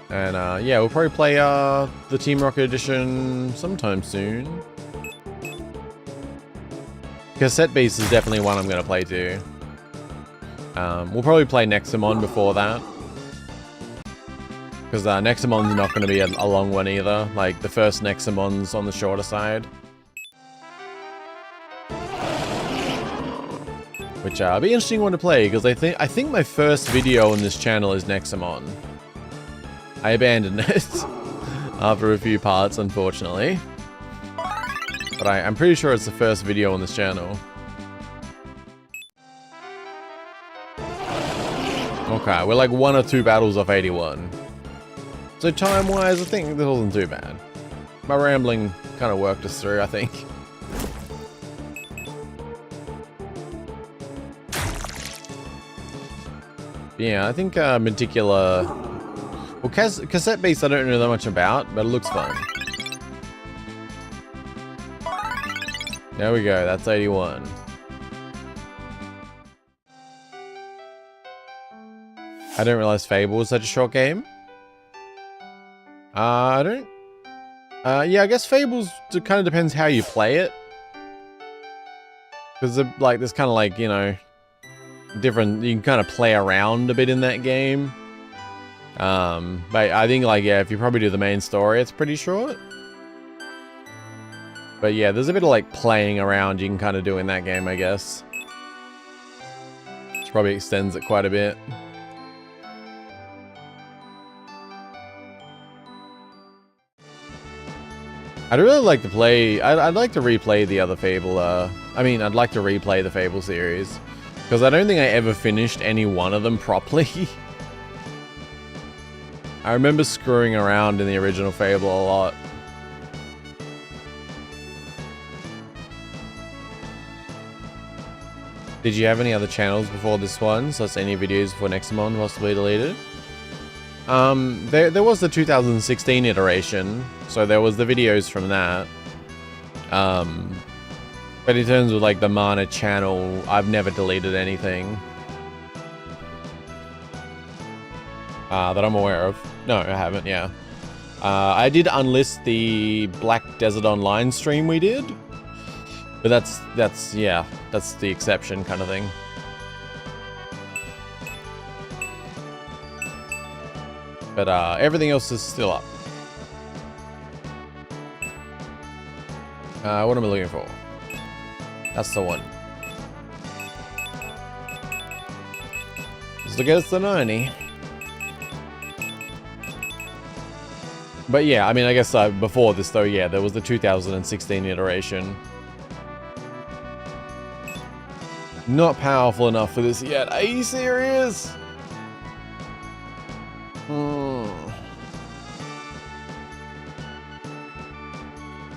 And yeah, we'll probably play the Team Rocket edition sometime soon. Cassette Beast is definitely one I'm going to play too. We'll probably play Nexamon before that. Because Nexamon's not going to be a long one either. Like, the first Nexamon's on the shorter side. Which will be an interesting one to play, because I think my first video on this channel is Nexamon. I abandoned it after a few parts, unfortunately. But I'm pretty sure it's the first video on this channel. Okay, we're like 1 or 2 battles off 81. So time-wise, I think this wasn't too bad. My rambling kind of worked us through, I think. Yeah, I think particular... Well, cassette beast I don't know that much about, but it looks fun. There we go, that's 81. I didn't realize Fable was such a short game. I don't... yeah, I guess Fables kind of depends how you play it. Because, like, there's kind of like, you know... different... You can kind of play around a bit in that game. But I think, like, yeah, if you probably do the main story, it's pretty short. But yeah, there's a bit of, like, playing around you can kind of do in that game, I guess. Which probably extends it quite a bit. I'd really like to play... I'd like to replay the other Fable, I mean, I'd like to replay the Fable series. Because I don't think I ever finished any one of them properly. I remember screwing around in the original Fable a lot. Did you have any other channels before this one? So it's any videos before Nexamon possibly deleted? There was the 2016 iteration, so there was the videos from that. But in terms of like the Mana channel, I've never deleted anything. That I'm aware of. No, I haven't, yeah. I did unlist the Black Desert Online stream we did. But that's yeah, that's the exception kind of thing. But everything else is still up. What am I looking for? That's the one. Let's look at the 90. But yeah, I mean, I guess before this though, yeah, there was the 2016 iteration. Not powerful enough for this yet. Are you serious?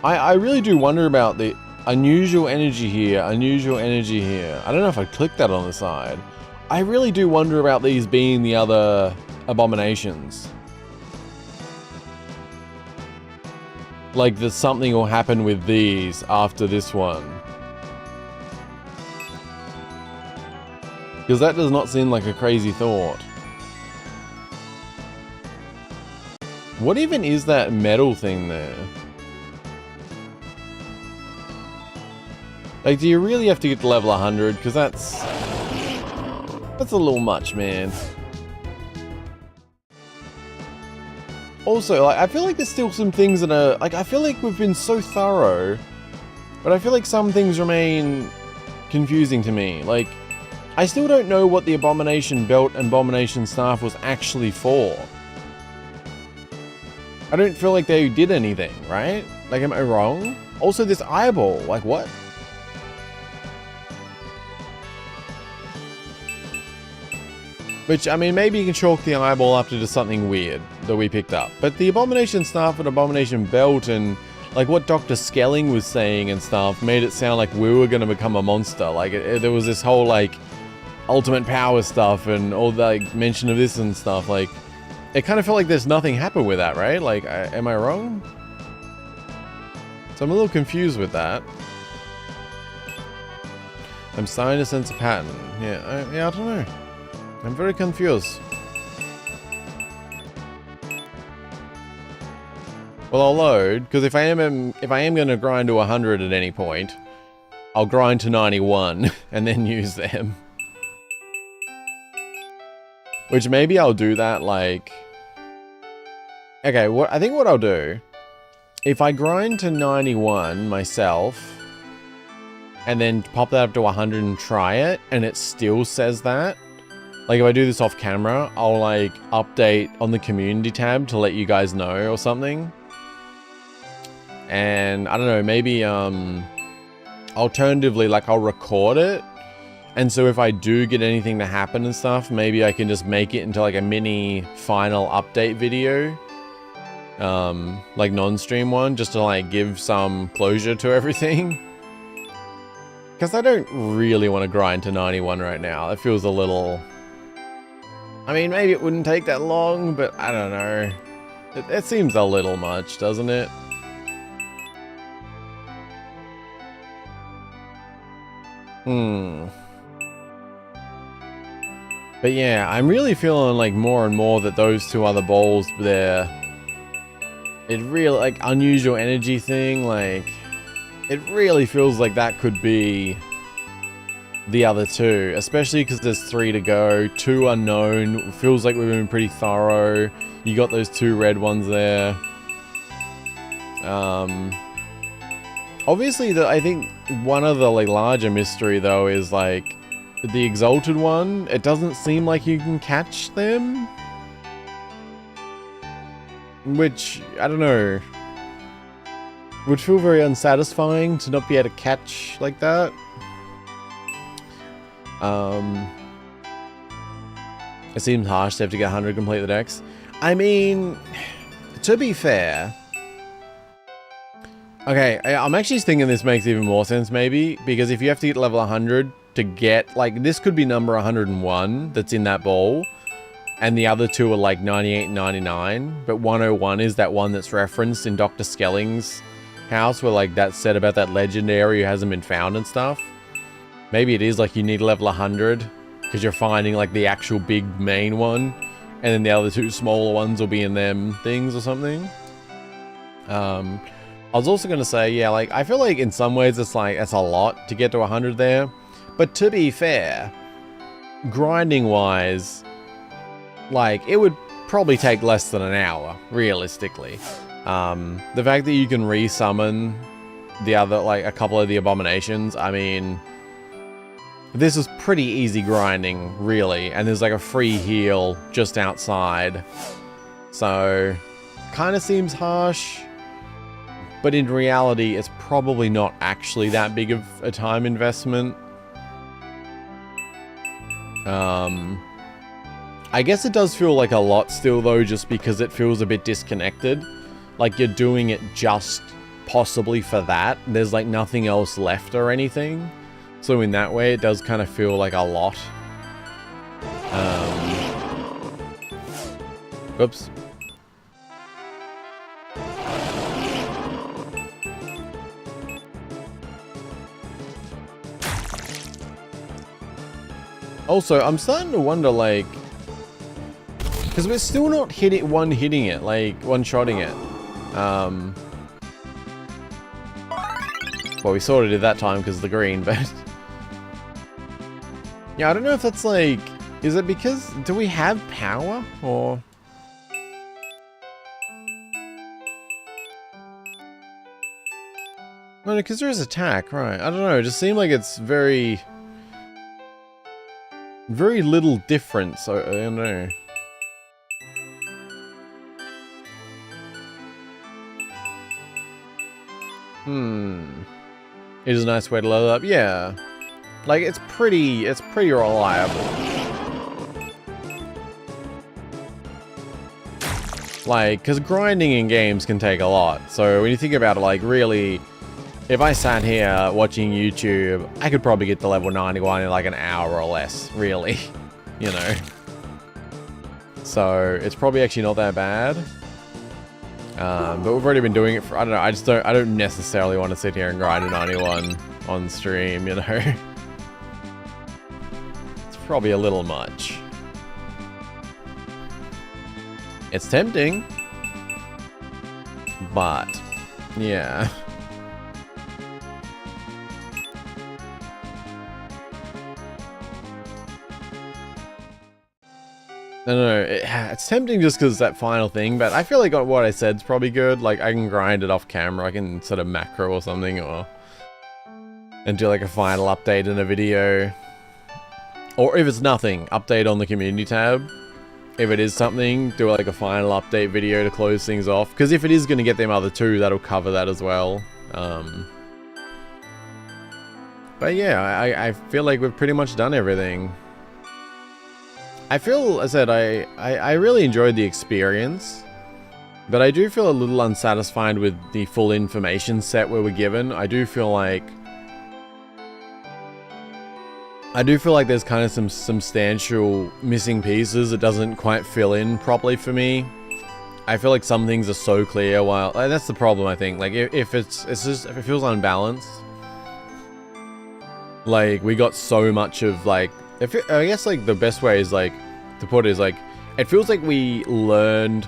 I really do wonder about the unusual energy here, unusual energy here. I don't know if I clicked that on the side. I really do wonder about these being the other abominations. Like that something will happen with these after this one. Because that does not seem like a crazy thought. What even is that metal thing there? Like, do you really have to get to level 100? Because that's a little much, man. Also, like, I feel like there's still some things that are... Like, I feel like we've been so thorough, but I feel like some things remain confusing to me. Like, I still don't know what the Abomination Belt and Abomination Staff was actually for. I don't feel like they did anything, right? Like, am I wrong? Also, this eyeball, like, what? Which, I mean, maybe you can chalk the eyeball up to just something weird that we picked up. But the Abomination Staff and Abomination Belt and, like, what Dr. Skelling was saying and stuff made it sound like we were going to become a monster. Like, there was this whole, like, ultimate power stuff and all the, like, mention of this and stuff. Like, it kind of felt like there's nothing happened with that, right? Like, am I wrong? So I'm a little confused with that. I'm starting to sense a pattern. Yeah, I don't know. I'm very confused. Well, I'll load, because if I am going to grind to 100 at any point, I'll grind to 91 and then use them. Which maybe I'll do that, like... Okay, I think what I'll do, if I grind to 91 myself, and then pop that up to 100 and try it, and it still says that, like if I do this off camera, I'll like update on the community tab to let you guys know or something. And I don't know, maybe alternatively, like I'll record it. And so if I do get anything to happen and stuff, maybe I can just make it into like a mini final update video. Like non-stream one, just to like give some closure to everything. Because I don't really want to grind to 91 right now. It feels a little... I mean, maybe it wouldn't take that long, but I don't know. It seems a little much, doesn't it? But yeah, I'm really feeling like more and more that those two other balls there... It really, like, unusual energy thing, like... It really feels like that could be the other two, especially because there's 3 to go, 2 unknown. It feels like we've been pretty thorough. You got those 2 red ones there. Obviously, I think one of the like larger mystery though is like the exalted one. It doesn't seem like you can catch them, which I don't know. Would feel very unsatisfying to not be able to catch like that. It seems harsh to have to get 100 to complete the decks. I mean, to be fair... Okay, I'm actually thinking this makes even more sense maybe, because if you have to get level 100 to get... Like, this could be number 101 that's in that ball, and the other 2 are like 98 and 99, but 101 is that one that's referenced in Dr. Skelling's house, where like that's said about that legendary who hasn't been found and stuff. Maybe it is like you need level 100 because you're finding like the actual big main one, and then the other 2 smaller ones will be in them things or something. I was also going to say, yeah, like I feel like in some ways it's like that's a lot to get to 100 there, but to be fair, grinding wise, like it would probably take less than an hour realistically. The fact that you can resummon the other, like a couple of the abominations, I mean, this is pretty easy grinding, really, and there's like a free heal just outside, so kind of seems harsh, but in reality, it's probably not actually that big of a time investment. I guess it does feel like a lot still, though, just because it feels a bit disconnected. Like you're doing it just possibly for that. There's like nothing else left or anything. So in that way, it does kind of feel like a lot. Oops. Also, I'm starting to wonder, like... Because we're still not one-shotting it. Well, we sort of did that time because of the green, but... Yeah, I don't know if that's like... Is it because... Do we have power? Or... No, because there is attack, right. I don't know, it just seemed like it's very... Very little difference, I don't know. It is a nice way to level up, yeah. Like, it's pretty reliable. Like, because grinding in games can take a lot. So when you think about it, like, really, if I sat here watching YouTube, I could probably get to level 91 in like an hour or less, really. You know. So it's probably actually not that bad. But we've already been doing it for, I don't know, I don't necessarily want to sit here and grind a 91 on stream, you know? It's probably a little much. It's tempting. But, yeah. No, it's tempting just because that final thing, but I feel like what I said is probably good. Like, I can grind it off camera, I can sort of macro or something, and do like a final update in a video. Or if it's nothing, update on the community tab. If it is something, do like a final update video to close things off. Because if it is going to get them other two, that'll cover that as well. But yeah, I feel like we've pretty much done everything. I feel, as I said, I really enjoyed the experience, but I do feel a little unsatisfied with the full information set we were given. I do feel like there's kind of some substantial missing pieces that doesn't quite fill in properly for me. I feel like some things are so clear, while that's the problem, I think. Like if it feels unbalanced. Like we got so much of like, I guess like the best way is like to put it is like, it feels like we learned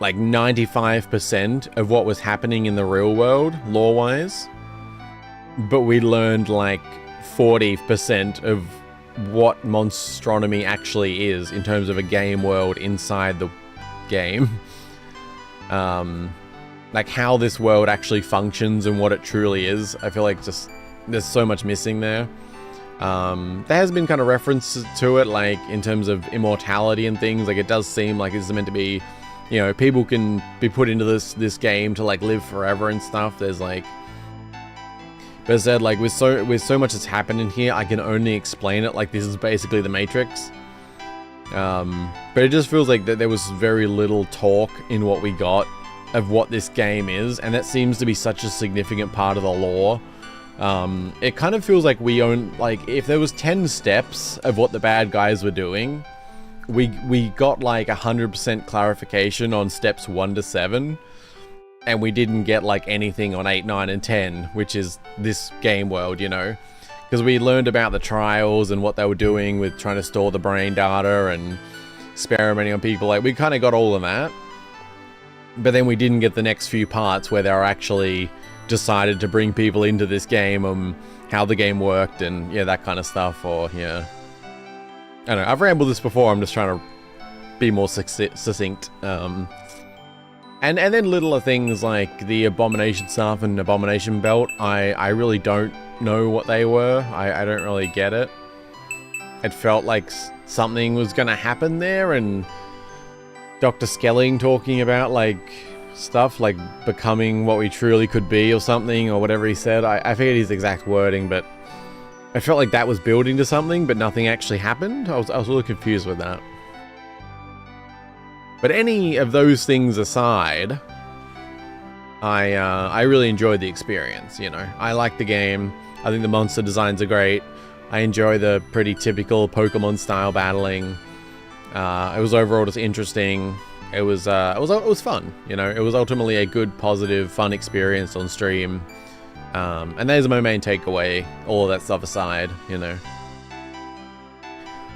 like 95% of what was happening in the real world lore-wise, but we learned like 40% of what Monstronomy actually is in terms of a game world inside the game. Like how this world actually functions and what it truly is. I feel like just there's so much missing there. There has been kind of references to it, like in terms of immortality and things. Like it does seem like it's meant to be, you know, people can be put into this game to like live forever and stuff. There's like, but as I said, like with so much that's happened in here, I can only explain it like this is basically the Matrix. But it just feels like that there was very little talk in what we got of what this game is, and that seems to be such a significant part of the lore. It kind of feels like we own, like, if there was 10 steps of what the bad guys were doing, we got like 100% clarification on steps 1 to 7, and we didn't get like anything on 8, 9, and 10, which is this game world, you know? Because we learned about the trials and what they were doing with trying to store the brain data and experimenting on people. Like, we kind of got all of that, but then we didn't get the next few parts where they were actually decided to bring people into this game, how the game worked and yeah, that kind of stuff. Or yeah, I don't know, I've rambled this before, I'm just trying to be more succinct. And then littler things like the Abomination stuff and Abomination belt, I really don't know what they were. I don't really get it. It felt like something was gonna happen there, and Dr. Skelling talking about like stuff like becoming what we truly could be or something, or whatever he said. I forget his exact wording, but I felt like that was building to something, but nothing actually happened. I was a little confused with that. But any of those things aside, I really enjoyed the experience, you know. I like the game. I think the monster designs are great. I enjoy the pretty typical Pokemon style battling. It was overall just interesting. It was fun, you know. It was ultimately a good, positive, fun experience on stream. And there's my main takeaway, all of that stuff aside, you know.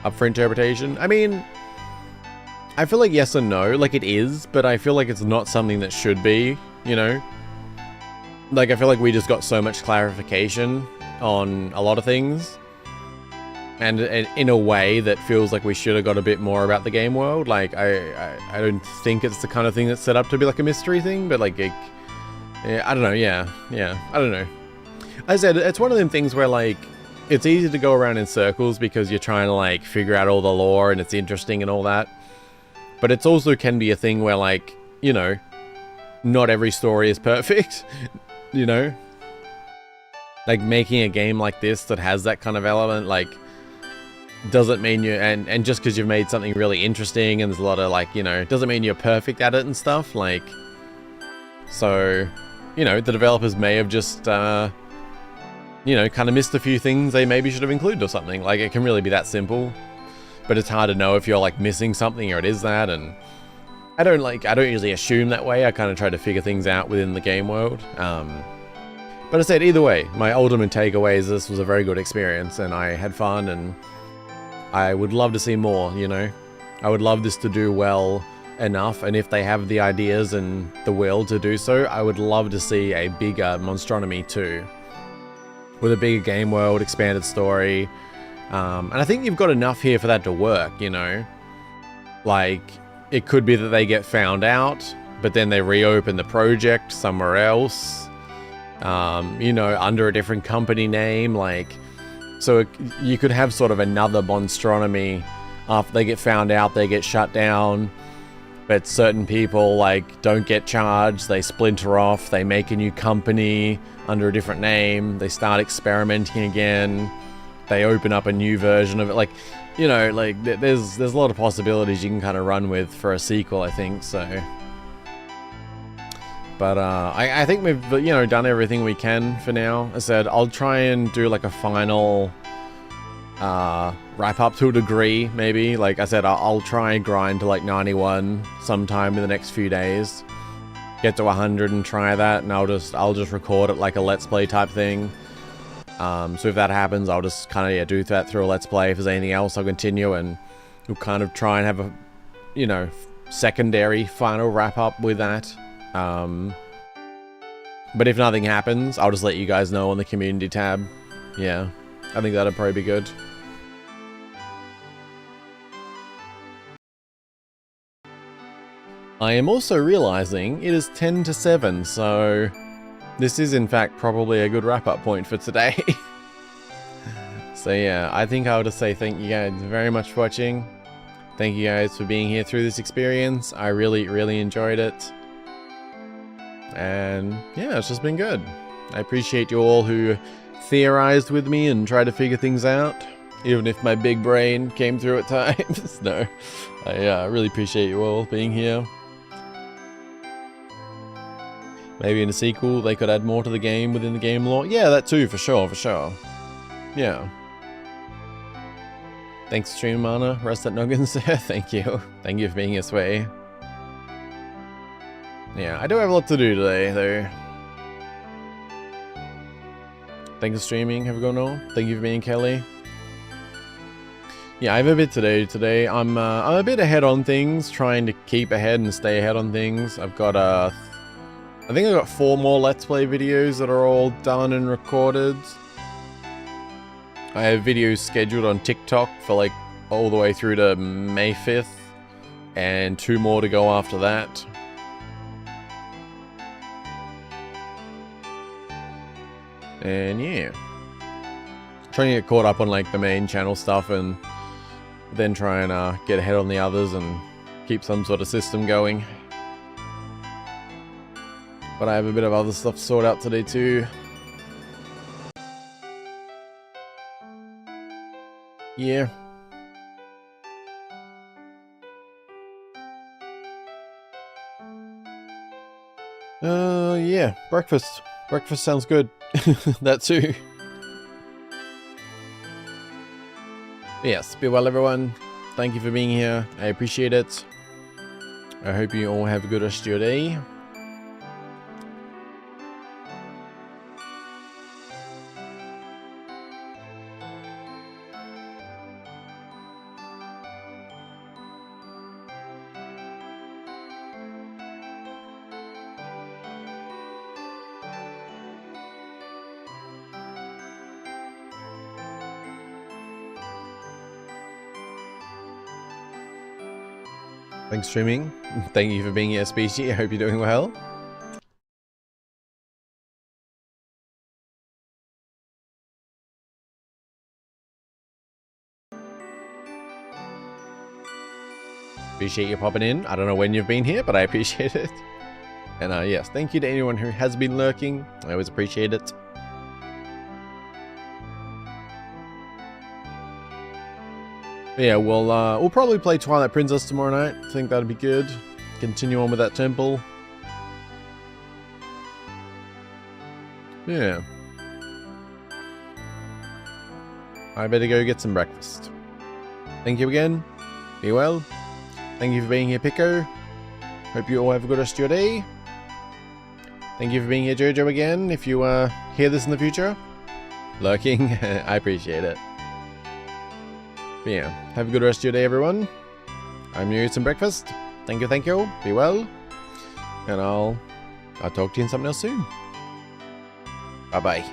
Up for interpretation? I mean, I feel like yes and no, like it is, but I feel like it's not something that should be, you know. Like, I feel like we just got so much clarification on a lot of things, and in a way that feels like we should have got a bit more about the game world. Like, I don't think it's the kind of thing that's set up to be like a mystery thing, but like, yeah, I don't know, yeah, I don't know. As I said, it's one of them things where like, it's easy to go around in circles because you're trying to like figure out all the lore and it's interesting and all that. But it's also can be a thing where like, you know, not every story is perfect, you know? Like making a game like this that has that kind of element, like, doesn't mean you, and just because you've made something really interesting and there's a lot of like, you know, doesn't mean you're perfect at it and stuff, like, so, you know, the developers may have just, you know, kind of missed a few things they maybe should have included or something. Like, it can really be that simple. but it's hard to know if you're like missing something or it is that, and I don't usually assume that way. I kind of try to figure things out within the game world. But I said, either way, my ultimate takeaway is this was a very good experience, and I had fun, and I would love to see more, you know? I would love this to do well enough, and if they have the ideas and the will to do so, I would love to see a bigger Monstronomy 2. With a bigger game world, expanded story. And I think you've got enough here for that to work, you know? Like, it could be that they get found out, but then they reopen the project somewhere else. You know, under a different company name, like, so you could have sort of another Monstronomy after they get found out, they get shut down, but certain people, like, don't get charged, they splinter off, they make a new company under a different name, they start experimenting again, they open up a new version of it, like, you know, like, there's a lot of possibilities you can kind of run with for a sequel, I think, so... But I think we've, you know, done everything we can for now. I said I'll try and do like a final wrap up to a degree, maybe. Like I said, I'll try and grind to like 91 sometime in the next few days. Get to 100 and try that, and I'll just record it like a let's play type thing. So if that happens, I'll just kind of do that through a let's play. If there's anything else, I'll continue, and we'll kind of try and have a, you know, secondary final wrap up with that. But if nothing happens, I'll just let you guys know on the community tab. Yeah, I think that'd probably be good. I am also realizing it is 10 to 7, so this is in fact probably a good wrap-up point for today. So yeah, I think I'll just say thank you guys very much for watching. Thank you guys for being here through this experience. I really, really enjoyed it. And yeah, it's just been good. I appreciate you all who theorized with me and tried to figure things out, even if my big brain came through at times. No, I really appreciate you all being here. Maybe in a sequel they could add more to the game within the game lore. Yeah, that too, for sure, for sure. Yeah. Thanks, StreamMana. Rest that noggins there. Thank you. Thank you for being here, Sway. Yeah, I do have a lot to do today, though. Thanks for streaming. Have a good one. Thank you for being Kelly. Yeah, I have a bit to do today. I'm a bit ahead on things, trying to keep ahead and stay ahead on things. I've got I think I've got 4 more Let's Play videos that are all done and recorded. I have videos scheduled on TikTok for like all the way through to May 5th, and 2 more to go after that. And yeah, trying to get caught up on like the main channel stuff, and then try and get ahead on the others and keep some sort of system going. But I have a bit of other stuff to sort out today too. Yeah. Yeah, breakfast. Breakfast sounds good. That too. Yes, be well everyone. Thank you for being here. I appreciate it. I hope you all have a good rest of your day. Thanks for streaming. Thank you for being here, Species. I hope you're doing well. Appreciate you popping in. I don't know when you've been here, but I appreciate it. And yes, thank you to anyone who has been lurking. I always appreciate it. But yeah, we'll probably play Twilight Princess tomorrow night. I think that'd be good. Continue on with that temple. Yeah. I better go get some breakfast. Thank you again. Be well. Thank you for being here, Pico. Hope you all have a good rest of your day. Thank you for being here, Jojo, again. If you hear this in the future, lurking, I appreciate it. But yeah, have a good rest of your day, everyone. I'm gonna eat some breakfast. Thank you, thank you. Be well. And I'll talk to you in something else soon. Bye-bye.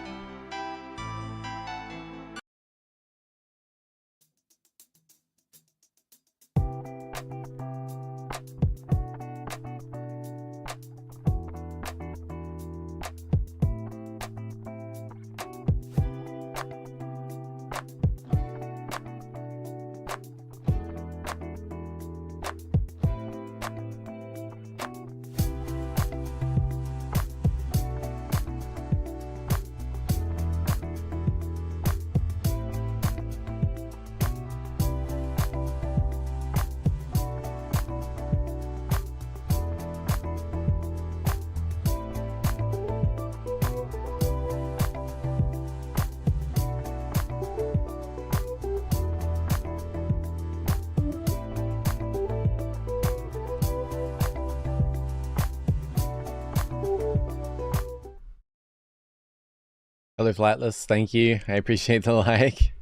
Hello, Flatless. Thank you. I appreciate the like.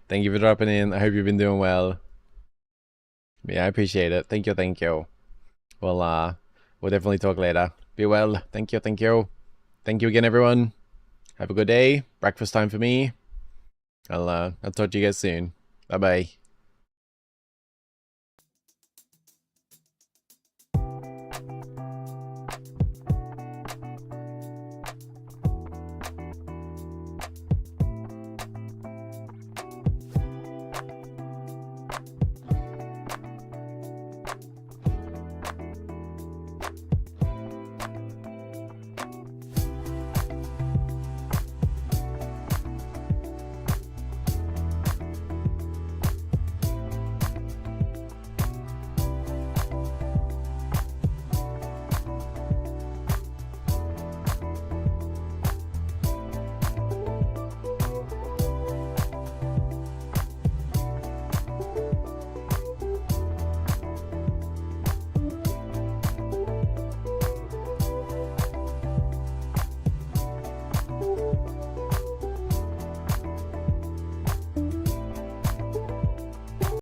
Thank you for dropping in. I hope you've been doing well. Yeah, I appreciate it. Thank you, thank you. Well, we'll definitely talk later. Be well. Thank you, thank you. Thank you again, everyone. Have a good day. Breakfast time for me. I'll talk to you guys soon. Bye-bye.